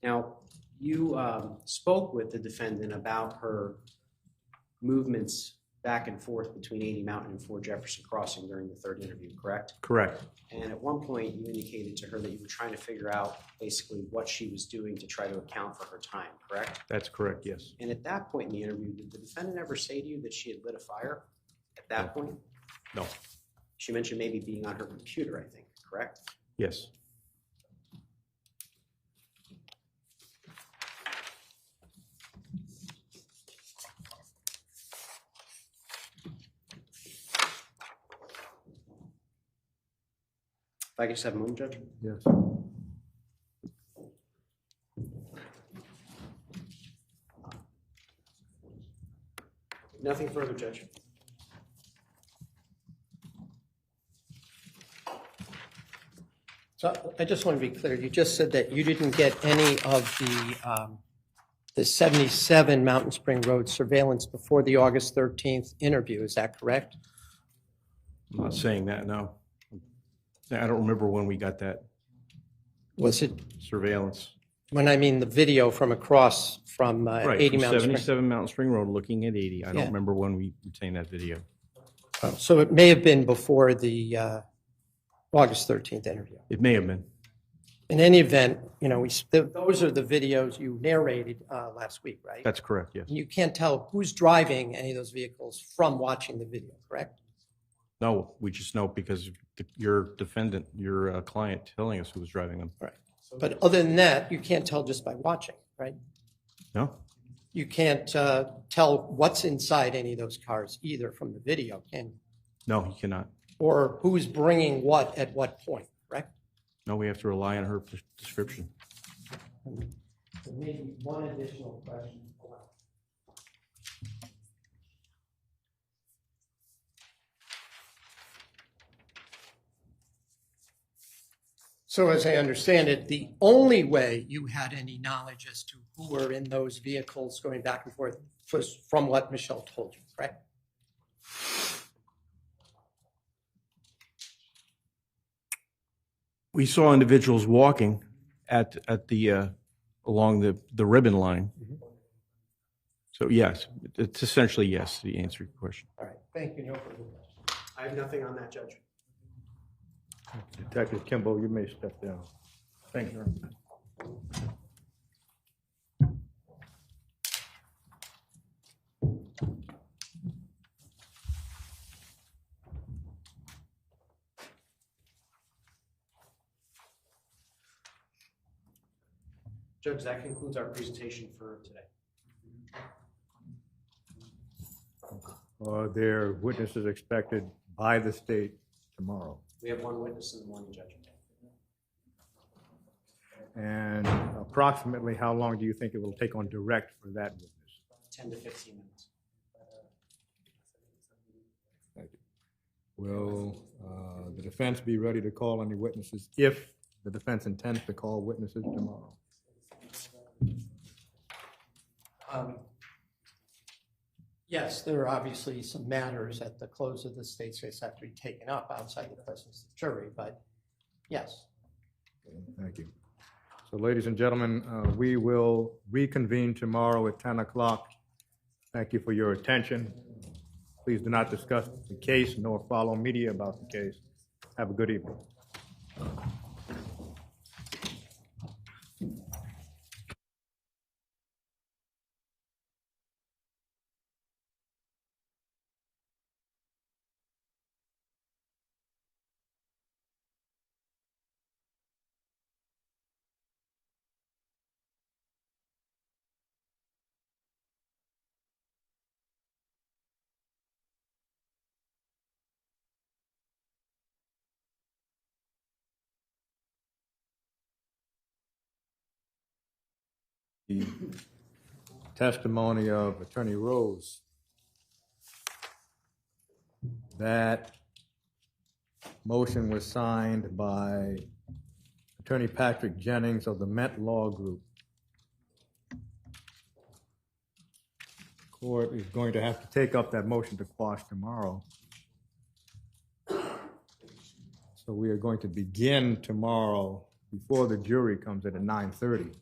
Now, you spoke with the defendant about her movements back and forth between 80 Mountain and 4 Jefferson Crossing during the third interview, correct? Correct. And at one point, you indicated to her that you were trying to figure out basically what she was doing to try to account for her time, correct? That's correct, yes. And at that point in the interview, did the defendant ever say to you that she had lit a fire at that point? No. She mentioned maybe being on her computer, I think, correct? Yes. If I could just have a moment, Judge? Yes. Nothing further, Judge. So I just want to be clear. You just said that you didn't get any of the 77 Mountain Spring Road surveillance before the August 13th interview. Is that correct? I'm not saying that, no. I don't remember when we got that Was it, surveillance. when I mean the video from across from Right, 80 from Mountain Spring? 77 Mountain Spring Road, looking at 80. I Yeah. don't remember when we obtained that video. Oh, so it may have been before the August 13th interview. It may have been. In any event, you know, those are the videos you narrated last week, right? That's correct, yes. And you can't tell who's driving any of those vehicles from watching the video, correct? No, we just know because your defendant, your client telling us who was driving them. Right. But other than that, you can't tell just by watching, right? No? You can't tell what's inside any of those cars either from the video, can you? No, he cannot. Or who's bringing what at what point, correct? No, we have to rely on her description. Maybe one additional question. So as I understand it, the only way you had any knowledge as to who were in those vehicles going back and forth was from what Michelle told you, correct? We saw individuals walking at the along the ribbon line. So yes, it's essentially yes, the answer to your question. All right, thank you. No further questions. I have nothing on that, Judge. Detective Kimball, you may step down. Thank you. Judge, that concludes our presentation for today. There are witnesses expected by the state tomorrow. We have one witness in the morning, Judge. And approximately how long do you think it will take on direct for that witness? 10 to 15 minutes. Thank you. Will the defense be ready to call any witnesses if the defense intends to call witnesses tomorrow? Yes, there are obviously some matters at the close of the state's case have to be taken up outside the presence of the jury, but yes. Thank you. So ladies and gentlemen, we will reconvene tomorrow at 10 o'clock. Thank you for your attention. Please do not discuss the case nor follow media about the case. Have a good evening. The testimony of Attorney Rose. That motion was signed by Attorney Patrick Jennings of the Met Law Group. Court is going to have to take up that motion to quash tomorrow. So we are going to begin tomorrow before the jury comes in at 9:30.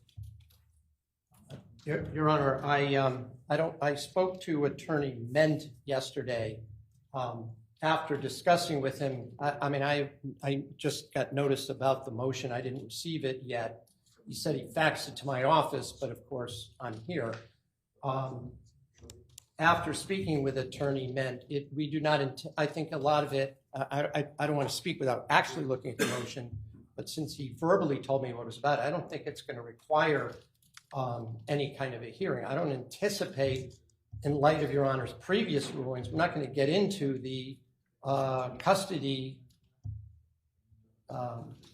Your Honor, I spoke to Attorney Ment yesterday. After discussing with him, I just got notice about the motion. I didn't receive it yet. He said he faxed it to my office, but of course I'm here. After speaking with Attorney Ment, we do not. I think a lot of it. I don't want to speak without actually looking at the motion, but since he verbally told me what it was about, I don't think it's going to require any kind of a hearing. I don't anticipate, in light of Your Honor's previous rulings, we're not going to get into the custody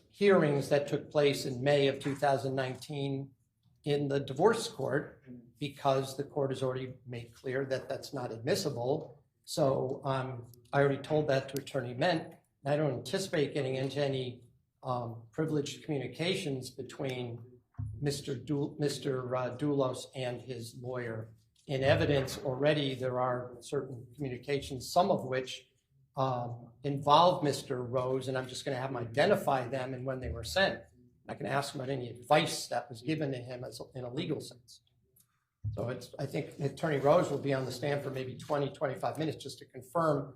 hearings that took place in May of 2019 in the divorce court. because the court has already made clear that that's not admissible. So I already told that to Attorney Ment. I don't anticipate getting into any privileged communications between Mr. Dulos and his lawyer. In evidence already, there are certain communications, some of which involve Mr. Rose, and I'm just going to have him identify them and when they were sent. I can ask him about any advice that was given to him in a legal sense. So I think Attorney Rose will be on the stand for maybe 20, 25 minutes just to confirm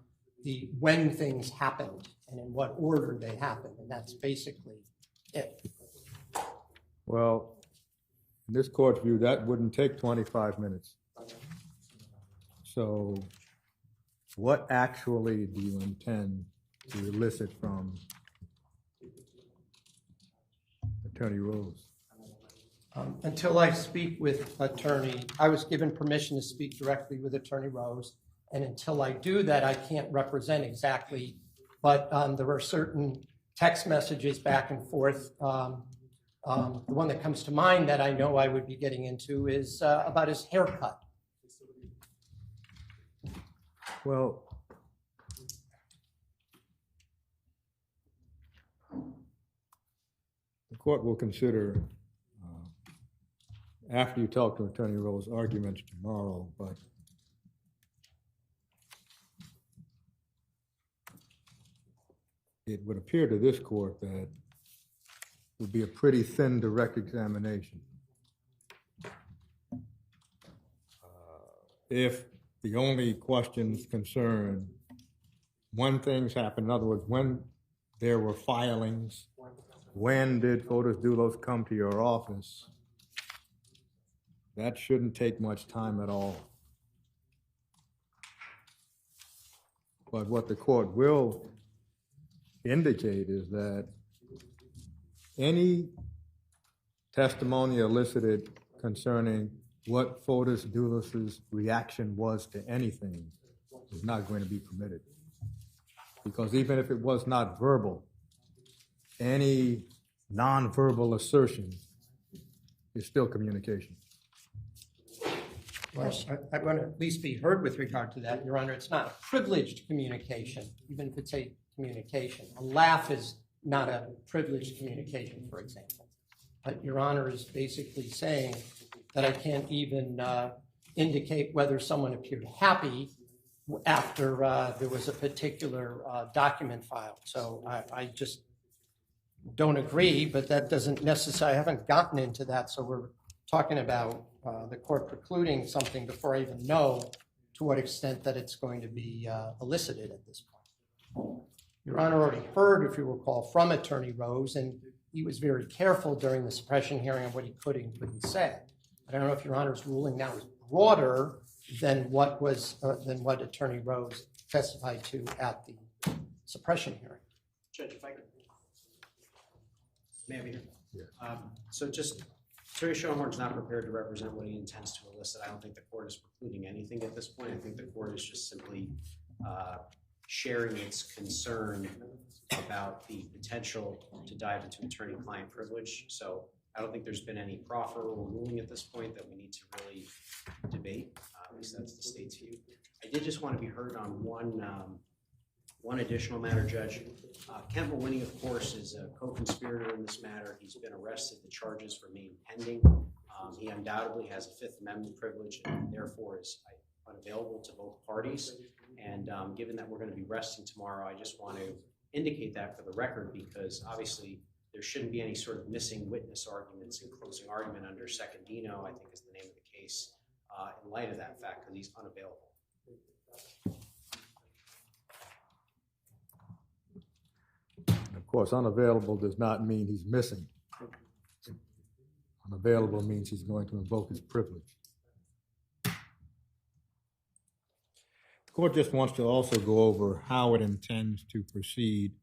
when things happened and in what order they happened, and that's basically it. Well, in this court's view, that wouldn't take 25 minutes. So what actually do you intend to elicit from Attorney Rose? Until I speak with I was given permission to speak directly with Attorney Rose, and until I do that, I can't represent exactly, but there are certain text messages back and forth. The one that comes to mind that I know I would be getting into is about his haircut. Well, the court will consider, after you talk to Attorney Rose, arguments tomorrow, but it would appear to this court that it would be a pretty thin direct examination. If the only questions concern when things happen, in other words, when there were filings, when did Fotis Dulos come to your office, that shouldn't take much time at all. But what the court will indicate is that any testimony elicited concerning what Fotis Dulos' reaction was to anything is not going to be permitted. Because even if it was not verbal, any nonverbal assertion is still communication. Well, I want to at least be heard with regard to that, Your Honor. It's not a privileged communication, even if it's a communication. A laugh is not a privileged communication, for example. But Your Honor is basically saying that I can't even indicate whether someone appeared happy after there was a particular document filed. So I just don't agree, but that doesn't necessarily, I haven't gotten into that, so we're talking about the court precluding something before I even know to what extent that it's going to be elicited at this point. Your Honor already heard, if you recall, from Attorney Rose, and he was very careful during the suppression hearing on what he could and couldn't say. I don't know if Your Honor's ruling now is broader than what Attorney Rose testified to at the suppression hearing. Judge, if I could. May I be here? Yeah. So just, Attorney Schoenhorn's not prepared to represent what he intends to elicit. I don't think the court is precluding anything at this point. I think the court is just simply sharing its concern about the potential to dive into attorney-client privilege. So I don't think there's been any proffer or ruling at this point that we need to really debate. At least that's the state's view. I did just want to be heard on one additional matter, Judge. Kent Mawhinney, of course, is a co-conspirator in this matter. He's been arrested. The charges remain pending. He undoubtedly has a Fifth Amendment privilege and therefore is unavailable to both parties. And given that we're going to be resting tomorrow, I just want to indicate that for the record because obviously there shouldn't be any sort of missing witness arguments in closing argument under Secondino, I think is the name of the case, in light of that fact because he's unavailable. Of course, unavailable does not mean he's missing. Unavailable means he's going to invoke his privilege. The court just wants to also go over how it intends to proceed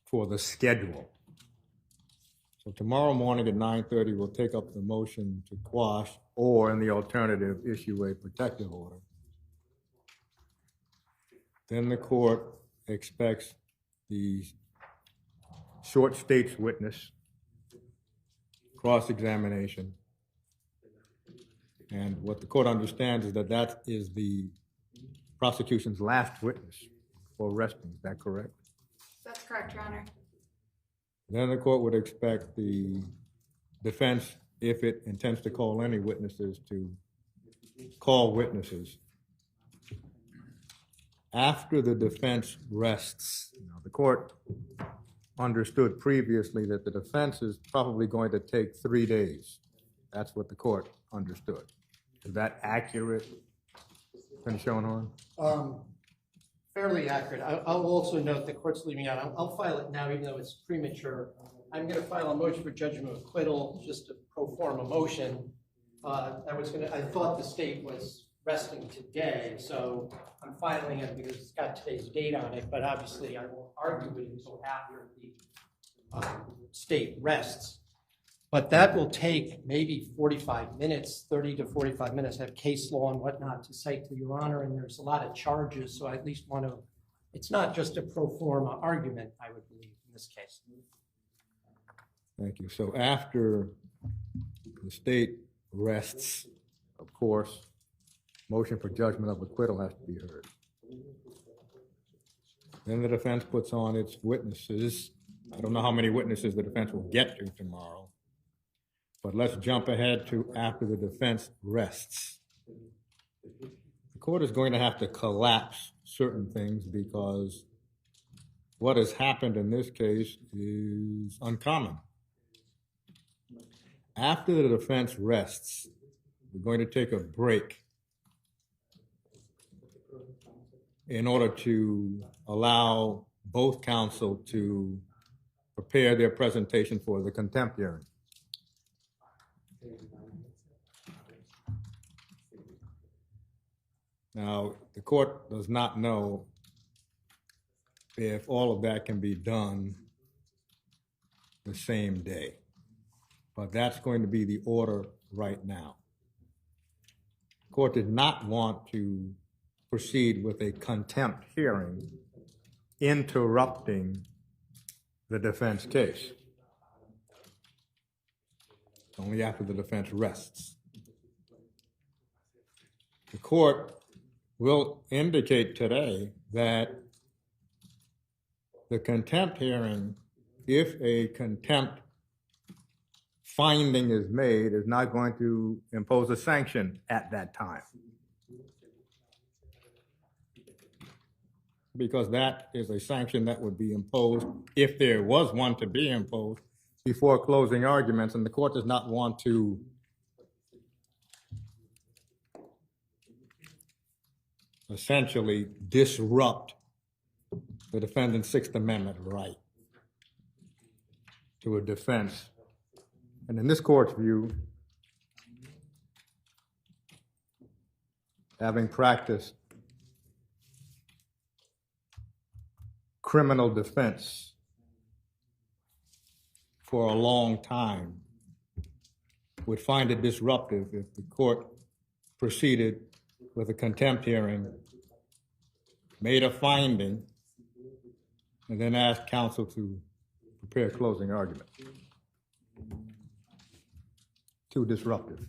for the schedule. So tomorrow morning at 9:30, we'll take up the motion to quash or, in the alternative, issue a protective order. Then the court expects the short state's witness cross-examination. And what the court understands is that that is the prosecution's last witness for arresting. Is that correct? That's correct, Your Honor. Then the court would expect the defense, if it intends to call any witnesses, to call witnesses. After the defense rests, the court understood previously that the defense is probably going to take 3 days. That's what the court understood. Is that accurate, Attorney Schoenhorn? Fairly accurate. I'll also note the court's leaving out. I'll file it now, even though it's premature. I'm going to file a motion for judgment of acquittal, just a pro forma motion. I thought the state was resting today, so I'm filing it because it's got today's date on it, but obviously I won't argue it until after the state rests. But that will take maybe 45 minutes, 30 to 45 minutes. I have case law and whatnot to cite to Your Honor, and there's a lot of charges, so I at least want to, it's not just a pro forma argument, I would believe, in this case. Thank you. So after the state rests, of course, motion for judgment of acquittal has to be heard. Then the defense puts on its witnesses. I don't know how many witnesses the defense will get to tomorrow, but let's jump ahead to after the defense rests. The court is going to have to collapse certain things because what has happened in this case is uncommon. After the defense rests, we're going to take a break in order to allow both counsel to prepare their presentation for the contempt hearing. Now, the court does not know if all of that can be done the same day, but that's going to be the order right now. The court did not want to proceed with a contempt hearing interrupting the defense case. Only after the defense rests. The court will indicate today that the contempt hearing, if a contempt finding is made, is not going to impose a sanction at that time. Because that is a sanction that would be imposed if there was one to be imposed before closing arguments, and the court does not want to essentially disrupt the defendant's Sixth Amendment right to a defense. And in this court's view, having practiced criminal defense for a long time, would find it disruptive if the court proceeded with a contempt hearing, made a finding, and then asked counsel to prepare a closing argument. Too disruptive.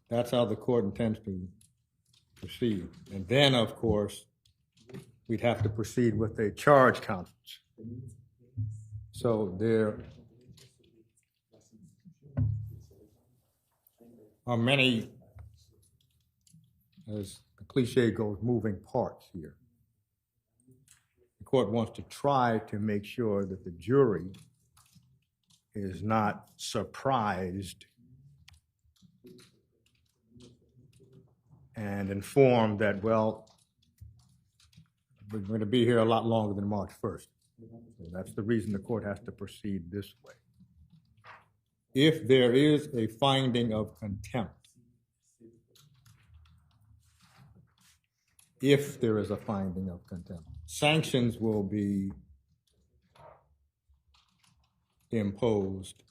That's how the court intends to proceed. And then, of course, we'd have to proceed with a charge conference. So there are many, as the cliche goes, moving parts here. The court wants to try to make sure that the jury is not surprised and informed that, well, we're going to be here a lot longer than March 1st. So that's the reason the court has to proceed this way. If there is a finding of contempt, if there is a finding of contempt, sanctions will be imposed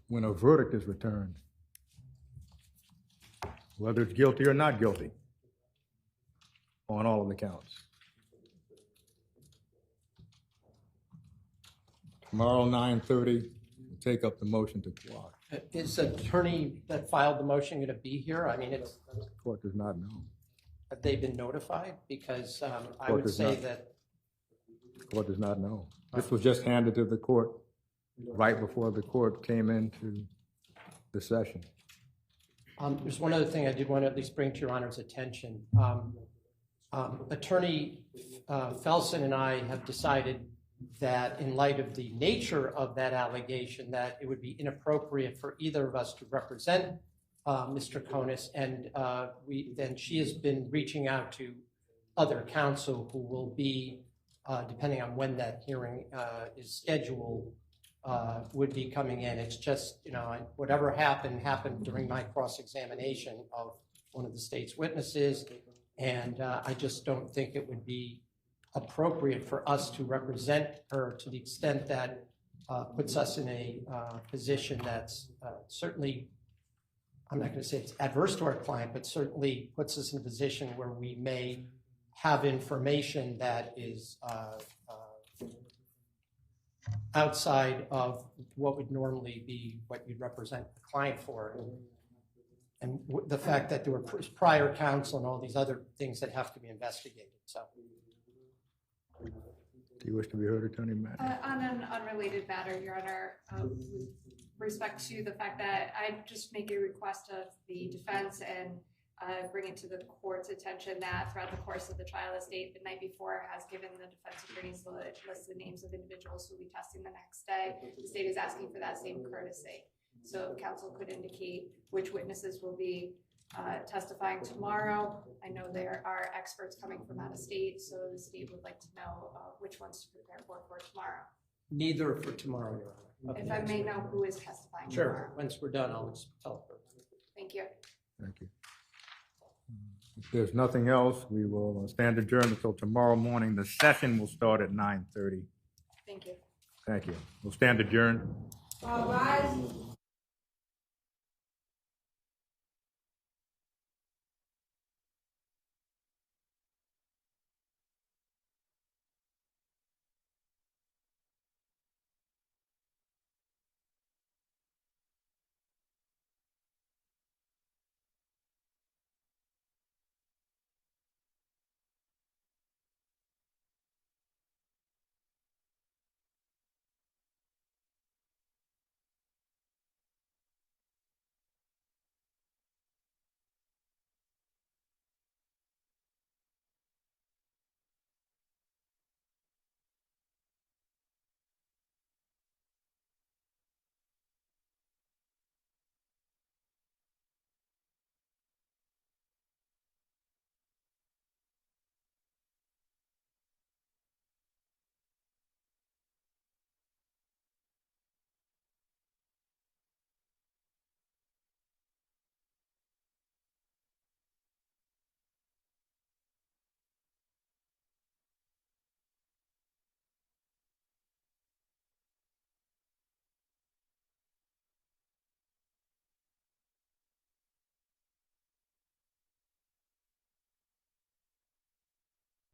when a verdict is returned, whether it's guilty or not guilty. on all of the counts. Tomorrow, 9:30, we'll take up the motion to quash. Is the attorney that filed the motion going to be here? I mean, The court does not know. have they been notified? Because I Court would does say not. that, The court does not know. This was just handed to the court right before the court came into the session. there's one other thing I did want to at least bring to Your Honor's attention. Attorney Felsen and I have decided that in light of the nature of that allegation, that it would be inappropriate for either of us to represent Ms. Troconis, and then she has been reaching out to other counsel who will be, depending on when that hearing is scheduled, would be coming in. It's just, whatever happened during my cross-examination of one of the state's witnesses, and I just don't think it would be appropriate for us to represent her to the extent that puts us in a position that's certainly, I'm not going to say it's adverse to our client, but certainly puts us in a position where we may have information that is outside of what would normally be what you'd represent the client for. And the fact that there were prior counsel and all these other things that have to be investigated. So. Do you wish to be heard, Attorney Matt? On an unrelated matter, Your Honor, with respect to the fact that I just make a request of the defense and bring it to the court's attention that throughout the course of the trial, the state the night before has given the defense attorneys the list of names of individuals who will be testing the next day. The state is asking for that same courtesy. So counsel could indicate which witnesses will be testifying tomorrow. I know there are experts coming from out of state, so the state would like to know which ones to prepare for tomorrow. Neither for tomorrow, Your Honor. If I may know who is testifying Sure. tomorrow. Once we're done, I'll just tell her. Thank you. Thank you. If there's nothing else, we will stand adjourned until tomorrow morning. The session will start at 9:30. Thank you. Thank you. We'll stand adjourned. Rise.